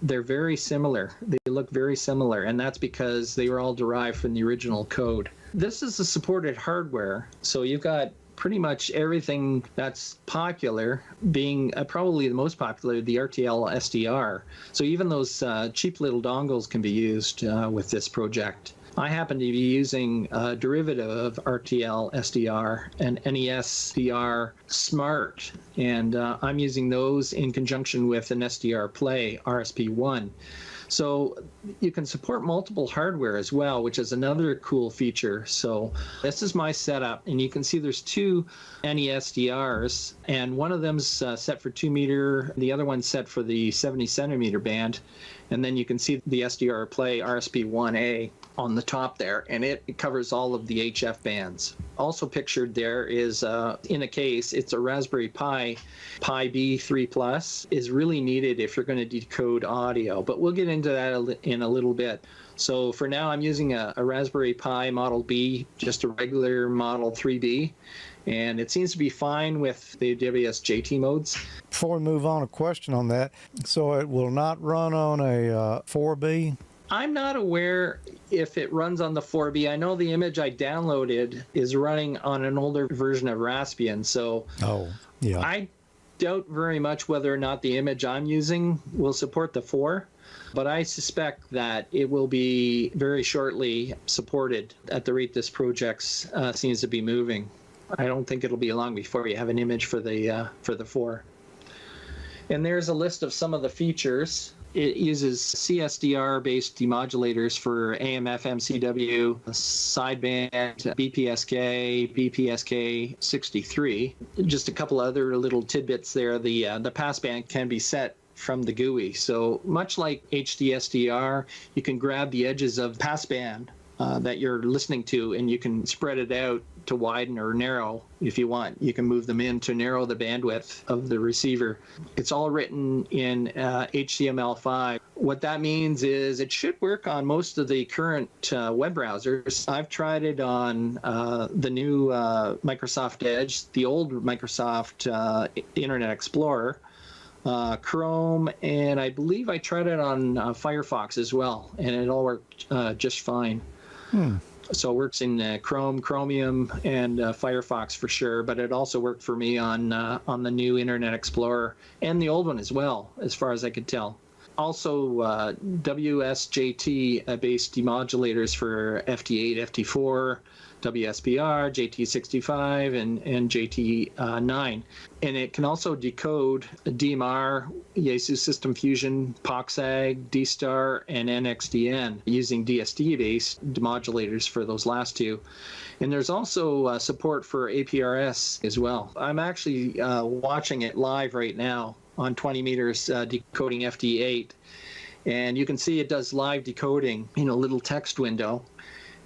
[SPEAKER 10] They're very similar. They look very similar, and that's because they were all derived from the original code. This is the supported hardware, so you've got pretty much everything that's popular, being probably the most popular, the RTL SDR. So even those cheap little dongles can be used with this project. I happen to be using a derivative of RTL SDR and NES PR Smart, and I'm using those in conjunction with an SDR Play RSP1. So you can support multiple hardware as well, which is another cool feature. So this is my setup, and you can see there's two NESDRs, and one of them's set for 2 meter, the other one's set for the 70 centimeter band. And then you can see the SDR Play RSP1A on the top there, and it covers all of the HF bands. Also pictured there is, in a case, it's a Raspberry Pi. Pi B3 Plus is really needed if you're going to decode audio, but we'll get into that in a little bit. So for now, I'm using a Raspberry Pi Model B, just a regular Model 3B, and it seems to be fine with the WSJT modes.
[SPEAKER 5] Before we move on, a question on that. So it will not run on a 4B?
[SPEAKER 10] I'm not aware if it runs on the 4B. I know the image I downloaded is running on an older version of Raspbian, so I doubt very much whether or not the image I'm using will support the 4, but I suspect that it will be very shortly supported at the rate this project seems to be moving. I don't think it'll be long before you have an image for the 4. And there's a list of some of the features. It uses CSDR-based demodulators for AM, FM, CW, sideband, BPSK, BPSK 63. Just a couple other little tidbits there. The passband can be set from the GUI. So much like HDSDR, you can grab the edges of passband that you're listening to, and you can spread it out to widen or narrow if you want. You can move them in to narrow the bandwidth of the receiver. It's all written in HTML5. What that means is it should work on most of the current web browsers. I've tried it on the new Microsoft Edge, the old Microsoft Internet Explorer, Chrome, and I believe I tried it on Firefox as well, and it all worked just fine. So it works in Chrome, Chromium, and Firefox for sure, but it also worked for me on the new Internet Explorer and the old one as well, as far as I could tell. Also, WSJT-based demodulators for FT8, FT4, WSPR, JT65, and JT9. And it can also decode DMR, Yaesu System Fusion, POXAG, D-Star, and NXDN using DSD-based demodulators for those last two. And there's also support for APRS as well. I'm actually watching it live right now on 20 meters decoding FT8. And you can see it does live decoding in a little text window.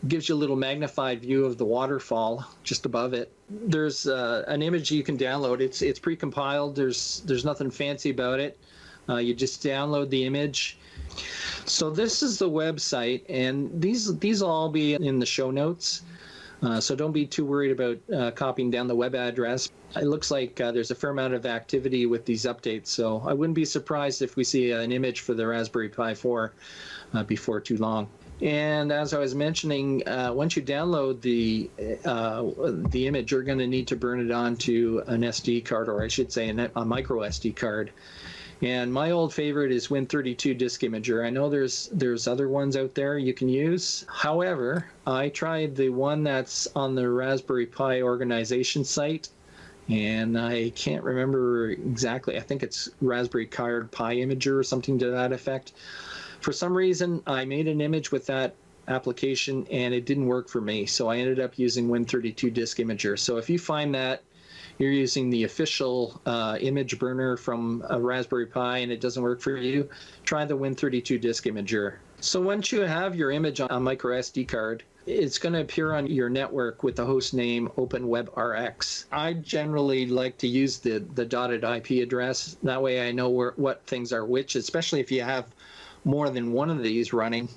[SPEAKER 10] It gives you a little magnified view of the waterfall just above it. There's an image you can download. It's pre-compiled. There's nothing fancy about it. You just download the image. So this is the website, and these will all be in the show notes. So don't be too worried about copying down the web address. It looks like there's a fair amount of activity with these updates, so I wouldn't be surprised if we see an image for the Raspberry Pi 4 before too long. And as I was mentioning, once you download the image, you're going to need to burn it onto an SD card, or I should say a micro SD card. And my old favorite is Win32 Disk Imager. I know there's other ones out there you can use. However, I tried the one that's on the Raspberry Pi organization site, and I can't remember exactly. I think it's Raspberry Card Pi Imager or something to that effect. For some reason, I made an image with that application, and it didn't work for me, so I ended up using Win32 Disk Imager. So if you find that you're using the official image burner from a Raspberry Pi and it doesn't work for you, try the Win32 Disk Imager. So once you have your image on a micro SD card, it's going to appear on your network with the host name OpenWebRx. I generally like to use the dotted IP address. That way I know what things are which, especially if you have more than one of these running.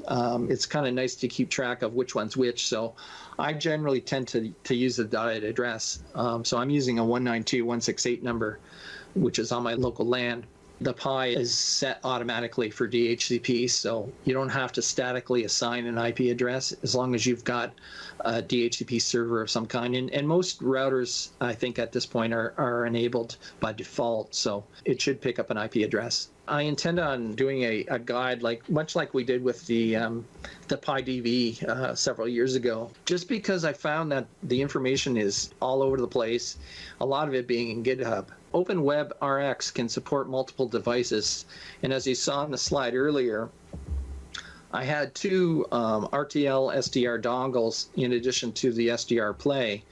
[SPEAKER 10] It's kind of nice to keep track of which one's which. So I generally tend to use the dotted address. So I'm using a 192.168 number, which is on my local LAN. The Pi is set automatically for DHCP, so you don't have to statically assign an IP address as long as you've got a DHCP server of some kind. And most routers, I think, at this point are enabled by default, so it should pick up an IP address. I intend on doing a guide, much like we did with the Pi DV several years ago, just because I found that the information is all over the place, a lot of it being in GitHub. OpenWebRx can support multiple devices, and as you saw in the slide earlier, I had two RTL SDR dongles in addition to the SDR Play,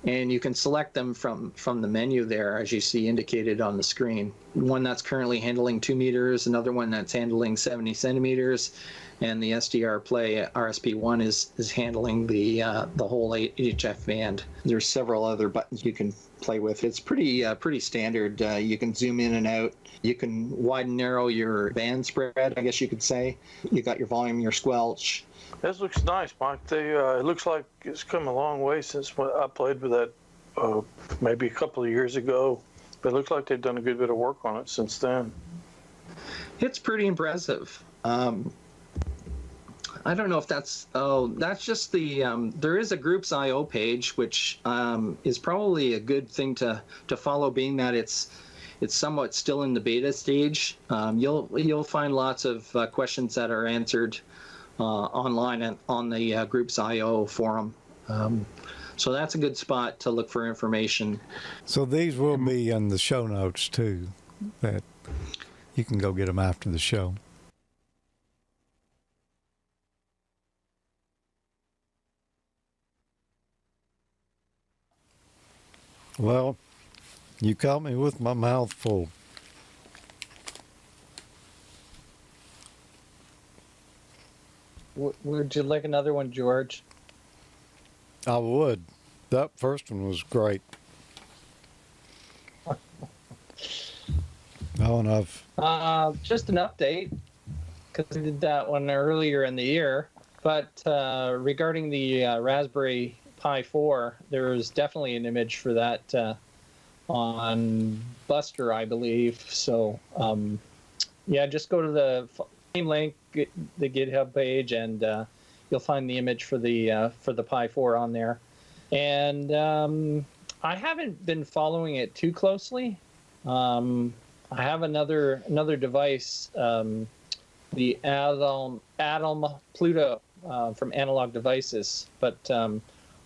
[SPEAKER 10] and you can select them from the menu there, as you see indicated on the screen. One that's currently handling 2 meters, another one that's handling 70 centimeters, and the SDR Play RSP1 is handling the whole HF band. There's several other buttons you can play with. It's pretty standard. You can zoom in and out. You can widen, narrow your band spread, I guess you could say. You got your volume, your squelch.
[SPEAKER 2] This looks nice, Mike. It looks like it's come a long way since when I played with that maybe a couple of years ago. But it looks like they've done a good bit of work on it since then.
[SPEAKER 10] It's pretty impressive. I don't know if that's just the, there is a Groups IO page, which is probably a good thing to follow, being that it's somewhat still in the beta stage. You'll find lots of questions that are answered online and on the Groups IO forum. So that's a good spot to look for information.
[SPEAKER 5] So these will be in the show notes too, that you can go get them after the show. Well, you caught me with my mouth full.
[SPEAKER 10] Would you like another one, George?
[SPEAKER 5] I would. That first one was great.
[SPEAKER 10] Just an update. because I did that one earlier in the year. But regarding the Raspberry Pi 4, there's definitely an image for that on Buster, I believe. So, yeah, just go to the same link, the GitHub page, and you'll find the image for the Pi 4 on there. And I haven't been following it too closely. I have another device, the Atom Pluto from Analog Devices, but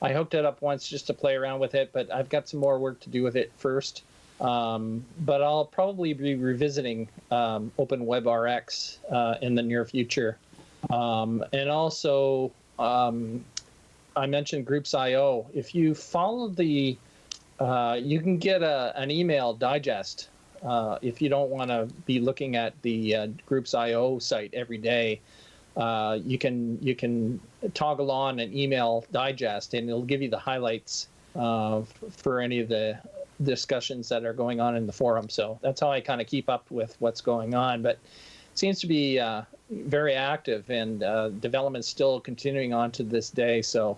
[SPEAKER 10] I hooked it up once just to play around with it, but I've got some more work to do with it first. But I'll probably be revisiting OpenWebRX in the near future. And also, I mentioned Groups.io. If you follow the, you can get an email digest if you don't want to be looking at the Groups.io site every day. You can toggle on an email digest, and it'll give you the highlights for any of the discussions that are going on in the forum. So that's how I kind of keep up with what's going on. But it seems to be very active, and development's still continuing on to this day. So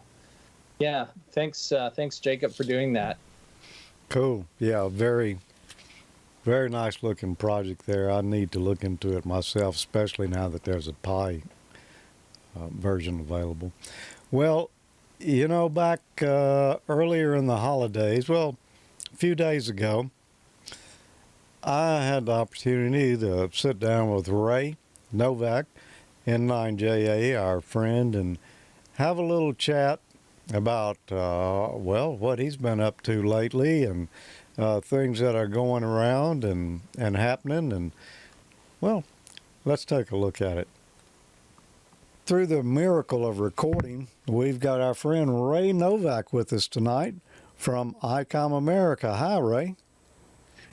[SPEAKER 10] yeah, thanks Jacob for doing that.
[SPEAKER 5] Cool. Yeah, very nice looking project there. I need to look into it myself, especially now that there's a Pi version available. Well, you know, back earlier in the holidays, well, a few days ago, I had the opportunity to sit down with Ray Novak, N9JA, our friend, and have a little chat about, well, what he's been up to lately, and things that are going around and happening. And, well, let's take a look at it. Through the miracle of recording, we've got our friend Ray Novak with us tonight from Icom America. Hi, Ray.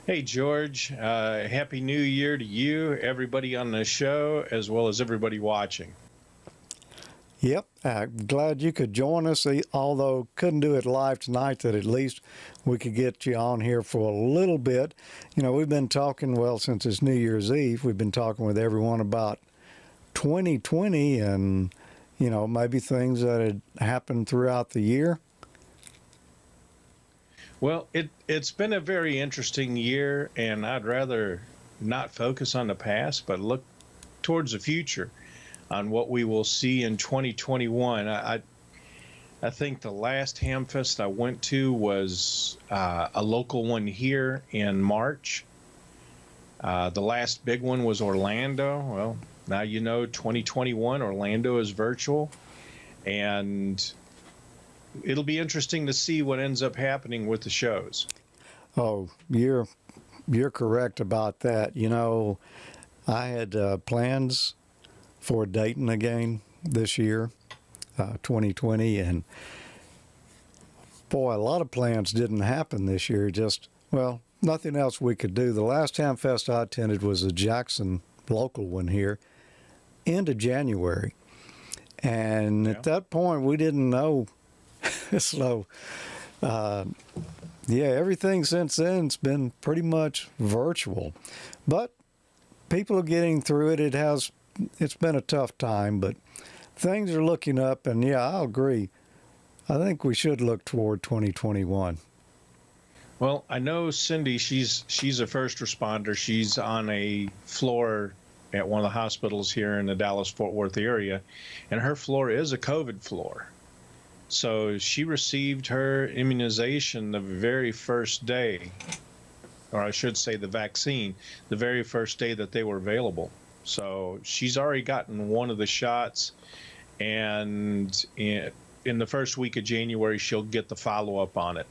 [SPEAKER 17] Hey, George. Happy New Year to you, everybody on the show, as well as everybody watching.
[SPEAKER 5] Yep, glad you could join us, although couldn't do it live tonight, that at least we could get you on here for a little bit. You know, we've been talking, well, since it's New Year's Eve, we've been talking with everyone about 2020 and, you know, maybe things that had happened throughout the year.
[SPEAKER 17] Well, it's been a very interesting year, and I'd rather not focus on the past, but look towards the future on what we will see in 2021. I think the last Hamfest I went to was a local one here in March. The last big one was Orlando. Well, now you know 2021, Orlando is virtual, and it'll be interesting to see what ends up happening with the shows.
[SPEAKER 5] Oh, you're correct about that. You know, I had plans for Dayton again this year, 2020, and boy, a lot of plans didn't happen this year. Just, well, nothing else we could do. The last Hamfest I attended was a Jackson local one here, end of January, and at that point we didn't know. So, yeah, everything since then has been pretty much virtual, but people are getting through it. It's been a tough time, but things are looking up, and yeah, I'll agree. I think we should look toward 2021.
[SPEAKER 17] Well, I know Cindy, she's a first responder. She's on a floor at one of the hospitals here in the Dallas-Fort Worth area, and her floor is a COVID floor. So she received her immunization the very first day, or I should say the vaccine, the very first day that they were available. So she's already gotten one of the shots, and in the first week of January, she'll get the follow-up on it.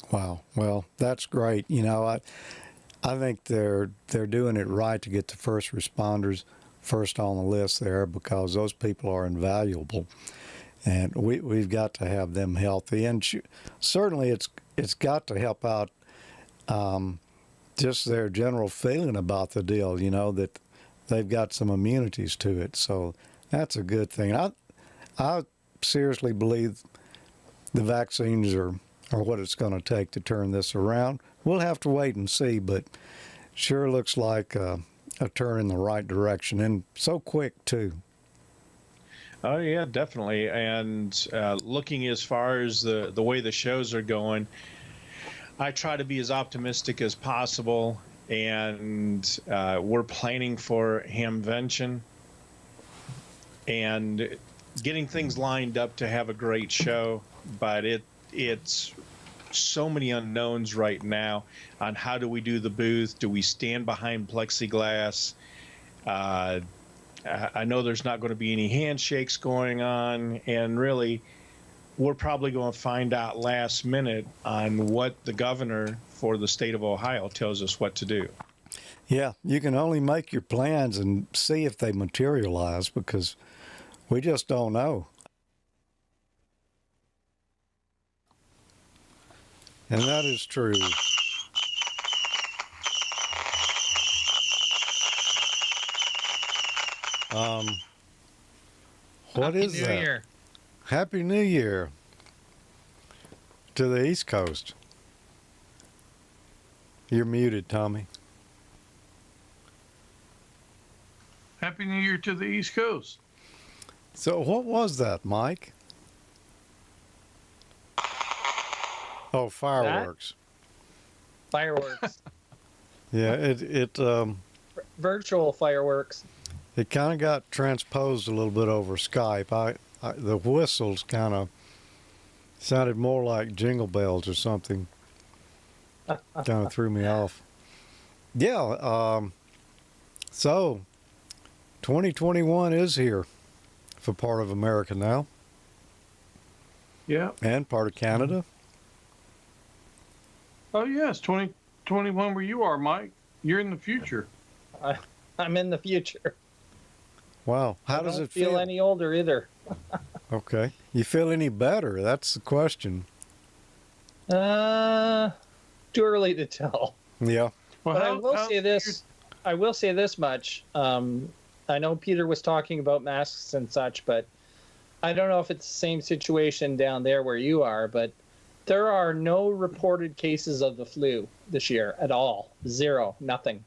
[SPEAKER 5] Wow. Well, that's great. You know, I think they're doing it right to get the first responders first on the list there, because those people are invaluable, and we've got to have them healthy. And certainly it's got to help out just their general feeling about the deal, you know, that they've got some immunities to it. So that's a good thing. I seriously believe the vaccines are what it's going to take to turn this around. We'll have to wait and see, but sure looks like a turn in the right direction, and so quick too.
[SPEAKER 17] Oh yeah, definitely. And looking as far as the way the shows are going, I try to be as optimistic as possible, and we're planning for Hamvention and getting things lined up to have a great show. But it's so many unknowns right now on how do we do the booth? Do we stand behind plexiglass? I know there's not going to be any handshakes going on, and really, we're probably going to find out last minute on what the governor for the state of Ohio tells us what to do.
[SPEAKER 5] Yeah, you can only make your plans and see if they materialize, because we just don't know. And that is true. What is that?
[SPEAKER 10] Happy New Year.
[SPEAKER 5] Happy New Year to the East Coast. You're muted, Tommy.
[SPEAKER 2] Happy New Year to the East Coast.
[SPEAKER 5] So what was that, Mike? Oh, fireworks.
[SPEAKER 10] Fireworks.
[SPEAKER 5] Yeah,
[SPEAKER 10] Virtual fireworks.
[SPEAKER 5] it kind of got transposed a little bit over Skype. The whistles kind of sounded more like jingle bells or something. Kind of threw me off. Yeah, so 2021 is here for part of America now.
[SPEAKER 2] Yeah.
[SPEAKER 5] And part of Canada.
[SPEAKER 2] Oh, yes, 2021 where you are, Mike. You're in the future.
[SPEAKER 10] I'm in the future.
[SPEAKER 5] Wow. How does it feel?
[SPEAKER 10] I don't feel any older either.
[SPEAKER 5] Okay. You feel any better? That's the question.
[SPEAKER 10] Too early to tell.
[SPEAKER 5] Yeah.
[SPEAKER 10] Well, but I will say this much. I know Peter was talking about masks and such, but I don't know if it's the same situation down there where you are, but there are no reported cases of the flu this year at all. Zero. Nothing.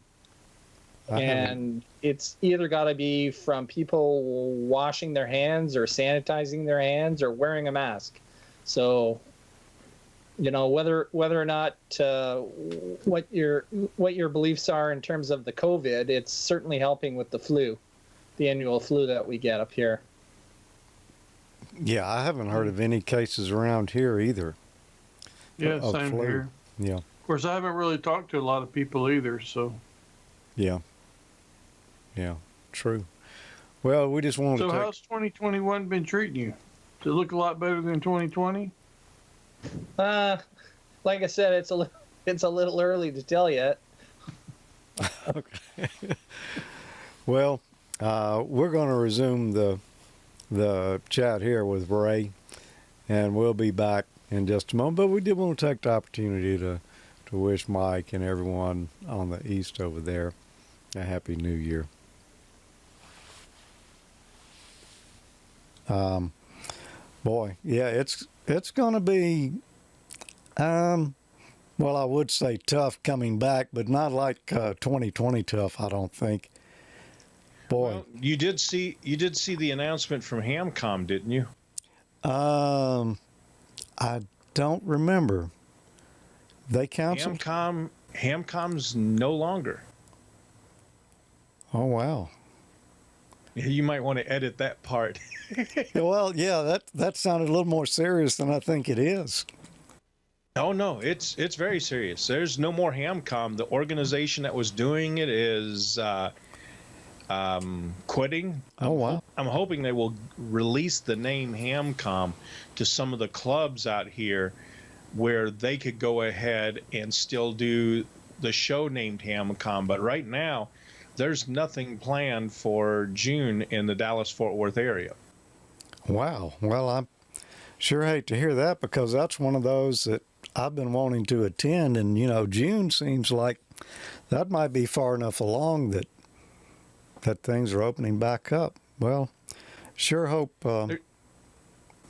[SPEAKER 10] And it's either got to be from people washing their hands or sanitizing their hands or wearing a mask. So, you know, whether or not what your beliefs are in terms of the COVID, it's certainly helping with the flu, the annual flu that we get up here.
[SPEAKER 5] Yeah, I haven't heard of any cases around here either.
[SPEAKER 2] Yeah, same
[SPEAKER 5] flu.
[SPEAKER 2] here.
[SPEAKER 5] Yeah.
[SPEAKER 2] Of course, I haven't really talked to a lot of people either, so.
[SPEAKER 5] Yeah. Yeah, true. Well, we just wanted to take...
[SPEAKER 2] how's 2021 been treating you? Does it look a lot better than 2020?
[SPEAKER 10] Like I said, it's a little early to tell yet.
[SPEAKER 5] Okay. Well, we're going to resume the chat here with Ray, and we'll be back in just a moment. But we did want to take the opportunity to wish Mike and everyone on the East over there a Happy New Year. Boy, yeah, it's going to be, well, I would say tough coming back, but not like 2020 tough, I don't think. Boy,
[SPEAKER 17] well, you did see the announcement from Hamcom, didn't you?
[SPEAKER 5] I don't remember. They canceled.
[SPEAKER 17] Hamcom's no longer.
[SPEAKER 5] Oh wow.
[SPEAKER 17] You might want to edit that part.
[SPEAKER 5] Well, yeah, that sounded a little more serious than I think it is.
[SPEAKER 17] Oh no, it's very serious. There's no more Hamcom. The organization that was doing it is quitting.
[SPEAKER 5] Oh wow.
[SPEAKER 17] I'm hoping they will release the name Hamcom to some of the clubs out here where they could go ahead and still do the show named Hamcom. But right now, there's nothing planned for June in the Dallas-Fort Worth area.
[SPEAKER 5] Wow. Well, I sure hate to hear that, because that's one of those that I've been wanting to attend. And, you know, June seems like that might be far enough along that things are opening back up. Well, sure hope...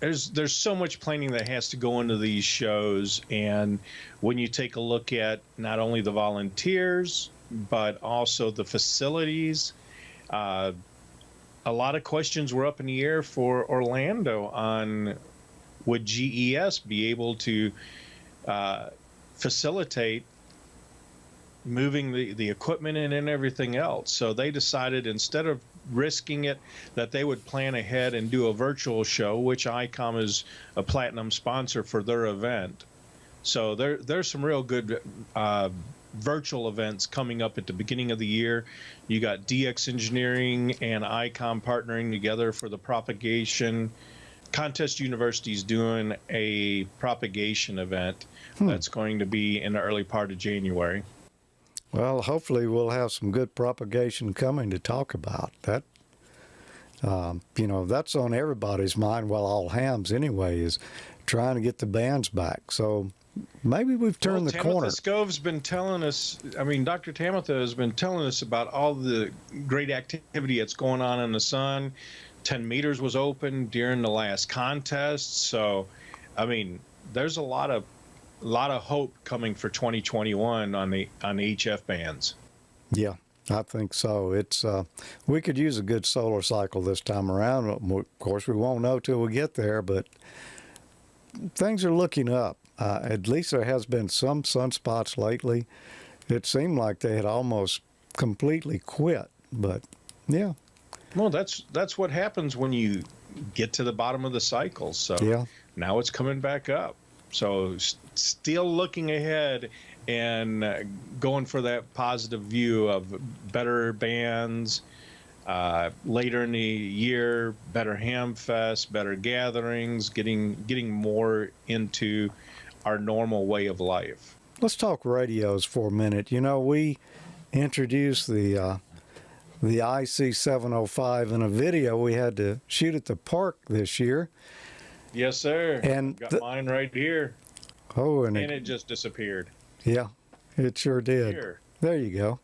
[SPEAKER 17] There's so much planning that has to go into these shows, and when you take a look at not only the volunteers, but also the facilities. A lot of questions were up in the air for Orlando on would GES be able to facilitate moving the equipment in and everything else. So they decided, instead of risking it, that they would plan ahead and do a virtual show, which Icom is a platinum sponsor for their event. So there's some real good virtual events coming up at the beginning of the year. You got DX Engineering and Icom partnering together for the propagation. Contest University's doing a propagation event that's going to be in the early part of January.
[SPEAKER 5] Well, hopefully we'll have some good propagation coming to talk about. That, you know, that's on everybody's mind, well, all hams anyway, is trying to get the bands back. So maybe we've turned the corner.
[SPEAKER 17] Tamitha Scove's been telling us, I mean, Dr. Tamitha has been telling us about all the great activity that's going on in the sun. 10 meters was open during the last contest. So, I mean, there's a lot of hope coming for 2021 on the HF bands.
[SPEAKER 5] Yeah, I think so. It's we could use a good solar cycle this time around. Of course, we won't know till we get there, but things are looking up. At least there has been some sunspots lately. It seemed like they had almost completely quit, but yeah.
[SPEAKER 17] Well, that's what happens when you get to the bottom of the cycle. So
[SPEAKER 5] yeah.
[SPEAKER 17] Now it's coming back up. So still looking ahead and going for that positive view of better bands later in the year, better Hamfest, better gatherings, getting more into our normal way of life.
[SPEAKER 5] Let's talk radios for a minute. You know, we introduced the IC705 in a video we had to shoot at the park this year.
[SPEAKER 17] Yes, sir.
[SPEAKER 5] And
[SPEAKER 17] got mine right here.
[SPEAKER 5] Oh, and
[SPEAKER 17] it just disappeared.
[SPEAKER 5] Yeah, it sure did.
[SPEAKER 17] Here.
[SPEAKER 5] There you go.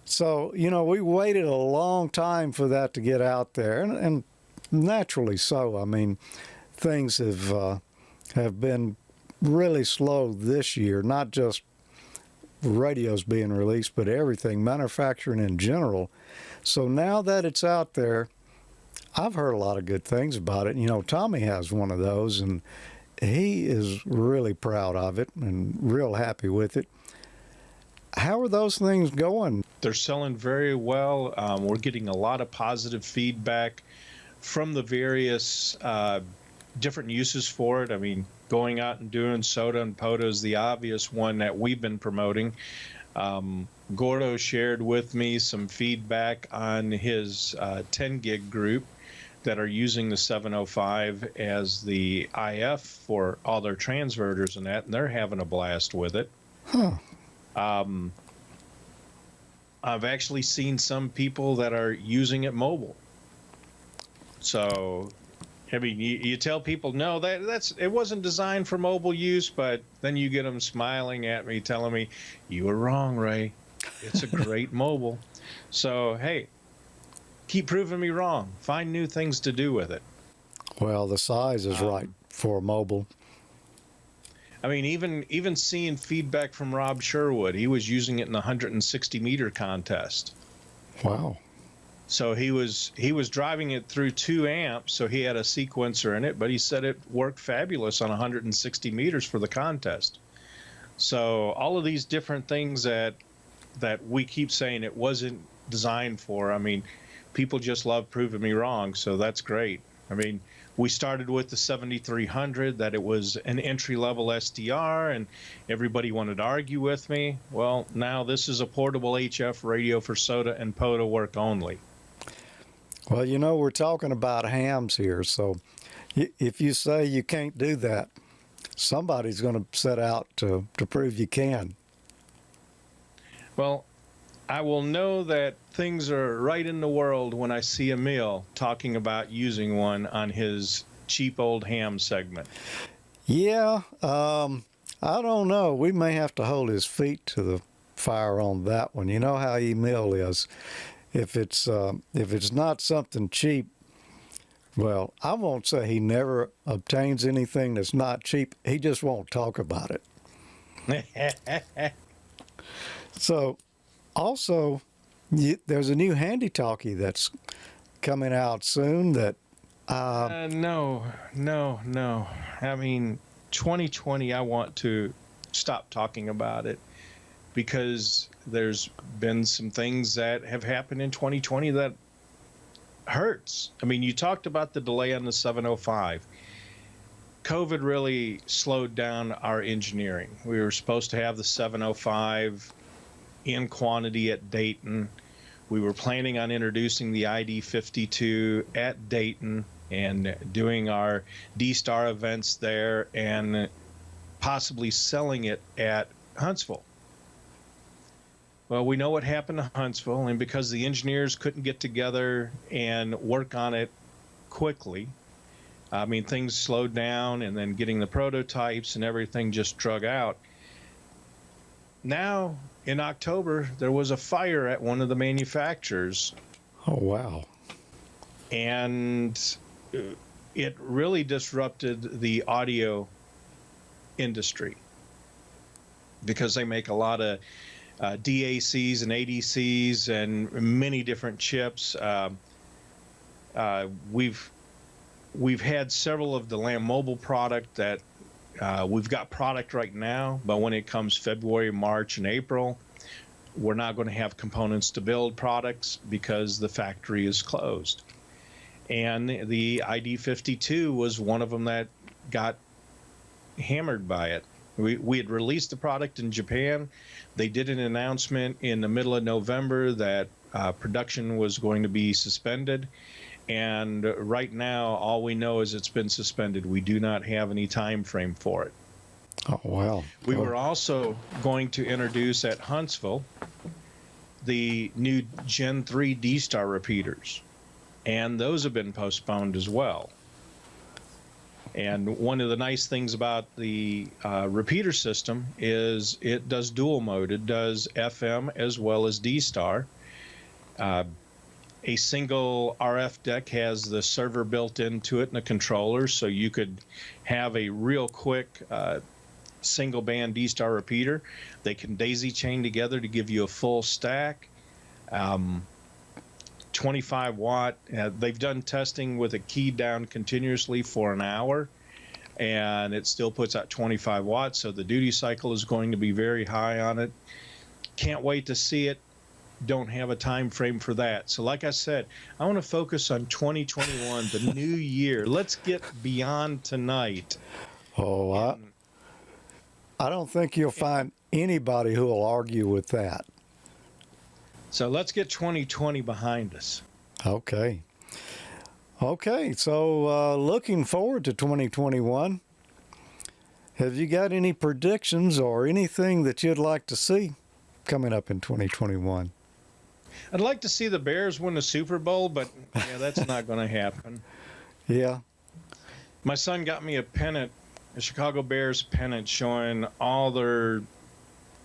[SPEAKER 5] So, you know, we waited a long time for that to get out there, and naturally so. I mean, things have been really slow this year, not just radios being released, but everything, manufacturing in general. So now that it's out there, I've heard a lot of good things about it. You know, Tommy has one of those, and he is really proud of it and real happy with it. How are those things going?
[SPEAKER 17] They're selling very well. We're getting a lot of positive feedback from the various different uses for it. I mean, going out and doing soda and POTA is the obvious one that we've been promoting. Gordo shared with me some feedback on his 10 gig group that are using the 705 as the IF for all their transverters and that, and they're having a blast with it.
[SPEAKER 5] Huh.
[SPEAKER 17] I've actually seen some people that are using it mobile. So, I mean, you tell people, no, it wasn't designed for mobile use, but then you get them smiling at me, telling me, you were wrong, Ray. It's a great mobile. So, hey, keep proving me wrong. Find new things to do with it.
[SPEAKER 5] Well, the size is right for mobile.
[SPEAKER 17] I mean, even seeing feedback from Rob Sherwood, he was using it in the 160 meter contest.
[SPEAKER 5] Wow.
[SPEAKER 17] So he was driving it through 2 amps, so he had a sequencer in it, but he said it worked fabulous on 160 meters for the contest. So all of these different things that we keep saying it wasn't designed for, I mean, people just love proving me wrong, so that's great. I mean, we started with the 7300, that it was an entry-level SDR, and everybody wanted to argue with me. Well, now this is a portable HF radio for SOTA and POTA work only.
[SPEAKER 5] Well, you know, we're talking about hams here, so if you say you can't do that, somebody's going to set out to prove you can.
[SPEAKER 17] Well, I will know that things are right in the world when I see Emil talking about using one on his cheap old ham segment.
[SPEAKER 5] Yeah, I don't know. We may have to hold his feet to the fire on that one. You know how Emil is. If it's not something cheap, well, I won't say he never obtains anything that's not cheap. He just won't talk about it. So, Also, there's a new handy talkie that's coming out soon that
[SPEAKER 17] no. I mean, 2020, I want to stop talking about it because there's been some things that have happened in 2020 that hurts. I mean, you talked about the delay on the 705. COVID really slowed down our engineering. We were supposed to have the 705 in quantity at Dayton. We were planning on introducing the ID52 at Dayton and doing our D-Star events there and possibly selling it at Huntsville. Well, we know what happened to Huntsville, and because the engineers couldn't get together and work on it quickly, I mean, things slowed down, and then getting the prototypes and everything just drug out. Now, in October, there was a fire at one of the manufacturers.
[SPEAKER 5] Oh, wow.
[SPEAKER 17] And it really disrupted the audio industry because they make a lot of DACs and ADCs and many different chips. We've had several of the Lamb Mobile product that we've got product right now, but when it comes February, March, and April, we're not going to have components to build products because the factory is closed. And the ID52 was one of them that got hammered by it. We had released the product in Japan. They did an announcement in the middle of November that production was going to be suspended. And right now, all we know is it's been suspended. We do not have any time frame for it.
[SPEAKER 5] Oh, wow.
[SPEAKER 17] We were also going to introduce at Huntsville the new Gen 3 D-Star repeaters. And those have been postponed as well. And one of the nice things about the repeater system is it does dual mode. It does FM as well as D-Star. A single RF deck has the server built into it and a controller, so you could have a real quick single band D-Star repeater. They can daisy chain together to give you a full stack. 25 watt. They've done testing with a key down continuously for an hour, and it still puts out 25 watts, so the duty cycle is going to be very high on it. Can't wait to see it. Don't have a time frame for that. So like I said, I want to focus on 2021, the new year. Let's get beyond tonight.
[SPEAKER 5] Oh, I don't think you'll find anybody who will argue with that.
[SPEAKER 17] So let's get 2020 behind us.
[SPEAKER 5] Okay. Okay, so looking forward to 2021. Have you got any predictions or anything that you'd like to see coming up in 2021?
[SPEAKER 17] I'd like to see the Bears win the Super Bowl, but yeah, that's not going to happen.
[SPEAKER 5] Yeah.
[SPEAKER 17] My son got me a pennant, a Chicago Bears pennant showing all their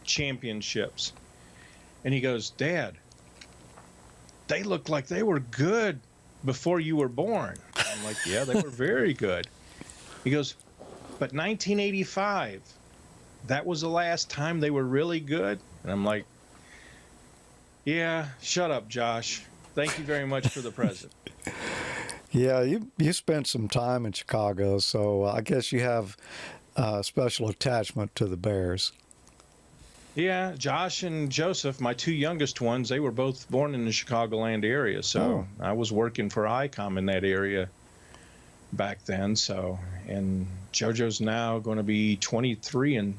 [SPEAKER 17] championships. And he goes, "Dad, they looked like they were good before you were born." I'm like, "Yeah, they were very good." He goes, "But 1985, that was the last time they were really good?" And I'm like, "Yeah, shut up, Josh. Thank you very much for the present."
[SPEAKER 5] Yeah, you spent some time in Chicago, so I guess you have a special attachment to the Bears.
[SPEAKER 17] Yeah, Josh and Joseph, my two youngest ones, they were both born in the Chicagoland area, so I was working for Icom in that area back then. So, and JoJo's now going to be 22 in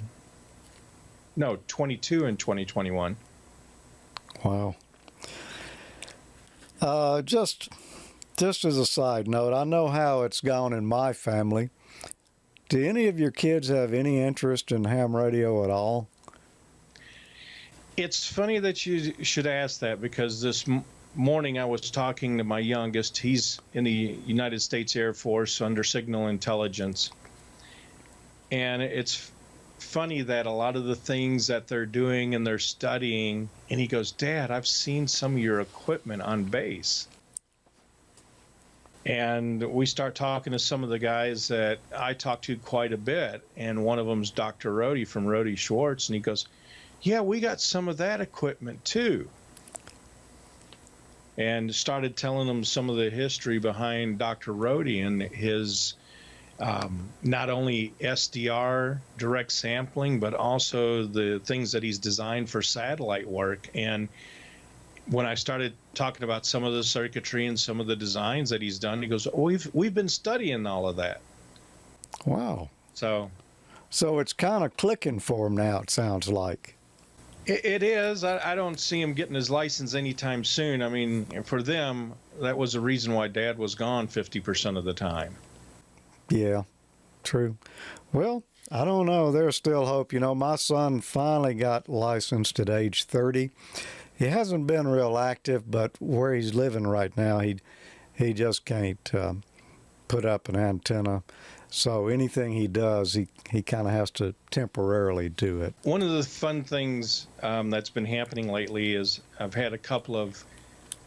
[SPEAKER 17] 2021.
[SPEAKER 5] Wow. Just as a side note, I know how it's gone in my family. Do any of your kids have any interest in ham radio at all?
[SPEAKER 17] It's funny that you should ask that, because this morning I was talking to my youngest. He's in the United States Air Force under signal intelligence. And it's funny that a lot of the things that they're doing and they're studying, and he goes, "Dad, I've seen some of your equipment on base." And we start talking to some of the guys that I talk to quite a bit, and one of them's Dr. Rhodey from Rhodey Schwartz, and he goes, yeah, we got some of that equipment too. And started telling them some of the history behind Dr. Rohde and his not only SDR direct sampling, but also the things that he's designed for satellite work. And when I started talking about some of the circuitry and some of the designs that he's done, he goes, "Oh, we've been studying all of that."
[SPEAKER 5] Wow.
[SPEAKER 17] So
[SPEAKER 5] it's kind of clicking for him now, it sounds like.
[SPEAKER 17] It is. I don't see him getting his license anytime soon. I mean, for them, that was the reason why Dad was gone 50% of the time.
[SPEAKER 5] Yeah, true. Well, I don't know. There's still hope. You know, my son finally got licensed at age 30. He hasn't been real active, but where he's living right now, he just can't put up an antenna. So anything he does, he kind of has to temporarily do it.
[SPEAKER 17] One of the fun things that's been happening lately is I've had a couple of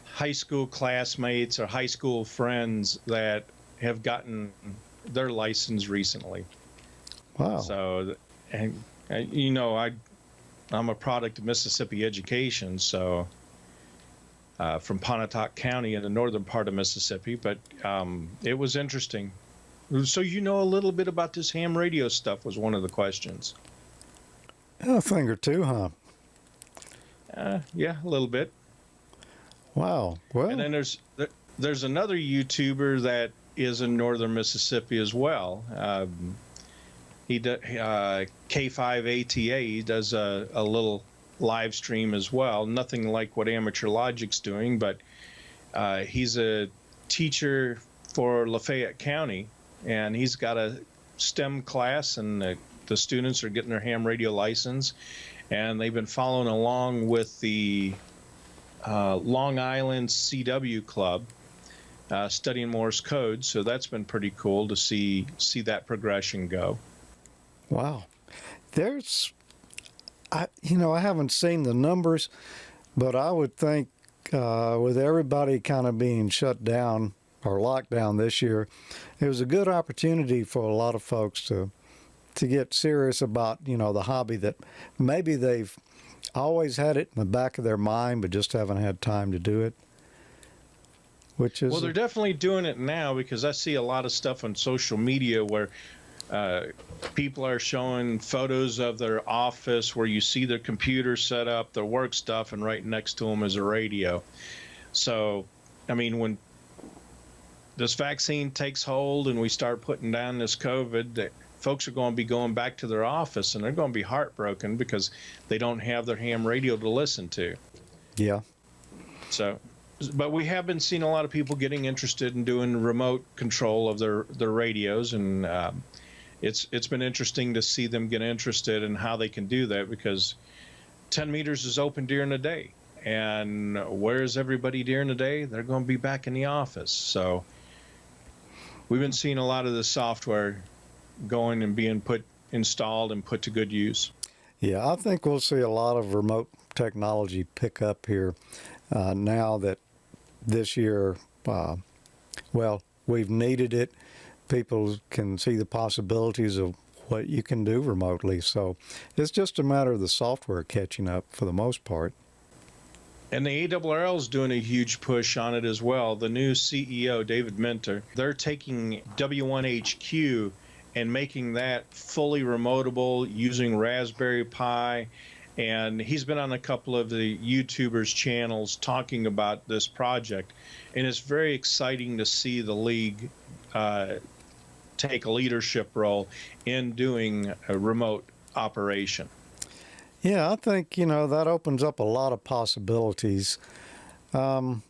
[SPEAKER 17] high school classmates or high school friends that have gotten their license recently.
[SPEAKER 5] Wow.
[SPEAKER 17] So, and you know, I'm a product of Mississippi education, so from Pontotoc County in the northern part of Mississippi, but it was interesting. So you know a little bit about this ham radio stuff was one of the questions.
[SPEAKER 5] A thing or two, huh?
[SPEAKER 17] Yeah, a little bit.
[SPEAKER 5] Wow. Well,
[SPEAKER 17] and then there's another YouTuber that is in northern Mississippi as well. He K5ATA. He does a little live stream as well. Nothing like what AmateurLogic's doing, but he's a teacher for Lafayette County. And he's got a STEM class, and the students are getting their ham radio license. And they've been following along with the Long Island CW Club, studying Morse code. So that's been pretty cool to see that progression go.
[SPEAKER 5] Wow. I haven't seen the numbers, but I would think with everybody kind of being shut down or lockdown this year, it was a good opportunity for a lot of folks to get serious about, you know, the hobby that maybe they've always had it in the back of their mind, but just haven't had time to do it. Which is
[SPEAKER 17] well, they're definitely doing it now, because I see a lot of stuff on social media where people are showing photos of their office where you see their computer set up, their work stuff, and right next to them is a radio. So, I mean, when this vaccine takes hold and we start putting down this COVID, that folks are going to be going back to their office, and they're going to be heartbroken because they don't have their ham radio to listen to.
[SPEAKER 5] Yeah.
[SPEAKER 17] So, but we have been seeing a lot of people getting interested in doing remote control of their radios, and it's been interesting to see them get interested in how they can do that, because 10 meters is open during the day, and where's everybody during the day? They're going to be back in the office. So we've been seeing a lot of the software going and being installed and put to good use.
[SPEAKER 5] Yeah, I think we'll see a lot of remote technology pick up here now that this year, well, we've needed it. People can see the possibilities of what you can do remotely. So it's just a matter of the software catching up for the most part.
[SPEAKER 17] And the ARRL is doing a huge push on it as well. The new CEO, David Minter, they're taking W1HQ and making that fully remotable using Raspberry Pi. And he's been on a couple of the YouTubers' channels talking about this project. And it's very exciting to see the league take a leadership role in doing a remote operation.
[SPEAKER 5] Yeah, I think, you know, that opens up a lot of possibilities because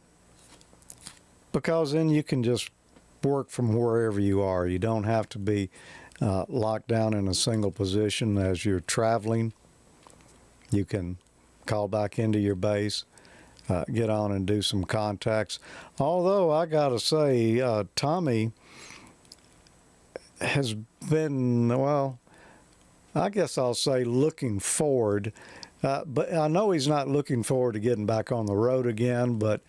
[SPEAKER 5] then you can just work from wherever you are. You don't have to be locked down in a single position as you're traveling. You can call back into your base, get on and do some contacts. Although I got to say, Tommy has been, well, I guess I'll say looking forward, but I know he's not looking forward to getting back on the road again, but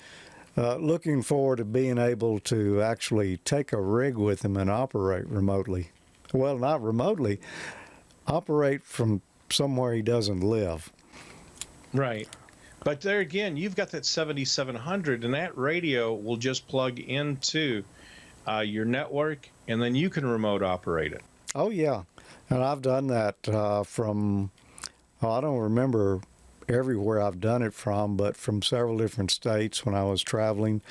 [SPEAKER 5] looking forward to being able to actually take a rig with him and operate remotely. Well, not remotely, operate from somewhere he doesn't live.
[SPEAKER 17] Right. But there again, you've got that 7700, and that radio will just plug into your network, and then you can remote operate it.
[SPEAKER 1] Oh, yeah. And I've done that from, I don't remember everywhere I've done it from, but from several different states when I was traveling.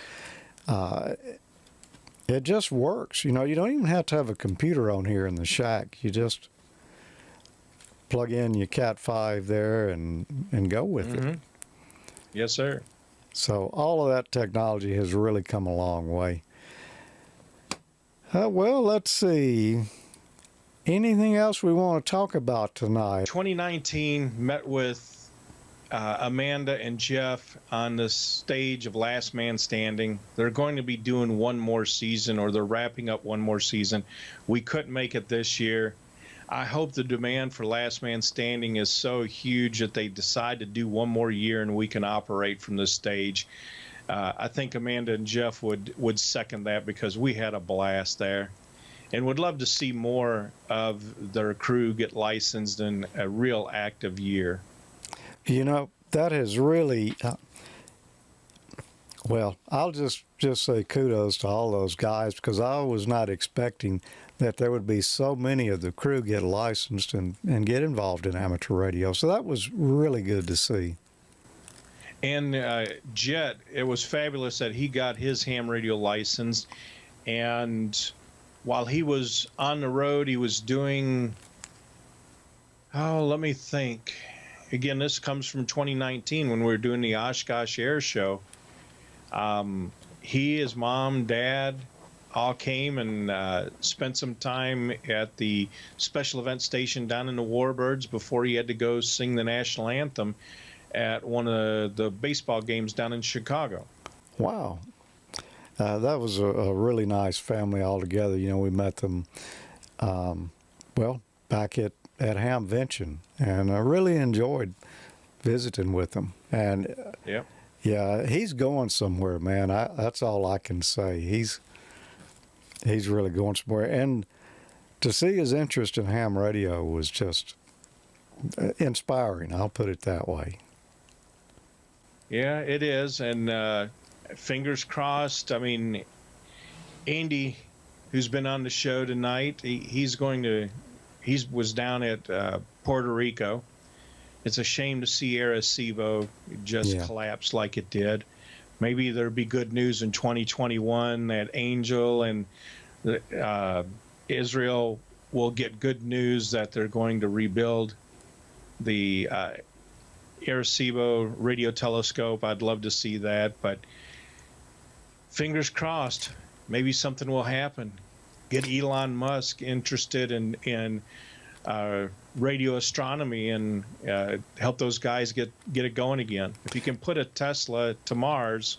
[SPEAKER 1] It just works. You know, you don't even have to have a computer on here in the shack. You just plug in your Cat 5 there and go with it.
[SPEAKER 17] Yes, sir.
[SPEAKER 1] So all of that technology has really come a long way. Well, let's see. Anything else we want to talk about tonight?
[SPEAKER 17] 2019 met with Amanda and Jeff on the stage of Last Man Standing. They're going to be doing one more season, or they're wrapping up one more season. We couldn't make it this year. I hope the demand for Last Man Standing is so huge that they decide to do one more year and we can operate from this stage. I think Amanda and Jeff would second that, because we had a blast there. And would love to see more of their crew get licensed in a real active year.
[SPEAKER 1] You know, that has really, well, I'll just say kudos to all those guys, because I was not expecting that there would be so many of the crew get licensed and get involved in amateur radio. So that was really good to see.
[SPEAKER 17] And Jet, it was fabulous that he got his ham radio licensed. And while he was on the road, he was doing, let me think. Again, this comes from 2019 when we were doing the Oshkosh Air Show. He, his mom, dad, all came and spent some time at the special event station down in the Warbirds before he had to go sing the national anthem at one of the baseball games down in Chicago.
[SPEAKER 1] Wow. That was a really nice family altogether. You know, we met them, back at Hamvention, and I really enjoyed visiting with them. And yeah, he's going somewhere, man. That's all I can say. He's really going somewhere. And to see his interest in ham radio was just inspiring. I'll put it that way.
[SPEAKER 17] Yeah, it is. And fingers crossed. I mean, Andy, who's been on the show tonight, he was down at Puerto Rico. It's a shame to see Arecibo just collapse like it did. Maybe there'll be good news in 2021 that Angel and Israel will get good news that they're going to rebuild the Arecibo radio telescope. I'd love to see that, but fingers crossed, maybe something will happen. Get Elon Musk interested in radio astronomy and help those guys get it going again. If you can put a Tesla to Mars.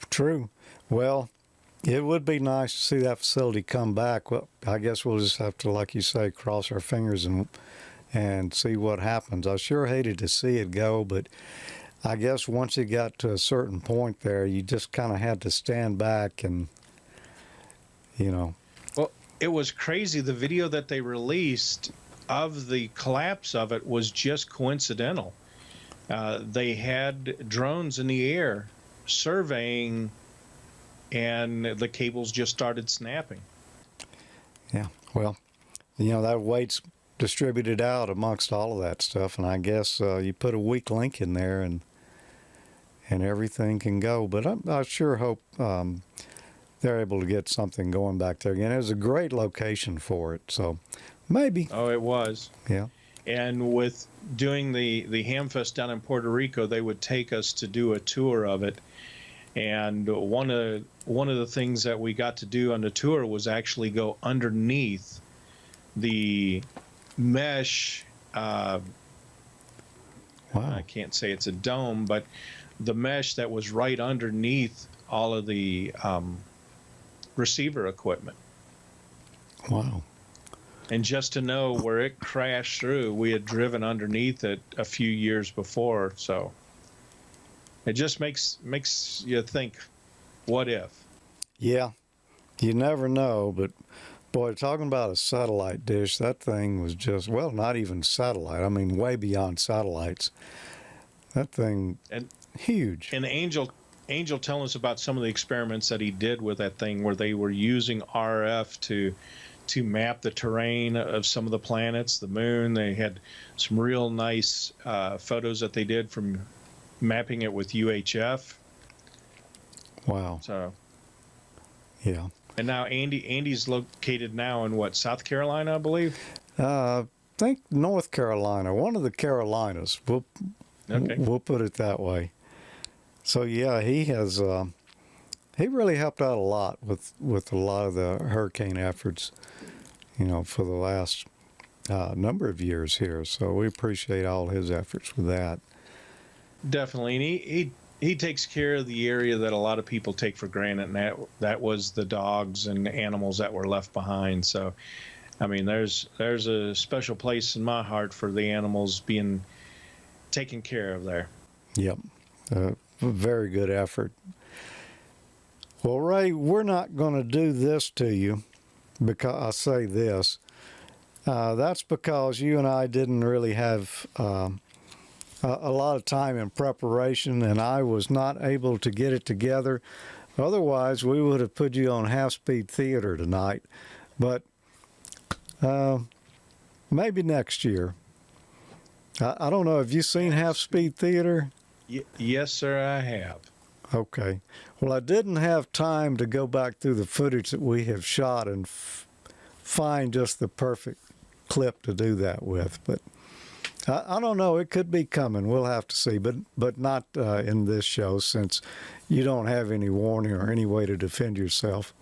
[SPEAKER 1] True. Well, it would be nice to see that facility come back. Well, I guess we'll just have to, like you say, cross our fingers and see what happens. I sure hated to see it go, but I guess once it got to a certain point there, you just kind of had to stand back and, you know.
[SPEAKER 17] Well, it was crazy. The video that they released of the collapse of it was just coincidental. They had drones in the air surveying, and the cables just started snapping.
[SPEAKER 1] Yeah, well, you know, that weight's distributed out amongst all of that stuff, and I guess you put a weak link in there and everything can go. But I sure hope they're able to get something going back there again. It was a great location for it, so maybe.
[SPEAKER 17] Oh, it was.
[SPEAKER 1] Yeah.
[SPEAKER 17] And with doing the Hamfest down in Puerto Rico, they would take us to do a tour of it. And one of the things that we got to do on the tour was actually go underneath the mesh.
[SPEAKER 1] Wow.
[SPEAKER 17] I can't say it's a dome, but the mesh that was right underneath all of the receiver equipment.
[SPEAKER 1] Wow.
[SPEAKER 17] And just to know where it crashed through, we had driven underneath it a few years before, so it just makes you think, what if?
[SPEAKER 1] Yeah, you never know, but
[SPEAKER 5] Boy, talking about a satellite dish, that thing was just, well, not even satellite. I mean, way beyond satellites. That thing, huge.
[SPEAKER 17] And Angel telling us about some of the experiments that he did with that thing, where they were using RF to map the terrain of some of the planets, the moon. They had some real nice photos that they did from mapping it with UHF.
[SPEAKER 5] Wow.
[SPEAKER 17] So,
[SPEAKER 5] yeah.
[SPEAKER 17] And now Andy's located now in what, South Carolina, I believe?
[SPEAKER 5] I think North Carolina, one of the Carolinas. We'll put it that way. So yeah, he has. He really helped out a lot with a lot of the hurricane efforts, you know, for the last number of years here. So we appreciate all his efforts with that.
[SPEAKER 17] Definitely, and he takes care of the area that a lot of people take for granted, and that was the dogs and animals that were left behind. So, I mean, there's a special place in my heart for the animals being taken care of there.
[SPEAKER 5] Yep, very good effort. Well, Ray, we're not going to do this to you because I say this. That's because you and I didn't really have a lot of time in preparation, and I was not able to get it together. Otherwise, we would have put you on half-speed theater tonight. But maybe next year. I don't know. Have you seen half-speed theater?
[SPEAKER 17] Yes, sir, I have.
[SPEAKER 5] Okay. Well, I didn't have time to go back through the footage that we have shot and find just the perfect clip to do that with. But I don't know. It could be coming. We'll have to see. But not in this show, since you don't have any warning or any way to defend yourself.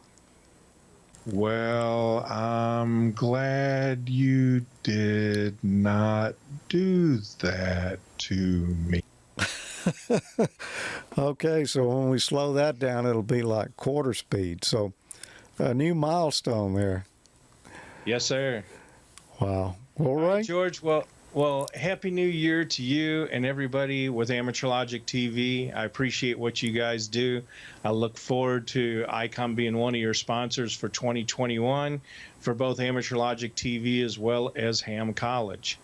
[SPEAKER 17] Well, I'm glad you did not do that to me.
[SPEAKER 5] Okay, so when we slow that down, it'll be like quarter speed. So a new milestone there.
[SPEAKER 17] Yes, sir.
[SPEAKER 5] Wow. All right,
[SPEAKER 17] George. Well, Happy New Year to you and everybody with AmateurLogic.TV. I appreciate what you guys do. I look forward to Icom being one of your sponsors for 2021 for both AmateurLogic.TV as well as Ham College.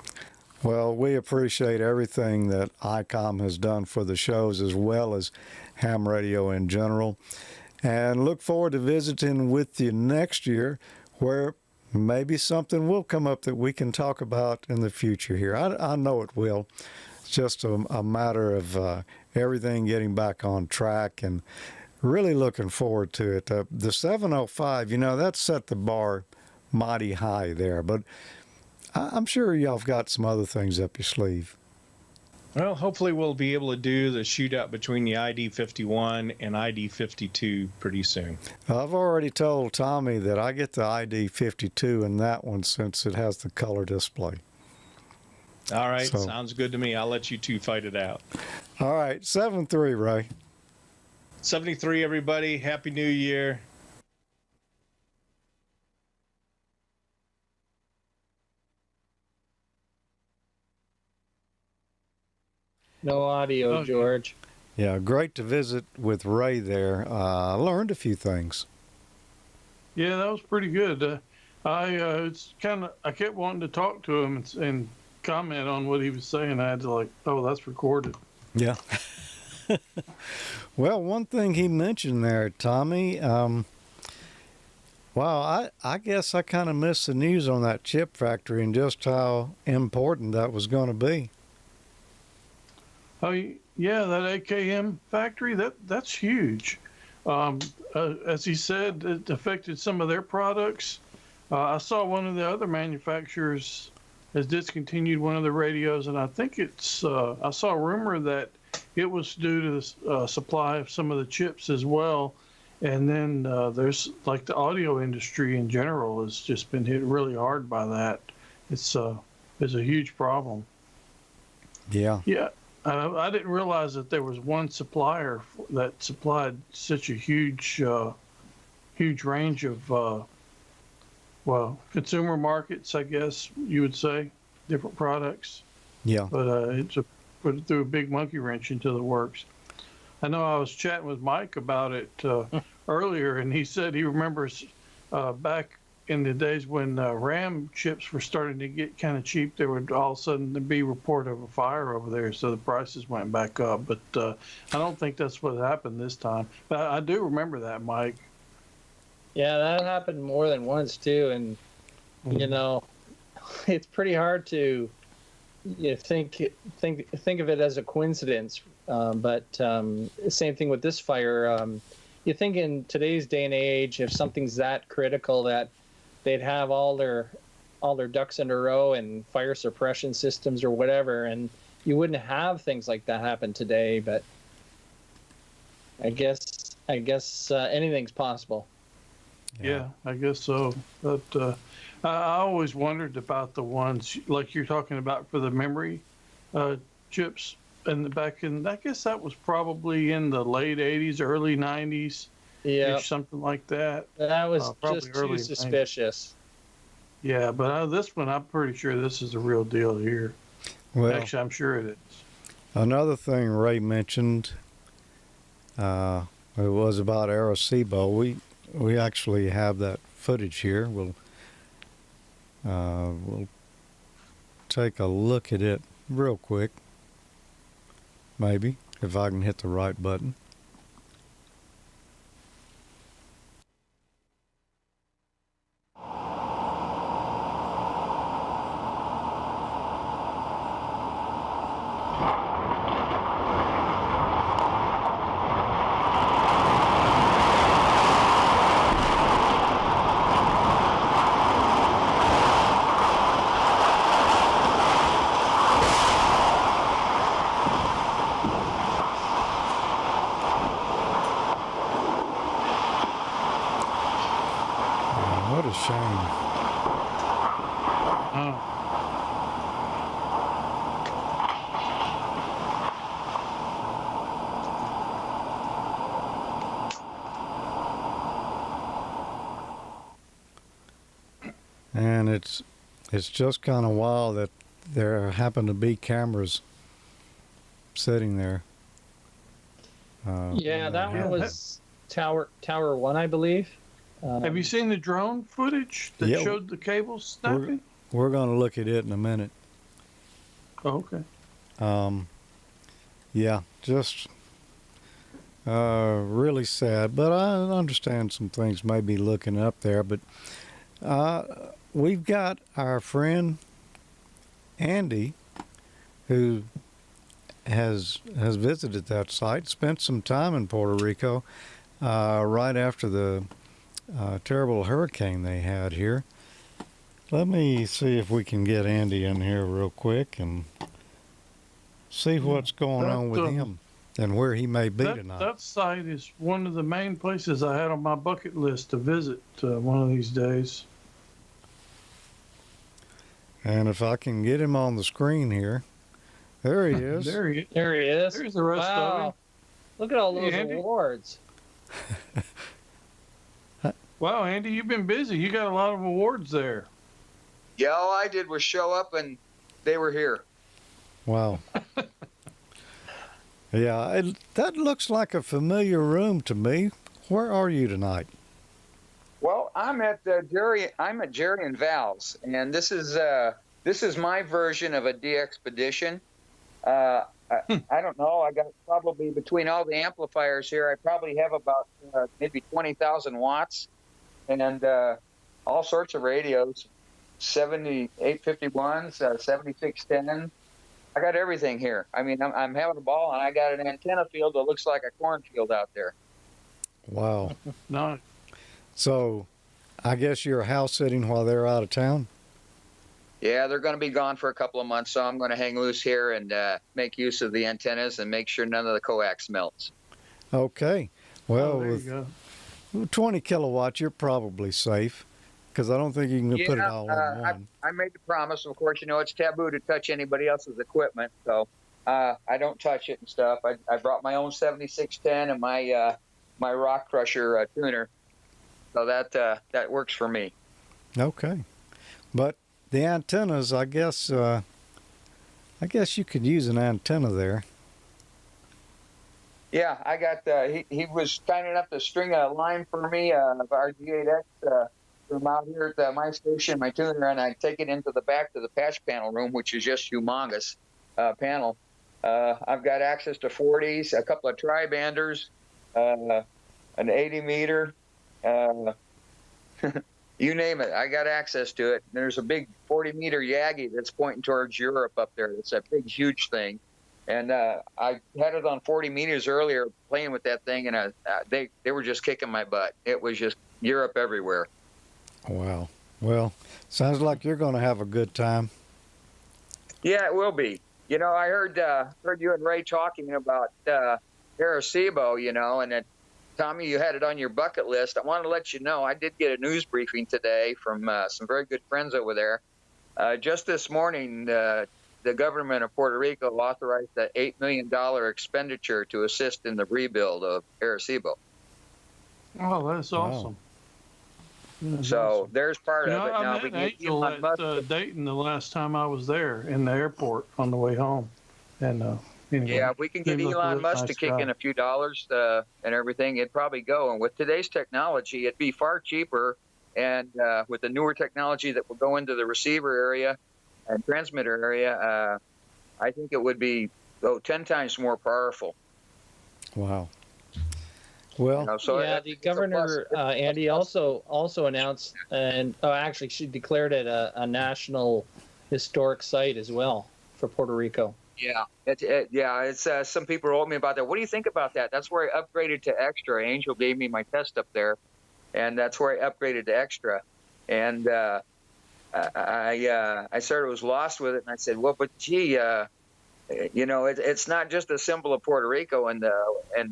[SPEAKER 5] Well, we appreciate everything that Icom has done for the shows as well as ham radio in general, and look forward to visiting with you next year, where maybe something will come up that we can talk about in the future here. I know it will. It's just a matter of everything getting back on track, and really looking forward to it. The 705, you know, that set the bar mighty high there, but I'm sure y'all have got some other things up your sleeve.
[SPEAKER 17] Well, hopefully we'll be able to do the shootout between the ID51 and ID52 pretty soon.
[SPEAKER 5] I've already told Tommy that I get the ID52 in that one since it has the color display.
[SPEAKER 17] All right, sounds good to me. I'll let you two fight it out.
[SPEAKER 5] All right, 7-3, Ray.
[SPEAKER 17] 73, everybody. Happy New Year.
[SPEAKER 10] No audio, George.
[SPEAKER 5] Yeah, great to visit with Ray there. I learned a few things.
[SPEAKER 8] Yeah, that was pretty good. It's kind of, I kept wanting to talk to him and comment on what he was saying. I had to like, oh, that's recorded.
[SPEAKER 5] Yeah. Well, one thing he mentioned there, Tommy, wow, I guess I kind of missed the news on that chip factory and just how important that was going to be.
[SPEAKER 8] Oh, yeah, that AKM factory, that's huge. As he said, it affected some of their products. I saw one of the other manufacturers has discontinued one of the radios, and I think it's, I saw a rumor that it was due to the supply of some of the chips as well. And then there's like the audio industry in general has just been hit really hard by that. It's a huge problem.
[SPEAKER 5] Yeah.
[SPEAKER 8] Yeah. I didn't realize that there was one supplier that supplied such a huge range of, consumer markets, I guess you would say, different products.
[SPEAKER 5] Yeah.
[SPEAKER 8] But it threw a big monkey wrench into the works. I know I was chatting with Mike about it earlier, and he said he remembers back
[SPEAKER 2] in the days when RAM chips were starting to get kind of cheap, there would all of a sudden be report of a fire over there, so the prices went back up. But I don't think that's what happened this time. But I do remember that, Mike.
[SPEAKER 10] Yeah, that happened more than once too, and you know, it's pretty hard to think of it as a coincidence. But same thing with this fire. You think in today's day and age, if something's that critical, that they'd have all their ducks in a row and fire suppression systems or whatever, and you wouldn't have things like that happen today. But I guess anything's possible.
[SPEAKER 2] Yeah, I guess so. But I always wondered about the ones like you're talking about for the memory chips. And back in, I guess that was probably in the late 80s, early 90s.
[SPEAKER 10] Yeah.
[SPEAKER 2] Something like that.
[SPEAKER 10] That was
[SPEAKER 2] probably
[SPEAKER 10] just
[SPEAKER 2] early
[SPEAKER 10] too suspicious.
[SPEAKER 2] 90s. Yeah, but this one, I'm pretty sure this is the real deal here.
[SPEAKER 5] Well,
[SPEAKER 2] actually, I'm sure it is.
[SPEAKER 5] Another thing Ray mentioned, it was about Arecibo. We actually have that footage here. We'll take a look at it real quick. Maybe, if I can hit the right button. What a shame. And it's just kind of wild that there happen to be cameras sitting there.
[SPEAKER 10] Yeah, that one was Tower 1, I believe.
[SPEAKER 2] Have you seen the drone footage that showed the cables snapping?
[SPEAKER 5] We're going to look at it in a minute.
[SPEAKER 2] Oh, okay.
[SPEAKER 5] Yeah, just really sad, but I understand some things may be looking up there. But we've got our friend Andy, who has visited that site, spent some time in Puerto Rico right after the terrible hurricane they had here. Let me see if we can get Andy in here real quick and see what's going on with him and where he may be tonight.
[SPEAKER 2] That site is one of the main places I had on my bucket list to visit one of these days.
[SPEAKER 5] And if I can get him on the screen here. There he is.
[SPEAKER 10] There he is.
[SPEAKER 2] There's the rest of him.
[SPEAKER 10] Look at all those
[SPEAKER 2] Andy.
[SPEAKER 10] awards.
[SPEAKER 2] Wow, Andy, you've been busy. You got a lot of awards there.
[SPEAKER 18] Yeah, all I did was show up and they were here.
[SPEAKER 5] Wow. Yeah, that looks like a familiar room to me. Where are you tonight?
[SPEAKER 18] Well, I'm at Jerry and Val's, and this is my version of a de-expedition. I don't know. I got probably between all the amplifiers here, I probably have about maybe 20,000 watts, and all sorts of radios, 7851s, 7610. I got everything here. I mean, I'm having a ball, and I got an antenna field that looks like a cornfield out there.
[SPEAKER 5] Wow.
[SPEAKER 2] No.
[SPEAKER 5] So, I guess you're house sitting while they're out of town?
[SPEAKER 18] Yeah, they're going to be gone for a couple of months, so I'm going to hang loose here and make use of the antennas and make sure none of the coax melts.
[SPEAKER 5] Okay. Well,
[SPEAKER 2] there you
[SPEAKER 5] with 20 kilowatts, you're probably safe, because I don't think you can put it all on one.
[SPEAKER 18] I made the promise. Of course, you know, it's taboo to touch anybody else's equipment, so I don't touch it and stuff. I brought my own 7610 and my Rock Crusher tuner, so that works for me.
[SPEAKER 5] Okay. But the antennas, I guess you could use an antenna there.
[SPEAKER 18] Yeah, I got. He was kind enough to string a line for me of our G8X from out here at my station, my tuner, and I take it into the back to the patch panel room, which is just humongous panel. I've got access to 40s, a couple of tri-banders, an 80 meter, you name it. I got access to it. There's a big 40 meter Yagi that's pointing towards Europe up there. It's a big, huge thing. And I had it on 40 meters earlier playing with that thing, and they were just kicking my butt. It was just Europe everywhere.
[SPEAKER 5] Wow. Well, sounds like you're going to have a good time.
[SPEAKER 18] Yeah, it will be. You know, I heard you and Ray talking about Arecibo, you know, and that, Tommy, you had it on your bucket list. I want to let you know I did get a news briefing today from some very good friends over there. Just this morning, the government of Puerto Rico authorized an $8 million expenditure to assist in the rebuild of Arecibo.
[SPEAKER 2] Oh, that's awesome.
[SPEAKER 18] So there's part of it.
[SPEAKER 2] I
[SPEAKER 18] Now,
[SPEAKER 2] met Angel at Dayton the last time I was there in the airport on the way home. And anyway,
[SPEAKER 18] yeah, if we can get Elon Musk to kick in a few dollars and everything, it'd probably go. And with today's technology, it'd be far cheaper. And with the newer technology that will go into the receiver area and transmitter area, I think it would be 10 times more powerful.
[SPEAKER 5] Wow. Well,
[SPEAKER 18] you know, so
[SPEAKER 10] yeah, the governor, Andy, also announced, and actually she declared it a national historic site as well for Puerto Rico.
[SPEAKER 18] Yeah, it's some people wrote me about that. What do you think about that? That's where I upgraded to extra. Angel gave me my test up there, and that's where I upgraded to extra. And I sort of was lost with it, and I said, well, but gee, you know, it's not just a symbol of Puerto Rico and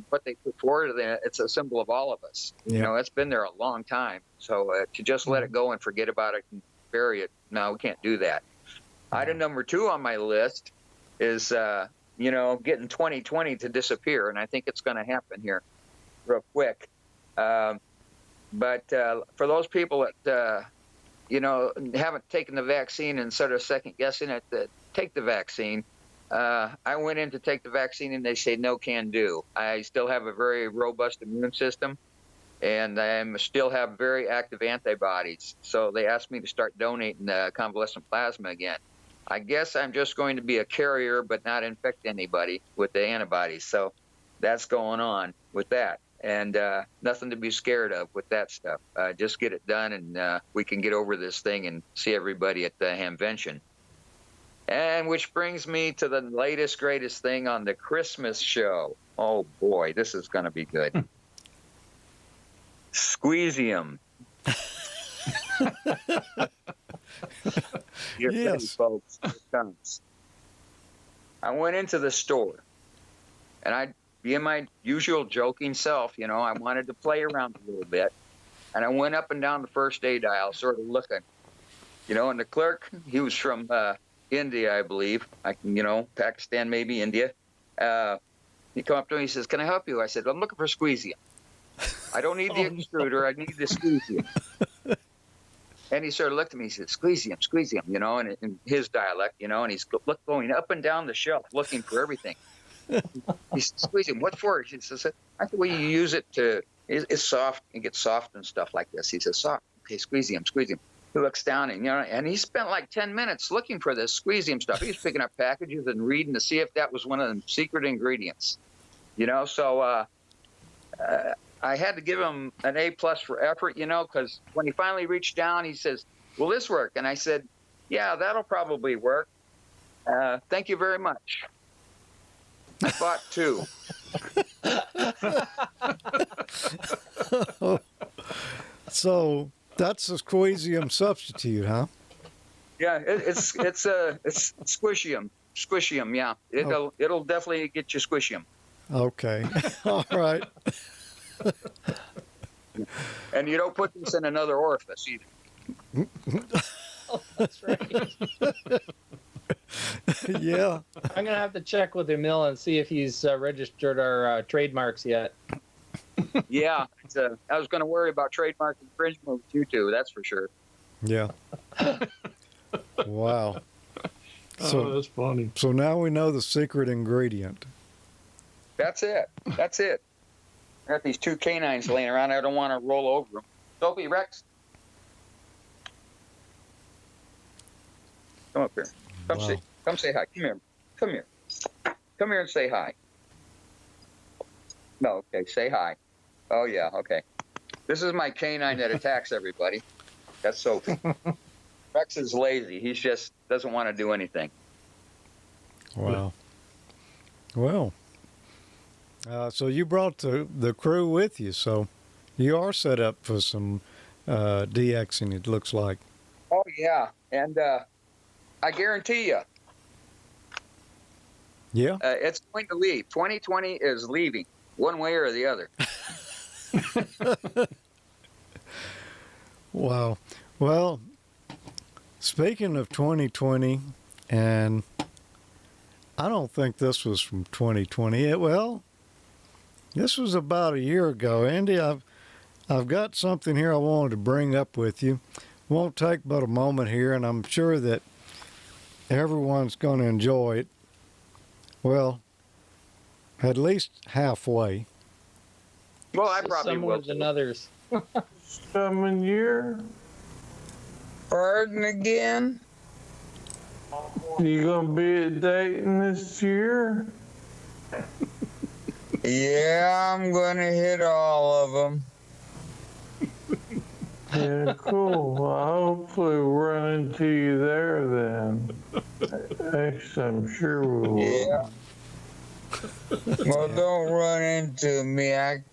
[SPEAKER 18] what they put forward. It's a symbol of all of us. You know, it's been there a long time. So to just let it go and forget about it and bury it, no, we can't do that. Item number 2 on my list is, you know, getting 2020 to disappear, and I think it's going to happen here real quick. But for those people that, you know, haven't taken the vaccine and sort of second-guessing it, take the vaccine. I went in to take the vaccine, and they say no can do. I still have a very robust immune system, and I still have very active antibodies. So they asked me to start donating convalescent plasma again. I guess I'm just going to be a carrier but not infect anybody with the antibodies. So that's going on with that. And nothing to be scared of with that stuff. Just get it done, and we can get over this thing and see everybody at the Hamvention. And which brings me to the latest, greatest thing on the Christmas show. Oh, boy, this is going to be good. Squeezium. You're ready, folks. Here it comes. I went into the store, and I, being my usual joking self, you know, I wanted to play around a little bit. And I went up and down the first aid aisle, sort of looking. You know, and the clerk, he was from India, I believe. You know, Pakistan, maybe India. He come up to me, he says, "Can I help you?" I said, "I'm looking for squeezium. I don't need the extruder, I need the squeezium." And he sort of looked at me, he said, "Squeezium, you know, and in his dialect, you know, and he's going up and down the shelf looking for everything. He said, "Squeezium, what for?" He says, "I think you use it to, it's soft, it gets soft and stuff like this." He says, "Soft, okay, squeezium." He looks down, and, you know, and he spent like 10 minutes looking for this squeezium stuff. He was picking up packages and reading to see if that was one of the secret ingredients, you know. So I had to give him an A+ for effort, you know, because when he finally reached down, he says, "Will this work?" And I said, "Yeah, that'll probably work. Thank you very much." I bought 2.
[SPEAKER 5] So that's a squeezium substitute, huh?
[SPEAKER 18] Yeah, it's squishium, yeah. It'll definitely get you squishium.
[SPEAKER 5] Okay. All right.
[SPEAKER 18] And you don't put this in another orifice either.
[SPEAKER 10] Oh, that's right.
[SPEAKER 5] Yeah.
[SPEAKER 10] I'm gonna have to check with Emil and see if he's registered our trademarks yet.
[SPEAKER 18] Yeah, I was going to worry about trademark infringement with you two, that's for sure.
[SPEAKER 5] Yeah. Wow. So
[SPEAKER 2] that's funny.
[SPEAKER 5] So now we know the secret ingredient.
[SPEAKER 18] That's it. I got these 2 canines laying around. I don't want to roll over them. Sophie, Rex. Come up here. Come
[SPEAKER 1] Wow.
[SPEAKER 18] see. Come say hi. Come here. Come here. Come here and say hi. No, okay. Say hi. Oh yeah. Okay. This is my canine that attacks everybody. That's Sophie. Rex is lazy. He just doesn't want to do anything.
[SPEAKER 5] Wow. Well, so you brought the crew with you, so you are set up for some DXing, it looks like.
[SPEAKER 18] Oh yeah, and I guarantee you,
[SPEAKER 5] Yeah.
[SPEAKER 18] it's going to leave. 2020 is leaving, one way or the other.
[SPEAKER 5] Wow. Well, speaking of 2020, and I don't think this was from 2020. This was about a year ago. Andy, I've got something here I wanted to bring up with you. Won't take but a moment here, and I'm sure that everyone's going to enjoy it. Well, at least halfway.
[SPEAKER 18] Well, I probably
[SPEAKER 10] Some
[SPEAKER 18] will.
[SPEAKER 10] more than others.
[SPEAKER 2] Coming year.
[SPEAKER 18] Pardon again?
[SPEAKER 2] You gonna be at Dayton this year?
[SPEAKER 18] Yeah, I'm going to hit all of them.
[SPEAKER 2] Yeah, cool. Well, hopefully we'll run into you there then. Actually, I'm sure we will.
[SPEAKER 18] Yeah. Well, don't run into me. I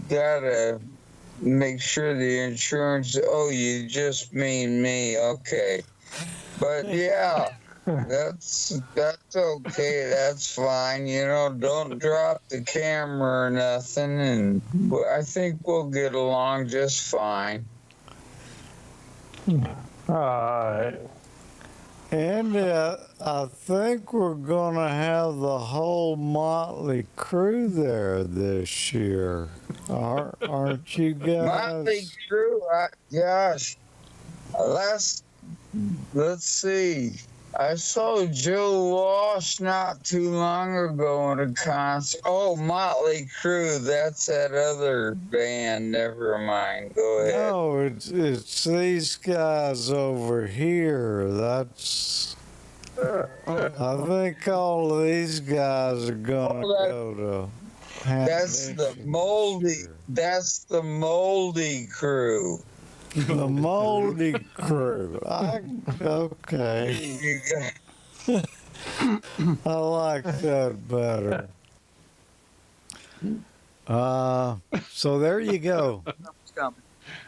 [SPEAKER 18] gotta make sure the insurance. Oh, you just mean me. Okay. But yeah, that's okay. That's fine. You know, don't drop the camera or nothing, and I think we'll get along just fine.
[SPEAKER 2] All right.
[SPEAKER 5] And I think we're going to have the whole motley crew there this year. Aren't you guys?
[SPEAKER 18] Motley crew, gosh. Let's see. I saw Joe Walsh not too long ago in a concert. Oh, Motley Crue, that's that other band. Never mind. Go ahead.
[SPEAKER 5] No, it's these guys over here. That's. I think all of these guys are gonna go to.
[SPEAKER 18] That's the moldy. That's the Moldy Crew.
[SPEAKER 5] The Moldy Crew. Okay. I like that better. So there you go.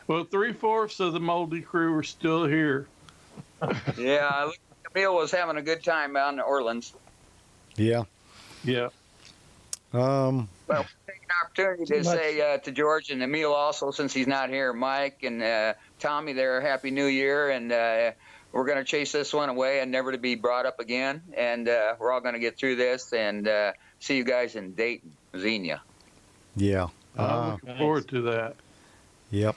[SPEAKER 2] Well, 3/4 of the Moldy Crew are still here.
[SPEAKER 18] Yeah, Emil was having a good time out in Orleans.
[SPEAKER 5] Yeah.
[SPEAKER 2] Yeah.
[SPEAKER 18] Well, we'll take an opportunity to say to George and Emil also, since he's not here, Mike and Tommy there, Happy New Year, and we're going to chase this one away and never to be brought up again, and we're all going to get through this and see you guys in Dayton, Xenia.
[SPEAKER 5] Yeah.
[SPEAKER 2] I'm looking forward to that.
[SPEAKER 5] Yep.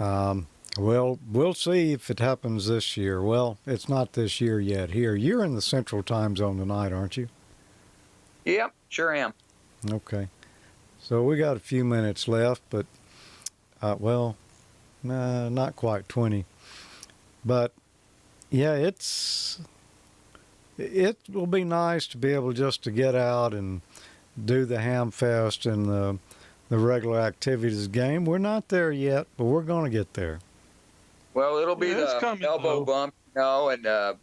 [SPEAKER 5] Well, we'll see if it happens this year. Well, it's not this year yet here. You're in the Central Time Zone tonight, aren't you?
[SPEAKER 18] Yep, sure am.
[SPEAKER 5] Okay. So we got a few minutes left, but, not quite 20. But, yeah, it will be nice to be able just to get out and do the Hamfest and the regular activities game. We're not there yet, but we're going to get there.
[SPEAKER 18] Well, it'll be the elbow bump, and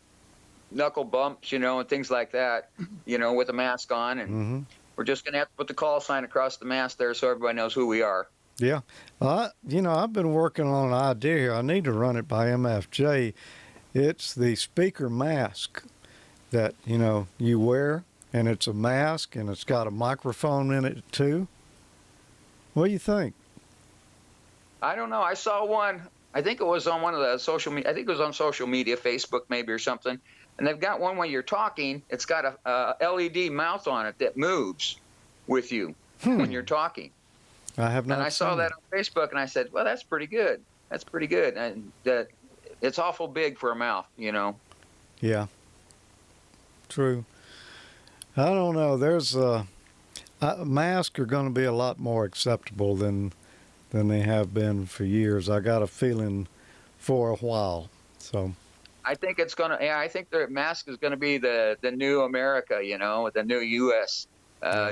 [SPEAKER 18] knuckle bumps, and things like that, with a mask on. And we're just going to have to put the call sign across the mask there so everybody knows who we are.
[SPEAKER 5] Yeah. I've been working on an idea here. I need to run it by MFJ. It's the speaker mask that, you wear, and it's a mask, and it's got a microphone in it, too. What do you think?
[SPEAKER 18] I don't know. I saw one. I think it was on one of the social media. I think it was on social media, Facebook maybe or something. And they've got one when you're talking. It's got a LED mouth on it that moves with you when you're talking.
[SPEAKER 5] I have not.
[SPEAKER 18] And I saw that on Facebook, and I said, "Well, that's pretty good. That's pretty good." And it's awful big for a mouth,
[SPEAKER 5] Yeah. True. I don't know. There's masks are going to be a lot more acceptable than they have been for years. I got a feeling for a while. So.
[SPEAKER 18] I think it's gonna. Yeah, I think the mask is gonna be the new America. You know, the new U.S.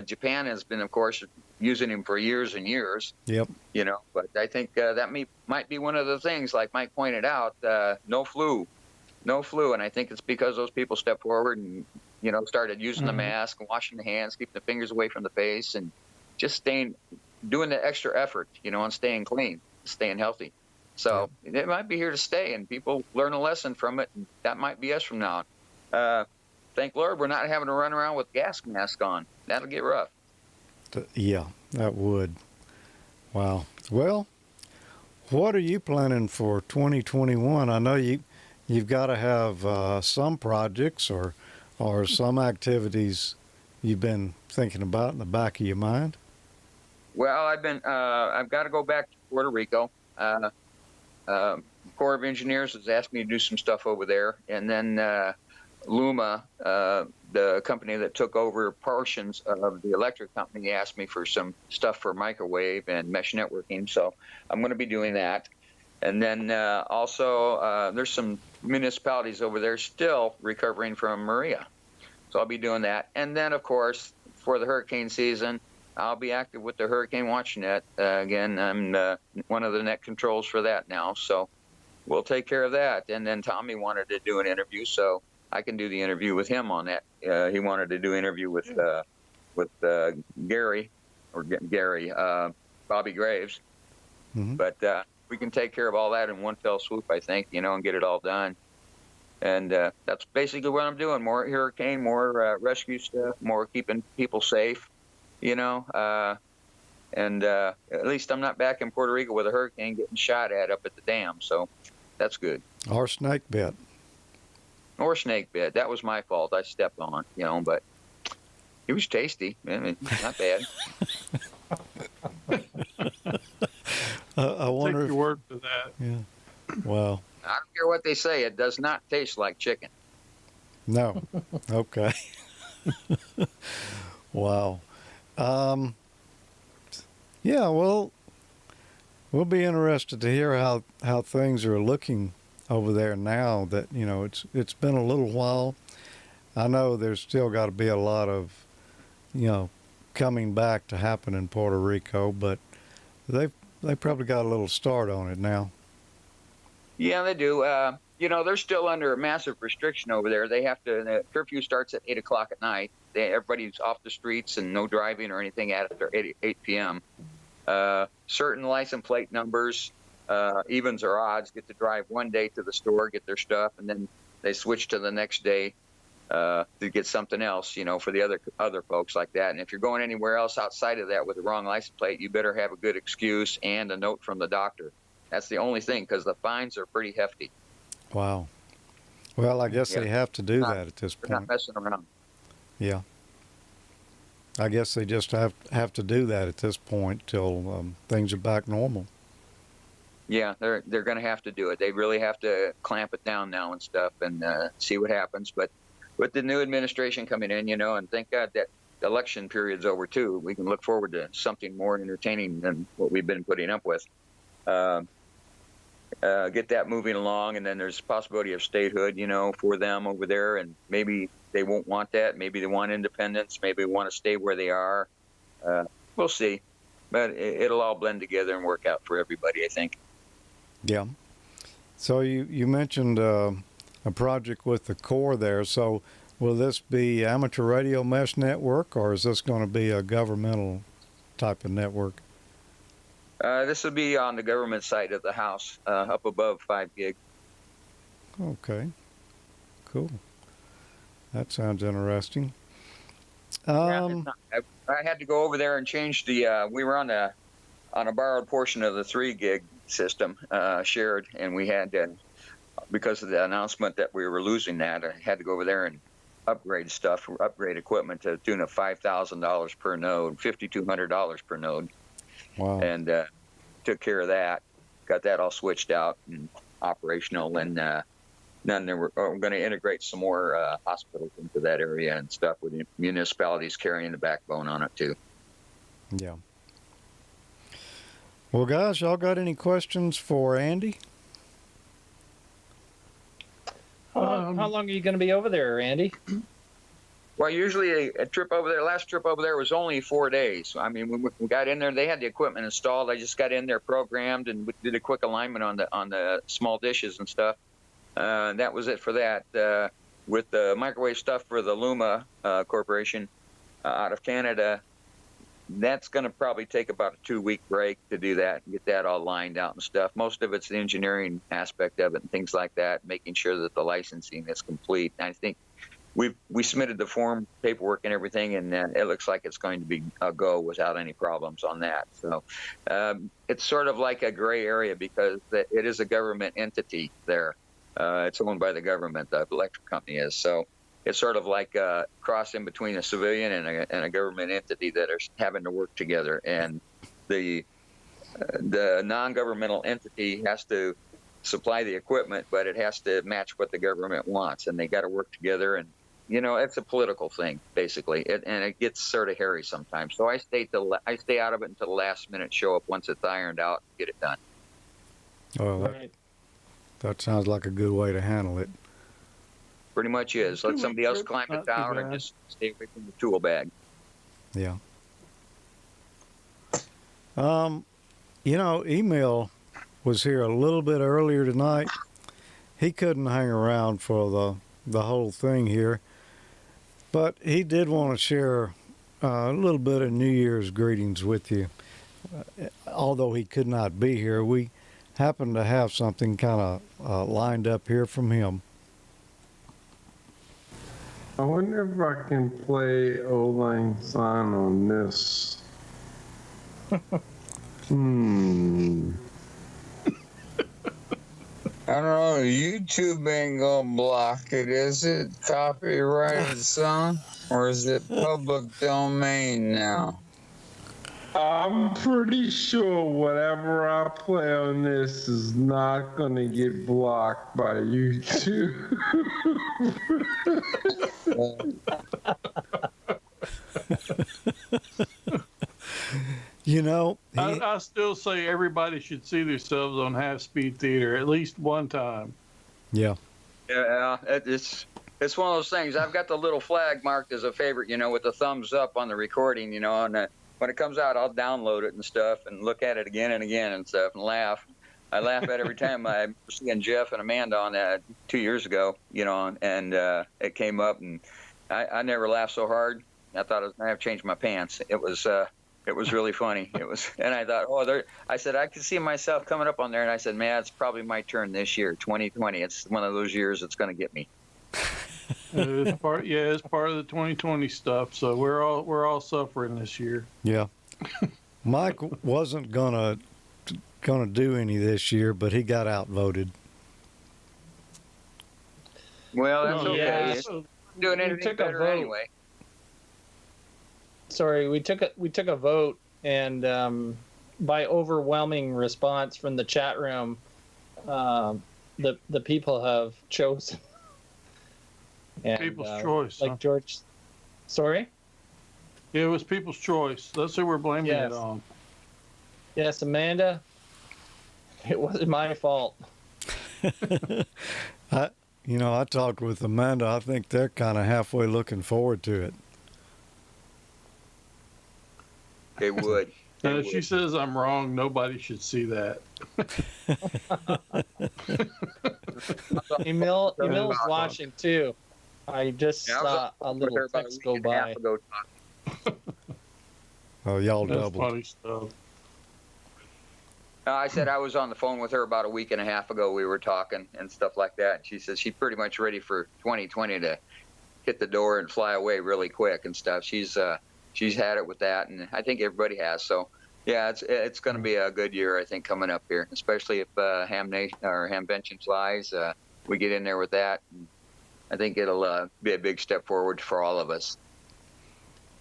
[SPEAKER 18] Japan has been, of course, using him for years and years.
[SPEAKER 5] Yep.
[SPEAKER 18] You know, but I think that might be one of the things, like Mike pointed out, no flu, and I think it's because those people stepped forward and started using the mask and washing the hands, keeping the fingers away from the face, and just doing the extra effort, on staying clean, staying healthy. So it might be here to stay, and people learn a lesson from it, and that might be us from now on. Thank Lord we're not having to run around with gas mask on. That'll get rough.
[SPEAKER 5] Yeah, that would. Wow. Well, what are you planning for 2021? I know you've got to have some projects or some activities you've been thinking about in the back of your mind.
[SPEAKER 18] Well, I've got to go back to Puerto Rico. Corps of Engineers has asked me to do some stuff over there, and then Luma, the company that took over portions of the electric company, asked me for some stuff for microwave and mesh networking, so I'm going to be doing that. And then also there's some municipalities over there still recovering from Maria, so I'll be doing that. And then, of course, for the hurricane season, I'll be active with the Hurricane Watch Net. Again, I'm one of the net controls for that now, so we'll take care of that. And then Tommy wanted to do an interview, so I can do the interview with him on that. He wanted to do an interview with Gary, Bobby Graves. But we can take care of all that in one fell swoop, I think, and get it all done. And that's basically what I'm doing. More hurricane, more rescue stuff, more keeping people safe, and at least I'm not back in Puerto Rico with a hurricane getting shot at up at the dam, so that's good.
[SPEAKER 5] Or snake bit.
[SPEAKER 18] Or snake bit. That was my fault. I stepped on, but it was tasty. I mean, not bad.
[SPEAKER 5] I wonder
[SPEAKER 2] Take your word for that.
[SPEAKER 5] Yeah. Well.
[SPEAKER 18] I don't care what they say. It does not taste like chicken.
[SPEAKER 5] No. Okay. Wow. Yeah, well, we'll be interested to hear how things are looking over there now that, it's been a little while. I know there's still got to be a lot of, coming back to happen in Puerto Rico, but they probably got a little start on it now.
[SPEAKER 18] Yeah, they do. They're still under a massive restriction over there. They have to, the curfew starts at 8 o'clock at night. Everybody's off the streets and no driving or anything after 8 p.m. Certain license plate numbers, evens or odds, get to drive one day to the store, get their stuff, and then they switch to the next day to get something else, for the other folks like that. And if you're going anywhere else outside of that with the wrong license plate, you better have a good excuse and a note from the doctor. That's the only thing, because the fines are pretty hefty.
[SPEAKER 5] Wow. Well, I guess they have to do that at this point.
[SPEAKER 18] They're not messing around.
[SPEAKER 5] Yeah. I guess they just have to do that at this point till things are back normal.
[SPEAKER 18] Yeah, they're going to have to do it. They really have to clamp it down now and stuff and see what happens. But with the new administration coming in, and thank God that the election period's over too, we can look forward to something more entertaining than what we've been putting up with. Get that moving along, and then there's a possibility of statehood, for them over there, and maybe they won't want that. Maybe they want independence. Maybe they want to stay where they are. We'll see. But it'll all blend together and work out for everybody, I think.
[SPEAKER 5] Yeah. So you mentioned a project with the Corps there. So will this be Amateur Radio Mesh Network, or is this going to be a governmental type of network?
[SPEAKER 18] This will be on the government side of the house, up above 5 gig.
[SPEAKER 5] Okay. Cool. That sounds interesting.
[SPEAKER 18] I had to go over there and change the. We were on a borrowed portion of the 3 gig system, shared, and we had because of the announcement that we were losing that, I had to go over there and upgrade stuff, upgrade equipment to the tune of $5,000 per node, $5,200 per node.
[SPEAKER 5] Wow.
[SPEAKER 18] And took care of that, got that all switched out and operational, and then we're going to integrate some more hospitals into that area and stuff, with municipalities carrying the backbone on it too.
[SPEAKER 5] Yeah. Well, guys, y'all got any questions for Andy?
[SPEAKER 22] down.
[SPEAKER 10] How long are you going to be over there, Andy?
[SPEAKER 18] Well, usually a trip over there, last trip over there was only 4 days. I mean, when we got in there, they had the equipment installed. I just got in there, programmed, and did a quick alignment on the small dishes and stuff. That was it for that. With the microwave stuff for the Luma Corporation out of Canada, that's going to probably take about a 2-week break to do that and get that all lined out and stuff. Most of it's the engineering aspect of it and things like that, making sure that the licensing is complete. I think we submitted the form paperwork and everything, and it looks like it's going to be a go without any problems on that. So it's sort of like a gray area because it is a government entity there. It's owned by the government, the electric company is. So it's sort of like a cross in between a civilian and a government entity that are having to work together. And the non-governmental entity has to supply the equipment, but it has to match what the government wants, and they got to work together. And you know, it's a political thing, basically, and it gets sort of hairy sometimes. So I stay out of it until the last minute, show up once it's ironed out, and get it done.
[SPEAKER 5] Well, that sounds like a good way to handle it.
[SPEAKER 18] Pretty much is. Let somebody else climb the tower and just stay away from the tool bag.
[SPEAKER 5] Yeah. You know, Emil was here a little bit earlier tonight. He couldn't hang around for the whole thing here, but he did want to share a little bit of New Year's greetings with you. Although he could not be here, we happen to have something kind of lined up here from him.
[SPEAKER 20] I wonder if I can play Old Lang Syne on this.
[SPEAKER 14] I don't know, YouTube ain't gonna block it, is it? Copyrighted song? Or is it public domain now?
[SPEAKER 20] I'm pretty sure whatever I play on this is not gonna get blocked by YouTube.
[SPEAKER 5] You know,
[SPEAKER 8] I still say everybody should see themselves on Half Speed Theater at least one time.
[SPEAKER 5] Yeah.
[SPEAKER 18] Yeah, it's one of those things. I've got the little flag marked as a favorite, you know, with the thumbs up on the recording, you know, and when it comes out, I'll download it and stuff and look at it again and again and stuff and laugh. I laugh at it every time. I was seeing Jeff and Amanda on that 2 years ago, you know, and it came up, and I never laughed so hard. I thought I was going to have to change my pants. It was really funny. And I thought, I said, I could see myself coming up on there. And I said, man, it's probably my turn this year, 2020. It's one of those years that's going to get me.
[SPEAKER 8] It's part of the 2020 stuff. So we're all suffering this year.
[SPEAKER 5] Yeah. Mike wasn't gonna do any this year, but he got outvoted.
[SPEAKER 18] Well, that's okay.
[SPEAKER 10] Yeah.
[SPEAKER 18] It's doing anything better anyway.
[SPEAKER 10] Sorry, we took a vote, and by overwhelming response from the chat room, the people have chosen. And,
[SPEAKER 8] people's choice.
[SPEAKER 10] Like George. Sorry?
[SPEAKER 8] Yeah, it was people's choice. That's who we're blaming it on.
[SPEAKER 10] Yes, Amanda. It wasn't my fault.
[SPEAKER 5] I talked with Amanda. I think they're kind of halfway looking forward to it.
[SPEAKER 18] They would.
[SPEAKER 8] And if she says I'm wrong, nobody should see that.
[SPEAKER 10] Emil's watching too. I just saw a little text go by.
[SPEAKER 5] Oh, y'all
[SPEAKER 8] That's
[SPEAKER 5] doubled.
[SPEAKER 8] funny stuff.
[SPEAKER 18] I said I was on the phone with her about a week and a half ago. We were talking and stuff like that. And she says she's pretty much ready for 2020 to hit the door and fly away really quick and stuff. She's had it with that, and I think everybody has. So, yeah, it's going to be a good year, I think, coming up here, especially if Hamvention flies. We get in there with that. And I think it'll be a big step forward for all of us.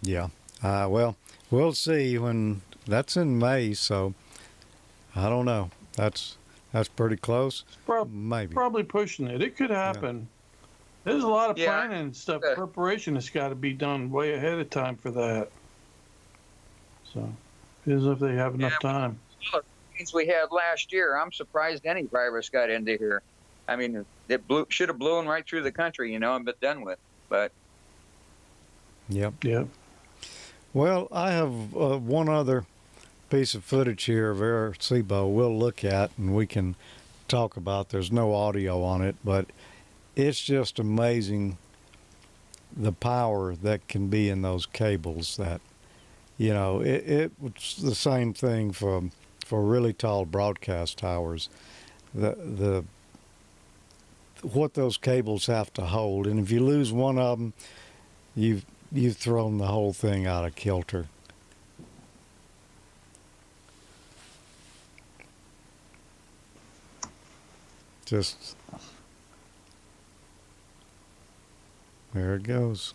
[SPEAKER 5] Yeah. Well, we'll see when that's in May, so I don't know. That's pretty close. Maybe.
[SPEAKER 8] Probably pushing it. It could happen. Yeah. There's a lot of planning and stuff. Preparation has got to be done way ahead of time for that. So, as if they have enough time.
[SPEAKER 18] Things we had last year, I'm surprised any virus got into here. I mean, it should have blown right through the country, and been done with. But
[SPEAKER 5] Yep.
[SPEAKER 2] Yep.
[SPEAKER 5] Well, I have one other piece of footage here of Arecibo we'll look at and we can talk about. There's no audio on it, but it's just amazing the power that can be in those cables. That, it was the same thing for really tall broadcast towers. The what those cables have to hold, and if you lose one of them, you've thrown the whole thing out of kilter. Just there it goes.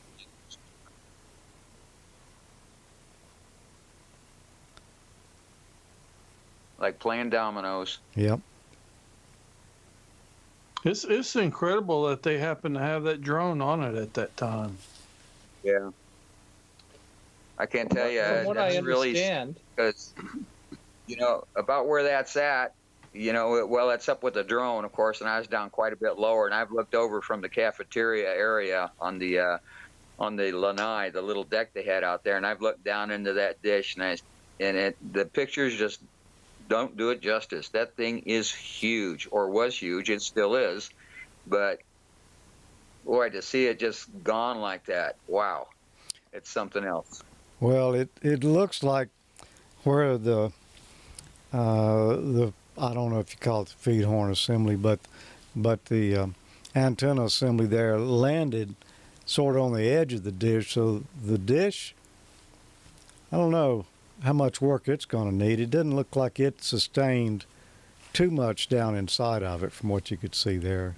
[SPEAKER 18] like playing dominoes.
[SPEAKER 5] Yep.
[SPEAKER 2] It's incredible that they happen to have that drone on it at that time.
[SPEAKER 18] Yeah. I can't tell you.
[SPEAKER 10] From what I understand,
[SPEAKER 18] because about where that's at. Well, it's up with the drone, of course, and I was down quite a bit lower, and I've looked over from the cafeteria area on the lanai, the little deck they had out there, and I've looked down into that dish, and the pictures just don't do it justice. That thing is huge, or was huge. It still is, but boy, to see it just gone like that, wow, it's something else.
[SPEAKER 5] Well, it looks like where the I don't know if you call it the feed horn assembly, but the antenna assembly there landed sort of on the edge of the dish. So the dish, I don't know how much work it's going to need. It doesn't look like it sustained too much down inside of it from what you could see there.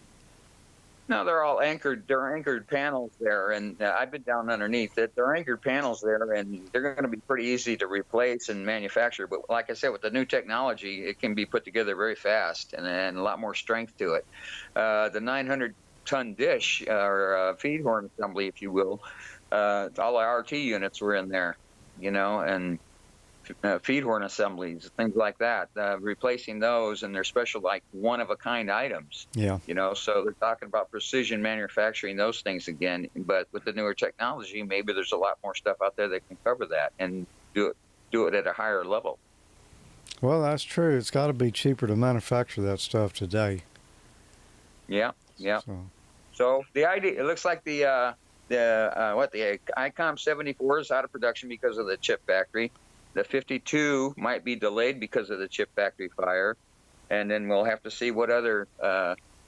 [SPEAKER 18] No, they're all anchored. They're anchored panels there, and I've been down underneath it. They're anchored panels there, and they're going to be pretty easy to replace and manufacture. But like I said, with the new technology, it can be put together very fast and a lot more strength to it. The 900-ton dish, or feed horn assembly, if you will, all the RT units were in there, and feed horn assemblies, things like that, replacing those, and they're special, like one-of-a-kind items.
[SPEAKER 5] Yeah.
[SPEAKER 18] So they're talking about precision manufacturing those things again. But with the newer technology, maybe there's a lot more stuff out there that can cover that and do it at a higher level.
[SPEAKER 5] Well, that's true. It's got to be cheaper to manufacture that stuff today.
[SPEAKER 18] Yeah. So the idea, it looks like the Icom 74 is out of production because of the chip factory. The 52 might be delayed because of the chip factory fire, and then we'll have to see what other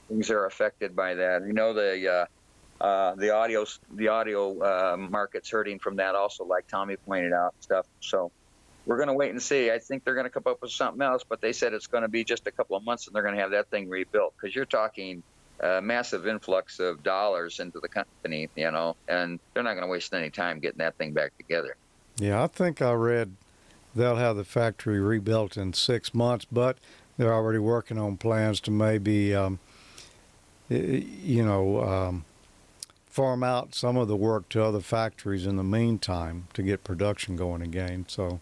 [SPEAKER 18] things are affected by that. The audio market's hurting from that also, like Tommy pointed out and stuff. So we're going to wait and see. I think they're going to come up with something else, but they said it's going to be just a couple of months, and they're going to have that thing rebuilt, because you're talking a massive influx of dollars into the company, and they're not going to waste any time getting that thing back together.
[SPEAKER 5] Yeah, I think I read they'll have the factory rebuilt in 6 months, but they're already working on plans to maybe, farm out some of the work to other factories in the meantime to get production going again. So,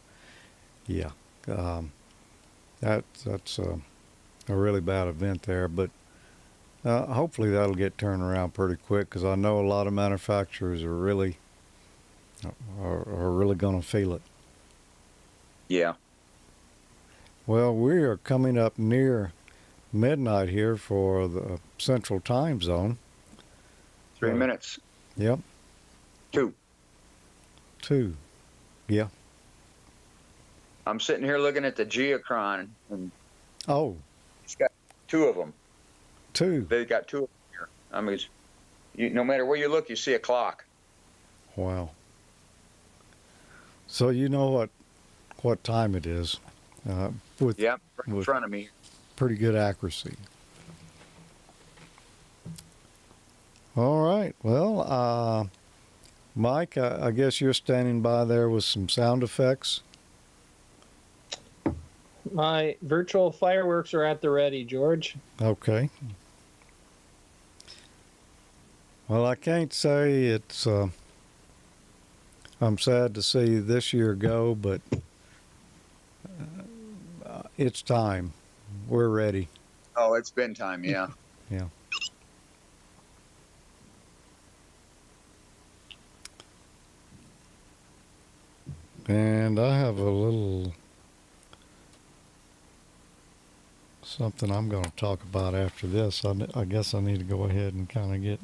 [SPEAKER 5] yeah, that's a really bad event there, but hopefully that'll get turned around pretty quick, because I know a lot of manufacturers are really going to feel it.
[SPEAKER 18] Yeah.
[SPEAKER 5] Well, we are coming up near midnight here for the Central Time Zone.
[SPEAKER 18] 3 minutes.
[SPEAKER 5] Yep. 2. Yeah.
[SPEAKER 18] I'm sitting here looking at the Geocron, and it's got 2 of them.
[SPEAKER 5] 2.
[SPEAKER 18] They've got 2 of them here. I mean, no matter where you look, you see a clock.
[SPEAKER 5] Wow. So you know what time it is, with
[SPEAKER 18] in front of me.
[SPEAKER 5] Pretty good accuracy. All right. Well, Mike, I guess you're standing by there with some sound effects.
[SPEAKER 10] My virtual fireworks are at the ready, George.
[SPEAKER 5] Okay. Well, I can't say it's. I'm sad to see this year go, but it's time. We're ready.
[SPEAKER 18] Oh, it's been time, yeah.
[SPEAKER 5] Yeah. And I have a little something I'm going to talk about after this. I guess I need to go ahead and kind of get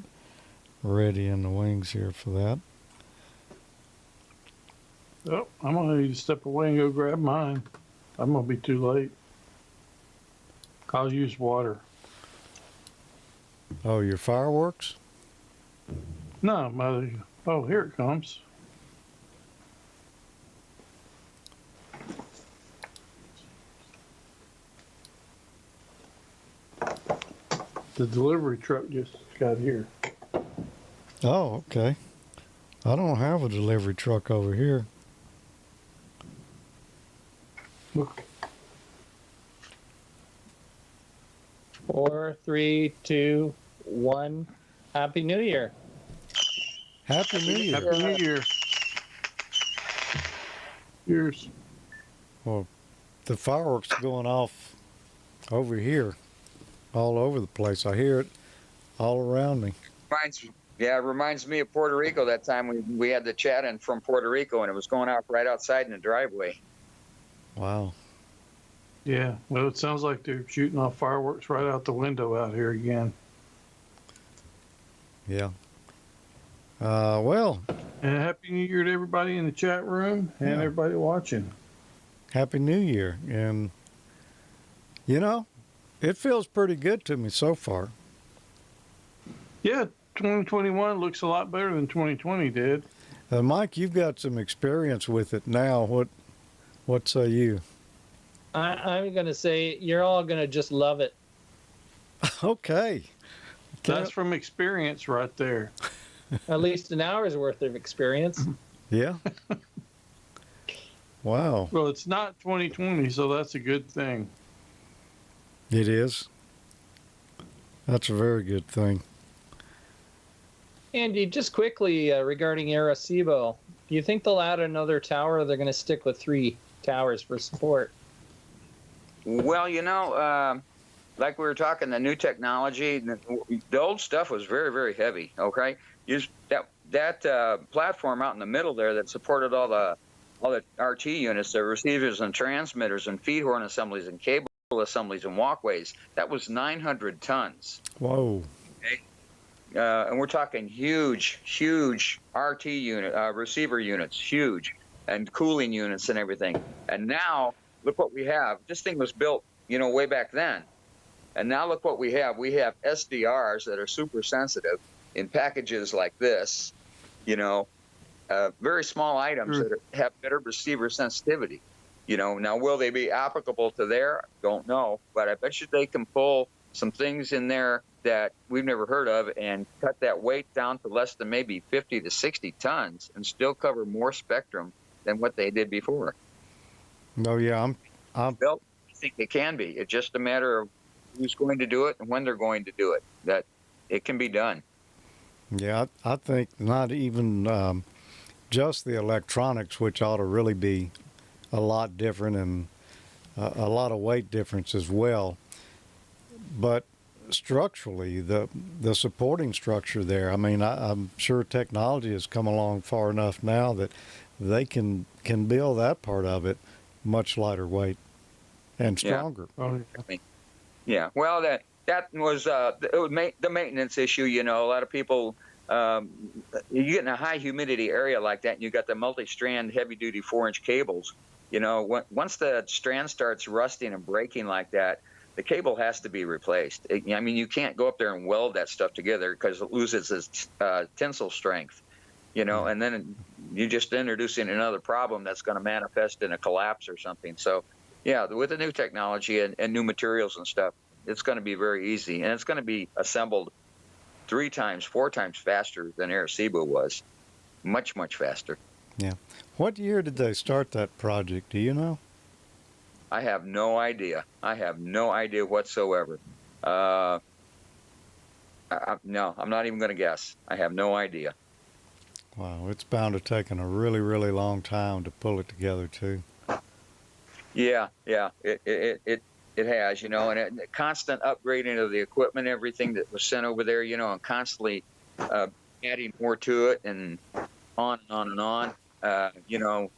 [SPEAKER 5] ready in the wings here for that.
[SPEAKER 8] Oh, I'm going to need to step away and go grab mine. I'm going to be too late. I'll use water.
[SPEAKER 5] Oh, your fireworks?
[SPEAKER 8] No, oh, here it comes. The delivery truck just got here.
[SPEAKER 5] Oh, okay. I don't have a delivery truck over here.
[SPEAKER 8] Look.
[SPEAKER 10] 4, 3, 2, 1. Happy New Year.
[SPEAKER 5] Happy New Year.
[SPEAKER 8] Happy New Year. Cheers.
[SPEAKER 5] Well, the fireworks going off over here, all over the place. I hear it all around me.
[SPEAKER 18] It reminds me of Puerto Rico. That time we had the chat in from Puerto Rico, and it was going off right outside in the driveway.
[SPEAKER 5] Wow.
[SPEAKER 8] Yeah, well, it sounds like they're shooting off fireworks right out the window out here again.
[SPEAKER 5] Yeah. Well.
[SPEAKER 8] And Happy New Year to everybody in the chat room and everybody watching.
[SPEAKER 5] Happy New Year. And, you know, it feels pretty good to me so far.
[SPEAKER 8] Yeah, 2021 looks a lot better than 2020 did.
[SPEAKER 5] Mike, you've got some experience with it now. What say you?
[SPEAKER 10] I'm going to say you're all going to just love it.
[SPEAKER 5] Okay.
[SPEAKER 8] That's from experience right there.
[SPEAKER 10] At least an hour's worth of experience.
[SPEAKER 5] Yeah. Wow.
[SPEAKER 8] Well, it's not 2020, so that's a good thing.
[SPEAKER 5] It is. That's a very good thing.
[SPEAKER 10] Andy, just quickly regarding Arecibo, do you think they'll add another tower, or they're going to stick with 3 towers for support?
[SPEAKER 18] Well, like we were talking, the new technology, the old stuff was very, very heavy. Okay, that platform out in the middle there that supported all the RT units, the receivers and transmitters and feed horn assemblies and cable assemblies and walkways. That was 900 tons.
[SPEAKER 5] Whoa.
[SPEAKER 18] Okay. And we're talking huge RT unit, receiver units, huge, and cooling units and everything. And now look what we have. This thing was built, way back then. And now look what we have. We have SDRs that are super sensitive in packages like this, very small items that have better receiver sensitivity. Now will they be applicable to there? Don't know. But I bet you they can pull some things in there that we've never heard of and cut that weight down to less than maybe 50 to 60 tons and still cover more spectrum than what they did before.
[SPEAKER 5] No, yeah,
[SPEAKER 18] I think it can be. It's just a matter of who's going to do it and when they're going to do it. That it can be done.
[SPEAKER 5] Yeah, I think not even just the electronics, which ought to really be a lot different and a lot of weight difference as well. But structurally, the supporting structure there, I mean, I'm sure technology has come along far enough now that they can build that part of it much lighter weight and stronger.
[SPEAKER 18] Yeah. Well, that was the maintenance issue. A lot of people, you get in a high humidity area like that, and you got the multi-strand heavy-duty 4-inch cables. Once the strand starts rusting and breaking like that, the cable has to be replaced. You can't go up there and weld that stuff together because it loses its tensile strength. And then you just introducing another problem that's going to manifest in a collapse or something. So, yeah, with the new technology and new materials and stuff, it's going to be very easy. And it's going to be assembled 3 times, 4 times faster than Arecibo was. Much, much faster.
[SPEAKER 5] Yeah. What year did they start that project? Do you know?
[SPEAKER 18] I have no idea. I have no idea whatsoever. No, I'm not even going to guess. I have no idea.
[SPEAKER 5] Wow, it's bound to take a really, really long time to pull it together too.
[SPEAKER 18] Yeah. It It has, and constant upgrading of the equipment, everything that was sent over there, and constantly adding more to it, and on and on and on.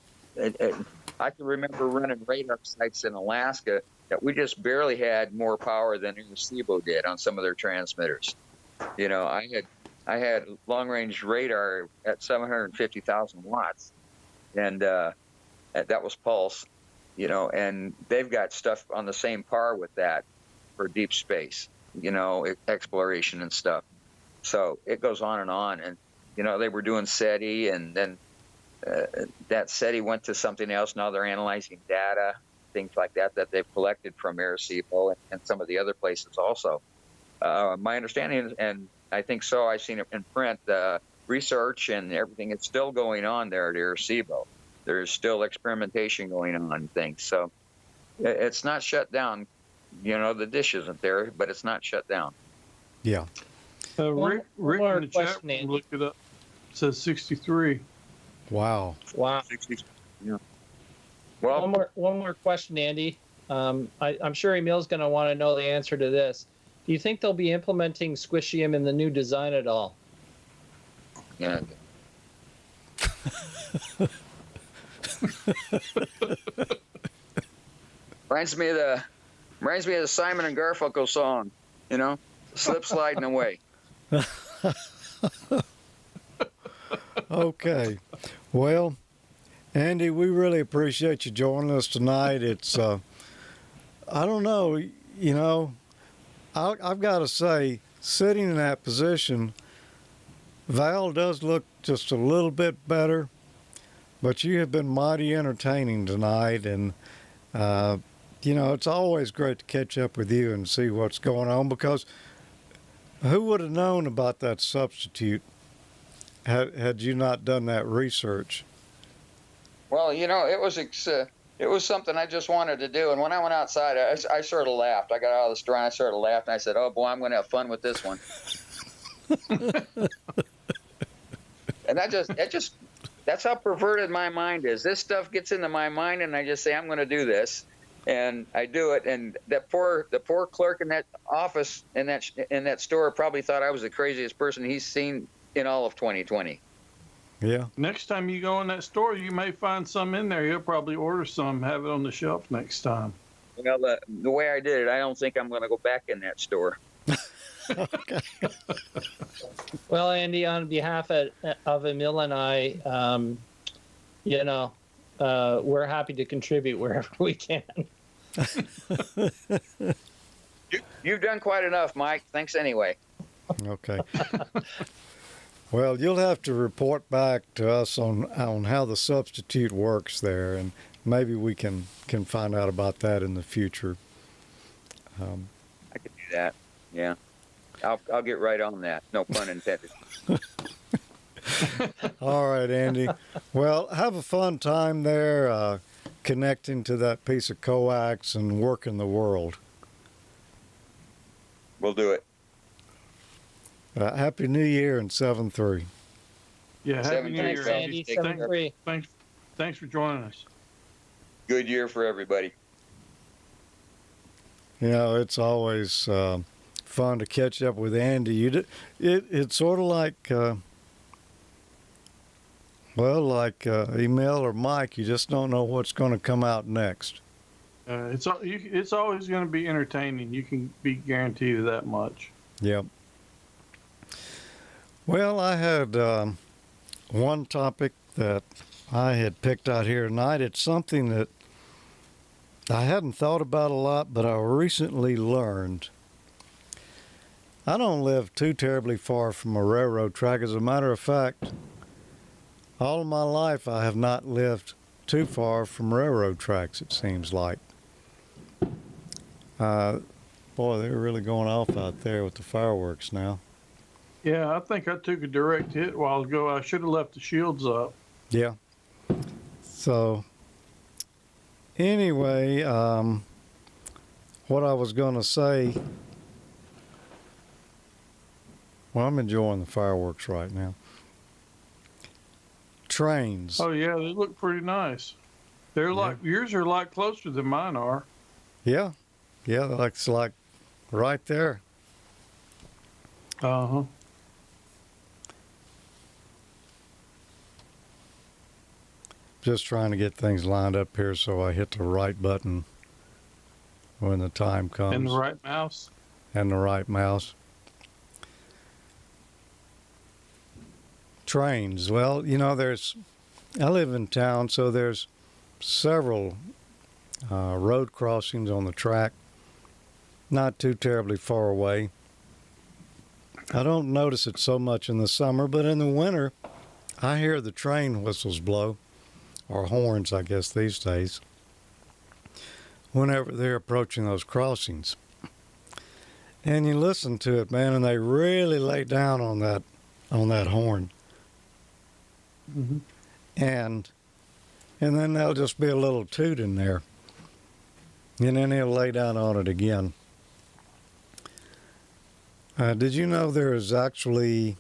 [SPEAKER 18] I can remember running radar sites in Alaska that we just barely had more power than Arecibo did on some of their transmitters. I had long-range radar at 750,000 watts, and that was pulse. And they've got stuff on the same par with that for deep space, exploration and stuff. So it goes on. And, they were doing SETI, and then that SETI went to something else. Now they're analyzing data, things like that they've collected from Arecibo and some of the other places also. My understanding, and I think so, I've seen it in print, research and everything, it's still going on there at Arecibo. There's still experimentation going on and things. So it's not shut down. The dish isn't there, but it's not shut down.
[SPEAKER 5] Yeah.
[SPEAKER 8] Rick in the chat room looked it up. It says 63.
[SPEAKER 5] Wow.
[SPEAKER 18] 60, yeah. Well,
[SPEAKER 10] one more question, Andy. I'm sure Emil's going to want to know the answer to this. Do you think they'll be implementing Squishium in the new design at all?
[SPEAKER 18] Yeah. Reminds me of the Simon and Garfunkel song, slip sliding away.
[SPEAKER 5] Okay. Well, Andy, we really appreciate you joining us tonight. It's, I don't know, I've got to say, sitting in that position, Val does look just a little bit better, but you have been mighty entertaining tonight, and it's always great to catch up with you and see what's going on, because who would have known about that substitute had you not done that research?
[SPEAKER 18] Well, it was something I just wanted to do, and when I went outside, I sort of laughed. I got out of the store and I sort of laughed, and I said, "Oh boy, I'm going to have fun with this one." And that's how perverted my mind is. This stuff gets into my mind, and I just say, I'm going to do this, and I do it. And the poor clerk in that office in that store probably thought I was the craziest person he's seen in all of 2020.
[SPEAKER 5] Yeah.
[SPEAKER 8] Next time you go in that store, you may find some in there. He'll probably order some, have it on the shelf next time.
[SPEAKER 18] Well, the way I did it, I don't think I'm going to go back in that store.
[SPEAKER 5] Okay.
[SPEAKER 10] Well, Andy, on behalf of Emil and I, we're happy to contribute wherever we can.
[SPEAKER 18] You've done quite enough, Mike. Thanks anyway.
[SPEAKER 5] Okay. Well, you'll have to report back to us on how the substitute works there, and maybe we can find out about that in the future.
[SPEAKER 18] I could do that. Yeah. I'll get right on that. No pun intended.
[SPEAKER 5] All right, Andy. Well, have a fun time there connecting to that piece of coax and working the world.
[SPEAKER 18] We'll do it.
[SPEAKER 5] Happy New Year and 7-3.
[SPEAKER 8] Yeah, Happy New Year,
[SPEAKER 10] Andy. 7-3.
[SPEAKER 8] Thanks for joining us.
[SPEAKER 18] Good year for everybody.
[SPEAKER 5] It's always fun to catch up with Andy. It's sort of like, Emil or Mike. You just don't know what's going to come out next.
[SPEAKER 8] It's always going to be entertaining. You can be guaranteed of that much.
[SPEAKER 5] Yep. Well, I had one topic that I had picked out here tonight. It's something that I hadn't thought about a lot, but I recently learned. I don't live too terribly far from a railroad track. As a matter of fact, all of my life I have not lived too far from railroad tracks, it seems like. Boy, they're really going off out there with the fireworks now.
[SPEAKER 8] Yeah, I think I took a direct hit a while ago. I should have left the shields up.
[SPEAKER 5] Yeah. So, anyway, what I was going to say, well, I'm enjoying the fireworks right now. Trains.
[SPEAKER 8] Oh, yeah, they look pretty nice. They're like, yours are a lot closer than mine are.
[SPEAKER 5] Yeah. Yeah, looks like right there.
[SPEAKER 2] Uh-huh.
[SPEAKER 5] Just trying to get things lined up here so I hit the right button when the time comes.
[SPEAKER 2] And the right mouse.
[SPEAKER 5] And the right mouse. Trains. Well, you know, I live in town, so there's several road crossings on the track, not too terribly far away. I don't notice it so much in the summer, but in the winter, I hear the train whistles blow, or horns, I guess, these days, whenever they're approaching those crossings. And you listen to it, man, and they really lay down on that horn.
[SPEAKER 2] Mm-hmm.
[SPEAKER 5] And then there'll just be a little toot in there. And then he'll lay down on it again. Did you know there is actually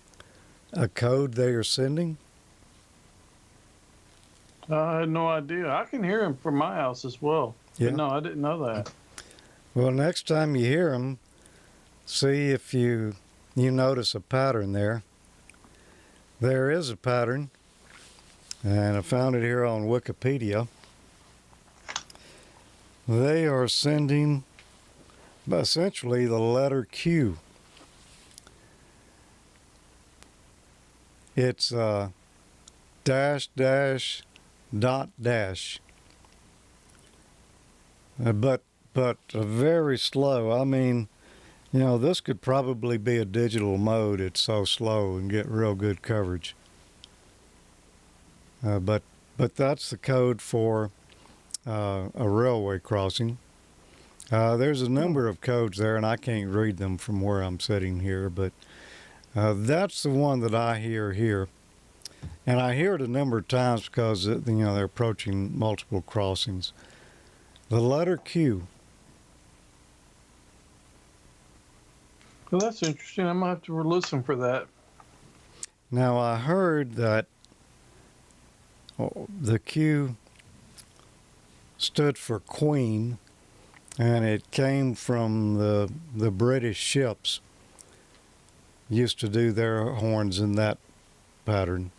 [SPEAKER 5] a code they are sending?
[SPEAKER 2] I had no idea. I can hear him from my house as well.
[SPEAKER 5] Yeah.
[SPEAKER 2] But no, I didn't know that.
[SPEAKER 5] Well, next time you hear them, see if you notice a pattern there. There is a pattern, and I found it here on Wikipedia. They are sending essentially the letter Q. It's dash, dash, dot, dash. But very slow. I mean, you know, this could probably be a digital mode. It's so slow and get real good coverage. But that's the code for a railway crossing. There's a number of codes there, and I can't read them from where I'm sitting here, but that's the one that I hear here. And I hear it a number of times because, you know, they're approaching multiple crossings. The letter Q.
[SPEAKER 2] Well, that's interesting. I might have to listen for that.
[SPEAKER 5] Now, I heard that the Q stood for Queen, and it came from the British ships used to do their horns in that pattern.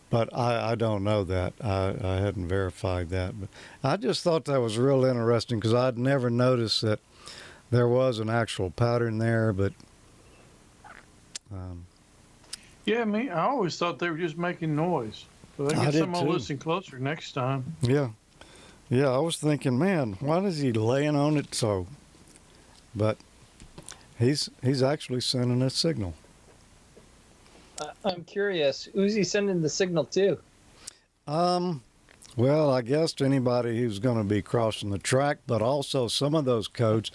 [SPEAKER 5] But I don't know that. I hadn't verified that. But I just thought that was real interesting because I'd never noticed that there was an actual pattern there. But
[SPEAKER 2] yeah, I always thought they were just making noise. But I guess I'm going to listen closer next time.
[SPEAKER 5] Yeah. Yeah, I was thinking, man, why is he laying on it so? But he's actually sending a signal.
[SPEAKER 10] I'm curious, who's he sending the signal to?
[SPEAKER 5] Well, I guess to anybody who's going to be crossing the track, but also some of those codes,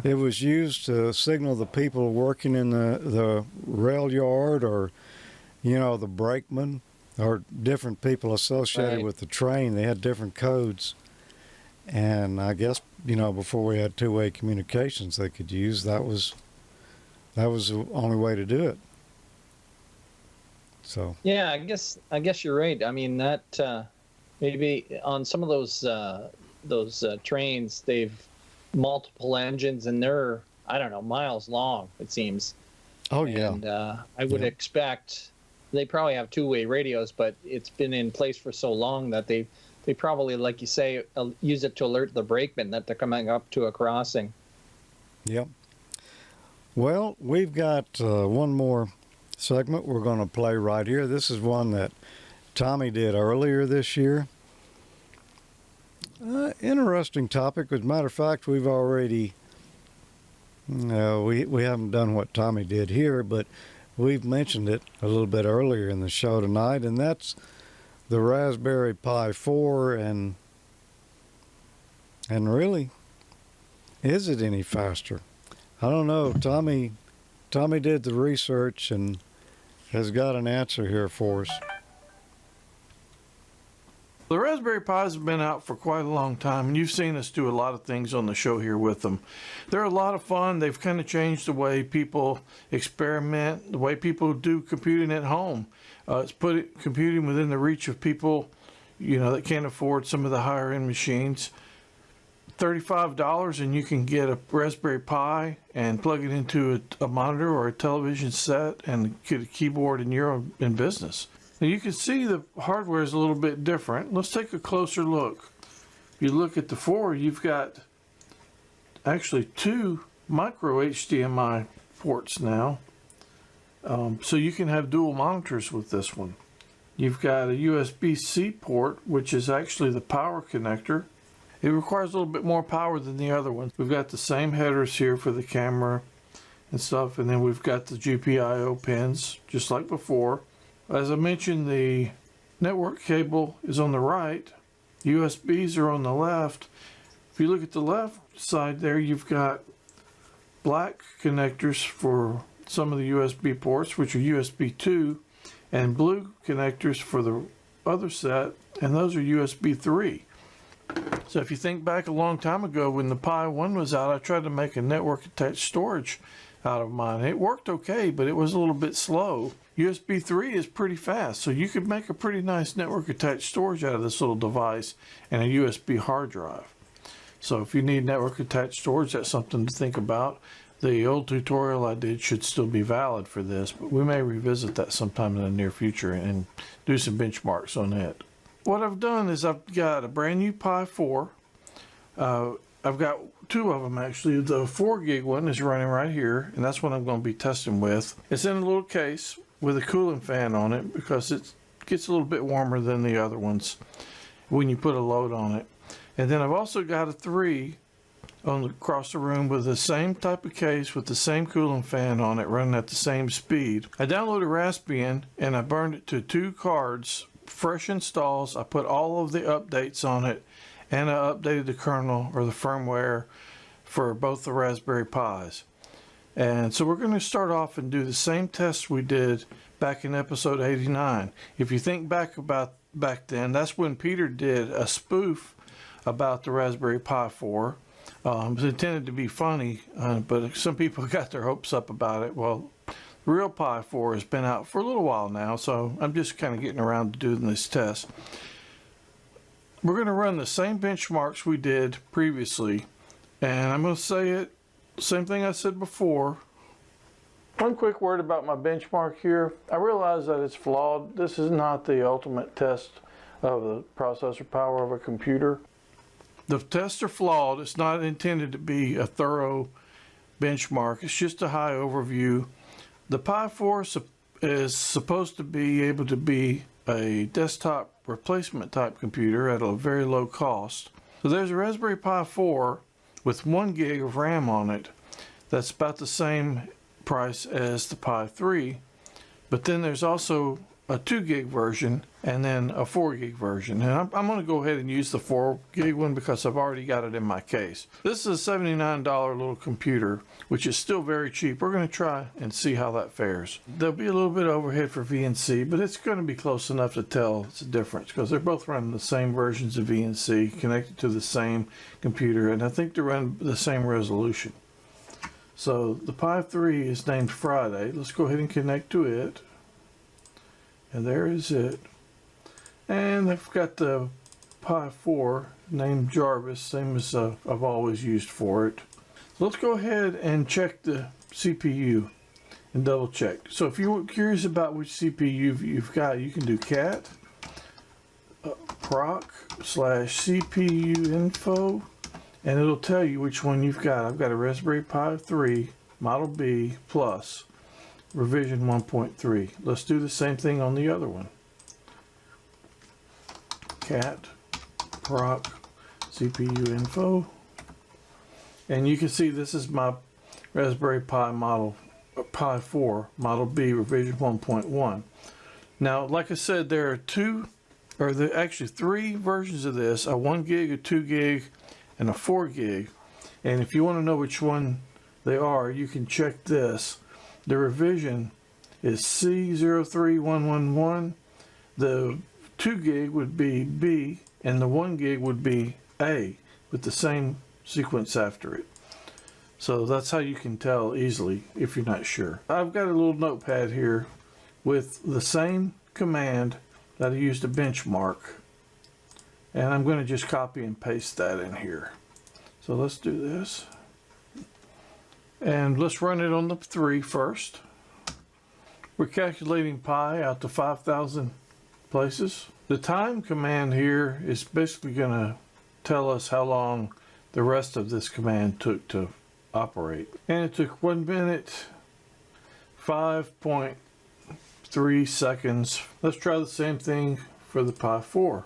[SPEAKER 5] it was used to signal the people working in the rail yard, or, you know, the brakeman, or different people associated with the train. They had different codes. And I guess, you know, before we had two-way communications they could use, that was the only way to do it. So
[SPEAKER 10] yeah, I guess you're right. I mean, that maybe on some of those trains, they've multiple engines, and they're, I don't know, miles long, it seems.
[SPEAKER 5] Oh yeah.
[SPEAKER 10] And I would expect they probably have two-way radios, but it's been in place for so long that they probably, like you say, use it to alert the brakemen that they're coming up to a crossing.
[SPEAKER 5] Yep. Well, we've got one more segment we're going to play right here. This is one that Tommy did earlier this year. Interesting topic. As a matter of fact, we've already, we haven't done what Tommy did here, but we've mentioned it a little bit earlier in the show tonight, and that's the Raspberry Pi 4, and really, is it any faster? I don't know. Tommy did the research and has got an answer here for us.
[SPEAKER 2] The Raspberry Pis have been out for quite a long time, and you've seen us do a lot of things on the show here with them. They're a lot of fun. They've kind of changed the way people experiment, the way people do computing at home. It's put computing within the reach of people, you know, that can't afford some of the higher end machines. $35 and you can get a Raspberry Pi and plug it into a monitor or a television set and get a keyboard and you're in business. Now you can see the hardware is a little bit different. Let's take a closer look. If you look at the 4, you've got actually 2 micro HDMI ports now. So you can have dual monitors with this one. You've got a USB-C port, which is actually the power connector. It requires a little bit more power than the other ones. We've got the same headers here for the camera and stuff, and then we've got the GPIO pins, just like before. As I mentioned, the network cable is on the right. USBs are on the left. If you look at the left side there, you've got black connectors for some of the USB ports, which are USB 2, and blue connectors for the other set, and those are USB 3. So if you think back a long time ago when the Pi 1 was out, I tried to make a network attached storage out of mine. It worked okay, but it was a little bit slow. USB 3 is pretty fast, so you could make a pretty nice network attached storage out of this little device and a USB hard drive. So if you need network attached storage, that's something to think about. The old tutorial I did should still be valid for this, but we may revisit that sometime in the near future and do some benchmarks on it. What I've done is I've got a brand new Pi 4. I've got 2 of them actually. The 4 gig one is running right here, and that's what I'm going to be testing with. It's in a little case with a cooling fan on it because it gets a little bit warmer than the other ones when you put a load on it. And then I've also got a 3 across the room with the same type of case with the same cooling fan on it running at the same speed. I downloaded Raspbian and I burned it to 2 cards, fresh installs. I put all of the updates on it and I updated the kernel or the firmware for both the Raspberry Pis. And so we're going to start off and do the same tests we did back in episode 89. If you think back then, that's when Peter did a spoof about the Raspberry Pi 4. It was intended to be funny, but some people got their hopes up about it. Well, the real Pi 4 has been out for a little while now, so I'm just kind of getting around to doing this test. We're going to run the same benchmarks we did previously, and I'm going to say it, same thing I said before. One quick word about my benchmark here. I realize that it's flawed. This is not the ultimate test of the processor power of a computer. The tests are flawed. It's not intended to be a thorough benchmark. It's just a high overview. The Pi 4 is supposed to be able to be a desktop replacement type computer at a very low cost. So there's a Raspberry Pi 4 with 1 gig of RAM on it. That's about the same price as the Pi 3. But then there's also a 2 gig version and then a 4 gig version. And I'm going to go ahead and use the 4 gig one because I've already got it in my case. This is a $79 little computer, which is still very cheap. We're going to try and see how that fares. There'll be a little bit of overhead for VNC, but it's going to be close enough to tell it's a difference because they're both running the same versions of VNC connected to the same computer, and I think they run the same resolution. So the Pi 3 is named Friday. Let's go ahead and connect to it. And there is it. And I've got the Pi 4 named Jarvis, same as I've always used for it. So let's go ahead and check the CPU and double check. So if you're curious about which CPU you've got, you can do cat proc/CPU info, and it'll tell you which one you've got. I've got a Raspberry Pi 3 Model B Plus revision 1.3. Let's do the same thing on the other one. Cat proc CPU info, and you can see this is my Raspberry Pi Pi 4 Model B revision 1.1. Now, like I said, there are actually 3 versions of this: a 1 gig, a 2 gig, and a 4 gig. And if you want to know which one they are, you can check this. The revision is C03111. The 2 gig would be B, and the 1 gig would be A, with the same sequence after it. So that's how you can tell easily if you're not sure. I've got a little notepad here with the same command that I used to benchmark, and I'm going to just copy and paste that in here. So let's do this. And let's run it on the 3 first. We're calculating pi out to 5,000 places. The time command here is basically going to tell us how long the rest of this command took to operate. And it took 1 minute, 5.3 seconds. Let's try the same thing for the pi 4.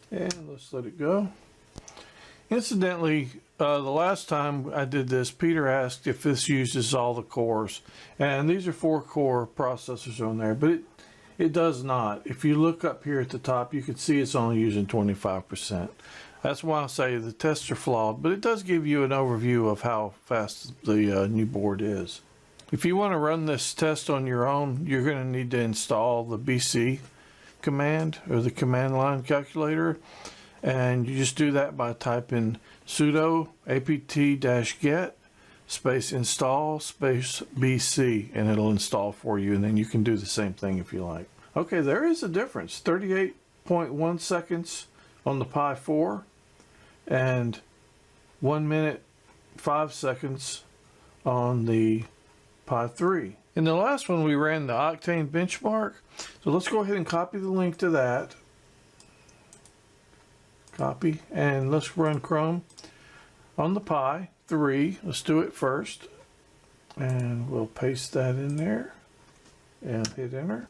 [SPEAKER 2] And let's let it go. Incidentally, the last time I did this, Peter asked if this uses all the cores. And these are 4-core processors on there, but it does not. If you look up here at the top, you can see it's only using 25%. That's why I say the tests are flawed, but it does give you an overview of how fast the new board is. If you want to run this test on your own, you're going to need to install the BC command or the command line calculator, and you just do that by typing sudo apt-get space install space BC, and it'll install for you, and then you can do the same thing if you like. Okay, there is a difference. 38.1 seconds on the Pi 4 and 1 minute 5 seconds on the Pi 3. In the last one we ran the Octane benchmark, so let's go ahead and copy the link to that. Copy, and let's run Chrome on the Pi 3. Let's do it first, and we'll paste that in there and hit enter.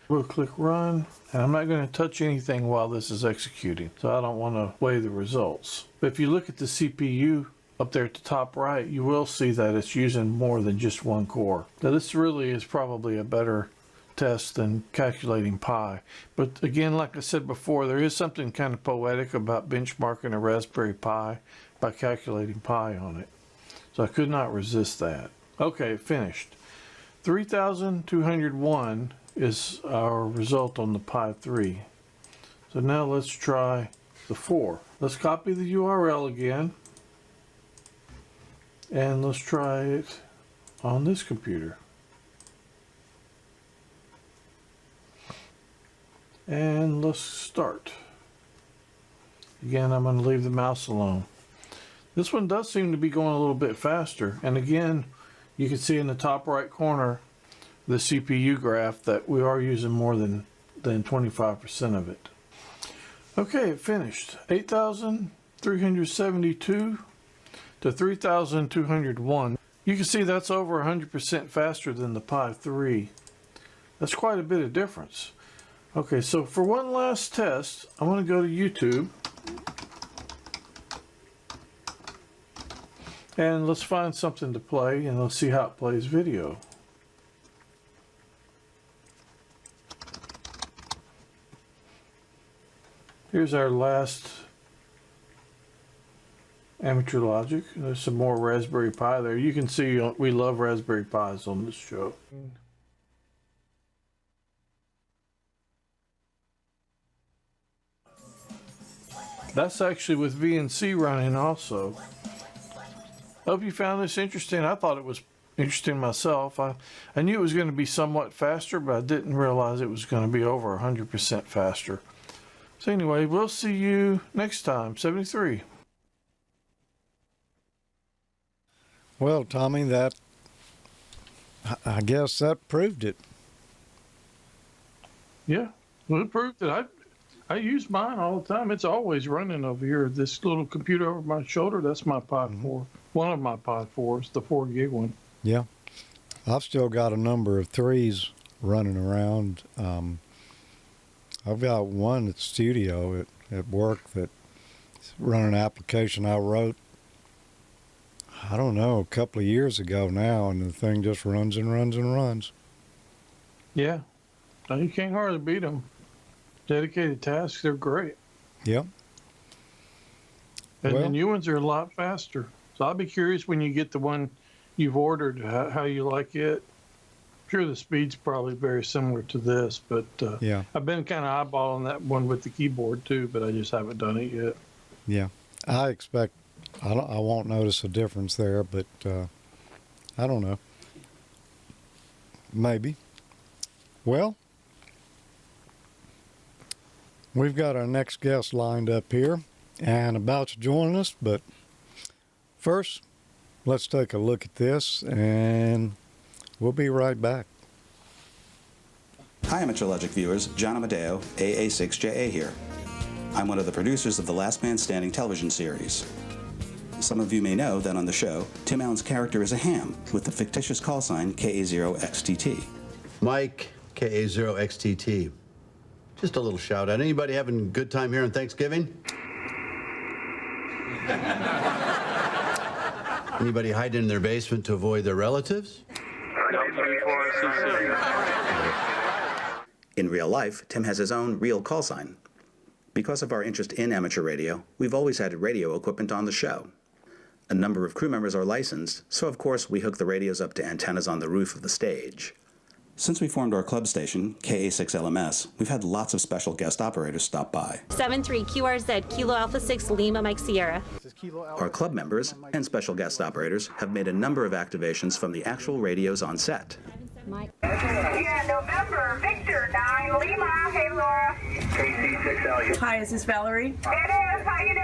[SPEAKER 2] We'll click run, and I'm not going to touch anything while this is executing, so I don't want to weigh the results. But if you look at the CPU up there at the top right, you will see that it's using more than just one core. Now this really is probably a better test than calculating pi. But again, like I said before, there is something kind of poetic about benchmarking a Raspberry Pi by calculating pi on it. So I could not resist that. Okay, finished. 3,201 is our result on the Pi 3. So now let's try the 4. Let's copy the URL again, and let's try it on this computer. And let's start. Again, I'm going to leave the mouse alone. This one does seem to be going a little bit faster. And again, you can see in the top right corner the CPU graph that we are using more than 25% of it. Okay, it finished. 8,372 to 3,201. You can see that's over 100% faster than the Pi 3. That's quite a bit of difference. Okay, so for one last test, I'm going to go to YouTube. And let's find something to play, and let's see how it plays video. Here's our last Amateur Logic. There's some more Raspberry Pi there. You can see we love Raspberry Pis on this show. That's actually with VNC running also. Hope you found this interesting. I thought it was interesting myself. I knew it was going to be somewhat faster, but I didn't realize it was going to be over 100% faster. So anyway, we'll see you next time. 73.
[SPEAKER 5] Well, Tommy, that I guess that proved it.
[SPEAKER 2] Yeah, well, it proved it. I use mine all the time. It's always running over here. This little computer over my shoulder, that's my Pi 4. One of my Pi 4s, the 4 gig one.
[SPEAKER 5] Yeah. I've still got a number of 3s running around. I've got one at studio at work that's running an application I wrote, I don't know, a couple of years ago now, and the thing just runs and runs and runs.
[SPEAKER 2] Yeah. You can't hardly beat them. Dedicated tasks, they're great.
[SPEAKER 5] Yep.
[SPEAKER 2] And the new ones are a lot faster. So I'll be curious when you get the one you've ordered, how you like it. I'm sure the speed's probably very similar to this, but
[SPEAKER 5] yeah.
[SPEAKER 2] I've been kind of eyeballing that one with the keyboard too, but I just haven't done it yet.
[SPEAKER 5] Yeah. I expect I won't notice a difference there, but I don't know. Maybe.
[SPEAKER 7] Well, we've got our next guest lined up here and about to join us, but first, let's take a look at this and we'll be right back.
[SPEAKER 19] Hi, AmateurLogic viewers. John Amadeo, AA6JA here. I'm one of the producers of the Last Man Standing television series. Some of you may know that on the show, Tim Allen's character is a ham with the fictitious call sign KA0XTT.
[SPEAKER 21] Mike, KA0XTT. Just a little shout out. Anybody having a good time here on Thanksgiving? Anybody hiding in their basement to avoid their relatives?
[SPEAKER 19] In real life, Tim has his own real call sign. Because of our interest in amateur radio, we've always had radio equipment on the show. A number of crew members are licensed, so of course we hook the radios up to antennas on the roof of the stage. Since we formed our club station, KA6LMS, we've had lots of special guest operators stop by.
[SPEAKER 23] 73QRZ, Kilo Alpha 6, Lima Mike Sierra.
[SPEAKER 19] Our club members and special guest operators have made a number of activations from the actual radios on set.
[SPEAKER 24] Yeah, November, Victor, 9, Lima. Hey, Laura.
[SPEAKER 25] KC6LU. Hi, is this Valerie?
[SPEAKER 24] It is. How you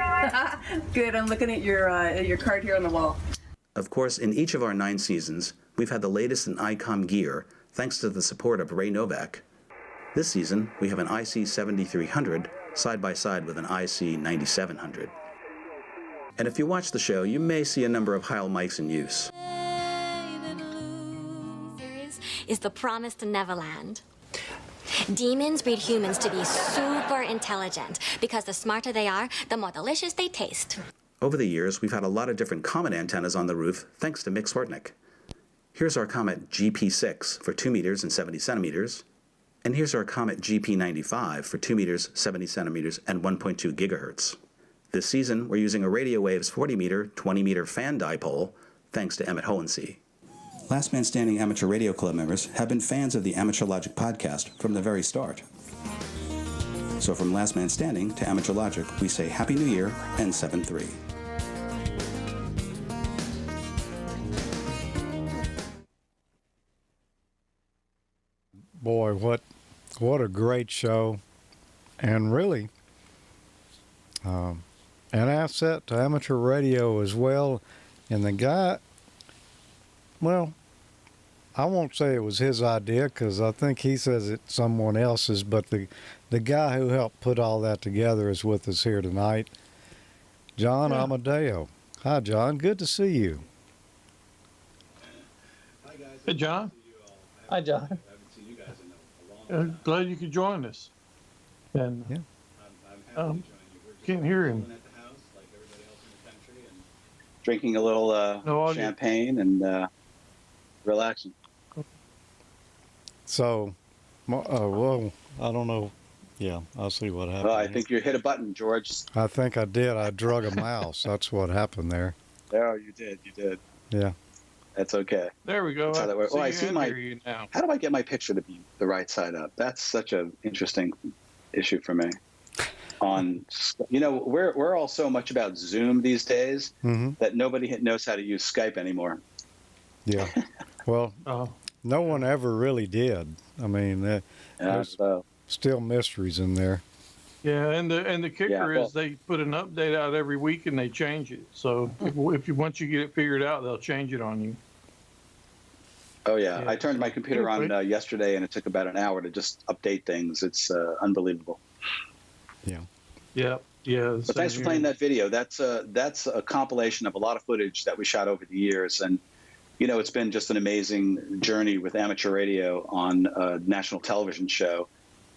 [SPEAKER 24] doing?
[SPEAKER 25] Good. I'm looking at your card here on the wall.
[SPEAKER 19] Of course, in each of our 9 seasons, we've had the latest in Icom gear, thanks to the support of Ray Novak. This season, we have an IC7300 side by side with an IC9700. And if you watch the show, you may see a number of Heil mics in use.
[SPEAKER 23] Is the promised Neverland. Demons breed humans to be super intelligent because the smarter they are, the more delicious they taste.
[SPEAKER 19] Over the years, we've had a lot of different Comet antennas on the roof, thanks to Mick Swartnick. Here's our Comet GP6 for 2 meters and 70 centimeters. And here's our Comet GP95 for 2 meters, 70 centimeters, and 1.2 gigahertz. This season, we're using a Radio Waves 40-meter, 20-meter fan dipole, thanks to Emmett Holensee. Last Man Standing Amateur Radio Club members have been fans of the Amateur Logic podcast from the very start. So from Last Man Standing to Amateur Logic, we say Happy New Year and 7-3.
[SPEAKER 7] Boy, what a great show, and really an asset to amateur radio as well. And the guy, well, I won't say it was his idea because I think he says it's someone else's, but the guy who helped put all that together is with us here tonight, John Amadeo. Hi, John. Good to see you.
[SPEAKER 8] Hey, John.
[SPEAKER 10] Hi, John.
[SPEAKER 8] Glad you could join us. And can't hear him.
[SPEAKER 19] Drinking a little champagne and relaxing.
[SPEAKER 7] So, well, I don't know. Yeah, I'll see what happens.
[SPEAKER 19] Well, I think you hit a button, George.
[SPEAKER 7] I think I did. I drug a mouse. That's what happened there.
[SPEAKER 19] Oh, you did. You did.
[SPEAKER 7] Yeah.
[SPEAKER 19] That's okay.
[SPEAKER 8] There we go.
[SPEAKER 19] That's how that works. Well, I see
[SPEAKER 8] you now.
[SPEAKER 19] How do I get my picture to be the right side up? That's such an interesting issue for me. We're all so much about Zoom these days that nobody knows how to use Skype anymore.
[SPEAKER 7] Yeah. Well, no one ever really did. I mean, there's still mysteries in there.
[SPEAKER 8] Yeah, and the kicker is they put an update out every week and they change it. So once you get it figured out, they'll change it on you.
[SPEAKER 19] Oh yeah, I turned my computer on yesterday, and it took about an hour to just update things. It's unbelievable.
[SPEAKER 7] Yeah.
[SPEAKER 8] Yeah. Yeah.
[SPEAKER 19] But thanks for playing that video. That's a compilation of a lot of footage that we shot over the years, and it's been just an amazing journey with amateur radio on a national television show.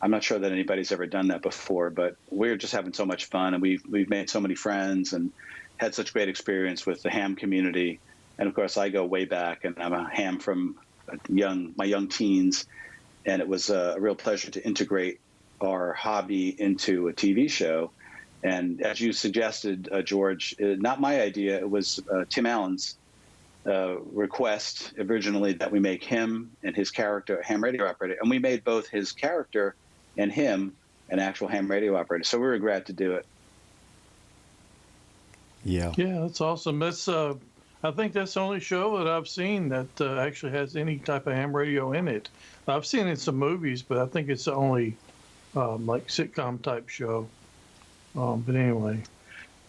[SPEAKER 19] I'm not sure that anybody's ever done that before, but we're just having so much fun, and we've made so many friends and had such great experience with the ham community. And of course, I go way back, and I'm a ham from my young teens, and it was a real pleasure to integrate our hobby into a TV show. And as you suggested, George, not my idea, it was Tim Allen's request originally that we make him and his character a ham radio operator, and we made both his character and him an actual ham radio operator. So we were glad to do it.
[SPEAKER 7] Yeah.
[SPEAKER 8] Yeah, that's awesome. That's I think that's the only show that I've seen that actually has any type of ham radio in it. I've seen it in some movies, but I think it's the only like sitcom type show. But anyway,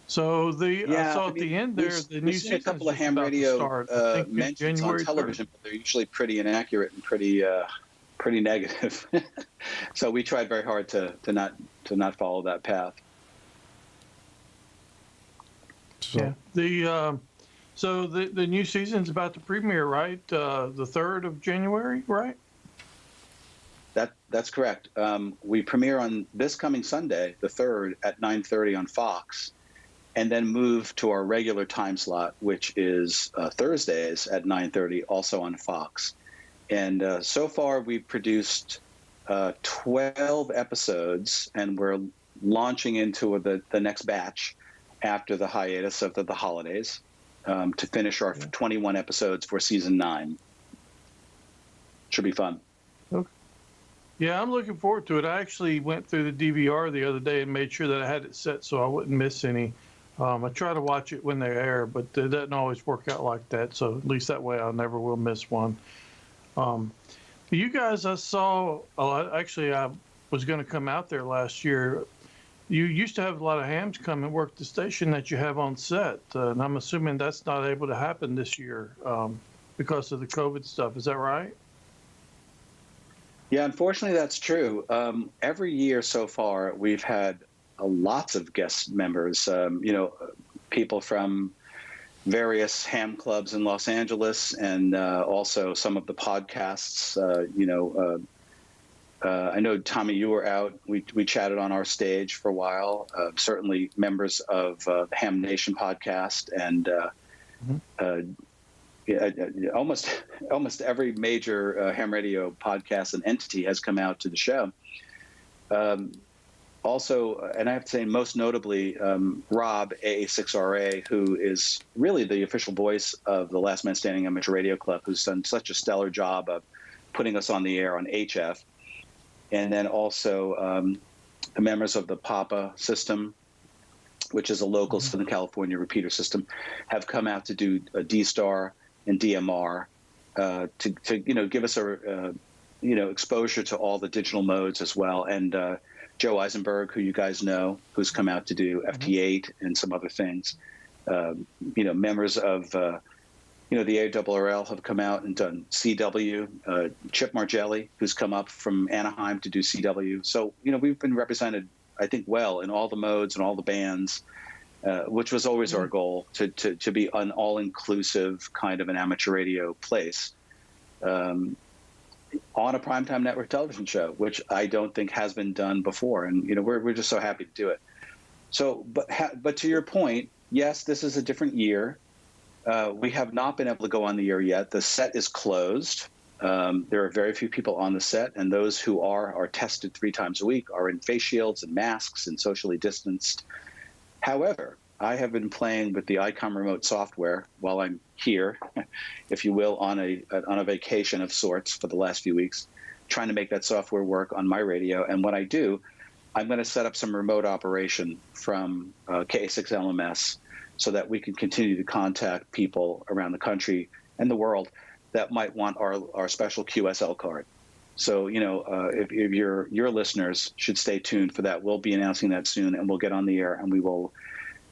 [SPEAKER 8] so I saw at the end there the new
[SPEAKER 19] season. A couple of ham
[SPEAKER 8] about to
[SPEAKER 19] radio
[SPEAKER 8] start. I think
[SPEAKER 19] mentions on
[SPEAKER 8] January
[SPEAKER 19] television, but they're usually pretty inaccurate and pretty negative. So we tried very hard to not follow that path.
[SPEAKER 8] So. Yeah. So the new season's about to premiere, right? The 3rd of January, right?
[SPEAKER 19] That's correct. We premiere on this coming Sunday, the 3rd, at 9:30 on Fox, and then move to our regular time slot, which is Thursdays at 9:30, also on Fox. And so far, we've produced 12 episodes, and we're launching into the next batch after the hiatus of the holidays to finish our 21 episodes for season 9. Should be fun.
[SPEAKER 8] Okay. Yeah, I'm looking forward to it. I actually went through the DVR the other day and made sure that I had it set so I wouldn't miss any. I try to watch it when they air, but it doesn't always work out like that. So at least that way I never will miss one. You guys, I saw, actually I was going to come out there last year. You used to have a lot of hams come and work the station that you have on set. And I'm assuming that's not able to happen this year because of the COVID stuff. Is that right?
[SPEAKER 19] Yeah, unfortunately, that's true. Every year so far, we've had lots of guest members, people from various ham clubs in Los Angeles, and also some of the podcasts. I know, Tommy, you were out. We chatted on our stage for a while. Certainly members of the Ham Nation podcast and almost every major ham radio podcast and entity has come out to the show. Also, and I have to say, most notably, Rob, AA6RA, who is really the official voice of the Last Man Standing Amateur Radio Club, who's done such a stellar job of putting us on the air on HF. And then also the members of the PAPA system, which is a local Southern California repeater system, have come out to do a D-Star and DMR to give us a exposure to all the digital modes as well. And Joe Eisenberg, who you guys know, who's come out to do FT8 and some other things. Members of the ARRL have come out and done CW. Chip Margelli, who's come up from Anaheim to do CW. So we've been represented, I think, well in all the modes and all the bands. Which was always our goal, to be an all-inclusive kind of an amateur radio place on a primetime network television show, which I don't think has been done before. And, we're just so happy to do it. So, but to your point, yes, this is a different year. We have not been able to go on the air yet. The set is closed. There are very few people on the set, and those who are tested 3 times a week, are in face shields and masks and socially distanced. However, I have been playing with the Icom remote software while I'm here, if you will, on a vacation of sorts for the last few weeks, trying to make that software work on my radio. And when I do, I'm going to set up some remote operation from KA6LMS so that we can continue to contact people around the country and the world that might want our special QSL card. So, if your listeners should stay tuned for that. We'll be announcing that soon, and we'll get on the air, and we will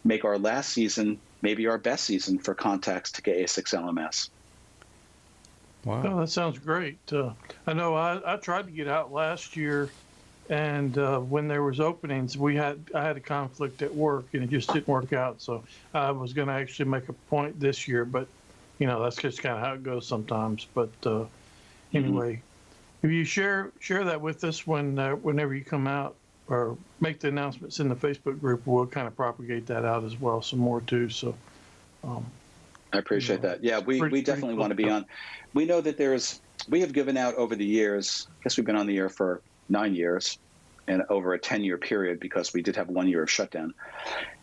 [SPEAKER 19] make our last season maybe our best season for contacts to KA6LMS.
[SPEAKER 8] Wow. Oh, that sounds great. I know I tried to get out last year, and when there was openings, I had a conflict at work, and it just didn't work out. So I was going to actually make a point this year, but that's just kind of how it goes sometimes. But anyway, if you share that with us whenever you come out, or make the announcements in the Facebook group, we'll kind of propagate that out as well, some more too. So
[SPEAKER 19] I appreciate that. Yeah, we definitely want to be on. We know that we have given out over the years, I guess we've been on the air for 9 years and over a 10-year period, because we did have 1 year of shutdown.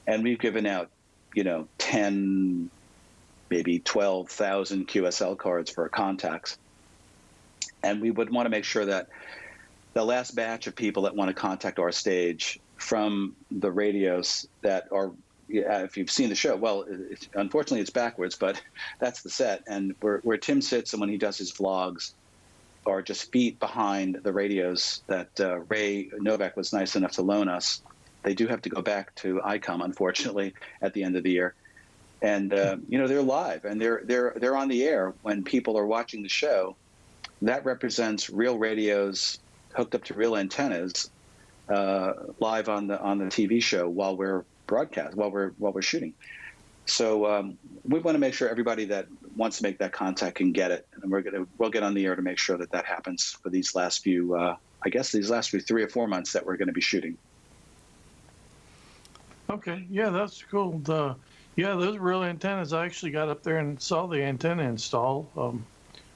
[SPEAKER 19] And we've given out, 10, maybe 12,000 QSL cards for our contacts. And we would want to make sure that the last batch of people that want to contact our stage from the radios that are if you've seen the show, well, unfortunately it's backwards, but that's the set. And where Tim sits and when he does his vlogs are just feet behind the radios that Ray Novak was nice enough to loan us. They do have to go back to Icom, unfortunately, at the end of the year. And, they're live and they're on the air when people are watching the show. That represents real radios hooked up to real antennas live on the TV show while we're shooting. So we want to make sure everybody that wants to make that contact can get it, and we'll get on the air to make sure that happens for these last few 3 or 4 months that we're going to be shooting.
[SPEAKER 2] Okay, yeah, that's cool. Those real antennas. I actually got up there and saw the antenna install.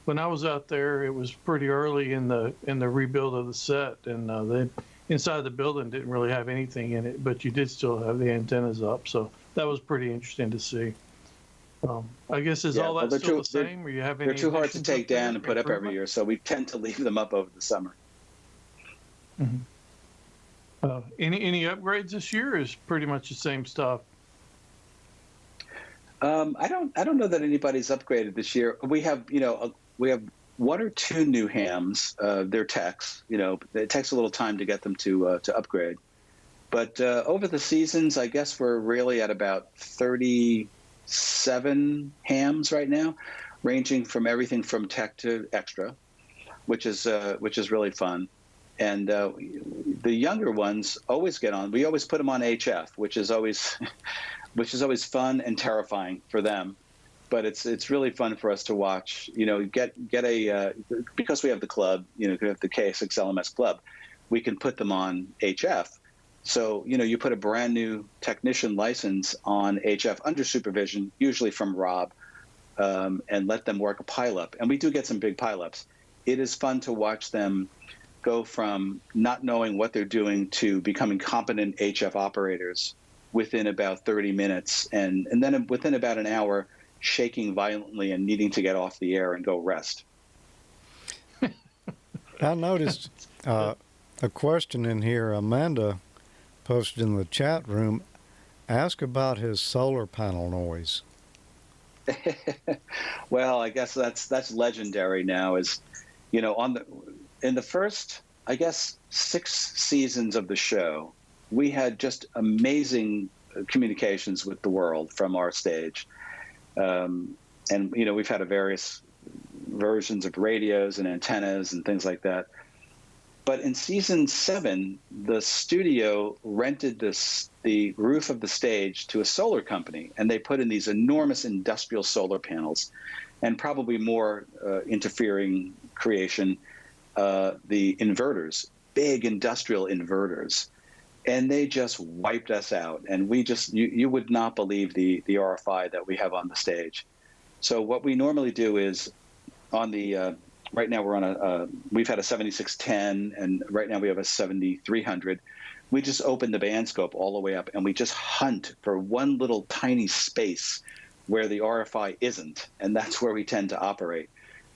[SPEAKER 2] When I was out there, it was pretty early in the rebuild of the set, and the inside the building didn't really have anything in it, but you did still have the antennas up, so that was pretty interesting to see. I guess all that still the same? Or you have any?
[SPEAKER 19] They're too hard to take down and put up every year, so we tend to leave them up over the summer.
[SPEAKER 2] Mm-hmm. Any upgrades this year? Or is pretty much the same stuff?
[SPEAKER 19] I don't know that anybody's upgraded this year. We have 1 or 2 new hams. They're techs. It takes a little time to get them to upgrade. But over the seasons, I guess we're really at about 37 hams right now, ranging from everything from tech to extra, which is really fun. And the younger ones always get on. We always put them on HF, which is always fun and terrifying for them. But it's really fun for us to watch. Get a because we have the club. We have the KSXLMS club. We can put them on HF. So you put a brand new technician license on HF under supervision, usually from Rob, and let them work a pileup. And we do get some big pileups. It is fun to watch them go from not knowing what they're doing to becoming competent HF operators within about 30 minutes, and then within about an hour, shaking violently and needing to get off the air and go rest.
[SPEAKER 5] I noticed a question in here. Amanda posted in the chat room, ask about his solar panel noise.
[SPEAKER 19] Well, I guess that's legendary now. In the first, I guess, 6 seasons of the show, we had just amazing communications with the world from our stage. And we've had various versions of radios and antennas and things like that. But in season 7, the studio rented the roof of the stage to a solar company, and they put in these enormous industrial solar panels, and probably more interfering creation, the inverters, big industrial inverters. And they just wiped us out. And we just, you would not believe the RFI that we have on the stage. So what we normally do is on the, right now we're on we've had a 7610, and right now we have a 7300. We just open the band scope all the way up, and we just hunt for one little tiny space where the RFI isn't. And that's where we tend to operate.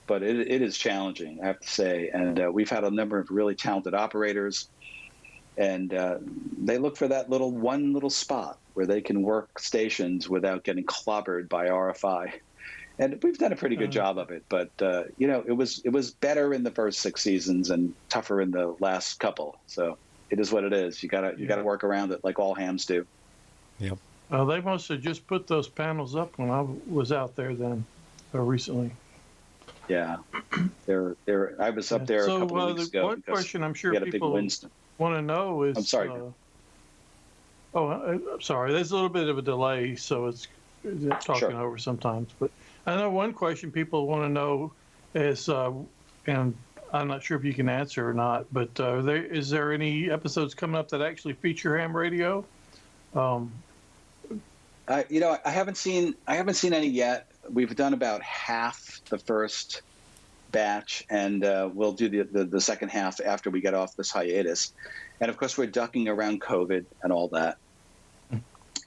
[SPEAKER 19] But it is challenging, I have to say. And we've had a number of really talented operators. And they look for that one little spot where they can work stations without getting clobbered by RFI. And we've done a pretty good job of it. But, it was better in the first 6 seasons and tougher in the last couple. So it is what it is. You gotta work around it like all hams do.
[SPEAKER 5] Yep.
[SPEAKER 2] They must have just put those panels up when I was out there then, recently.
[SPEAKER 19] Yeah. I was up there a couple of weeks ago.
[SPEAKER 2] One question I'm sure people want to know is,
[SPEAKER 19] I'm sorry.
[SPEAKER 2] I'm sorry. There's a little bit of a delay, so it's talking over sometimes. But I know one question people want to know is, and I'm not sure if you can answer or not, but is there any episodes coming up that actually feature ham radio?
[SPEAKER 19] I haven't seen any yet. We've done about half the first batch, and we'll do the second half after we get off this hiatus. And of course, we're ducking around COVID and all that,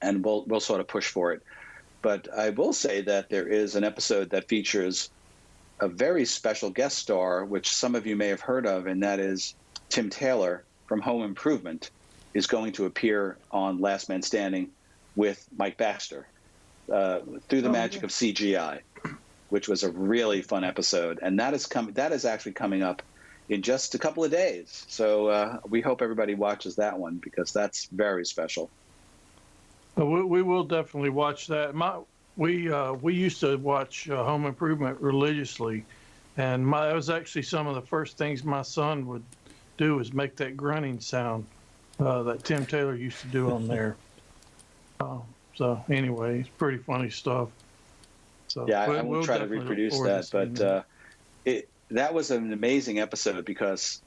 [SPEAKER 19] and we'll sort of push for it. But I will say that there is an episode that features a very special guest star, which some of you may have heard of, and that is Tim Taylor from Home Improvement is going to appear on Last Man Standing with Mike Baxter through the magic of CGI, which was a really fun episode. And that is actually coming up in just a couple of days. So we hope everybody watches that one, because that's very special.
[SPEAKER 2] We will definitely watch that. We used to watch Home Improvement religiously, and that was actually some of the first things my son would do, was make that grunting sound that Tim Taylor used to do on there. So anyway, it's pretty funny stuff. So
[SPEAKER 19] yeah, I won't try to reproduce that, but that was an amazing episode, because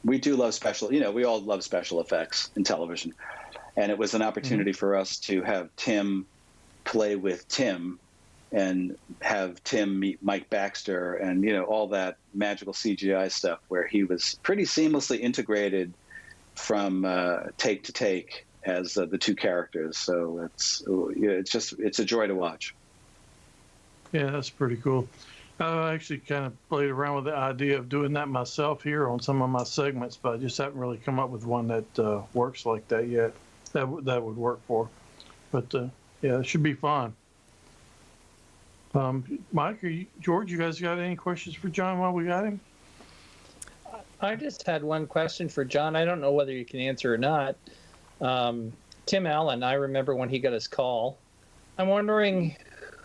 [SPEAKER 19] we do love we all love special effects in television. And it was an opportunity for us to have Tim play with Tim, and have Tim meet Mike Baxter, and, all that magical CGI stuff, where he was pretty seamlessly integrated from take to take as the two characters. So it's a joy to watch.
[SPEAKER 2] Yeah, that's pretty cool. I actually kind of played around with the idea of doing that myself here on some of my segments, but I just haven't really come up with one that works like that yet. That would work for. But yeah, it should be fun. Mike or George, you guys got any questions for John while we got him?
[SPEAKER 10] I just had one question for John. I don't know whether you can answer or not. Tim Allen, I remember when he got his call. I'm wondering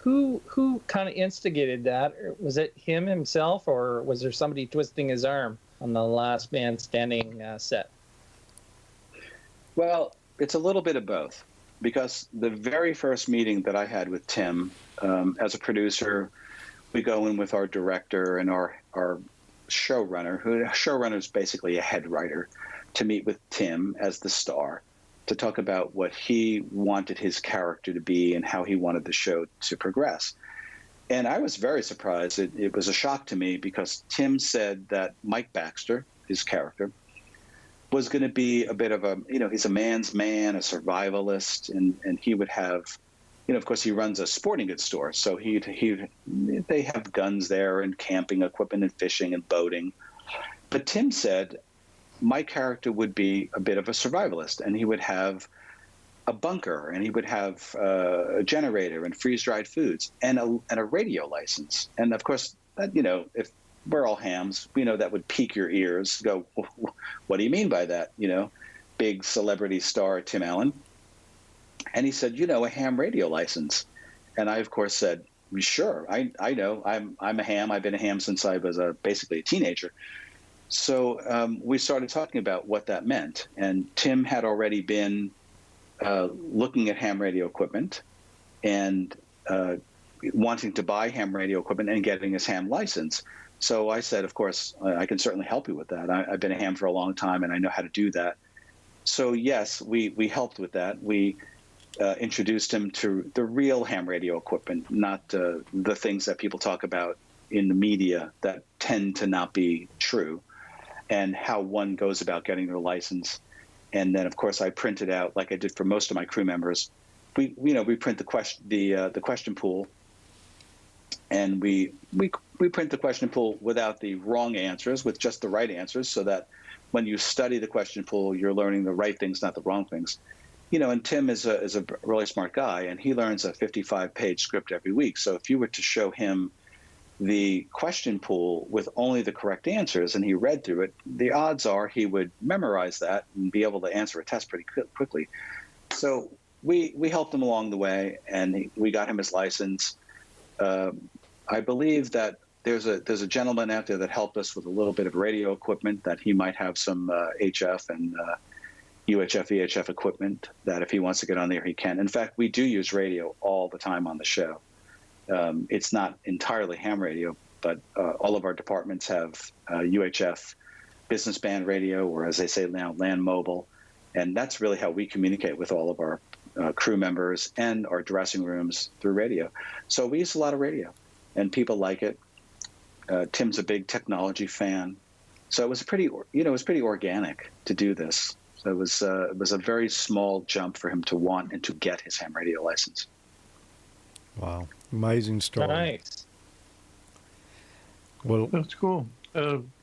[SPEAKER 10] who kind of instigated that. Was it him himself, or was there somebody twisting his arm on the Last Man Standing set?
[SPEAKER 19] Well, it's a little bit of both, because the very first meeting that I had with Tim, as a producer, we go in with our director and our showrunner, showrunner is basically a head writer, to meet with Tim as the star, to talk about what he wanted his character to be and how he wanted the show to progress. And I was very surprised. It was a shock to me, because Tim said that Mike Baxter, his character, was going to be a bit of a, he's a man's man, a survivalist, and he would have, of course, he runs a sporting goods store, so they have guns there, and camping equipment, and fishing and boating. But Tim said my character would be a bit of a survivalist, and he would have a bunker, and he would have a generator and freeze-dried foods and a radio license. And of course, that, if we're all hams, that would pique your ears. Go, what do you mean by that? Big celebrity star Tim Allen. And he said, a ham radio license. And I, of course, said, sure, I know. I'm a ham. I've been a ham since I was basically a teenager. So we started talking about what that meant. And Tim had already been looking at ham radio equipment and wanting to buy ham radio equipment and getting his ham license. So I said, of course, I can certainly help you with that. I've been a ham for a long time, and I know how to do that. So yes, we helped with that. We introduced him to the real ham radio equipment, not the things that people talk about in the media that tend to not be true, and how one goes about getting their license. And then, of course, I printed out, like I did for most of my crew members, we print the question pool, and we print the question pool without the wrong answers, with just the right answers, so that when you study the question pool, you're learning the right things, not the wrong things. And Tim is a really smart guy, and he learns a 55-page script every week. So if you were to show him the question pool with only the correct answers, and he read through it, the odds are he would memorize that and be able to answer a test pretty quickly. So we helped him along the way, and we got him his license. I believe that there's a gentleman out there that helped us with a little bit of radio equipment, that he might have some HF and UHF, VHF equipment, that if he wants to get on there, he can. In fact, we do use radio all the time on the show. It's not entirely ham radio, but all of our departments have UHF business band radio, or as they say now, land mobile. And that's really how we communicate with all of our crew members and our dressing rooms, through radio. So we use a lot of radio, and people like it. Tim's a big technology fan. So it was pretty organic to do this. So it was a very small jump for him to want and to get his ham radio license.
[SPEAKER 5] Wow. Amazing story.
[SPEAKER 10] Nice.
[SPEAKER 2] Well, that's cool.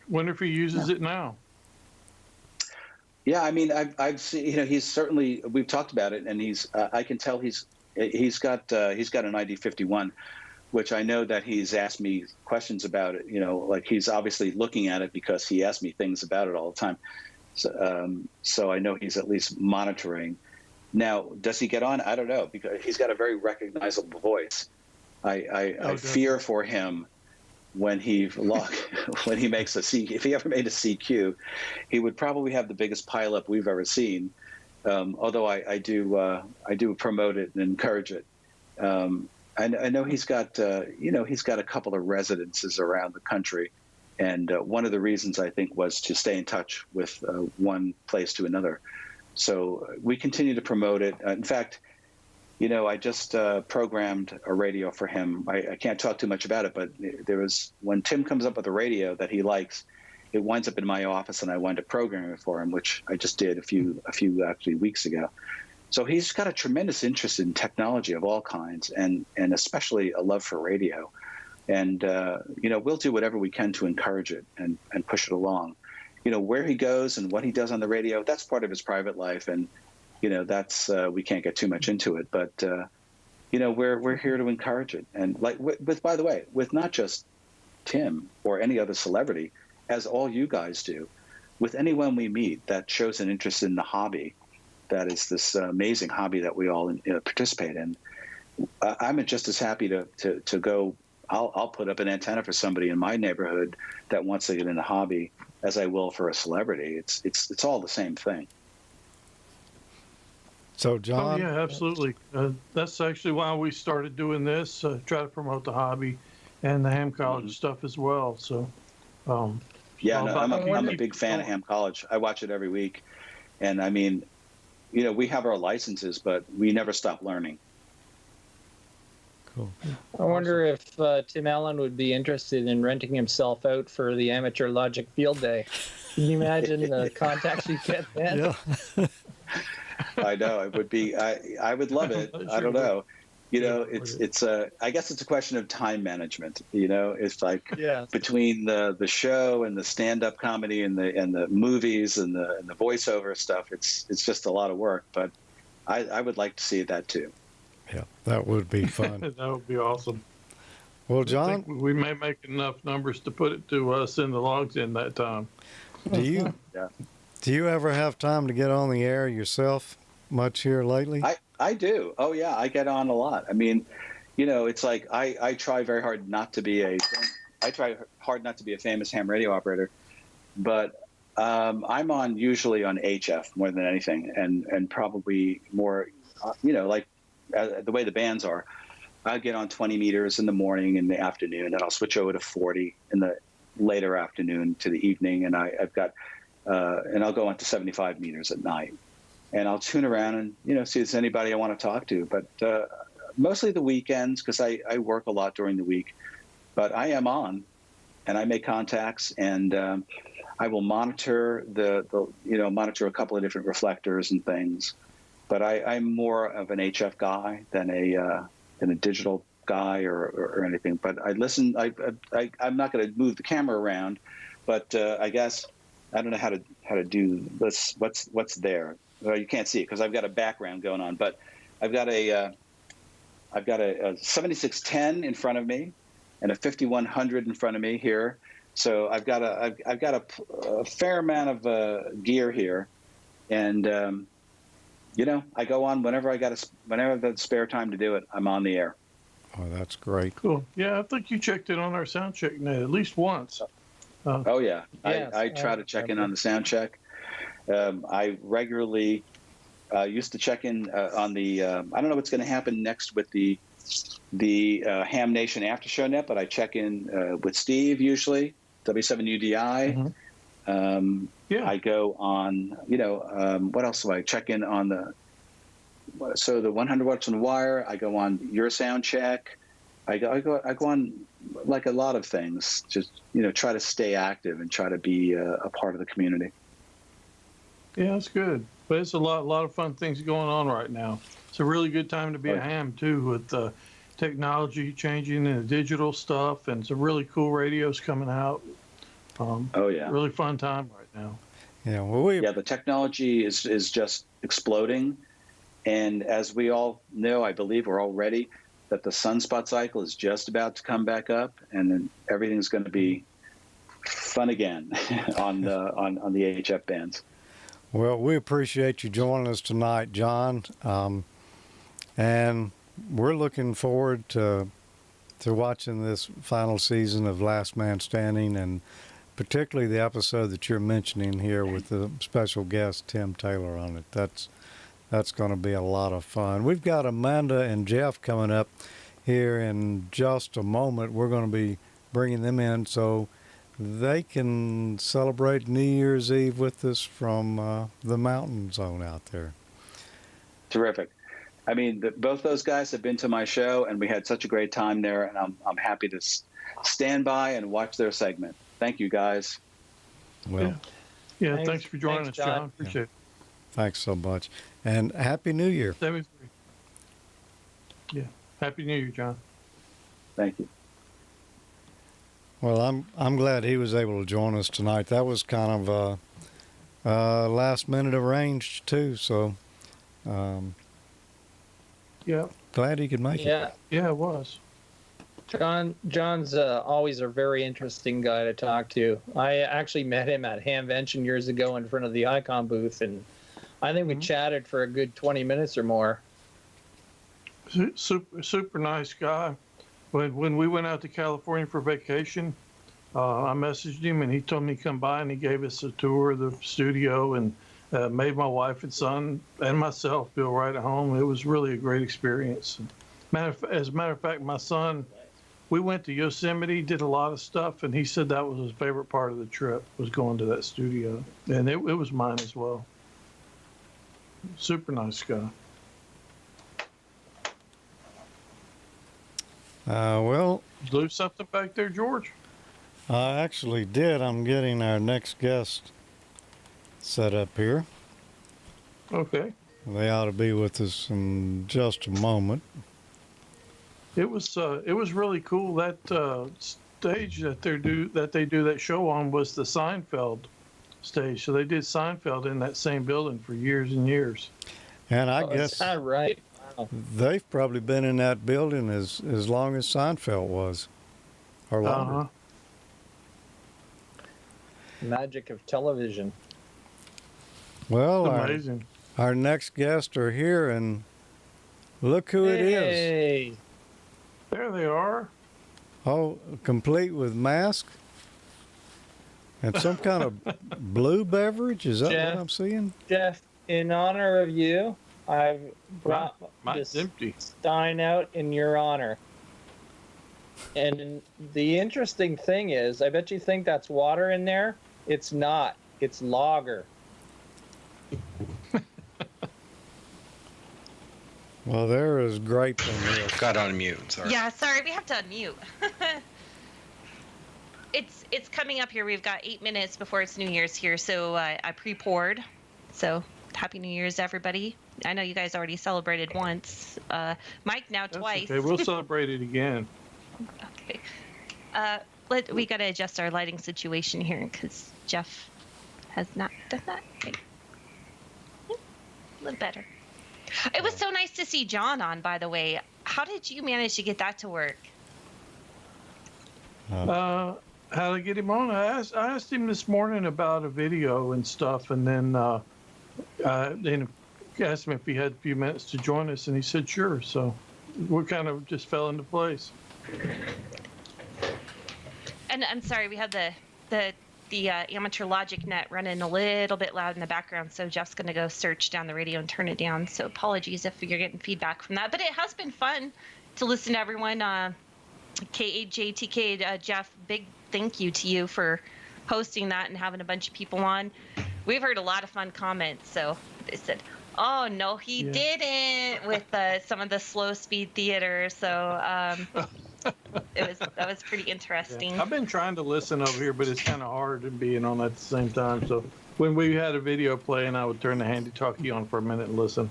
[SPEAKER 2] Wonder if he uses it now.
[SPEAKER 19] Yeah, I mean, I've seen, he's certainly, we've talked about it, and I can tell he's got an ID51, which I know that he's asked me questions about it, like he's obviously looking at it because he asks me things about it all the time. So I know he's at least monitoring. Now, does he get on? I don't know, because he's got a very recognizable voice. I fear for him when he makes if he ever made a CQ, he would probably have the biggest pileup we've ever seen. Although I do promote it and encourage it. I know he's got he's got a couple of residences around the country, and one of the reasons I think was to stay in touch with one place to another. So we continue to promote it. In fact, I just programmed a radio for him. I can't talk too much about it, but when Tim comes up with a radio that he likes, it winds up in my office, and I wind up programming it for him, which I just did a few actually weeks ago. So he's got a tremendous interest in technology of all kinds, and especially a love for radio. And we'll do whatever we can to encourage it and push it along. Where he goes and what he does on the radio, that's part of his private life, and that's we can't get too much into it, but we're here to encourage it. And by the way, with not just Tim or any other celebrity, as all you guys do, with anyone we meet that shows an interest in the hobby, that is this amazing hobby that we all participate in, I'm just as happy to go. I'll put up an antenna for somebody in my neighborhood that wants to get in the hobby as I will for a celebrity. It's all the same thing.
[SPEAKER 5] So, John?
[SPEAKER 2] Oh, yeah, absolutely. That's actually why we started doing this, try to promote the hobby and the Ham College stuff as well. So,
[SPEAKER 19] I'm a big fan of Ham College. I watch it every week. And I mean, we have our licenses, but we never stop learning.
[SPEAKER 5] Cool.
[SPEAKER 10] I wonder if Tim Allen would be interested in renting himself out for the Amateur Logic Field Day. Can you imagine the contacts you get then?
[SPEAKER 5] Yeah.
[SPEAKER 19] I know it would be. I would love it. I don't know. It's I guess it's a question of time management. It's like between the show and the stand-up comedy and the movies and the voiceover stuff. It's just a lot of work. But I would like to see that too.
[SPEAKER 5] Yeah, that would be fun.
[SPEAKER 2] That would be awesome.
[SPEAKER 5] Well,
[SPEAKER 2] I
[SPEAKER 5] John,
[SPEAKER 2] think we may make enough numbers to put it to send the logs in that time.
[SPEAKER 5] do you ever have time to get on the air yourself much here lately?
[SPEAKER 19] I do. Oh yeah, I get on a lot. I mean, it's like I try very hard not to be a famous ham radio operator, but I'm usually on HF more than anything, and probably more, like the way the bands are. I'll get on 20 meters in the morning and the afternoon, and I'll switch over to 40 in the later afternoon to the evening, and I've got and I'll go on to 75 meters at night. And I'll tune around and, see if there's anybody I want to talk to. But mostly the weekends, because I work a lot during the week. But I am on, and I make contacts, and I will monitor monitor a couple of different reflectors and things. But I'm more of an HF guy than a digital guy or anything. But I listen. I'm not going to move the camera around, but I guess I don't know how to do this. What's there? Well, you can't see it because I've got a background going on, but I've got a 7610 in front of me and a 5100 in front of me here. So I've got a fair amount of gear here, and I go on whenever the spare time to do it. I'm on the air.
[SPEAKER 5] Oh, that's great.
[SPEAKER 2] Cool. Yeah, I think you checked in on our sound check net at least once.
[SPEAKER 19] Oh yeah,
[SPEAKER 10] yes,
[SPEAKER 19] I try to check in on the sound check. I regularly used to check in on the. I don't know what's going to happen next with the Ham Nation After Show net, but I check in with Steve usually, W7UDI.
[SPEAKER 2] Mm-hmm.
[SPEAKER 19] I go on. What else do I check in on the? So the 100 watts on the wire. I go on your sound check. I go on like a lot of things. Just try to stay active and try to be a part of the community.
[SPEAKER 2] Yeah, that's good. But it's a lot of fun things going on right now. It's a really good time to be a ham too, with technology changing and the digital stuff, and some really cool radios coming out. Really fun time right now.
[SPEAKER 5] Yeah, well,
[SPEAKER 19] the technology is just exploding. And as we all know, I believe we're all ready that the sunspot cycle is just about to come back up, and then everything's going to be fun again on the HF bands.
[SPEAKER 5] Well, we appreciate you joining us tonight, John, and we're looking forward to watching this final season of Last Man Standing, and particularly the episode that you're mentioning here with the special guest Tim Taylor on it. That's going to be a lot of fun. We've got Amanda and Jeff coming up here in just a moment. We're going to be bringing them in so they can celebrate New Year's Eve with us from the mountain zone out there.
[SPEAKER 19] Terrific. I mean, both those guys have been to my show, and we had such a great time there, and I'm happy to stand by and watch their segment. Thank you, guys.
[SPEAKER 5] Well,
[SPEAKER 2] yeah, thanks for joining us, John. Appreciate it.
[SPEAKER 5] Thanks so much. And Happy New Year.
[SPEAKER 2] Yeah. Happy New Year, John.
[SPEAKER 19] Thank you.
[SPEAKER 5] Well, I'm glad he was able to join us tonight. That was kind of last minute arranged too, so
[SPEAKER 2] yeah.
[SPEAKER 5] Glad he could make it.
[SPEAKER 2] Yeah, it was.
[SPEAKER 10] John's always a very interesting guy to talk to. I actually met him at Hamvention years ago in front of the Icom booth, and I think we chatted for a good 20 minutes or more.
[SPEAKER 2] Super nice guy. When we went out to California for vacation, I messaged him and he told me to come by, and he gave us a tour of the studio and made my wife and son and myself feel right at home. It was really a great experience. As a matter of fact, my son, we went to Yosemite, did a lot of stuff, and he said that was his favorite part of the trip, was going to that studio. And it was mine as well. Super nice guy.
[SPEAKER 5] Well,
[SPEAKER 2] Did you lose something back there, George?
[SPEAKER 5] I actually did. I'm getting our next guest set up here.
[SPEAKER 2] Okay.
[SPEAKER 5] They ought to be with us in just a moment.
[SPEAKER 2] It was really cool. That stage that they do that show on was the Seinfeld stage. So they did Seinfeld in that same building for years and years.
[SPEAKER 5] And I guess
[SPEAKER 10] Is that right? Wow.
[SPEAKER 5] they've probably been in that building as long as Seinfeld was, or longer.
[SPEAKER 10] Magic of television.
[SPEAKER 5] Well,
[SPEAKER 2] amazing.
[SPEAKER 5] Our next guests are here, and look who it is.
[SPEAKER 10] Hey.
[SPEAKER 2] There they are.
[SPEAKER 5] Oh, complete with mask and some kind of blue beverage. Is that
[SPEAKER 10] Jeff,
[SPEAKER 5] what I'm seeing?
[SPEAKER 10] Jeff, in honor of you, I've brought this stein out in your honor. And the interesting thing is, I bet you think that's water in there. It's not. It's lager.
[SPEAKER 5] Well, there is grape in this.
[SPEAKER 4] Got on mute. Sorry.
[SPEAKER 6] Yeah, sorry, we have to unmute. It's coming up here. We've got 8 minutes before it's New Year's here, so I pre-poured. So Happy New Year's, everybody. I know you guys already celebrated once. Mike now twice.
[SPEAKER 2] Okay, we'll celebrate it again.
[SPEAKER 6] Okay. We got to adjust our lighting situation here because Jeff has not done that. Okay. A little better. It was so nice to see John on, by the way. How did you manage to get that to work?
[SPEAKER 2] How to get him on? I asked him this morning about a video and stuff, and then asked him if he had a few minutes to join us, and he said sure. So we kind of just fell into place.
[SPEAKER 6] And I'm sorry, we have the Amateur Logic net running a little bit loud in the background, so Jeff's going to go search down the radio and turn it down. So apologies if you're getting feedback from that. But it has been fun to listen to everyone. KAJTK, Jeff, big thank you to you for hosting that and having a bunch of people on. We've heard a lot of fun comments. So they said, oh, no, he didn't with some of the slow speed theater. So that was pretty interesting.
[SPEAKER 2] Yeah. I've been trying to listen over here, but it's kind of hard and being on at the same time. So when we had a video playing, I would turn the handy-talkie on for a minute and listen.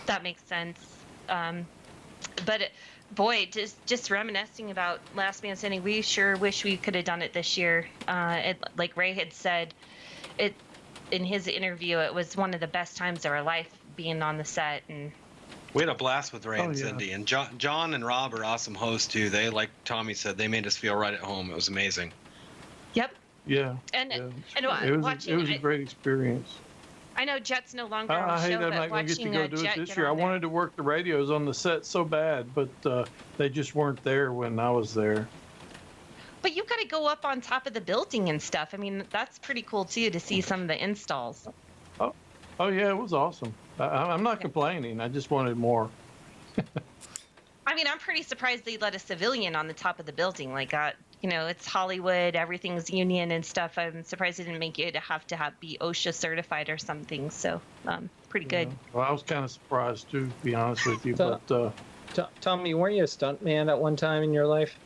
[SPEAKER 6] That makes sense. But boy, just reminiscing about Last Man Standing, we sure wish we could have done it this year. Like Ray had said, in his interview, it was one of the best times of our life being on the set. And
[SPEAKER 4] we had a blast with Ray and Cindy, and John and Rob are awesome hosts too. They, like Tommy said, they made us feel right at home. It was amazing.
[SPEAKER 6] Yep.
[SPEAKER 2] Yeah.
[SPEAKER 6] And
[SPEAKER 2] it was a great experience.
[SPEAKER 6] I know Jet's no longer on the
[SPEAKER 2] I hate
[SPEAKER 6] show,
[SPEAKER 2] I'm
[SPEAKER 6] but
[SPEAKER 2] not going to get to
[SPEAKER 6] watching
[SPEAKER 2] go do
[SPEAKER 6] Jet
[SPEAKER 2] it this
[SPEAKER 6] get
[SPEAKER 2] year. I
[SPEAKER 6] on there.
[SPEAKER 2] wanted to work the radios on the set so bad, but they just weren't there when I was there.
[SPEAKER 6] But you got to go up on top of the building and stuff. I mean, that's pretty cool too to see some of the installs.
[SPEAKER 2] Oh yeah, it was awesome. I'm not complaining. I just wanted more.
[SPEAKER 6] I mean, I'm pretty surprised they let a civilian on the top of the building. Like, you know, it's Hollywood, everything's union and stuff. I'm surprised they didn't make you have to be OSHA certified or something. So, pretty good.
[SPEAKER 2] Yeah. Well, I was kind of surprised too, to be honest with you. But
[SPEAKER 10] Tommy, weren't you a stunt man at one time in your life?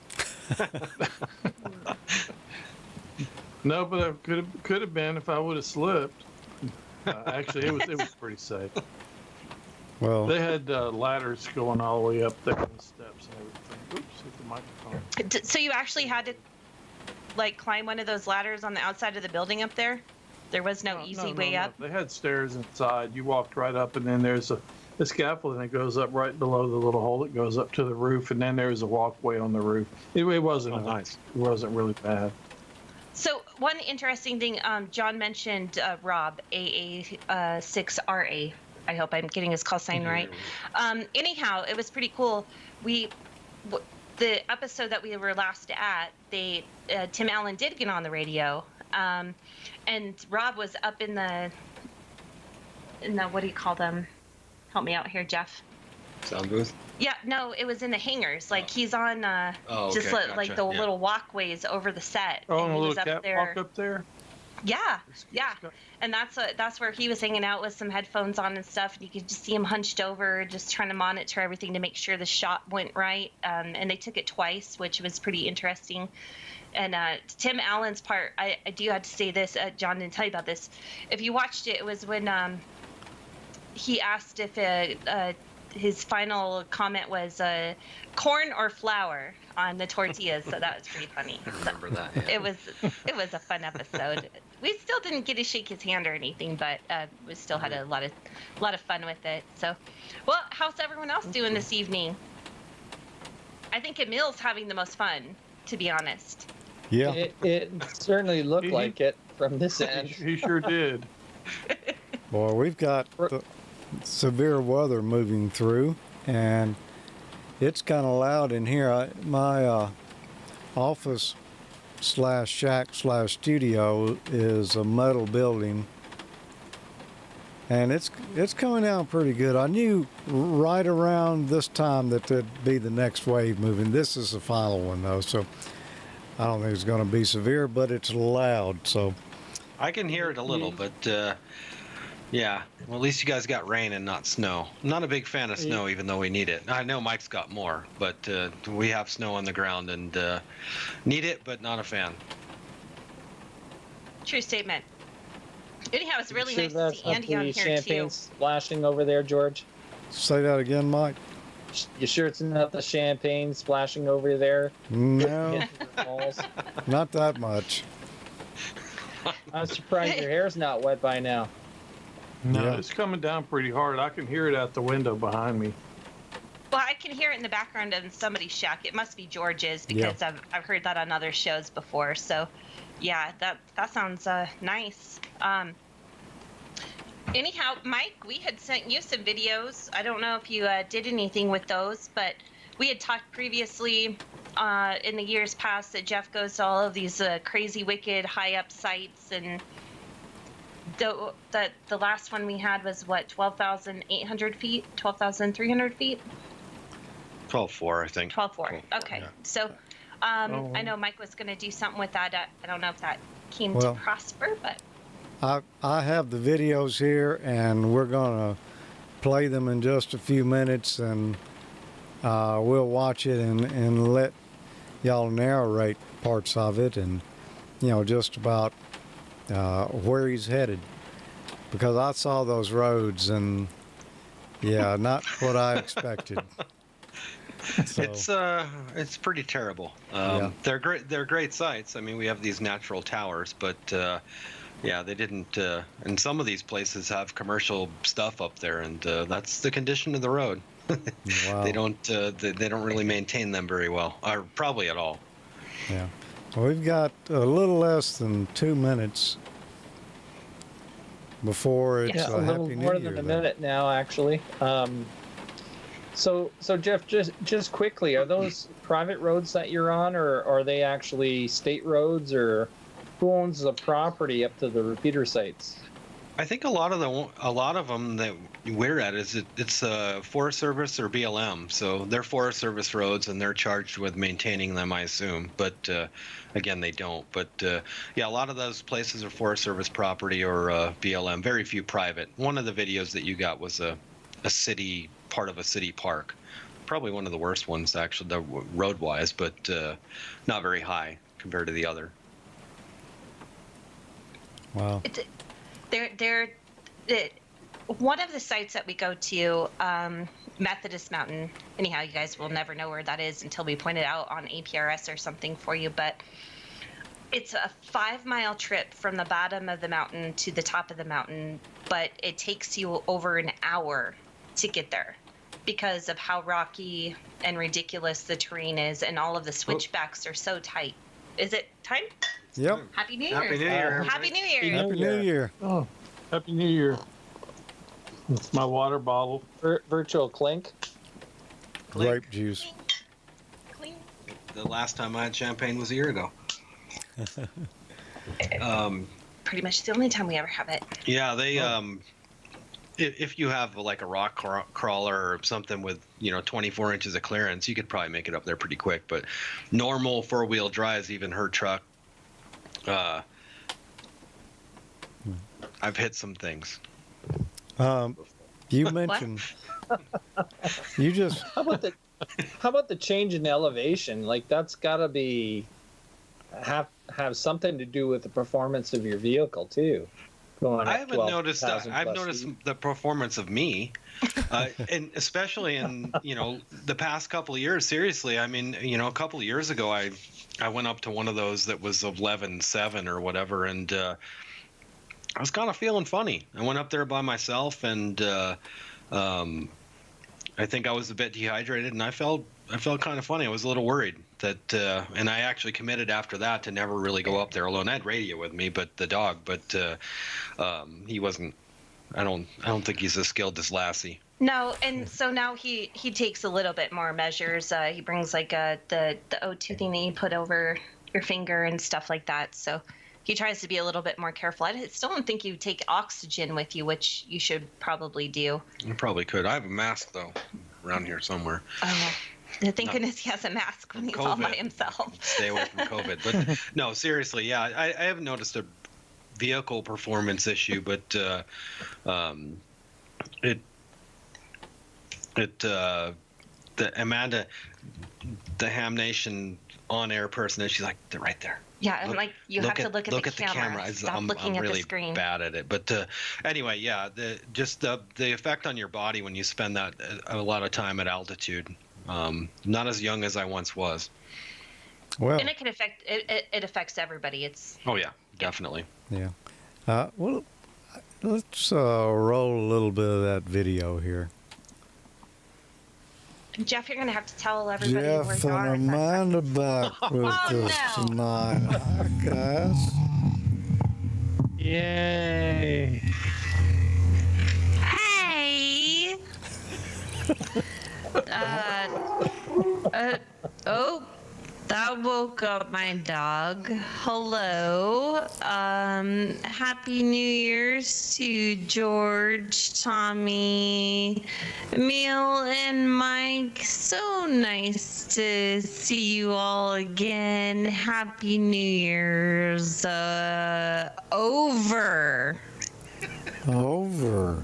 [SPEAKER 2] No, but I could have been if I would have slipped. Actually, it was pretty safe.
[SPEAKER 5] Well,
[SPEAKER 2] they had ladders going all the way up there and steps and everything. Oops, hit the microphone.
[SPEAKER 6] So you actually had to like climb one of those ladders on the outside of the building up there? There was no easy way up?
[SPEAKER 2] They had stairs inside. You walked right up, and then there's a scaffolding that goes up right below the little hole that goes up to the roof, and then there's a walkway on the roof. It wasn't nice. It wasn't really bad.
[SPEAKER 6] So one interesting thing, John mentioned Rob, AA6RA. I hope I'm getting his call sign right. Anyhow, it was pretty cool. The episode that we were last at, Tim Allen did get on the radio, and Rob was up in the what do you call them? Help me out here, Jeff.
[SPEAKER 4] Sound booth?
[SPEAKER 6] Yeah, no, it was in the hangars. Like he's on just like the little walkways over the set.
[SPEAKER 2] Oh,
[SPEAKER 6] and
[SPEAKER 2] a
[SPEAKER 6] he
[SPEAKER 2] little
[SPEAKER 6] was up
[SPEAKER 2] catwalk up there?
[SPEAKER 6] Yeah, and that's where he was hanging out with some headphones on and stuff. And you could just see him hunched over, just trying to monitor everything to make sure the shot went right. And they took it twice, which was pretty interesting. And Tim Allen's part, I do have to say this. John didn't tell you about this. If you watched it, it was when he asked if his final comment was corn or flour on the tortillas. So that was pretty funny.
[SPEAKER 4] I remember that. Yeah.
[SPEAKER 6] It was a fun episode. We still didn't get to shake his hand or anything, but we still had a lot of fun with it. So, well, how's everyone else doing this evening? I think Emil's having the most fun, to be honest.
[SPEAKER 5] Yeah.
[SPEAKER 10] It certainly looked like it from this end.
[SPEAKER 2] He sure did.
[SPEAKER 5] Boy, we've got the severe weather moving through, and it's kind of loud in here. My office / studio is a metal building, and it's coming down pretty good. I knew right around this time that there'd be the next wave moving. This is the final one though, so I don't think it's going to be severe, but it's loud. So
[SPEAKER 4] I can hear it a little, but yeah. Well, at least you guys got rain and not snow. I'm not a big fan of snow, even though we need it. I know Mike's got more, but we have snow on the ground and need it, but not a fan.
[SPEAKER 6] True statement. Anyhow, it's really nice to see Andy on here
[SPEAKER 10] champagne
[SPEAKER 6] too.
[SPEAKER 10] splashing over there, George?
[SPEAKER 5] Say that again, Mike.
[SPEAKER 10] You sure it's not the champagne splashing over there?
[SPEAKER 5] No, not that much.
[SPEAKER 10] I'm surprised your hair's not wet by now.
[SPEAKER 2] No, it's coming down pretty hard. I can hear it out the window behind me.
[SPEAKER 6] Well, I can hear it in the background of somebody's shack. It must be George's because I've heard that on other shows before. So, yeah, that sounds nice. Anyhow, Mike, we had sent you some videos. I don't know if you did anything with those, but we had talked previously in the years past that Jeff goes to all of these crazy, wicked, high-up sites, and the last one we had was, what, 12,800 feet? 12,300 feet?
[SPEAKER 4] 12.4, I think.
[SPEAKER 6] 12.4. Okay. Yeah. So I know Mike was going to do something with that. I don't know if that came to prosper, but...
[SPEAKER 5] I have the videos here, and we're going to play them in just a few minutes, and we'll watch it and let y'all narrate parts of it, and, you know, just about where he's headed. Because I saw those roads, and, yeah, not what I expected.
[SPEAKER 4] So. It's pretty terrible. They're great sites. I mean, we have these natural towers, but Yeah, they didn't. And some of these places have commercial stuff up there, and that's the condition of the road.
[SPEAKER 5] Wow.
[SPEAKER 4] They don't. They don't really maintain them very well, or probably at all.
[SPEAKER 5] Yeah. Well, we've got a little less than 2 minutes before it's
[SPEAKER 10] Yeah,
[SPEAKER 5] a
[SPEAKER 10] a little
[SPEAKER 5] Happy New
[SPEAKER 10] more
[SPEAKER 5] Year.
[SPEAKER 10] than a
[SPEAKER 5] then.
[SPEAKER 10] minute now, actually. So Jeff, just quickly, are those private roads that you're on, or are they actually state roads, or who owns the property up to the repeater sites?
[SPEAKER 4] I think a lot of them that we're at it's Forest Service or BLM, so they're Forest Service roads and they're charged with maintaining them, I assume. But again, they don't. But yeah, a lot of those places are Forest Service property or BLM. Very few private. One of the videos that you got was a city part of a city park. Probably one of the worst ones actually, road wise, but not very high compared to the other.
[SPEAKER 5] Wow.
[SPEAKER 6] They're one of the sites that we go to, Methodist Mountain. Anyhow, you guys will never know where that is until we point it out on APRS or something for you. But it's a 5-mile trip from the bottom of the mountain to the top of the mountain, but it takes you over an hour to get there because of how rocky and ridiculous the terrain is, and all of the switchbacks are so tight. Is it time?
[SPEAKER 5] Yep.
[SPEAKER 6] Happy New Year.
[SPEAKER 4] Happy New Year.
[SPEAKER 6] Happy New Year.
[SPEAKER 5] Happy New Year.
[SPEAKER 8] Oh, Happy New Year. It's my water bottle.
[SPEAKER 10] Virtual clink.
[SPEAKER 5] Grape juice.
[SPEAKER 4] The last time I had champagne was a year ago.
[SPEAKER 6] Pretty much the only time we ever have it.
[SPEAKER 4] Yeah, they if you have like a rock crawler or something with 24 inches of clearance, you could probably make it up there pretty quick. But normal 4-wheel drives, even her truck, I've hit some things.
[SPEAKER 5] You mentioned you just
[SPEAKER 10] How about the change in elevation? Like, that's got to be have something to do with the performance of your vehicle too. Going
[SPEAKER 4] I
[SPEAKER 10] up
[SPEAKER 4] haven't
[SPEAKER 10] 12,000
[SPEAKER 4] noticed that. I've
[SPEAKER 10] plus
[SPEAKER 4] noticed
[SPEAKER 10] feet.
[SPEAKER 4] the performance of me, and especially in the past couple of years. Seriously, I mean, a couple of years ago, I went up to one of those that was 11.7 or whatever, and I was kind of feeling funny. I went up there by myself, and I think I was a bit dehydrated, and I felt kind of funny. I was a little worried that, and I actually committed after that to never really go up there alone. I had radio with me, but the dog, he wasn't. I don't think he's as skilled as Lassie.
[SPEAKER 6] No, and so now he takes a little bit more measures. He brings like the O2 thing that you put over your finger and stuff like that. So he tries to be a little bit more careful. I still don't think you take oxygen with you, which you should probably do.
[SPEAKER 4] You probably could. I have a mask though, around here somewhere.
[SPEAKER 6] Oh, thank goodness he has a mask when he's all by himself.
[SPEAKER 4] Stay away from COVID. But no, seriously, yeah, I haven't noticed a vehicle performance issue, but the Amanda, the Ham Nation on-air person, she's like, they're right there.
[SPEAKER 6] Yeah, and like you have to look at the camera. Stop
[SPEAKER 4] I'm
[SPEAKER 6] looking at
[SPEAKER 4] really
[SPEAKER 6] the screen.
[SPEAKER 4] bad at it. But anyway, yeah, the effect on your body when you spend that a lot of time at altitude. Not as young as I once was.
[SPEAKER 5] Well,
[SPEAKER 6] and it can affect it affects everybody. It's
[SPEAKER 4] oh yeah, definitely.
[SPEAKER 5] Yeah. Well, let's roll a little bit of that video here.
[SPEAKER 6] Jeff, you're gonna have to tell everybody where
[SPEAKER 5] Jeff
[SPEAKER 6] you are.
[SPEAKER 5] and Amanda back with us tonight. Hi, guys.
[SPEAKER 8] Yay.
[SPEAKER 6] Hey. Oh, that woke up my dog. Hello. Happy New Year's to George, Tommy, Emil, and Mike. So nice to see you all again. Happy New Year's. Over.
[SPEAKER 5] Over.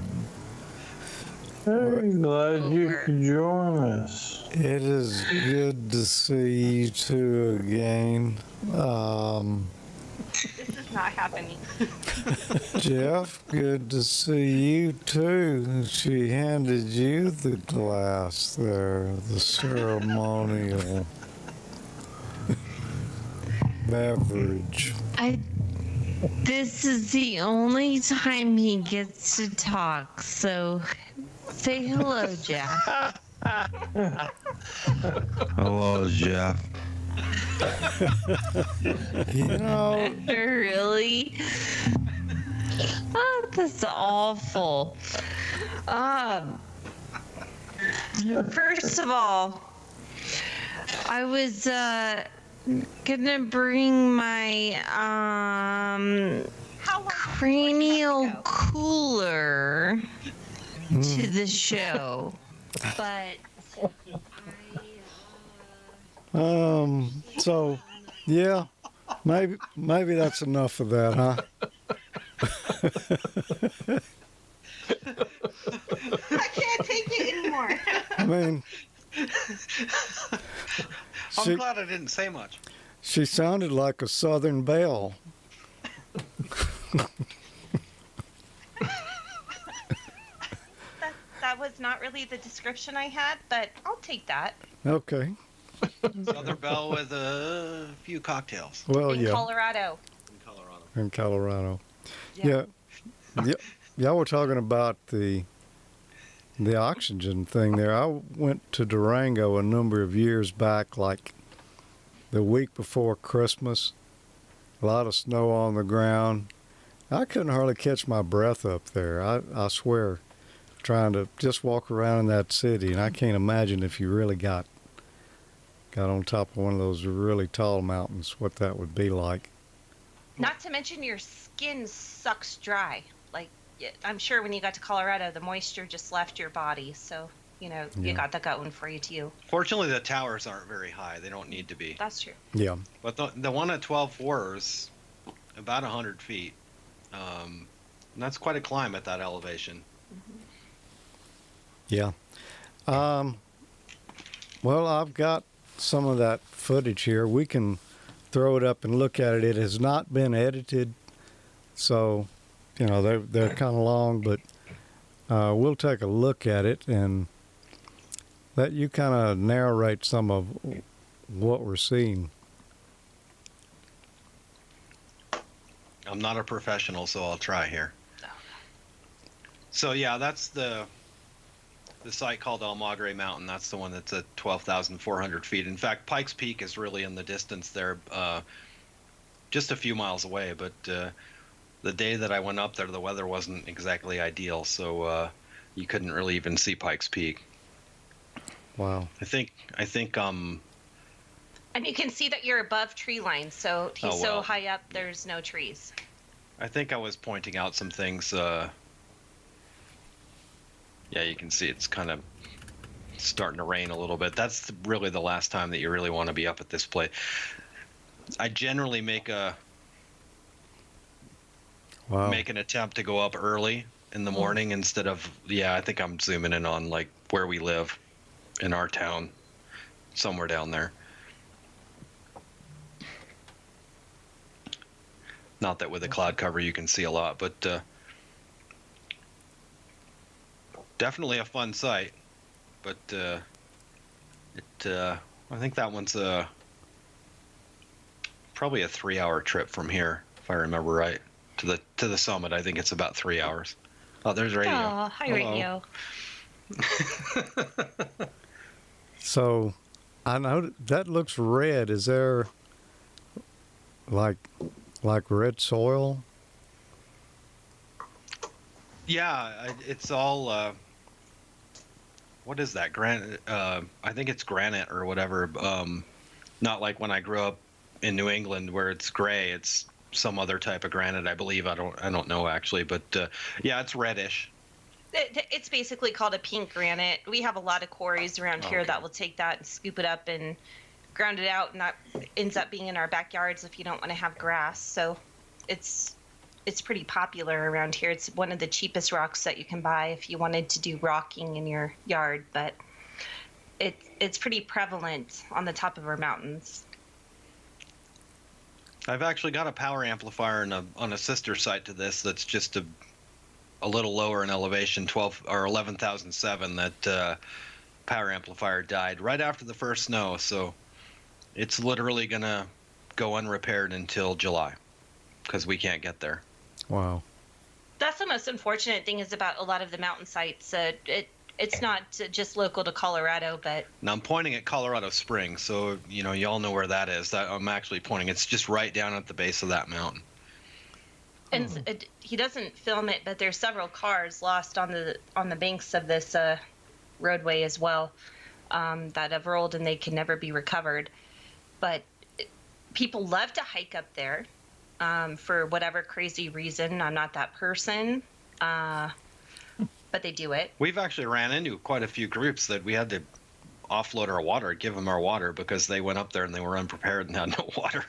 [SPEAKER 20] Very glad you could join us.
[SPEAKER 5] It is good to see you two again.
[SPEAKER 6] This is not happening.
[SPEAKER 5] Jeff, good to see you too. She handed you the glass there, the ceremonial beverage.
[SPEAKER 9] This is the only time he gets to talk, so say hello, Jeff.
[SPEAKER 11] Hello, Jeff.
[SPEAKER 7] You know,
[SPEAKER 9] Really? Oh, that's awful. First of all, I was gonna bring my cranial cooler to the show, but
[SPEAKER 7] so yeah, maybe that's enough of that, huh?
[SPEAKER 6] I can't take it anymore.
[SPEAKER 7] I mean,
[SPEAKER 4] I'm glad I didn't say much.
[SPEAKER 7] she sounded like a Southern belle.
[SPEAKER 6] That was not really the description I had, but I'll take that.
[SPEAKER 7] Okay.
[SPEAKER 4] Southern Belle with a few cocktails.
[SPEAKER 7] Well,
[SPEAKER 6] In
[SPEAKER 7] yeah.
[SPEAKER 6] Colorado.
[SPEAKER 7] In Colorado.
[SPEAKER 6] Yeah.
[SPEAKER 7] Yeah. Y'all were talking about the oxygen thing there. I went to Durango a number of years back, like the week before Christmas. A lot of snow on the ground. I couldn't hardly catch my breath up there. I swear, trying to just walk around in that city, and I can't imagine if you really got on top of one of those really tall mountains, what that would be like.
[SPEAKER 6] Not to mention your skin sucks dry. Like, I'm sure when you got to Colorado, the moisture just left your body. So, you
[SPEAKER 7] Yeah.
[SPEAKER 6] got that going for you too.
[SPEAKER 4] Fortunately, the towers aren't very high. They don't need to be.
[SPEAKER 6] That's true.
[SPEAKER 7] Yeah.
[SPEAKER 4] But the one at 12.4 is about 100 feet. And that's quite a climb at that elevation.
[SPEAKER 7] Yeah. Well, I've got some of that footage here. We can throw it up and look at it. It has not been edited, so they're kind of long, but we'll take a look at it and let you kind of narrate some of what we're seeing.
[SPEAKER 4] I'm not a professional, so I'll try here. So yeah, that's the site called El Magre Mountain. That's the one that's at 12,400 feet. In fact, Pikes Peak is really in the distance there, just a few miles away. But the day that I went up there, the weather wasn't exactly ideal, so you couldn't really even see Pikes Peak.
[SPEAKER 7] Wow.
[SPEAKER 4] I think
[SPEAKER 6] And you can see that you're above tree line, so he's so high up, there's no trees.
[SPEAKER 4] I think I was pointing out some things. Yeah, you can see it's kind of starting to rain a little bit. That's really the last time that you really want to be up at this place. I generally make an attempt to go up early in the morning instead of, I think I'm zooming in on like where we live in our town, somewhere down there. Not that with the cloud cover you can see a lot, but definitely a fun site. But I think that one's probably a 3-hour trip from here, if I remember right, to the summit. I think it's about 3 hours. Oh, there's radio.
[SPEAKER 6] Oh, hi,
[SPEAKER 4] Hello.
[SPEAKER 6] radio.
[SPEAKER 7] So I know that looks red. Is there like red soil?
[SPEAKER 4] Yeah, it's all. What is that? Granite? I think it's granite or whatever. Not like when I grew up in New England where it's gray. It's some other type of granite, I believe. I don't know actually, but yeah, it's reddish.
[SPEAKER 6] It's basically called a pink granite. We have a lot of quarries around here that will take that and scoop it up and ground it out, and that ends up being in our backyards if you don't want to have grass. So it's pretty popular around here. It's one of the cheapest rocks that you can buy if you wanted to do rocking in your yard, but it's pretty prevalent on the top of our mountains.
[SPEAKER 4] I've actually got a power amplifier on a sister site to this that's just a little lower in elevation, 11,007. That power amplifier died right after the first snow, so it's literally gonna go unrepaired until July. because we can't get there.
[SPEAKER 5] Wow.
[SPEAKER 6] That's the most unfortunate thing is about a lot of the mountain sites. It's not just local to Colorado, but
[SPEAKER 4] Now I'm pointing at Colorado Springs, so y'all know where that is. I'm actually pointing. It's just right down at the base of that mountain.
[SPEAKER 6] and he doesn't film it, but there's several cars lost on the banks of this roadway as well that have rolled and they can never be recovered. But people love to hike up there for whatever crazy reason. I'm not that person. But they do it.
[SPEAKER 4] We've actually ran into quite a few groups that we had to offload our water, give them our water because they went up there and they were unprepared and had no water.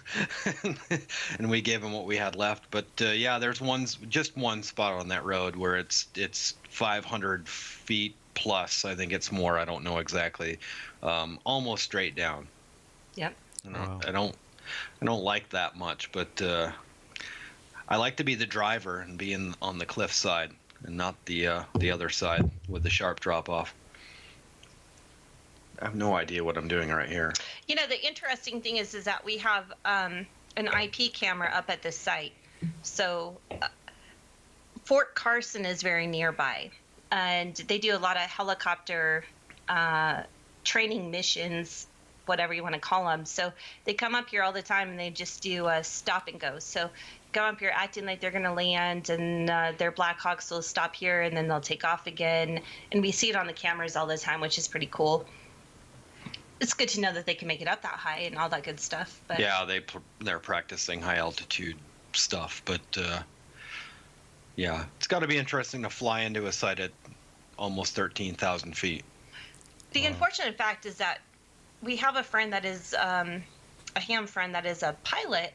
[SPEAKER 4] And we gave them what we had left. But yeah, there's just one spot on that road where it's 500 feet plus. I think it's more. I don't know exactly. Almost straight down.
[SPEAKER 6] Yep.
[SPEAKER 4] I don't like that much, but I like to be the driver and be on the cliff side and not the other side with the sharp drop off. I have no idea what I'm doing right here.
[SPEAKER 6] The interesting thing is that we have an IP camera up at this site. So Fort Carson is very nearby, and they do a lot of helicopter training missions, whatever you want to call them. So they come up here all the time and they just do stop and go. So go up here acting like they're going to land, and their Black Hawks will stop here and then they'll take off again. And we see it on the cameras all the time, which is pretty cool. It's good to know that they can make it up that high and all that good stuff. But
[SPEAKER 4] yeah, they're practicing high altitude stuff, but yeah, it's got to be interesting to fly into a site at almost 13,000 feet.
[SPEAKER 6] The unfortunate fact is that we have a friend that is a ham friend that is a pilot,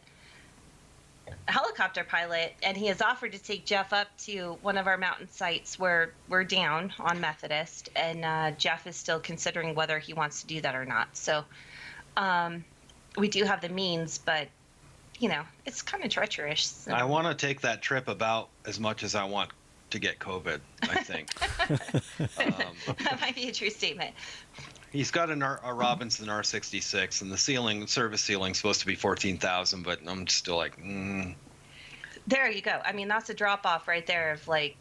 [SPEAKER 6] a helicopter pilot, and he has offered to take Jeff up to one of our mountain sites where we're down on Methodist, and Jeff is still considering whether he wants to do that or not. So we do have the means, but it's kind of treacherous. So.
[SPEAKER 4] I want to take that trip about as much as I want to get COVID, I think.
[SPEAKER 6] That might be a true statement.
[SPEAKER 4] He's got a Robinson R66, and the service ceiling's supposed to be 14,000, but I'm still like,
[SPEAKER 6] There you go. I mean, that's a drop off right there of I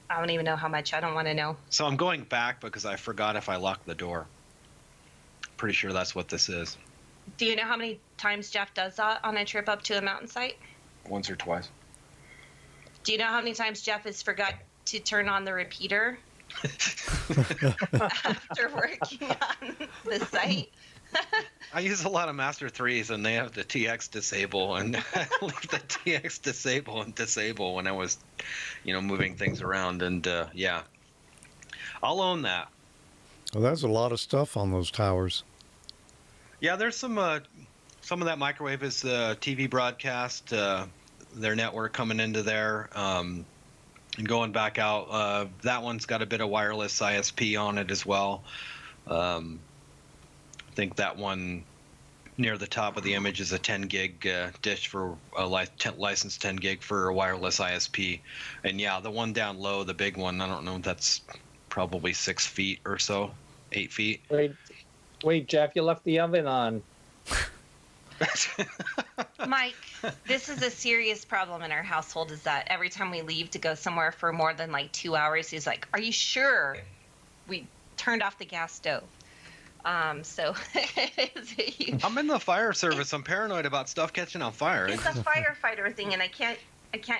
[SPEAKER 6] don't even know how much. I don't want to know.
[SPEAKER 4] So I'm going back because I forgot if I locked the door. Pretty sure that's what this is.
[SPEAKER 6] Do you know how many times Jeff does that on a trip up to a mountain site?
[SPEAKER 4] Once or twice.
[SPEAKER 6] Do you know how many times Jeff has forgot to turn on the repeater? After working on the site.
[SPEAKER 4] I use a lot of Master 3s and they have the TX disable, and I left the TX disable when I was moving things around, and yeah, I'll own that.
[SPEAKER 5] Well, there's a lot of stuff on those towers.
[SPEAKER 4] Yeah, there's some of that microwave is TV broadcast, their network coming into there. And going back out, that one's got a bit of wireless ISP on it as well. I think that one near the top of the image is a 10 gig dish for a licensed 10 gig for a wireless ISP. And yeah, the one down low, the big one, I don't know, that's probably 6 feet or so, 8 feet.
[SPEAKER 10] Wait, Jeff, you left the oven on.
[SPEAKER 6] Mike, this is a serious problem in our household, is that every time we leave to go somewhere for more than 2 hours, he's like, are you sure we turned off the gas stove? So
[SPEAKER 4] I'm in the fire service. I'm paranoid about stuff catching on fire.
[SPEAKER 6] It's a firefighter thing, and I can't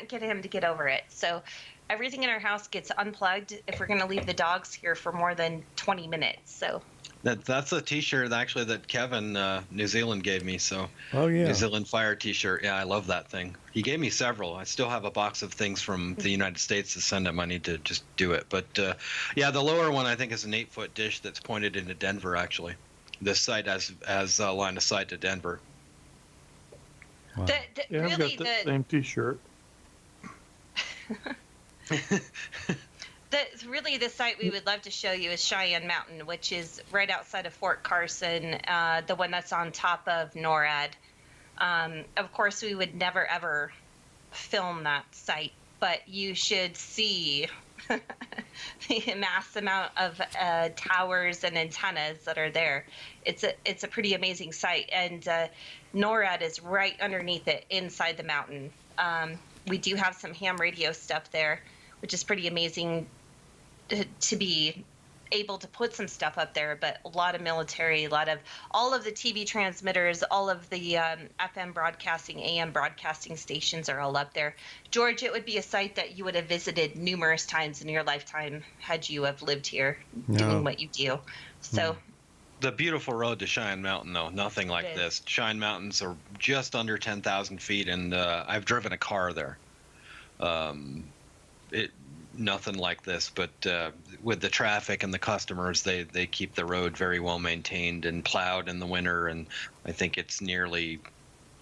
[SPEAKER 6] get him to get over it. So everything in our house gets unplugged if we're going to leave the dogs here for more than 20 minutes. So
[SPEAKER 4] that's a T-shirt actually that Kevin New Zealand gave me. So
[SPEAKER 5] oh yeah,
[SPEAKER 4] New Zealand Fire T-shirt. Yeah, I love that thing. He gave me several. I still have a box of things from the United States to send him. I need to just do it. But yeah, the lower one I think is an 8-foot dish that's pointed into Denver. Actually, this site has a line of sight to Denver.
[SPEAKER 2] Wow.
[SPEAKER 6] Yeah,
[SPEAKER 2] I've got the same T-shirt.
[SPEAKER 6] Really, the site we would love to show you is Cheyenne Mountain, which is right outside of Fort Carson, the one that's on top of NORAD. Of course, we would never, ever film that site, but you should see the mass amount of towers and antennas that are there. It's a pretty amazing site, and NORAD is right underneath it inside the mountain. We do have some ham radio stuff there, which is pretty amazing to be able to put some stuff up there, but a lot of military, all of the TV transmitters, all of the FM broadcasting, AM broadcasting stations are all up there. George, it would be a site that you would have visited numerous times in your lifetime had you have lived here doing what you do. So
[SPEAKER 4] the beautiful road to Cheyenne Mountain, though, nothing like this. Cheyenne Mountains are just under 10,000 feet, and I've driven a car there. Nothing like this, but with the traffic and the customers, they keep the road very well maintained and plowed in the winter, and I think it's nearly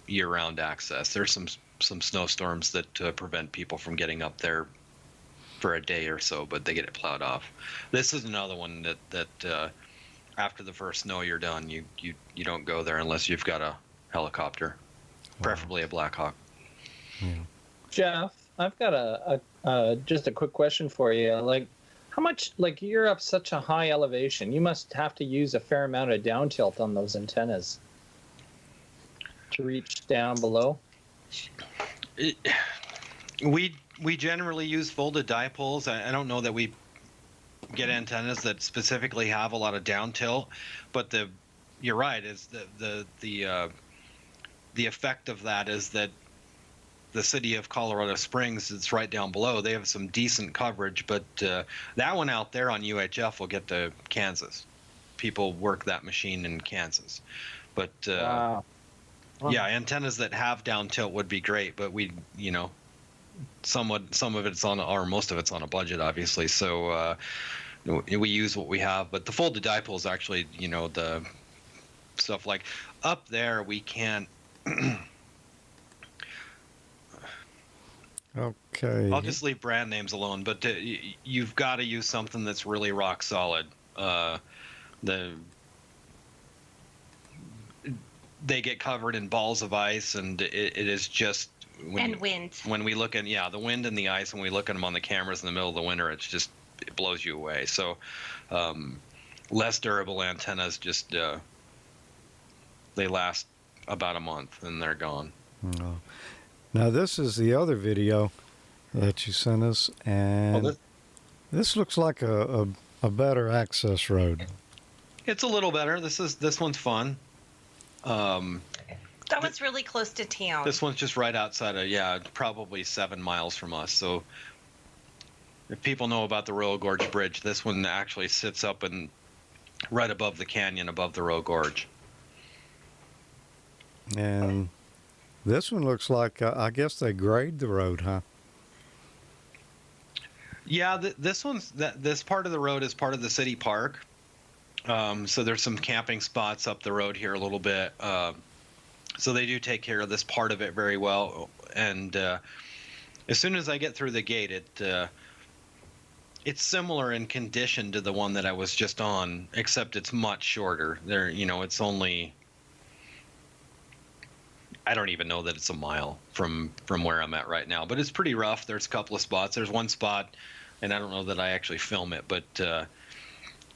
[SPEAKER 4] year-round access. There's some snowstorms that prevent people from getting up there for a day or so, but they get it plowed off. This is another one that after the first snow you're done, you don't go there unless you've got a helicopter, preferably a Black Hawk.
[SPEAKER 10] Jeff, I've got just a quick question for you. Like, how much, like, you're up such a high elevation, you must have to use a fair amount of down tilt on those antennas to reach down below?
[SPEAKER 4] We generally use folded dipoles. I don't know that we get antennas that specifically have a lot of down tilt, but you're right, is the effect of that is that the city of Colorado Springs, it's right down below. They have some decent coverage, but that one out there on UHF will get to Kansas. People work that machine in Kansas. But
[SPEAKER 10] Wow.
[SPEAKER 4] yeah, antennas that have down tilt would be great, but some of it's on, or most of it's on a budget, obviously. So we use what we have, but the folded dipoles actually, the stuff like up there, we can't.
[SPEAKER 5] Okay.
[SPEAKER 4] I'll just leave brand names alone, but you've got to use something that's really rock solid. They get covered in balls of ice, and it is just
[SPEAKER 6] wind.
[SPEAKER 4] When we look at the wind and the ice, when we look at them on the cameras in the middle of the winter, it blows you away. So less durable antennas just they last about a month and they're gone.
[SPEAKER 5] Oh. Now this is the other video that you sent us, and this looks like a better access road.
[SPEAKER 4] It's a little better. This one's fun.
[SPEAKER 6] That one's really close to town.
[SPEAKER 4] This one's just right outside of, probably 7 miles from us. So if people know about the Royal Gorge Bridge, this one actually sits up and right above the canyon, above the Royal Gorge.
[SPEAKER 5] And this one looks like, I guess they grade the road, huh?
[SPEAKER 4] Yeah, this part of the road is part of the city park. So there's some camping spots up the road here a little bit. So they do take care of this part of it very well. And as soon as I get through the gate, it's similar in condition to the one that I was just on, except it's much shorter. It's only, I don't even know that it's a mile from where I'm at right now, but it's pretty rough. There's a couple of spots. There's one spot, and I don't know that I actually film it, but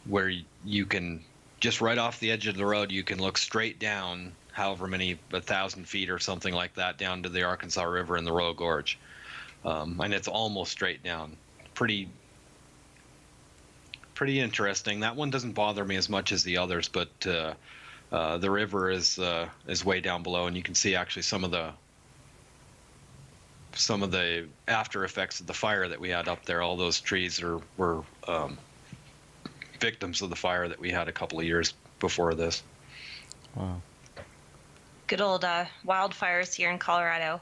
[SPEAKER 4] where you can just right off the edge of the road, you can look straight down, however many, 1,000 feet or something like that, down to the Arkansas River and the Royal Gorge, and it's almost straight down. Pretty interesting. That one doesn't bother me as much as the others, but the river is way down below, and you can see actually some of the after effects of the fire that we had up there. All those trees were victims of the fire that we had a couple of years before this.
[SPEAKER 5] Wow.
[SPEAKER 6] Good old wildfires here in Colorado.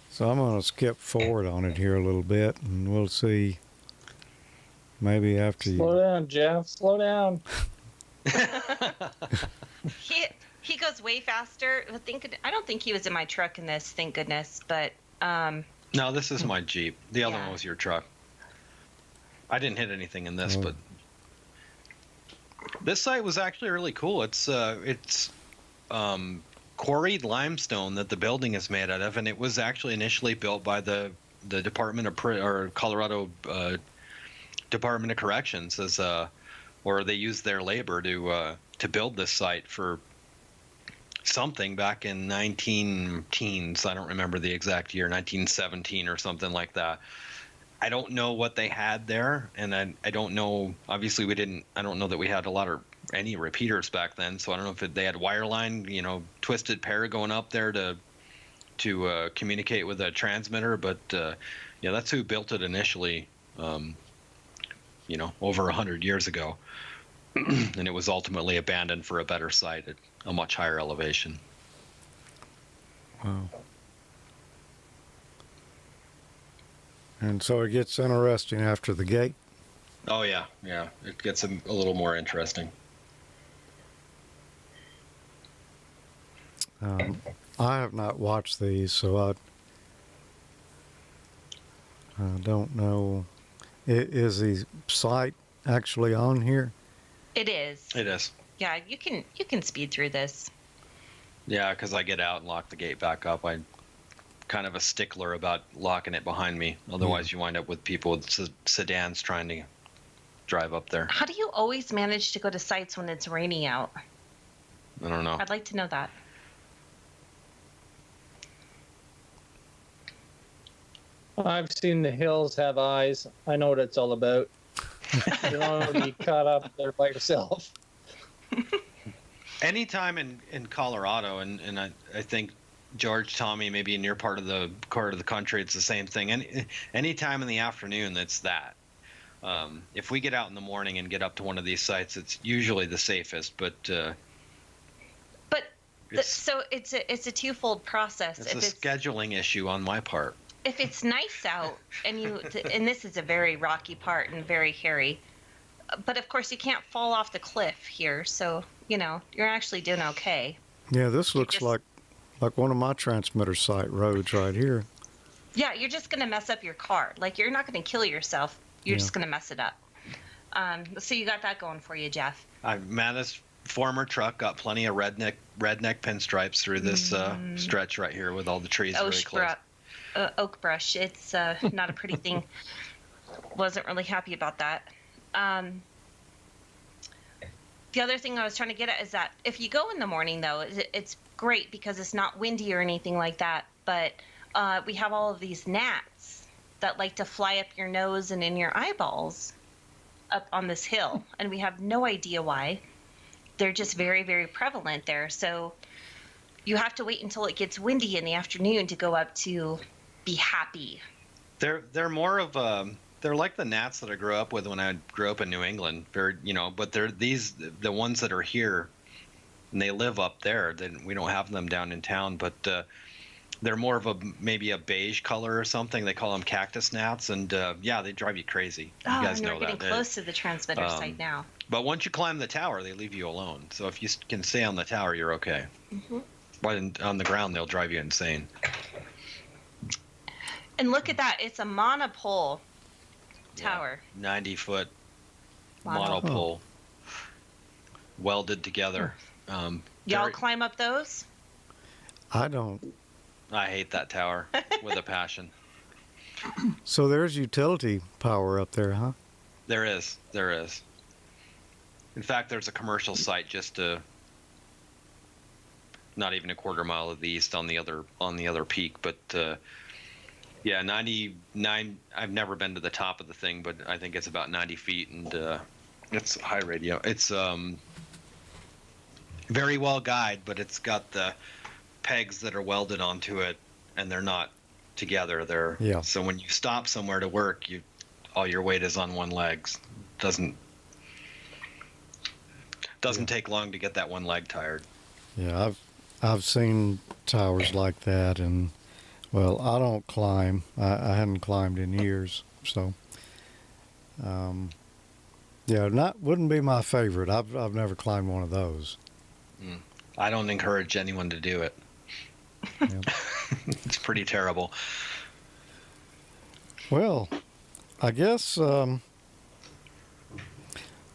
[SPEAKER 5] So I'm going to skip forward on it here a little bit, and we'll see maybe after you...
[SPEAKER 10] Slow down, Jeff. Slow down.
[SPEAKER 6] He goes way faster. I don't think he was in my truck in this, thank goodness. But
[SPEAKER 4] no, this is my Jeep. The other one was your truck. I didn't hit anything in this, but this site was actually really cool. It's quarried limestone that the building is made out of, and it was actually initially built by the Department of Colorado Department of Corrections or they used their labor to build this site for something back in 19 teens. I don't remember the exact year, 1917 or something like that. I don't know what they had there, and I don't know. Obviously, I don't know that we had any repeaters back then, so I don't know if they had wireline, twisted pair going up there to communicate with a transmitter. But yeah, that's who built it initially. Over 100 years ago, and it was ultimately abandoned for a better site at a much higher elevation.
[SPEAKER 7] Wow. And so it gets interesting after the gate.
[SPEAKER 4] Oh yeah, it gets a little more interesting.
[SPEAKER 7] I have not watched these, so I don't know. Is the site actually on here?
[SPEAKER 6] It is.
[SPEAKER 4] It is.
[SPEAKER 6] Yeah, you can speed through this.
[SPEAKER 4] Yeah, because I get out and lock the gate back up. I'm kind of a stickler about locking it behind me. Otherwise, you wind up with people with sedans trying to drive up there.
[SPEAKER 6] How do you always manage to go to sites when it's raining out?
[SPEAKER 4] I don't know.
[SPEAKER 6] I'd like to know that.
[SPEAKER 10] I've seen the hills have eyes. I know what it's all about. You don't want to be caught up there by yourself.
[SPEAKER 4] Anytime in Colorado, and I think George, Tommy, maybe in your part of the country, it's the same thing. Any time in the afternoon, that's that. If we get out in the morning and get up to one of these sites, it's usually the safest.
[SPEAKER 6] So it's a twofold process.
[SPEAKER 4] It's a scheduling issue on my part.
[SPEAKER 6] If it's nice out and this is a very rocky part and very hairy, but of course you can't fall off the cliff here, so you're actually doing okay.
[SPEAKER 7] Yeah, this looks like one of my transmitter site roads right here.
[SPEAKER 6] Yeah, you're just gonna mess up your car. Like, you're not gonna kill yourself. You're just gonna mess it up. So you got that going for you, Jeff.
[SPEAKER 4] This former truck got plenty of redneck pinstripes through this stretch right here with all the trees very close.
[SPEAKER 6] Oak brush. It's not a pretty thing. Wasn't really happy about that. The other thing I was trying to get at is that if you go in the morning, though, it's great because it's not windy or anything like that. But we have all of these gnats that like to fly up your nose and in your eyeballs up on this hill. And we have no idea why. They're just very, very prevalent there. So you have to wait until it gets windy in the afternoon to go up to be happy.
[SPEAKER 4] They're more of they're like the gnats that I grew up with when I grew up in New England. But they're the ones that are here, and they live up there. We don't have them down in town, but they're more of maybe a beige color or something. They call them cactus gnats, and they drive you crazy. You guys know that.
[SPEAKER 6] We're getting close to the transmitter site now.
[SPEAKER 4] But once you climb the tower, they leave you alone. So if you can stay on the tower, you're okay. Mm-hmm. But on the ground, they'll drive you insane.
[SPEAKER 6] And look at that. It's a monopole tower.
[SPEAKER 4] 90-foot monopole. Welded together.
[SPEAKER 6] Y'all climb up those?
[SPEAKER 7] I don't.
[SPEAKER 4] I hate that tower with a passion.
[SPEAKER 7] So there's utility power up there, huh?
[SPEAKER 4] There is. In fact, there's a commercial site just not even a quarter mile of the east on the other peak, but 99. I've never been to the top of the thing, but I think it's about 90 feet, and it's high radio. It's very well guided, but it's got the pegs that are welded onto it, and they're not together. So when you stop somewhere to work, all your weight is on one leg. Doesn't take long to get that one leg tired.
[SPEAKER 7] Yeah, I've seen towers like that, and well, I don't climb. I hadn't climbed in years, so wouldn't be my favorite. I've never climbed one of those.
[SPEAKER 4] I don't encourage anyone to do it.
[SPEAKER 7] Yep.
[SPEAKER 4] It's pretty terrible.
[SPEAKER 7] Well, I guess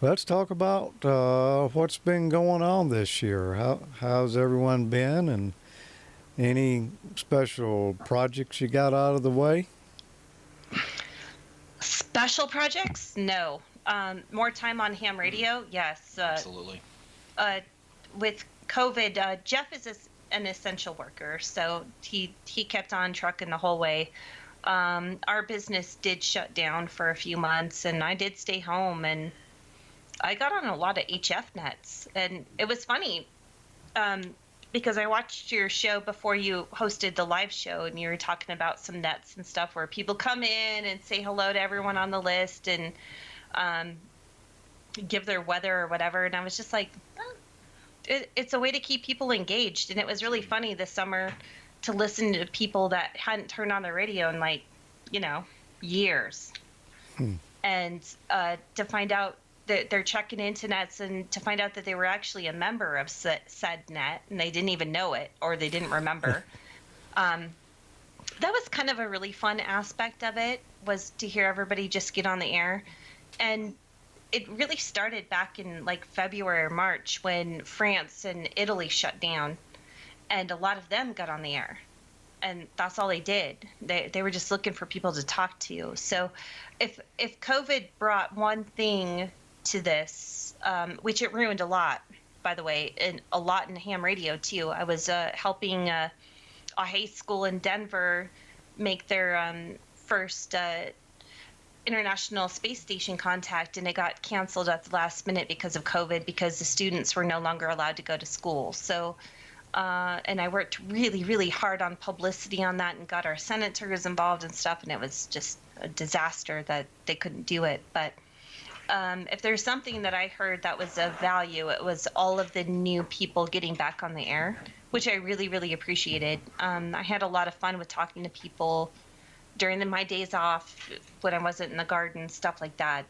[SPEAKER 7] let's talk about what's been going on this year. How's everyone been, and any special projects you got out of the way?
[SPEAKER 6] Special projects? No. More time on ham radio? Yes.
[SPEAKER 4] Absolutely.
[SPEAKER 6] With COVID, Jeff is an essential worker, so he kept on trucking the whole way. Our business did shut down for a few months, and I did stay home, and I got on a lot of HF nets, and it was funny because I watched your show before you hosted the live show, and you were talking about some nets and stuff where people come in and say hello to everyone on the list and give their weather or whatever, and I was just like, it's a way to keep people engaged, and it was really funny this summer to listen to people that hadn't turned on the radio in like, years, and to find out that they're checking into nets, and to find out that they were actually a member of said net, and they didn't even know it, or they didn't remember. That was kind of a really fun aspect of it, was to hear everybody just get on the air. And it really started back in like February or March when France and Italy shut down, and a lot of them got on the air, and that's all they did. They were just looking for people to talk to. So if COVID brought one thing to this, which it ruined a lot, by the way, and a lot in ham radio too. I was helping a high school in Denver make their first International Space Station contact, and it got canceled at the last minute because of COVID, because the students were no longer allowed to go to school. So, and I worked really, really hard on publicity on that and got our senators involved and stuff, and it was just a disaster that they couldn't do it. But if there's something that I heard that was of value, it was all of the new people getting back on the air, which I really, really appreciated. I had a lot of fun with talking to people during my days off when I wasn't in the garden, stuff like that.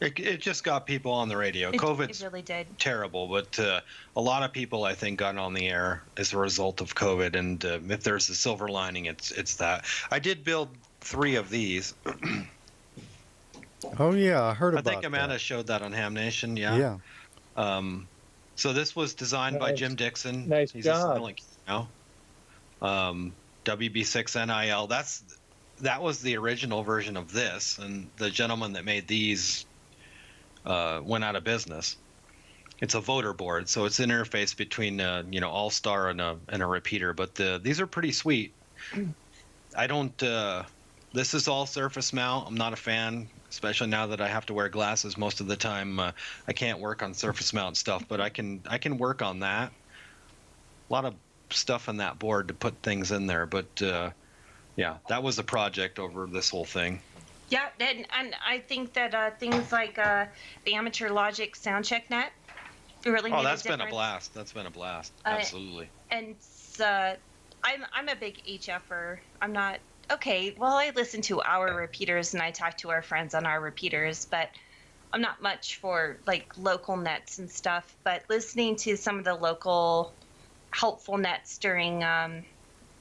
[SPEAKER 4] It just got people on the radio. COVID's
[SPEAKER 6] it really did.
[SPEAKER 4] Terrible, but a lot of people, I think, got on the air as a result of COVID. And if there's a silver lining, it's that. I did build 3 of these.
[SPEAKER 5] Oh yeah, I heard about that.
[SPEAKER 4] I think Amanda showed that on Ham Nation. Yeah. So this was designed by Jim Dixon.
[SPEAKER 10] Nice
[SPEAKER 4] He's
[SPEAKER 10] job.
[SPEAKER 4] WB6 NIL. That was the original version of this, and the gentleman that made these went out of business. It's a voter board, so it's an interface between All-Star and a repeater. But these are pretty sweet. I don't. This is all surface mount. I'm not a fan, especially now that I have to wear glasses most of the time. I can't work on surface mount stuff, but I can work on that. A lot of stuff on that board to put things in there, but yeah, that was a project over this whole thing.
[SPEAKER 6] Yeah, and I think that things like the AmateurLogic's soundcheck net really made
[SPEAKER 4] that's
[SPEAKER 6] a
[SPEAKER 4] been a
[SPEAKER 6] difference.
[SPEAKER 4] blast. That's been a blast. Absolutely.
[SPEAKER 6] And I'm a big HFer. I'm not. Okay, well, I listen to our repeaters and I talk to our friends on our repeaters, but I'm not much for like local nets and stuff. But listening to some of the local helpful nets during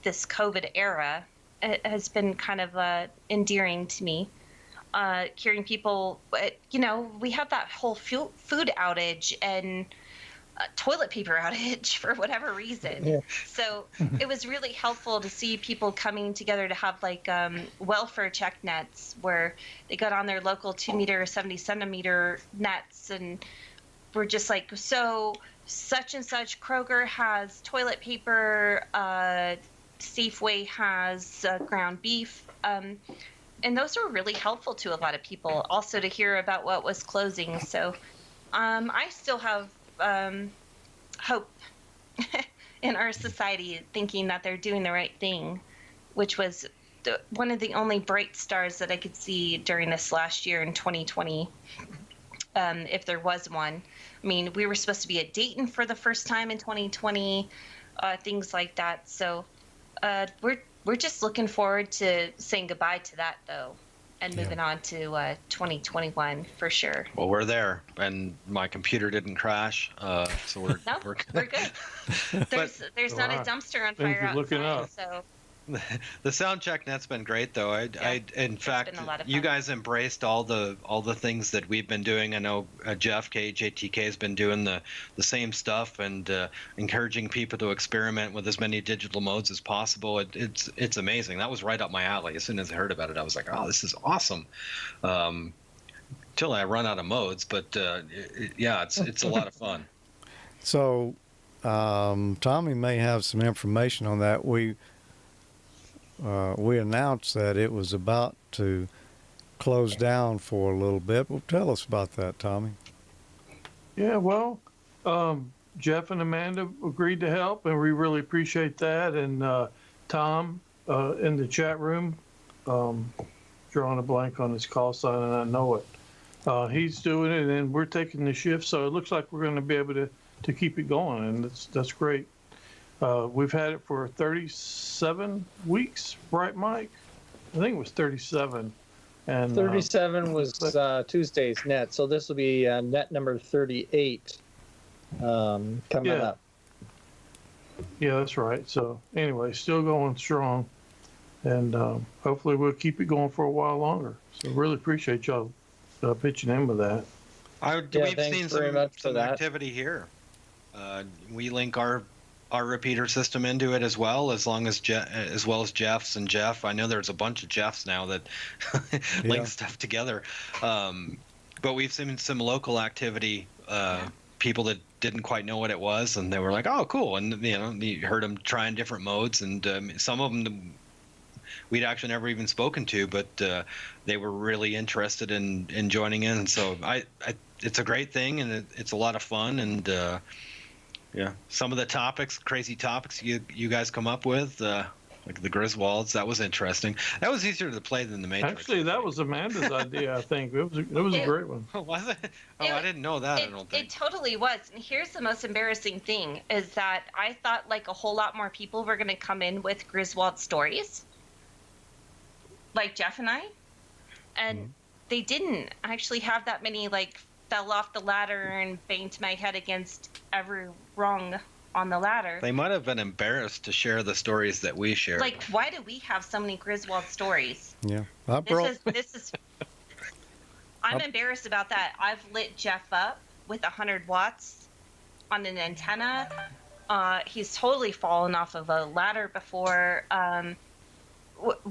[SPEAKER 6] this COVID era, it has been kind of endearing to me. Hearing people, we had that whole food outage and toilet paper outage for whatever reason.
[SPEAKER 10] Yeah.
[SPEAKER 6] So it was really helpful to see people coming together to have like welfare check nets where they got on their local 2-meter, 70-centimeter nets, and we're just like, so such and such Kroger has toilet paper, Safeway has ground beef. And those were really helpful to a lot of people. Also to hear about what was closing. So I still have hope in our society, thinking that they're doing the right thing, which was one of the only bright stars that I could see during this last year in 2020, if there was one. I mean, we were supposed to be at Dayton for the first time in 2020, things like that. So we're just looking forward to saying goodbye to that, though, and moving on to 2021 for sure.
[SPEAKER 4] Well, we're there, and my computer didn't crash, so we're
[SPEAKER 6] we're good. There's not a dumpster on fire outside, so.
[SPEAKER 4] The sound check net's been great, though. In fact, you guys embraced all the things that we've been doing. I know Jeff JTK has been doing the same stuff and encouraging people to experiment with as many digital modes as possible. It's amazing. That was right up my alley. As soon as I heard about it, I was like, oh, this is awesome. Till I run out of modes, but yeah, it's a lot of fun.
[SPEAKER 5] So Tommy may have some information on that. We announced that it was about to close down for a little bit. Well, tell us about that, Tommy.
[SPEAKER 2] Yeah, well, Jeff and Amanda agreed to help, and we really appreciate that. And Tom in the chat room, drawing a blank on his call sign, and I know it. He's doing it, and we're taking the shift, so it looks like we're going to be able to keep it going, and that's great. We've had it for 37 weeks, right, Mike? I think it was 37. And
[SPEAKER 10] 37 was Tuesday's net, so this will be net number 38 coming up.
[SPEAKER 2] Yeah, that's right. So anyway, still going strong, and hopefully we'll keep it going for a while longer. So really appreciate y'all pitching in with that.
[SPEAKER 4] We've seen some activity here. We link our repeater system into it as well as Jeff's and Jeff. I know there's a bunch of Jeffs now that link stuff together. But we've seen some local activity, people that didn't quite know what it was, and they were like, "Oh, cool!" And you heard them trying different modes, and some of them we'd actually never even spoken to, but they were really interested in joining in. And so it's a great thing, and it's a lot of fun, and yeah, some of the crazy topics you guys come up with, like the Griswolds, that was interesting. That was easier to play than the Matrix.
[SPEAKER 2] Actually, that was Amanda's idea, I think. It was a great one.
[SPEAKER 4] Was it? Oh, I didn't know that. I don't think.
[SPEAKER 6] It totally was. And here's the most embarrassing thing is that I thought like a whole lot more people were going to come in with Griswold stories, like Jeff and I, and they didn't actually have that many like fell off the ladder and banged my head against every rung on the ladder.
[SPEAKER 4] They might have been embarrassed to share the stories that we shared.
[SPEAKER 6] Like, why do we have so many Griswold stories?
[SPEAKER 5] Yeah,
[SPEAKER 6] this is. I'm embarrassed about that. I've lit Jeff up with 100 watts on an antenna. He's totally fallen off of a ladder before.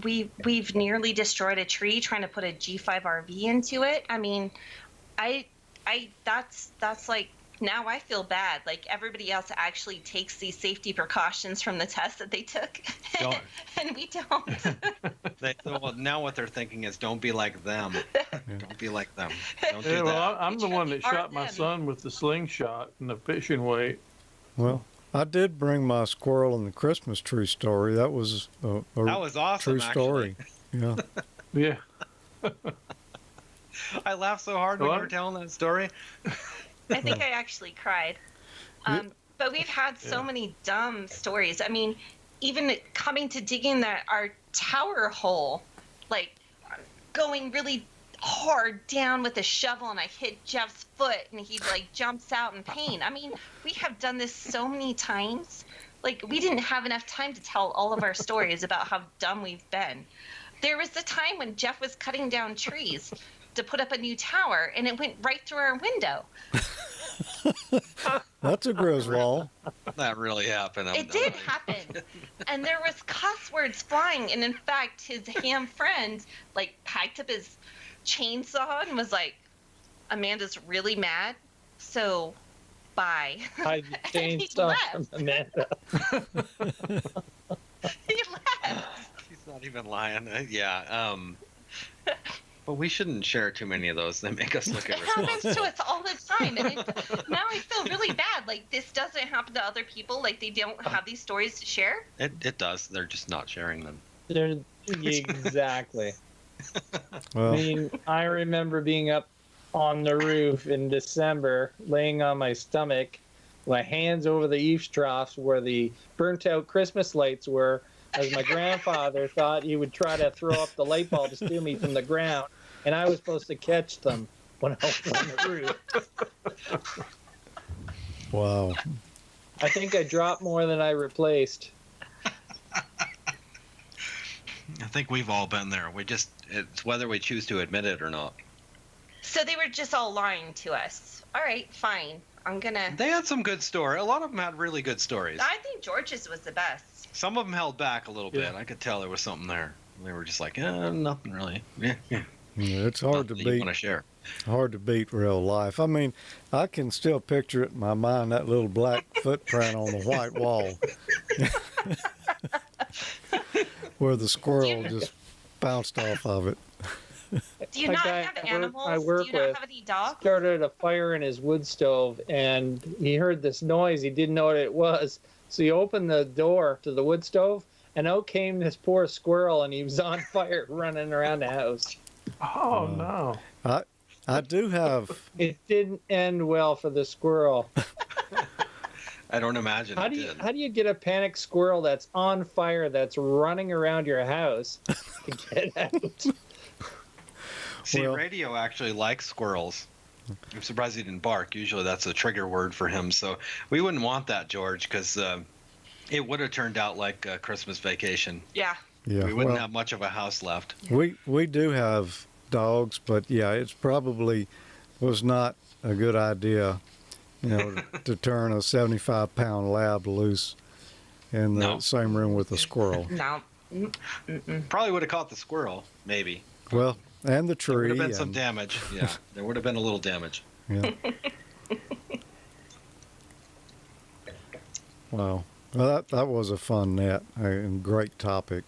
[SPEAKER 6] We've nearly destroyed a tree trying to put a G5 RV into it. I mean, that's like, now I feel bad. Like everybody else actually takes these safety precautions from the test that they took, and we don't.
[SPEAKER 4] Now what they're thinking is, don't be like them. Don't be like them. Don't do that.
[SPEAKER 2] Well, I'm the one that shot my son with the slingshot and the fishing weight.
[SPEAKER 5] Well, I did bring my squirrel and the Christmas tree story. That was that
[SPEAKER 4] was awesome,
[SPEAKER 5] true story. Yeah.
[SPEAKER 2] Yeah.
[SPEAKER 4] I laughed so hard when you were telling that story.
[SPEAKER 6] I think I actually cried. But we've had so many dumb stories. I mean, even coming to digging our tower hole, like going really hard down with a shovel, and I hit Jeff's foot, and he like jumps out in pain. I mean, we have done this so many times. Like, we didn't have enough time to tell all of our stories about how dumb we've been. There was a time when Jeff was cutting down trees to put up a new tower, and it went right through our window.
[SPEAKER 5] That's a Griswold.
[SPEAKER 4] That really happened.
[SPEAKER 6] It did happen. And there was cuss words flying, and in fact, his ham friend like packed up his chainsaw and was like, "Amanda's really mad, so bye."
[SPEAKER 10] Hide the chainsaw from Amanda.
[SPEAKER 6] He left.
[SPEAKER 4] He's not even lying. Yeah. But we shouldn't share too many of those. They make us look irresponsible.
[SPEAKER 6] It happens to us all the time. And now I feel really bad. Like, this doesn't happen to other people. Like, they don't have these stories to share.
[SPEAKER 4] It does. They're just not sharing them.
[SPEAKER 10] Exactly.
[SPEAKER 5] Well,
[SPEAKER 10] I mean, I remember being up on the roof in December, laying on my stomach, my hands over the eaves troughs where the burnt out Christmas lights were, as my grandfather thought he would try to throw up the light bulb to steal me from the ground, and I was supposed to catch them when I was on the roof.
[SPEAKER 5] Wow.
[SPEAKER 10] I think I dropped more than I replaced.
[SPEAKER 4] I think we've all been there. It's whether we choose to admit it or not.
[SPEAKER 6] So they were just all lying to us. All right, fine.
[SPEAKER 4] They had some good stories. A lot of them had really good stories.
[SPEAKER 6] I think George's was the best.
[SPEAKER 4] Some of them held back a little bit. I could tell there was something there. They were just like, nothing really. Yeah.
[SPEAKER 5] It's hard to beat.
[SPEAKER 4] Want to share.
[SPEAKER 5] hard to beat real life. I mean, I can still picture it in my mind, that little black footprint on the white wall where the squirrel just bounced off of it.
[SPEAKER 6] Do you
[SPEAKER 10] A
[SPEAKER 6] not
[SPEAKER 10] guy
[SPEAKER 6] have
[SPEAKER 10] I
[SPEAKER 6] animals?
[SPEAKER 10] work
[SPEAKER 6] Do you not
[SPEAKER 10] with
[SPEAKER 6] have any dogs?
[SPEAKER 10] started a fire in his wood stove, and he heard this noise. He didn't know what it was, so he opened the door to the wood stove, and out came this poor squirrel, and he was on fire running around the house.
[SPEAKER 2] Oh no!
[SPEAKER 5] I do have.
[SPEAKER 10] It didn't end well for the squirrel.
[SPEAKER 4] I don't imagine
[SPEAKER 10] How
[SPEAKER 4] it
[SPEAKER 10] do you
[SPEAKER 4] did.
[SPEAKER 10] how do you get a panicked squirrel that's on fire that's running around your house to get out?
[SPEAKER 4] See, radio actually likes squirrels. I'm surprised he didn't bark. Usually that's a trigger word for him. So we wouldn't want that, George, because it would have turned out like a Christmas Vacation.
[SPEAKER 6] Yeah.
[SPEAKER 5] Yeah,
[SPEAKER 4] We wouldn't
[SPEAKER 5] well,
[SPEAKER 4] have much of a house left.
[SPEAKER 5] we do have dogs, but yeah, it's probably was not a good idea, to turn a 75-pound lab loose in the same room with a squirrel.
[SPEAKER 6] No.
[SPEAKER 4] Probably would have caught the squirrel, maybe.
[SPEAKER 5] Well, and the
[SPEAKER 4] There would
[SPEAKER 5] tree.
[SPEAKER 4] have been some
[SPEAKER 5] and-
[SPEAKER 4] damage. Yeah, there would have been a little damage.
[SPEAKER 5] Yeah. Wow. Well, that was a fun net and great topic.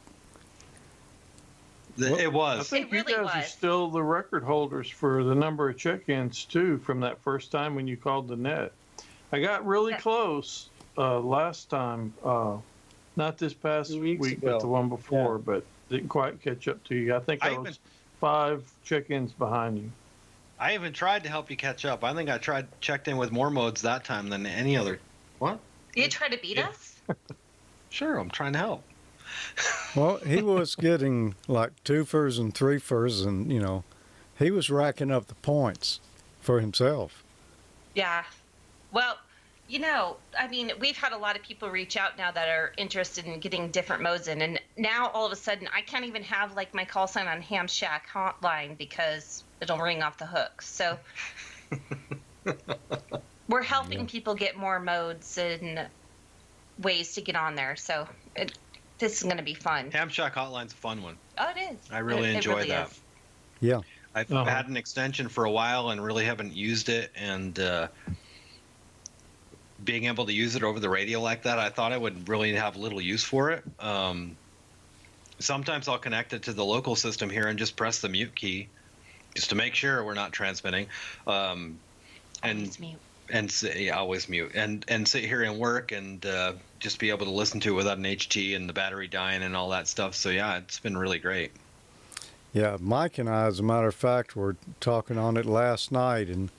[SPEAKER 4] It
[SPEAKER 2] I
[SPEAKER 4] was.
[SPEAKER 2] think you guys are still the record holders for the number of check-ins too from that first time when you called the net. I got really close last time, not this past week,
[SPEAKER 10] ago.
[SPEAKER 2] but the one before, but didn't quite catch up to you. I think I was 5 check-ins behind you.
[SPEAKER 4] I even tried to help you catch up. I think I checked in with more modes that time than any other. What?
[SPEAKER 6] You try to beat us?
[SPEAKER 4] Sure, I'm trying to help.
[SPEAKER 5] Well, he was getting like 2-fers and 3-fers, and he was racking up the points for himself.
[SPEAKER 6] Yeah. Well, I mean, we've had a lot of people reach out now that are interested in getting different modes in, and now all of a sudden I can't even have like my call sign on Ham Shack hotline because it'll ring off the hook. So we're helping people get more modes and ways to get on there. So this is going to be fun.
[SPEAKER 4] Ham Shack Hotline's a fun one.
[SPEAKER 6] Oh, it is.
[SPEAKER 4] I really enjoy
[SPEAKER 6] really
[SPEAKER 4] that.
[SPEAKER 6] is.
[SPEAKER 5] Yeah.
[SPEAKER 4] I've had an extension for a while and really haven't used it, and being able to use it over the radio like that, I thought I would really have little use for it. Sometimes I'll connect it to the local system here and just press the mute key just to make sure we're not transmitting.
[SPEAKER 6] Always mute.
[SPEAKER 4] Always mute. And sit here and work and just be able to listen to it without an HT and the battery dying and all that stuff. So yeah, it's been really great.
[SPEAKER 5] Yeah, Mike and I, as a matter of fact, were talking on it last night and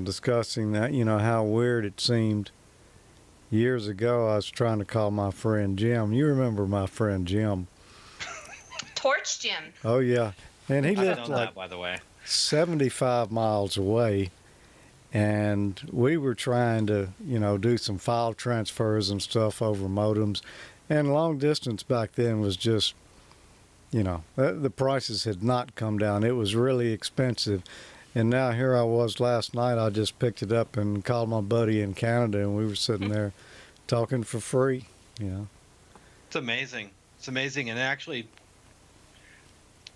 [SPEAKER 5] discussing that, how weird it seemed. Years ago, I was trying to call my friend Jim. You remember my friend Jim?
[SPEAKER 6] Torch Jim.
[SPEAKER 5] Oh, yeah. And he
[SPEAKER 4] I
[SPEAKER 5] lived
[SPEAKER 4] know
[SPEAKER 5] like
[SPEAKER 4] that, by the way.
[SPEAKER 5] 75 miles away. And we were trying to, do some file transfers and stuff over modems. And long distance back then was just, the prices had not come down. It was really expensive. And now here I was last night. I just picked it up and called my buddy in Canada, and we were sitting there talking for free.
[SPEAKER 4] It's amazing. It's amazing. And actually,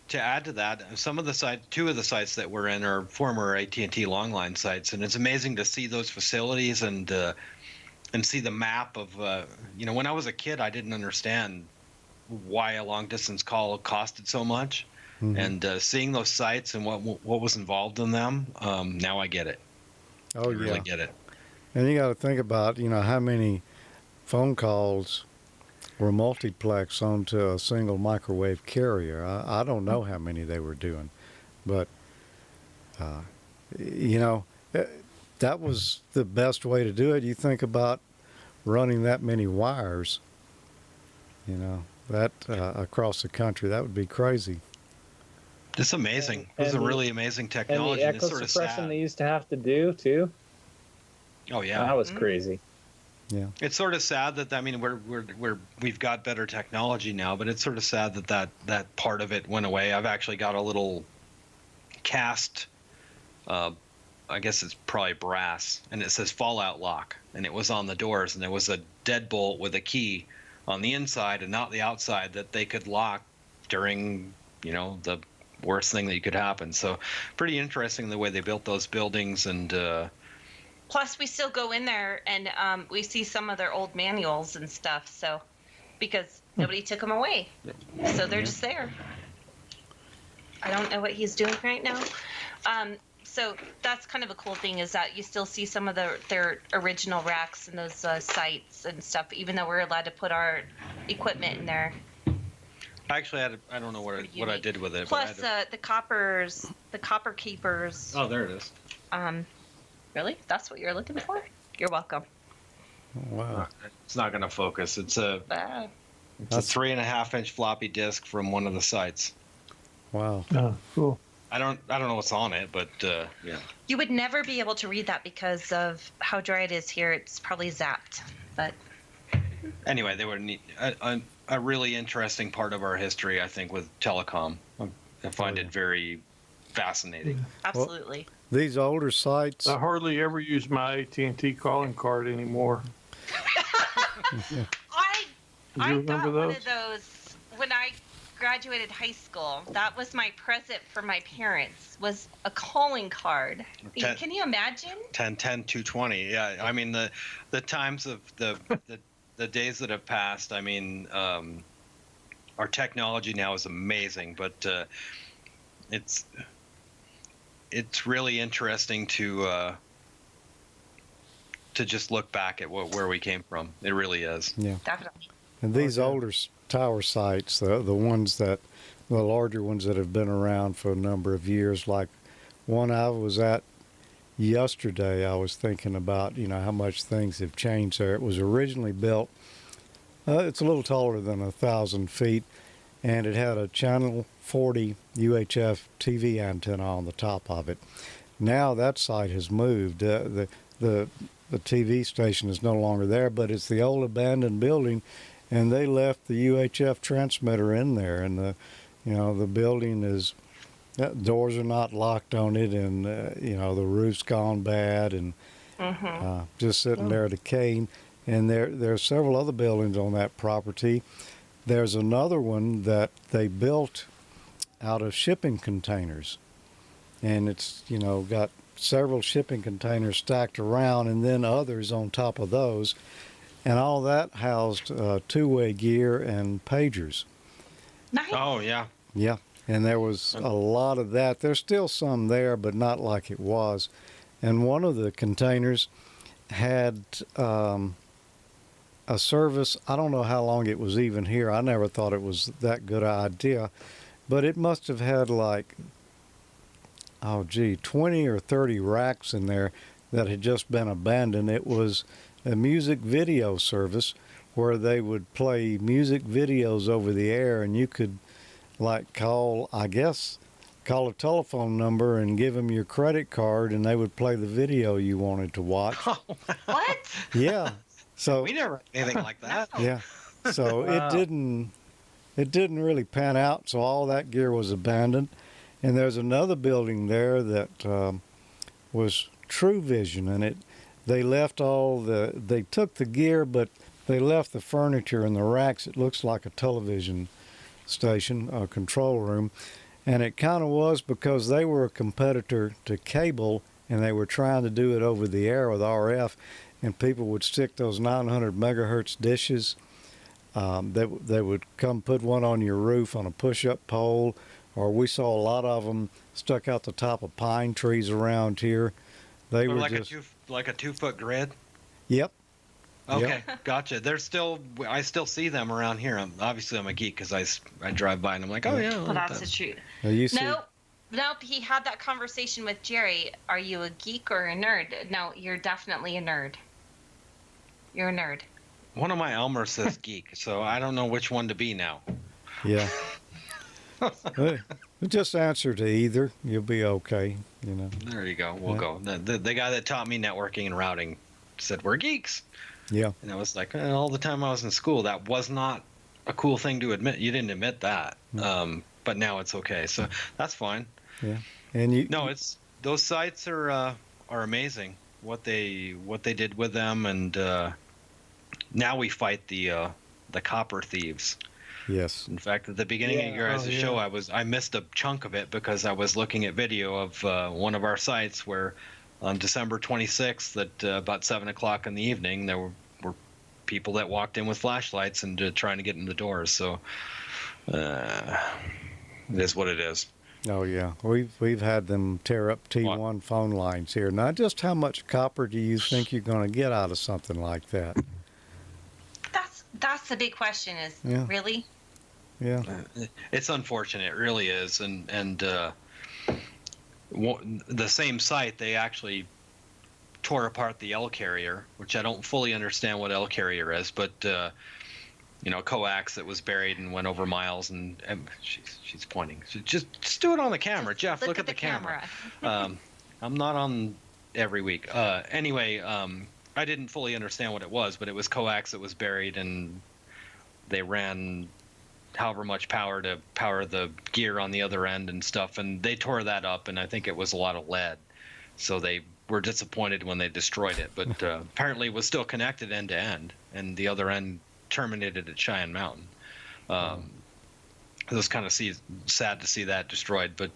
[SPEAKER 4] to add to that, two of the sites that we're in are former AT&T Longline sites, and it's amazing to see those facilities and see the map of. When I was a kid, I didn't understand why a long distance call costed so much. And seeing those sites and what was involved in them, now I get it.
[SPEAKER 5] Oh,
[SPEAKER 4] I really
[SPEAKER 5] yeah.
[SPEAKER 4] get it.
[SPEAKER 5] And you got to think about, how many phone calls were multiplexed onto a single microwave carrier. I don't know how many they were doing, but, that was the best way to do it. You think about running that many wires, that across the country, that would be crazy.
[SPEAKER 4] It's amazing. It was a really amazing technology.
[SPEAKER 10] And the
[SPEAKER 4] it's
[SPEAKER 10] echo
[SPEAKER 4] sort of
[SPEAKER 10] suppression
[SPEAKER 4] sad.
[SPEAKER 10] they used to have to do too.
[SPEAKER 4] Oh yeah,
[SPEAKER 10] That was crazy.
[SPEAKER 5] Yeah.
[SPEAKER 4] It's sort of sad that we've got better technology now, but it's sort of sad that part of it went away. I've actually got a little cast, I guess it's probably brass, and it says Fallout Lock, and it was on the doors, and there was a deadbolt with a key on the inside and not the outside that they could lock during, the worst thing that could happen. So pretty interesting the way they built those buildings. And
[SPEAKER 6] plus we still go in there and we see some of their old manuals and stuff, so because nobody took them away, so they're just there. I don't know what he's doing right now. So that's kind of a cool thing, is that you still see some of their original racks and those sites and stuff, even though we're allowed to put our equipment in there.
[SPEAKER 4] I actually had I don't know what I did with it.
[SPEAKER 6] Plus the copper keepers.
[SPEAKER 4] Oh, there it is.
[SPEAKER 6] Really? That's what you're looking for? You're welcome.
[SPEAKER 5] Wow.
[SPEAKER 4] It's not going to focus. It's a 3.5-inch floppy disk from one of the sites.
[SPEAKER 5] Wow.
[SPEAKER 2] Oh, cool.
[SPEAKER 4] I don't know what's on it, but yeah.
[SPEAKER 6] You would never be able to read that because of how dry it is here. It's probably zapped, but
[SPEAKER 4] anyway, they were a really interesting part of our history, I think, with telecom. I find it very fascinating.
[SPEAKER 6] Absolutely.
[SPEAKER 5] Well, these older sites.
[SPEAKER 2] I hardly ever use my AT&T calling card anymore.
[SPEAKER 6] I got one of those when I graduated high school. That was my present for my parents, was a calling card. Can you imagine?
[SPEAKER 4] 220. Yeah, I mean the times of the days that have passed. I mean, our technology now is amazing, but it's really interesting to just look back at where we came from. It really is.
[SPEAKER 5] Yeah,
[SPEAKER 6] definitely.
[SPEAKER 5] And these older tower sites, the larger ones that have been around for a number of years, like one I was at yesterday, I was thinking about, how much things have changed there. It was originally built, it's a little taller than 1,000 feet, and it had a channel 40 UHF TV antenna on the top of it. Now that site has moved. The TV station is no longer there, but it's the old abandoned building, and they left the UHF transmitter in there, and the building is, doors are not locked on it, and the roof's gone bad, and just sitting there decaying. And there are several other buildings on that property. There's another one that they built out of shipping containers, and it's got several shipping containers stacked around, and then others on top of those. And all that housed two-way gear and pagers.
[SPEAKER 6] Nice.
[SPEAKER 4] Oh, yeah.
[SPEAKER 5] Yeah, and there was a lot of that. There's still some there, but not like it was. And one of the containers had a service. I don't know how long it was even here. I never thought it was that good an idea. But it must have had 20 or 30 racks in there that had just been abandoned. It was a music video service where they would play music videos over the air, and you could call a telephone number and give them your credit card, and they would play the video you wanted to watch.
[SPEAKER 6] What?
[SPEAKER 5] Yeah. So
[SPEAKER 4] we never had anything like that.
[SPEAKER 5] Yeah. So
[SPEAKER 4] Wow.
[SPEAKER 5] it didn't really pan out, so all that gear was abandoned. And there's another building there that was True Vision, and they left they took the gear, but they left the furniture and the racks. It looks like a television station, a control room. And it kind of was because they were a competitor to cable, and they were trying to do it over the air with RF, and people would stick those 900 megahertz dishes. They would come put one on your roof on a push-up pole, or we saw a lot of them stuck out the top of pine trees around here. They were
[SPEAKER 4] like
[SPEAKER 5] just
[SPEAKER 4] a 2-foot grid.
[SPEAKER 5] Yep.
[SPEAKER 4] Okay, gotcha. I still see them around here. I'm a geek because I drive by and I'm like, oh yeah.
[SPEAKER 6] Well, that's the truth. Nope. He had that conversation with Jerry. Are you a geek or a nerd? No, you're definitely a nerd. You're a nerd.
[SPEAKER 4] One of my Elmer says geek, so I don't know which one to be now.
[SPEAKER 5] Yeah. Just answer to either. You'll be okay.
[SPEAKER 4] There you go. We'll go. The guy that taught me networking and routing said we're geeks.
[SPEAKER 5] Yeah.
[SPEAKER 4] And I was like, all the time I was in school, that was not a cool thing to admit. You didn't admit that. But now it's okay. So that's fine.
[SPEAKER 5] Yeah. And
[SPEAKER 4] it's those sites are amazing. What they did with them, and now we fight the copper thieves.
[SPEAKER 5] Yes.
[SPEAKER 4] In fact, at the beginning of your guys' show, I missed a chunk of it because I was looking at video of one of our sites where on December 26th at about 7 o'clock in the evening, there were people that walked in with flashlights and trying to get in the doors. So it is what it is.
[SPEAKER 5] Oh yeah, we've had them tear up T1 phone lines here. Now, just how much copper do you think you're going to get out of something like that?
[SPEAKER 6] That's the big question. Is really?
[SPEAKER 5] Yeah.
[SPEAKER 4] It's unfortunate, it really is, and the same site, they actually tore apart the L carrier, which I don't fully understand what L carrier is, but coax that was buried and went over miles, and she's pointing. Just do it on the camera, Jeff. Look at the camera. I'm not on every week. Anyway, I didn't fully understand what it was, but it was coax that was buried, and they ran however much power to power the gear on the other end and stuff, and they tore that up, and I think it was a lot of lead, so they were disappointed when they destroyed it, but apparently it was still connected end to end, and the other end terminated at Cheyenne Mountain. It was kind of sad to see that destroyed, but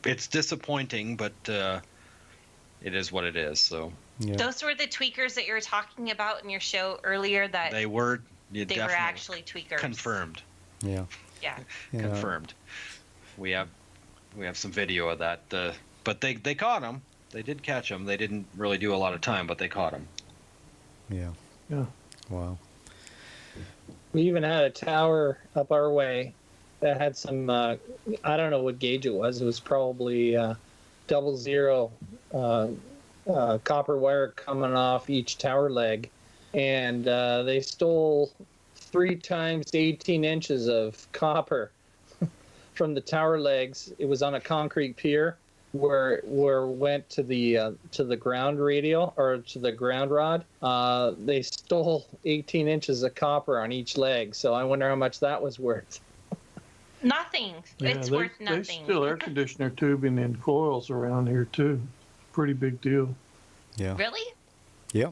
[SPEAKER 4] it's disappointing, but it is what it is. So
[SPEAKER 6] those were the tweakers that you were talking about in your show earlier. That
[SPEAKER 4] they were
[SPEAKER 6] actually tweakers.
[SPEAKER 4] Confirmed.
[SPEAKER 6] Yeah.
[SPEAKER 4] Confirmed. We have some video of that. But they caught them. They did catch them. They didn't really do a lot of time, but they caught them.
[SPEAKER 5] Yeah. Wow.
[SPEAKER 10] We even had a tower up our way that had some, I don't know what gauge it was. It was probably 00 copper wire coming off each tower leg. And they stole 3 times 18 inches of copper from the tower legs. It was on a concrete pier where it went to the ground radial, or to the ground rod. They stole 18 inches of copper on each leg. So I wonder how much that was worth.
[SPEAKER 6] Nothing. It's worth nothing.
[SPEAKER 2] They steal air conditioner tubing and coils around here too. Pretty big deal.
[SPEAKER 5] Yeah.
[SPEAKER 6] Really?
[SPEAKER 5] Yeah.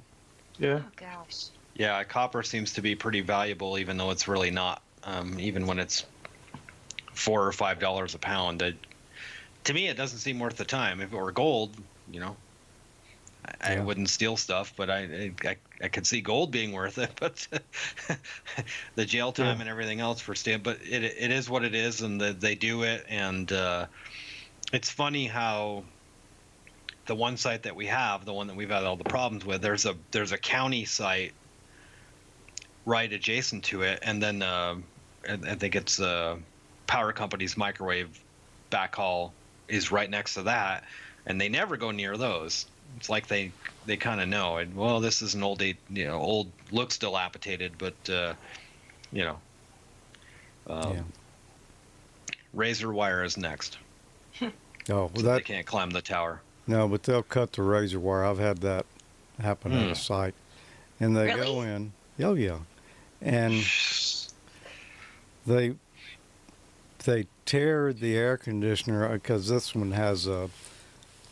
[SPEAKER 2] Yeah.
[SPEAKER 6] Oh gosh.
[SPEAKER 4] Yeah, copper seems to be pretty valuable, even though it's really not. Even when it's $4 or $5 a pound, to me it doesn't seem worth the time. If it were gold, I wouldn't steal stuff, but I could see gold being worth it. But the jail time and everything else for stealing. But it is what it is, and they do it. And it's funny how the one site that we have, the one that we've had all the problems with, there's a county site right adjacent to it, and then I think it's power company's microwave backhaul is right next to that, and they never go near those. It's like they kind of know. And, well, this is an old looks dilapidated, but razor wire is next.
[SPEAKER 5] Oh, well,
[SPEAKER 4] so they can't climb the tower.
[SPEAKER 5] No, but they'll cut the razor wire. I've had that happen at a site, and they
[SPEAKER 6] Really?
[SPEAKER 5] go in. Oh yeah, and they tear the air conditioner, because this one has a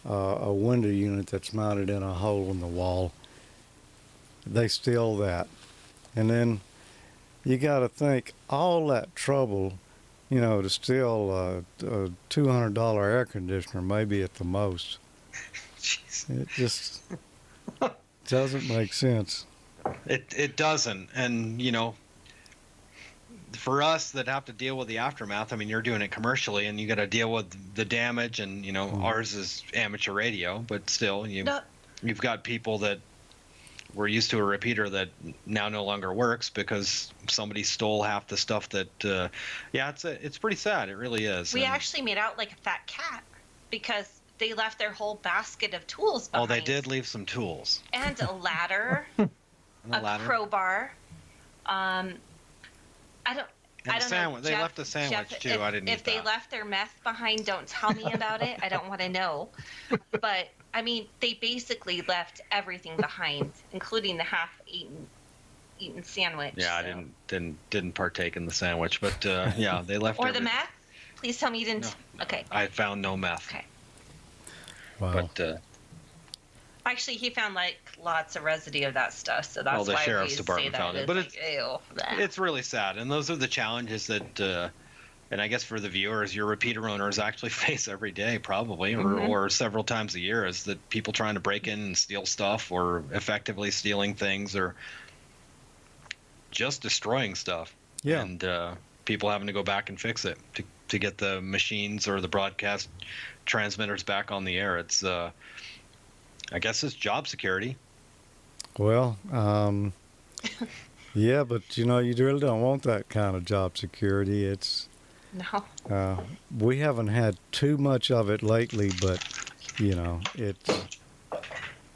[SPEAKER 5] window unit that's mounted in a hole in the wall. They steal that, and then you got to think all that trouble, to steal a $200 air conditioner, maybe at the most. It just doesn't make sense.
[SPEAKER 4] It doesn't, and for us that have to deal with the aftermath, I mean, you're doing it commercially, and you got to deal with the damage, and ours is amateur radio, but still, you've got people that were used to a repeater that now no longer works because somebody stole half the stuff that. It's pretty sad. It really is.
[SPEAKER 6] We actually made out like a fat cat because they left their whole basket of tools behind.
[SPEAKER 4] Oh, they did leave some tools.
[SPEAKER 6] And a ladder, a crowbar. I don't know.
[SPEAKER 4] They left a sandwich
[SPEAKER 6] Jeff,
[SPEAKER 4] too. I didn't.
[SPEAKER 6] If they left their meth behind, don't tell me about it. I don't want to know. But I mean, they basically left everything behind, including the half-eaten sandwich.
[SPEAKER 4] Yeah, I didn't partake in the sandwich, but they left.
[SPEAKER 6] Or the meth. Please tell me you didn't. No. Okay.
[SPEAKER 4] I found no meth.
[SPEAKER 6] Okay.
[SPEAKER 5] Wow.
[SPEAKER 4] But
[SPEAKER 6] Actually, he found like lots of residue of that stuff, so that's
[SPEAKER 4] the
[SPEAKER 6] why
[SPEAKER 4] sheriff's
[SPEAKER 6] we
[SPEAKER 4] department
[SPEAKER 6] say that.
[SPEAKER 4] found it,
[SPEAKER 6] It's
[SPEAKER 4] but
[SPEAKER 6] like, ew, bleh.
[SPEAKER 4] It's really sad, and those are the challenges that, and I guess for the viewers, your repeater owners actually face every day, probably, or several times a year, is that people trying to break in and steal stuff, or effectively stealing things, or just destroying stuff.
[SPEAKER 5] Yeah.
[SPEAKER 4] And people having to go back and fix it to get the machines or the broadcast transmitters back on the air. It's, I guess, it's job security.
[SPEAKER 5] Well, yeah, but you really don't want that kind of job security. It's
[SPEAKER 6] no.
[SPEAKER 5] We haven't had too much of it lately, but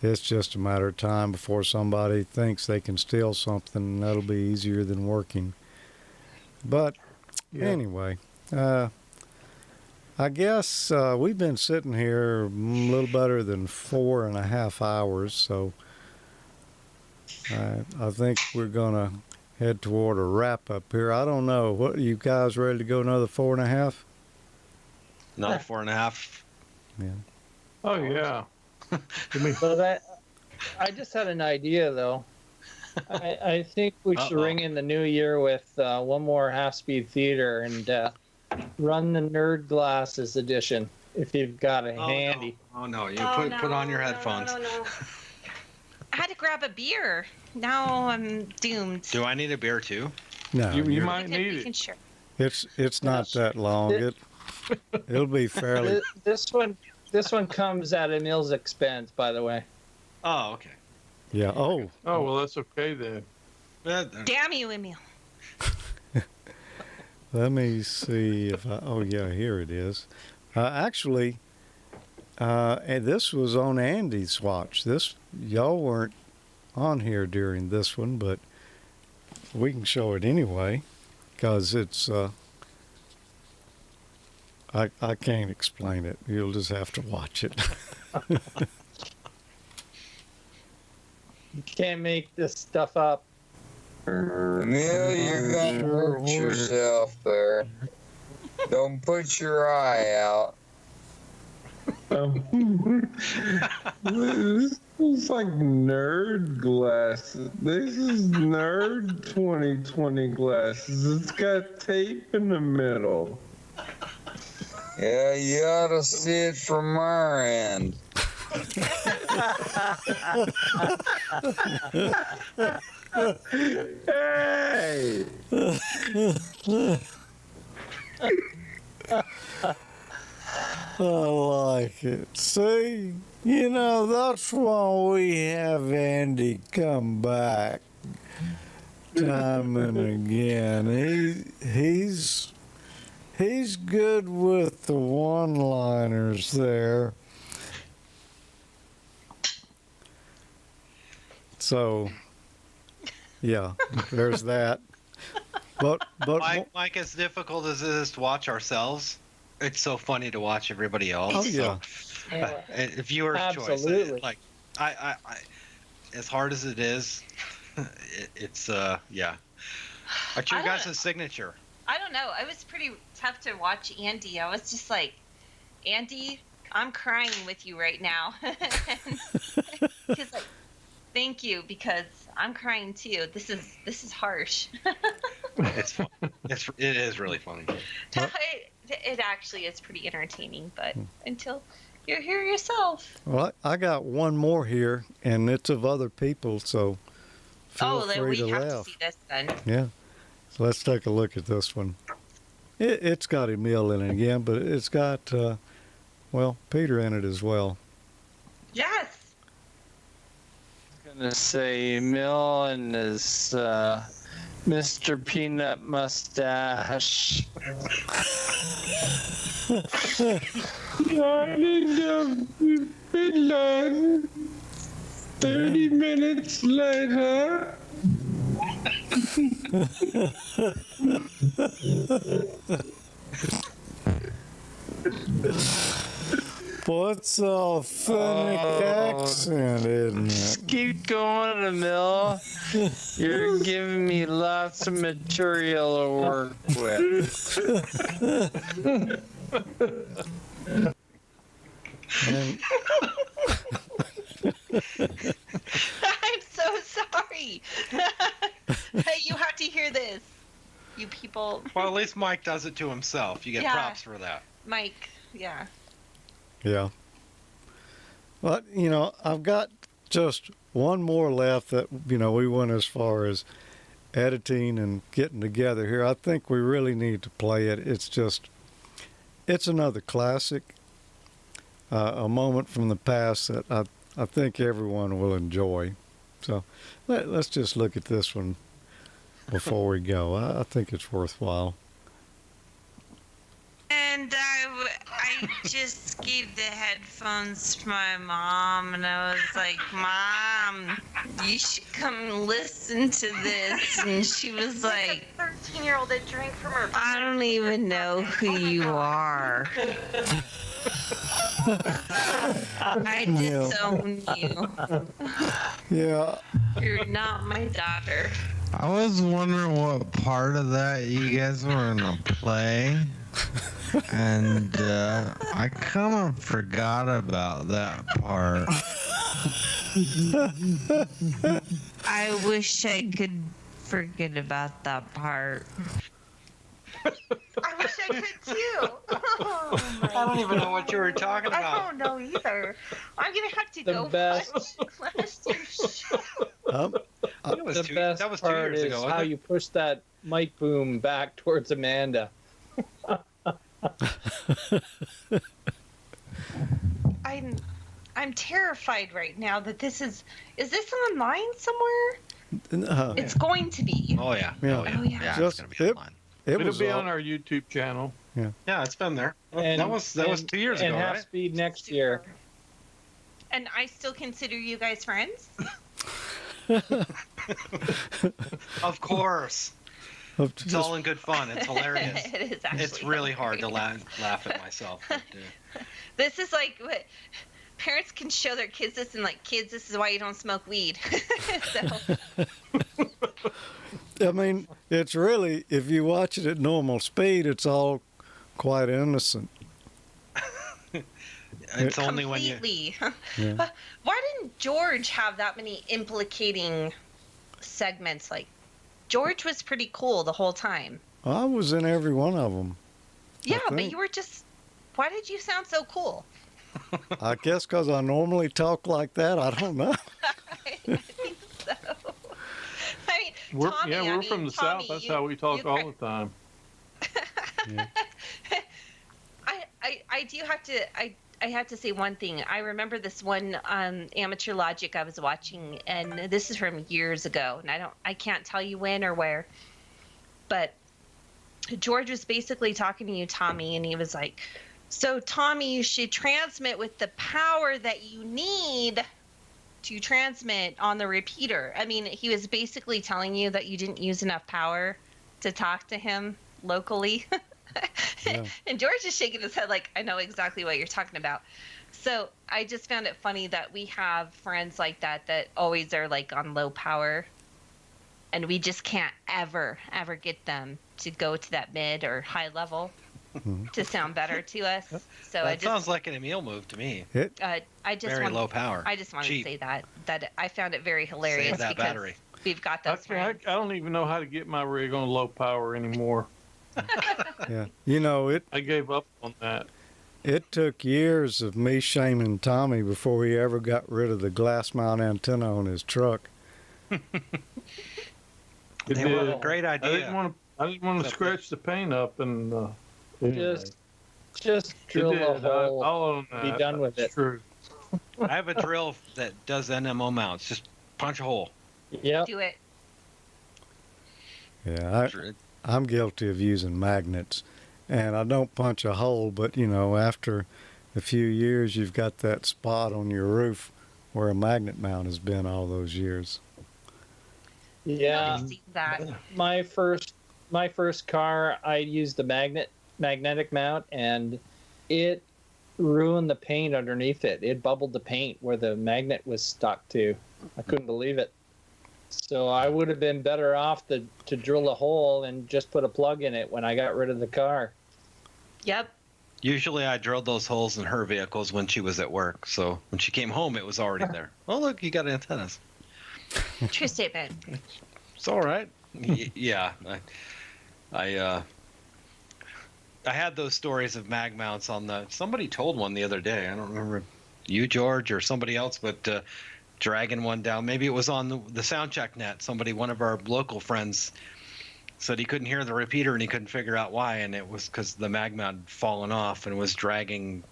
[SPEAKER 5] it's just a matter of time before somebody thinks they can steal something, and that'll be easier than working. But anyway, I guess we've been sitting here a little better than 4.5 hours, so I think we're gonna head toward a wrap up here. I don't know. What, you guys ready to go another 4.5?
[SPEAKER 4] Another 4.5.
[SPEAKER 5] Yeah.
[SPEAKER 2] Oh yeah.
[SPEAKER 10] So I just had an idea though. I think we should ring in the new year with one more half-speed theater and run the Nerd Glasses edition if you've got it handy.
[SPEAKER 4] No. Oh no! You put on your headphones.
[SPEAKER 6] No. I had to grab a beer. Now I'm doomed.
[SPEAKER 4] Do I need a beer too?
[SPEAKER 5] No,
[SPEAKER 2] you might need
[SPEAKER 6] We
[SPEAKER 2] it.
[SPEAKER 6] can share.
[SPEAKER 5] It's not that long. It'll be fairly.
[SPEAKER 10] This one comes at Emil's expense, by the way.
[SPEAKER 4] Oh, okay.
[SPEAKER 5] Yeah. Oh.
[SPEAKER 2] Oh well, that's okay then.
[SPEAKER 6] Damn you, Emil.
[SPEAKER 5] Let me see if I. Oh yeah, here it is. Actually, and this was on Andy's watch. Y'all weren't on here during this one, but we can show it anyway, because it's. I can't explain it. You'll just have to watch it.
[SPEAKER 10] You can't make this stuff up.
[SPEAKER 18] Emil, you're gonna hurt yourself there. Don't put your eye out.
[SPEAKER 20] This is like nerd glasses. This is nerd 2020 glasses. It's got tape in the middle.
[SPEAKER 18] Yeah, you ought to see it from our end.
[SPEAKER 20] Hey!
[SPEAKER 5] I like it. See? That's why we have Andy come back time and again. He's good with the one-liners there. So, yeah, there's that. But
[SPEAKER 4] Mike, as difficult as it is to watch ourselves, it's so funny to watch everybody else.
[SPEAKER 5] Oh yeah.
[SPEAKER 4] Viewer's
[SPEAKER 10] Absolutely.
[SPEAKER 4] choice. I as hard as it is, it's yeah. What's your guys' signature?
[SPEAKER 6] I don't know. It was pretty tough to watch Andy. I was just like, Andy, I'm crying with you right now. He's like, thank you, because I'm crying too. This is harsh.
[SPEAKER 4] It's fun. It is really funny.
[SPEAKER 6] It actually is pretty entertaining, but until you're here yourself.
[SPEAKER 5] Well, I got one more here, and it's of other people, so feel
[SPEAKER 6] then
[SPEAKER 5] free
[SPEAKER 6] we
[SPEAKER 5] to
[SPEAKER 6] have
[SPEAKER 5] laugh.
[SPEAKER 6] to see this then.
[SPEAKER 5] Yeah. So let's take a look at this one. It's got Emil in it again, but it's got, Peter in it as well.
[SPEAKER 6] Yes.
[SPEAKER 10] I'm gonna say Emil and his Mr. Peanut mustache.
[SPEAKER 20] Starting to Finland. 30 minutes later.
[SPEAKER 5] What's authentic accent, isn't it?
[SPEAKER 10] Just keep going, Emil. You're giving me lots of material to work with.
[SPEAKER 6] I'm so sorry. Hey, you have to hear this. You people.
[SPEAKER 4] Well, at least Mike does it to himself. You get
[SPEAKER 6] Yeah.
[SPEAKER 4] props for that.
[SPEAKER 6] Mike, yeah.
[SPEAKER 5] Yeah. But, you know, I've got just one more left that, you know, we went as far as editing and getting together here. I think we really need to play it. It's another classic, a moment from the past that I think everyone will enjoy. So let's just look at this one before we go. I think it's worthwhile.
[SPEAKER 9] And I just gave the headphones to my mom, and I was like, Mom, you should come listen to this. And she was like,
[SPEAKER 6] 13-year-old that drank from her.
[SPEAKER 9] I don't even know who you are. I disown you.
[SPEAKER 5] Yeah.
[SPEAKER 9] You're not my daughter.
[SPEAKER 11] I was wondering what part of that you guys were gonna play. And I kind of forgot about that part.
[SPEAKER 9] I wish I could forget about that part.
[SPEAKER 6] I wish I could too. Oh,
[SPEAKER 4] I don't even know what you were talking
[SPEAKER 6] I
[SPEAKER 4] about.
[SPEAKER 6] don't know either. I'm gonna have to go
[SPEAKER 10] best-
[SPEAKER 6] watch last year's show.
[SPEAKER 10] The best
[SPEAKER 4] was 2
[SPEAKER 10] part
[SPEAKER 4] years
[SPEAKER 10] is
[SPEAKER 4] ago, wasn't
[SPEAKER 10] how
[SPEAKER 4] it?
[SPEAKER 10] you push that mic boom back towards Amanda.
[SPEAKER 6] I'm terrified right now that this is this online somewhere? It's going to be.
[SPEAKER 4] Oh yeah.
[SPEAKER 5] Yeah.
[SPEAKER 4] Oh yeah.
[SPEAKER 6] Oh, yeah.
[SPEAKER 4] Yeah,
[SPEAKER 5] Just-
[SPEAKER 4] it's gonna be online.
[SPEAKER 2] It'll be on our YouTube channel.
[SPEAKER 5] Yeah.
[SPEAKER 4] Yeah, it's been there.
[SPEAKER 10] And,
[SPEAKER 4] that was 2 years
[SPEAKER 10] and
[SPEAKER 4] ago,
[SPEAKER 10] half
[SPEAKER 4] right?
[SPEAKER 10] speed next year.
[SPEAKER 6] And I still consider you guys friends?
[SPEAKER 4] Of course. It's
[SPEAKER 5] Just-
[SPEAKER 4] all in good fun. It's hilarious.
[SPEAKER 6] It is actually
[SPEAKER 4] It's really hard to laugh at myself. But,
[SPEAKER 6] This is like what parents can show their kids this and like, kids, this is why you don't smoke weed. So
[SPEAKER 5] I mean, it's really, if you watch it at normal speed, it's all quite innocent.
[SPEAKER 4] it's only when you.
[SPEAKER 6] completely.
[SPEAKER 5] Yeah.
[SPEAKER 6] Why didn't George have that many implicating segments? Like, George was pretty cool the whole time.
[SPEAKER 5] I was in every one of them.
[SPEAKER 6] Yeah, but
[SPEAKER 5] think.
[SPEAKER 6] you were just. Why did you sound so cool?
[SPEAKER 5] I guess because I normally talk like that. I don't know.
[SPEAKER 6] I think so. I mean,
[SPEAKER 2] We're
[SPEAKER 6] Tommy,
[SPEAKER 2] from the
[SPEAKER 6] Tommy,
[SPEAKER 2] South. That's
[SPEAKER 6] you-
[SPEAKER 2] how we talk
[SPEAKER 6] you
[SPEAKER 2] all
[SPEAKER 6] cra-
[SPEAKER 2] the time.
[SPEAKER 6] I do have to I have to say one thing. I remember this one Amateur Logic I was watching, and this is from years ago, and I can't tell you when or where, but George was basically talking to you, Tommy, and he was like, so Tommy, you should transmit with the power that you need to transmit on the repeater. I mean, he was basically telling you that you didn't use enough power to talk to him locally.
[SPEAKER 5] Yeah.
[SPEAKER 6] And George is shaking his head like, I know exactly what you're talking about. So I just found it funny that we have friends like that always are like on low power, and we just can't ever get them to go to that mid or high level to sound better to us. So
[SPEAKER 4] That sounds like an Emil move to me.
[SPEAKER 6] I just
[SPEAKER 4] Very
[SPEAKER 6] want,
[SPEAKER 4] low power.
[SPEAKER 6] I just want
[SPEAKER 4] Cheap.
[SPEAKER 6] to say that I found it very hilarious
[SPEAKER 4] Save that
[SPEAKER 6] because
[SPEAKER 4] battery.
[SPEAKER 6] we've got those friends.
[SPEAKER 2] I don't even know how to get my rig on low power anymore.
[SPEAKER 5] Yeah. You know,
[SPEAKER 2] I gave up on that.
[SPEAKER 5] it took years of me shaming Tommy before he ever got rid of the glass mount antenna on his truck.
[SPEAKER 2] It
[SPEAKER 4] They were
[SPEAKER 2] did.
[SPEAKER 4] a great idea.
[SPEAKER 2] I didn't want to scratch the paint up and anyway.
[SPEAKER 10] Just drill a hole.
[SPEAKER 2] I'll own that.
[SPEAKER 10] Be done with
[SPEAKER 2] That's
[SPEAKER 10] it.
[SPEAKER 2] True.
[SPEAKER 4] I have a drill that does NMO mounts. Just punch a hole.
[SPEAKER 10] Yeah.
[SPEAKER 6] Do it.
[SPEAKER 5] Yeah, I'm guilty of using magnets, and I don't punch a hole, but you know, after a few years, you've got that spot on your roof where a magnet mount has been all those years.
[SPEAKER 10] Yeah.
[SPEAKER 6] Nobody's seen that.
[SPEAKER 10] My first car, I used the magnetic mount, and it ruined the paint underneath it. It bubbled the paint where the magnet was stuck to. I couldn't believe it. So I would have been better off to drill a hole and just put a plug in it when I got rid of the car.
[SPEAKER 6] Yep.
[SPEAKER 4] Usually I drilled those holes in her vehicles when she was at work. So when she came home, it was already there. Oh, look, you got antennas.
[SPEAKER 6] True statement.
[SPEAKER 4] It's all right. Yeah. I had those stories of mag mounts on the. Somebody told one the other day. I don't remember you, George, or somebody else, but dragging one down. Maybe it was on the Soundcheck net. One of our local friends, said he couldn't hear the repeater and he couldn't figure out why, and it was because the mag mount had fallen off and was dragging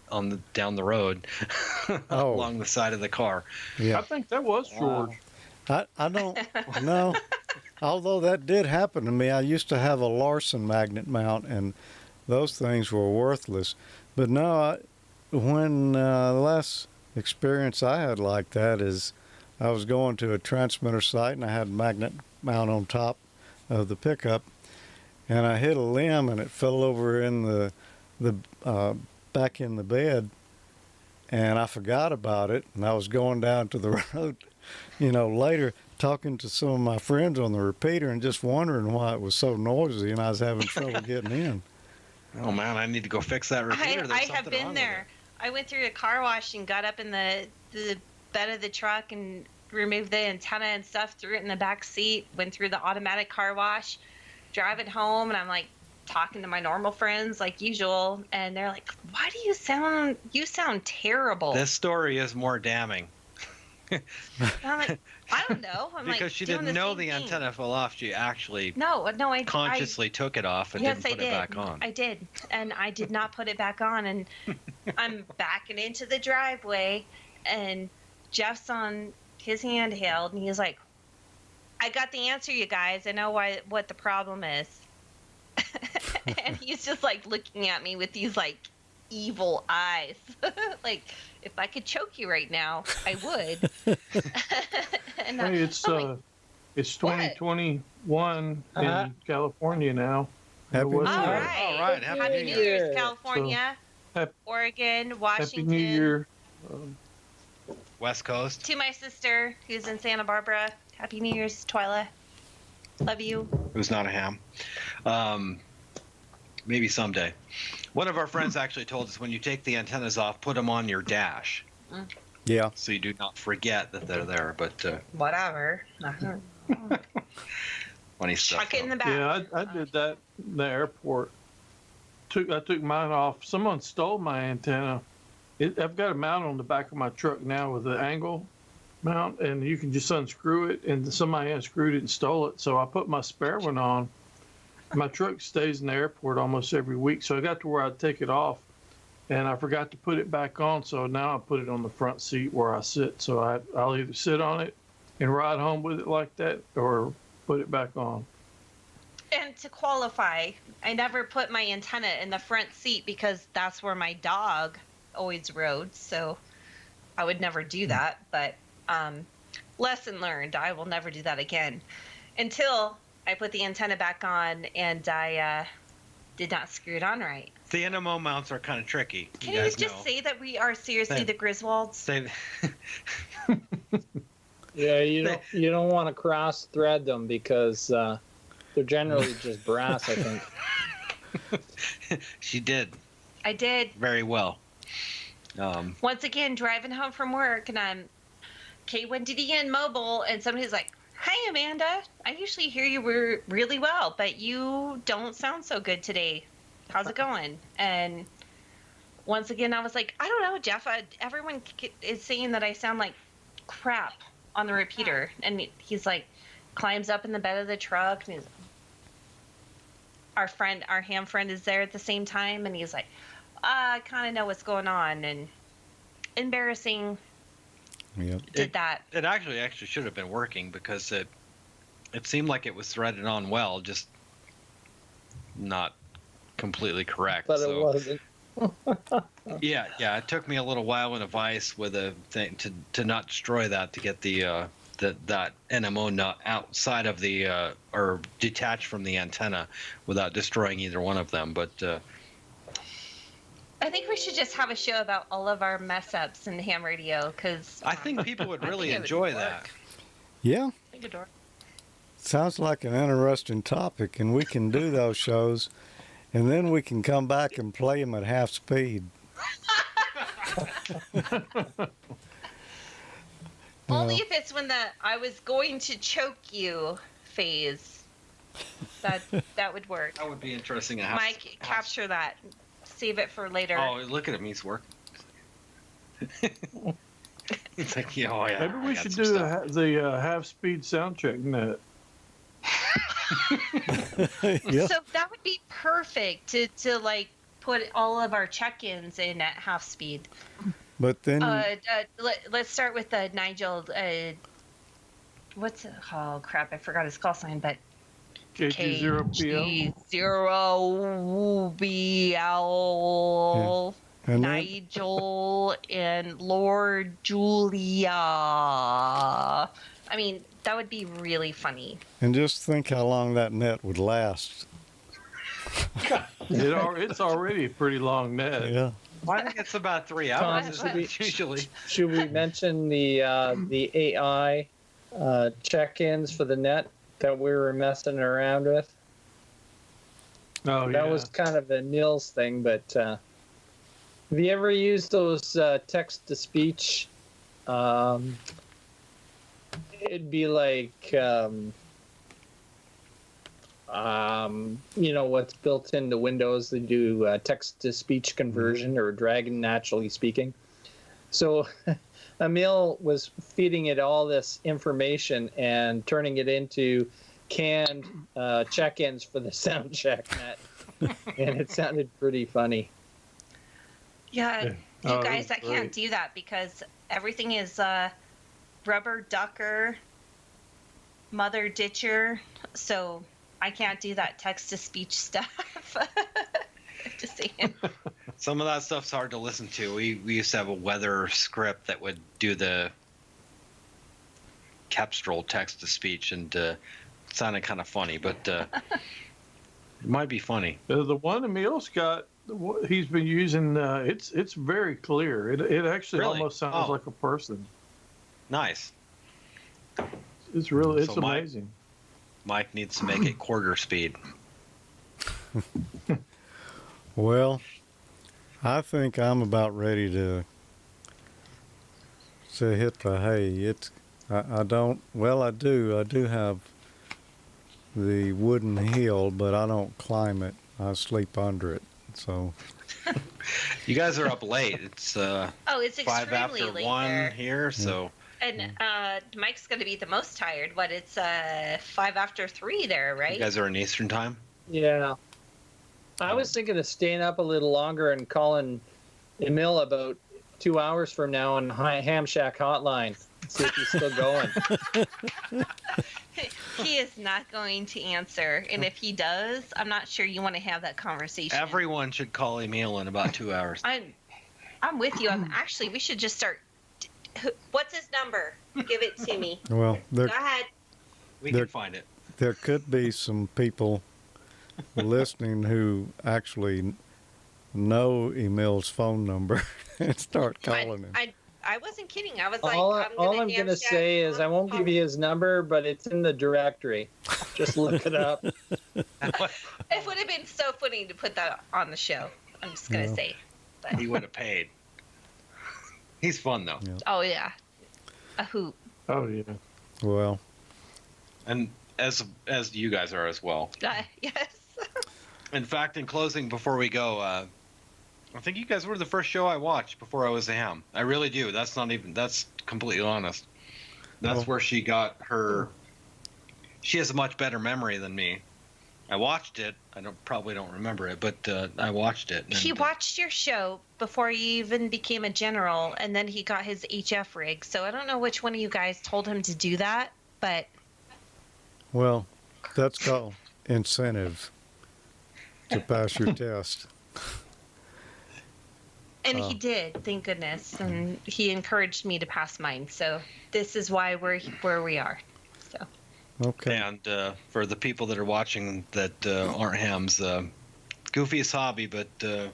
[SPEAKER 4] down the road along the side of the car.
[SPEAKER 5] Yeah.
[SPEAKER 2] I think that was George.
[SPEAKER 5] I don't know. Although that did happen to me. I used to have a Larson magnet mount, and those things were worthless. But no, when the last experience I had like that is I was going to a transmitter site, and I had a magnet mount on top of the pickup, and I hit a limb, and it fell over in the back in the bed, and I forgot about it, and I was going down to the road, later, talking to some of my friends on the repeater and just wondering why it was so noisy, and I was having trouble getting in.
[SPEAKER 4] Oh man, I need to go fix that repeater.
[SPEAKER 6] I have been there. I went through a car wash and got up in the bed of the truck and removed the antenna and stuff, threw it in the back seat, went through the automatic car wash, drive it home, and I'm like talking to my normal friends like usual, and they're like, why do you sound terrible?
[SPEAKER 4] This story is more damning.
[SPEAKER 6] And I'm like, I don't know. I'm
[SPEAKER 4] because
[SPEAKER 6] like,
[SPEAKER 4] she
[SPEAKER 6] doing
[SPEAKER 4] didn't know the
[SPEAKER 6] same thing.
[SPEAKER 4] antenna fell off. She actually
[SPEAKER 6] I
[SPEAKER 4] consciously took it off and didn't put it back on.
[SPEAKER 6] I did, and I did not put it back on, and I'm backing into the driveway, and Jeff's on his handheld, and he's like, I got the answer, you guys. I know what the problem is. And he's just like looking at me with these like evil eyes. Like, if I could choke you right now, I would. And
[SPEAKER 2] Hey, it's 2021 in California now.
[SPEAKER 5] Happy New Year.
[SPEAKER 6] All right. Happy New Year's, California, Oregon, Washington.
[SPEAKER 2] Happy New Year.
[SPEAKER 4] West Coast.
[SPEAKER 6] To my sister, who's in Santa Barbara. Happy New Year's, Twyla. Love you.
[SPEAKER 4] Who's not a ham. Maybe someday. One of our friends actually told us when you take the antennas off, put them on your dash.
[SPEAKER 5] Yeah.
[SPEAKER 4] So you do not forget that they're there. But
[SPEAKER 6] whatever.
[SPEAKER 4] Funny stuff.
[SPEAKER 6] Chuck it in the back.
[SPEAKER 2] Yeah, I did that in the airport. I took mine off. Someone stole my antenna. I've got a mount on the back of my truck now with the angle mount, and you can just unscrew it, and somebody unscrewed it and stole it. So I put my spare one on. My truck stays in the airport almost every week, so I got to where I'd take it off, and I forgot to put it back on, so now I put it on the front seat where I sit. So I'll either sit on it and ride home with it like that, or put it back on.
[SPEAKER 6] And to qualify, I never put my antenna in the front seat because that's where my dog always rode, so I would never do that. But lesson learned, I will never do that again until I put the antenna back on and I did not screw it on right.
[SPEAKER 4] the NMO mounts are kind of tricky.
[SPEAKER 6] Can you just say that we are seriously the Griswolds?
[SPEAKER 10] Yeah, you don't want to cross thread them because they're generally just brass, I think.
[SPEAKER 4] She did.
[SPEAKER 6] I did.
[SPEAKER 4] Very well.
[SPEAKER 6] Once again, driving home from work, and I'm K1DDN mobile, and somebody's like, "Hi, Amanda. I usually hear you really well, but you don't sound so good today. How's it going?" And once again, I was like, "I don't know, Jeff. Everyone is saying that I sound like crap on the repeater." And he's like, climbs up in the bed of the truck, and our ham friend is there at the same time, and he's like, I kind of know what's going on, and embarrassing.
[SPEAKER 5] Yep.
[SPEAKER 6] Did that.
[SPEAKER 4] It actually should have been working because it seemed like it was threaded on well, just not completely correct.
[SPEAKER 10] But it wasn't.
[SPEAKER 4] Yeah. It took me a little while in a vise with a thing to not destroy that, to get that NMO nut outside of the or detached from the antenna without destroying either one of them. But
[SPEAKER 6] I think we should just have a show about all of our mess ups in ham radio, because
[SPEAKER 4] I think people would really enjoy that.
[SPEAKER 5] Yeah. Sounds like an interesting topic, and we can do those shows. and then we can come back and play them at half speed.
[SPEAKER 6] Only if it's when the I was going to choke you phase. That would work.
[SPEAKER 4] That would be interesting.
[SPEAKER 6] Mike, capture that. Save it for later.
[SPEAKER 4] Oh, look at him. He's working. It's like, yeah, oh, yeah.
[SPEAKER 2] Maybe we should do the half-speed sound check net.
[SPEAKER 5] Yeah.
[SPEAKER 6] So that would be perfect to like put all of our check-ins in at half speed.
[SPEAKER 5] But then
[SPEAKER 6] Let's start with Nigel. What's oh crap? I forgot his call sign, but
[SPEAKER 2] KG0PL.
[SPEAKER 6] KG0BL.
[SPEAKER 5] And
[SPEAKER 6] Nigel and Lord Julia. I mean, that would be really funny.
[SPEAKER 5] and just think how long that net would last.
[SPEAKER 2] It's already a pretty long net.
[SPEAKER 5] Yeah.
[SPEAKER 4] I think it's about 3
[SPEAKER 10] Tom,
[SPEAKER 4] hours, isn't it, usually?
[SPEAKER 10] Should we mention the AI check-ins for the net that we were messing around with?
[SPEAKER 2] Oh,
[SPEAKER 10] That was kind of a Nils thing, but have you ever used those text-to-speech? It'd be like, what's built into Windows. They do text-to-speech conversion or Dragon Naturally Speaking. So Emil was feeding it all this information and turning it into canned check-ins for the sound check net. And it sounded pretty funny.
[SPEAKER 6] Yeah, you guys, I can't do that because everything is rubber ducker, mother ditcher, so I can't do that text-to-speech stuff. Just saying.
[SPEAKER 4] Some of that stuff's hard to listen to. We used to have a weather script that would do the Capstrol text-to-speech, and it sounded kind of funny, but it might be funny.
[SPEAKER 2] The one Emil's got, he's been using, it's very clear. It actually
[SPEAKER 4] Really?
[SPEAKER 2] almost sounds
[SPEAKER 4] Oh.
[SPEAKER 2] like a person.
[SPEAKER 4] Nice.
[SPEAKER 2] It's really, it's
[SPEAKER 4] So
[SPEAKER 2] amazing.
[SPEAKER 4] Mike needs to make it quarter speed.
[SPEAKER 5] Well, I think I'm about ready to hit the hay. I do have the wooden hill, but I don't climb it. I sleep under it. So
[SPEAKER 4] You guys are up late. It's
[SPEAKER 6] It's
[SPEAKER 4] 5
[SPEAKER 6] extremely
[SPEAKER 4] after
[SPEAKER 6] late
[SPEAKER 4] 1
[SPEAKER 6] there.
[SPEAKER 4] here, so
[SPEAKER 6] And Mike's going to be the most tired. What? It's 5 after 3 there, right?
[SPEAKER 4] you guys are in Eastern time.
[SPEAKER 10] Yeah. I was thinking of staying up a little longer and calling Emil about 2 hours from now on Ham Shack Hotline. See if he's still going.
[SPEAKER 6] He is not going to answer, and if he does, I'm not sure you want to have that conversation.
[SPEAKER 4] Everyone should call Emil in about 2 hours.
[SPEAKER 6] I'm with you. We should just start. What's his number? Give it to me.
[SPEAKER 5] well,
[SPEAKER 6] Go ahead.
[SPEAKER 4] We can find it.
[SPEAKER 5] There could be some people listening who actually know Emil's phone number and start calling him.
[SPEAKER 6] I wasn't kidding. I was
[SPEAKER 10] All
[SPEAKER 6] like,
[SPEAKER 10] I'm going to say is I won't give you his number, but it's in the directory. Just look it up.
[SPEAKER 6] It would have been so funny to put that on the show. I'm just going to say. But.
[SPEAKER 4] He would have paid. He's fun though.
[SPEAKER 5] Yeah.
[SPEAKER 6] Oh yeah, a hoot.
[SPEAKER 2] Oh yeah.
[SPEAKER 5] Well,
[SPEAKER 4] and as you guys are as well.
[SPEAKER 6] Yes.
[SPEAKER 4] In fact, in closing, before we go, I think you guys were the first show I watched before I was a ham. I really do. That's completely honest. That's where she got her. She has a much better memory than me. I watched it. I probably don't remember it, but I watched it.
[SPEAKER 6] He watched your show before he even became a general, and then he got his HF rig. So I don't know which one of you guys told him to do that, but
[SPEAKER 5] well, that's called incentive to pass your test.
[SPEAKER 6] And he did, thank goodness, and he encouraged me to pass mine. So this is why we're where we are. So.
[SPEAKER 5] Okay.
[SPEAKER 4] And for the people that are watching that aren't hams, goofiest hobby, but I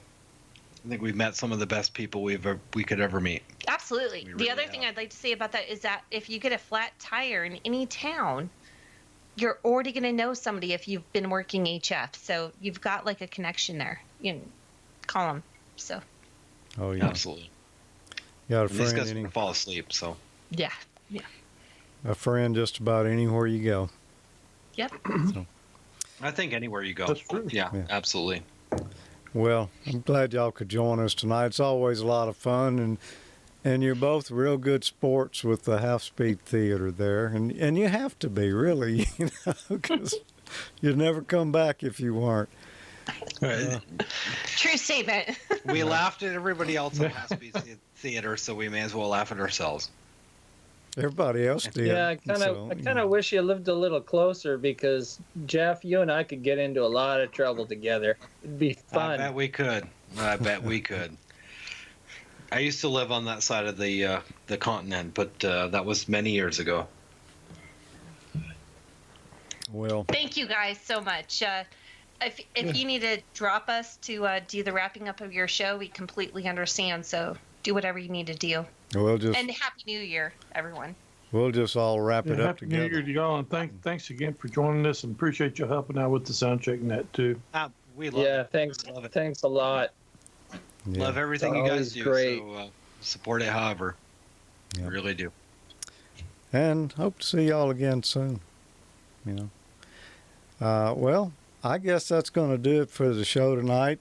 [SPEAKER 4] think we've met some of the best people we could ever meet.
[SPEAKER 6] Absolutely. The other thing I'd like to say about that is that if you get a flat tire in any town, you're already going to know somebody if you've been working HF. So you've got like a connection there. You know, call them. So.
[SPEAKER 5] Oh yeah,
[SPEAKER 4] absolutely.
[SPEAKER 5] Got a
[SPEAKER 4] And these
[SPEAKER 5] friend.
[SPEAKER 4] guys can fall asleep, so.
[SPEAKER 6] Yeah. Yeah.
[SPEAKER 5] A friend just about anywhere you go.
[SPEAKER 6] Yep.
[SPEAKER 5] So,
[SPEAKER 4] I think anywhere you go.
[SPEAKER 2] That's true.
[SPEAKER 4] Yeah, absolutely.
[SPEAKER 5] well, I'm glad y'all could join us tonight. It's always a lot of fun, and you're both real good sports with the half-speed theater there, and you have to be really, you know, because you'd never come back if you weren't.
[SPEAKER 6] True statement.
[SPEAKER 4] We laughed at everybody else on Half-Speed Theater, so we may as well laugh at ourselves.
[SPEAKER 5] Everybody else did.
[SPEAKER 10] Yeah, I kind of wish you lived a little closer because Jeff, you and I could get into a lot of trouble together. It'd be fun.
[SPEAKER 4] I bet we could. I bet we could. I used to live on that side of the continent, but that was many years ago.
[SPEAKER 5] Well,
[SPEAKER 6] Thank you guys so much. If you need to drop us to do the wrapping up of your show, we completely understand. So do whatever you need to do.
[SPEAKER 5] we'll just
[SPEAKER 6] And Happy New Year, everyone.
[SPEAKER 5] all wrap it up
[SPEAKER 8] Happy New
[SPEAKER 5] together.
[SPEAKER 8] Year to y'all, and thanks again for joining us, and appreciate you helping out with the sound check and that too.
[SPEAKER 4] We love
[SPEAKER 10] Yeah,
[SPEAKER 4] it.
[SPEAKER 10] thanks.
[SPEAKER 4] We love it.
[SPEAKER 10] Thanks a lot.
[SPEAKER 5] Yeah.
[SPEAKER 4] Love everything
[SPEAKER 10] It's
[SPEAKER 4] you guys
[SPEAKER 10] always
[SPEAKER 4] do.
[SPEAKER 10] great.
[SPEAKER 4] So support it however.
[SPEAKER 5] Yeah.
[SPEAKER 4] Really do.
[SPEAKER 5] And hope to see y'all again soon. You know. Well, I guess that's going to do it for the show tonight.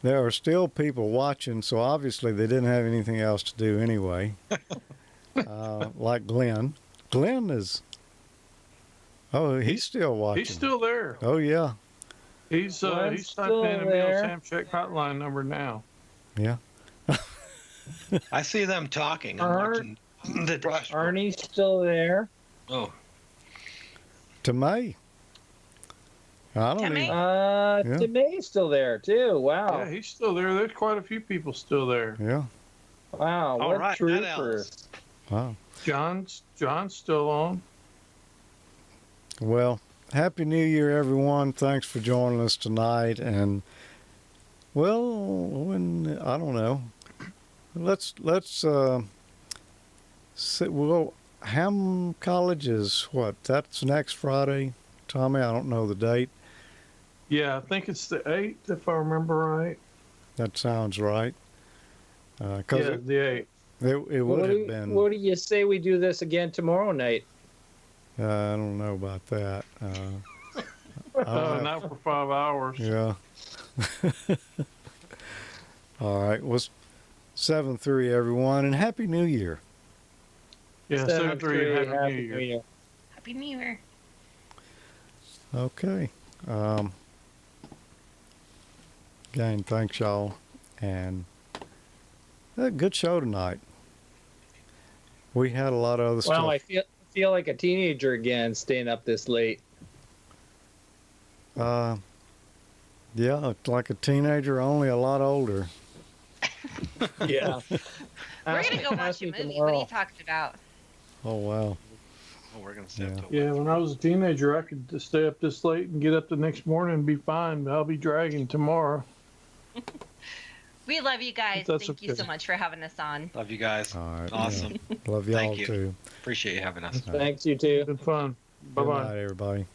[SPEAKER 5] There are still people watching, so obviously they didn't have anything else to do anyway. Like Glenn. Glenn is. Oh, he's still watching.
[SPEAKER 8] He's still there.
[SPEAKER 5] Oh yeah.
[SPEAKER 8] He's
[SPEAKER 10] Glenn's
[SPEAKER 8] typing in
[SPEAKER 10] still
[SPEAKER 8] Emil's
[SPEAKER 10] there.
[SPEAKER 8] Sam check hotline number now.
[SPEAKER 5] Yeah.
[SPEAKER 4] I see them talking. I'm watching the dashboard.
[SPEAKER 10] Arnie's still there.
[SPEAKER 4] Oh,
[SPEAKER 5] To May. I don't
[SPEAKER 6] Tammy?
[SPEAKER 5] even.
[SPEAKER 10] Yeah. May's still there too. Wow.
[SPEAKER 8] Yeah, he's still there. There's quite a few people still there.
[SPEAKER 5] Yeah.
[SPEAKER 10] Wow.
[SPEAKER 4] all
[SPEAKER 10] What
[SPEAKER 4] right. Night
[SPEAKER 10] troopers.
[SPEAKER 5] Wow.
[SPEAKER 8] John's still on.
[SPEAKER 5] Well, Happy New Year, everyone. Thanks for joining us tonight. And, well, I don't know. Let's sit. Well, Ham College is what? That's next Friday, Tommy. I don't know the date.
[SPEAKER 8] Yeah, I think it's the 8th, if I remember right.
[SPEAKER 5] That sounds right.
[SPEAKER 8] Yeah,
[SPEAKER 5] Because
[SPEAKER 8] the 8th.
[SPEAKER 5] it would have been.
[SPEAKER 10] What do you say we do this again tomorrow night?
[SPEAKER 5] I don't know about that.
[SPEAKER 8] Not for 5 hours.
[SPEAKER 5] Yeah. All right. Well, 7-3, everyone, and Happy New Year.
[SPEAKER 8] Yeah, 7-3 and Happy New Year.
[SPEAKER 6] Happy New Year.
[SPEAKER 5] Okay. Again, thanks y'all, and a good show tonight. We had a lot of other
[SPEAKER 10] Wow, I
[SPEAKER 5] stuff.
[SPEAKER 10] feel like a teenager again, staying up this late.
[SPEAKER 5] Yeah, it's like a teenager, only a lot older.
[SPEAKER 10] Yeah.
[SPEAKER 6] We're going to go watch a movie. What are you talking about?
[SPEAKER 5] Oh wow.
[SPEAKER 4] oh we're gonna stay up till
[SPEAKER 8] Yeah, when I was a teenager, I could just stay up this late and get up the next morning and be fine. But I'll be dragging tomorrow.
[SPEAKER 6] We love you guys.
[SPEAKER 8] That's
[SPEAKER 6] Thank you
[SPEAKER 8] okay.
[SPEAKER 6] so much for having us on.
[SPEAKER 4] Love you guys.
[SPEAKER 5] All right.
[SPEAKER 4] Awesome.
[SPEAKER 5] Love y'all
[SPEAKER 4] Thank you.
[SPEAKER 5] too.
[SPEAKER 4] Appreciate you having us.
[SPEAKER 10] Thanks, you too.
[SPEAKER 8] Been fun.
[SPEAKER 5] Good
[SPEAKER 8] Bye-bye.
[SPEAKER 5] night, everybody.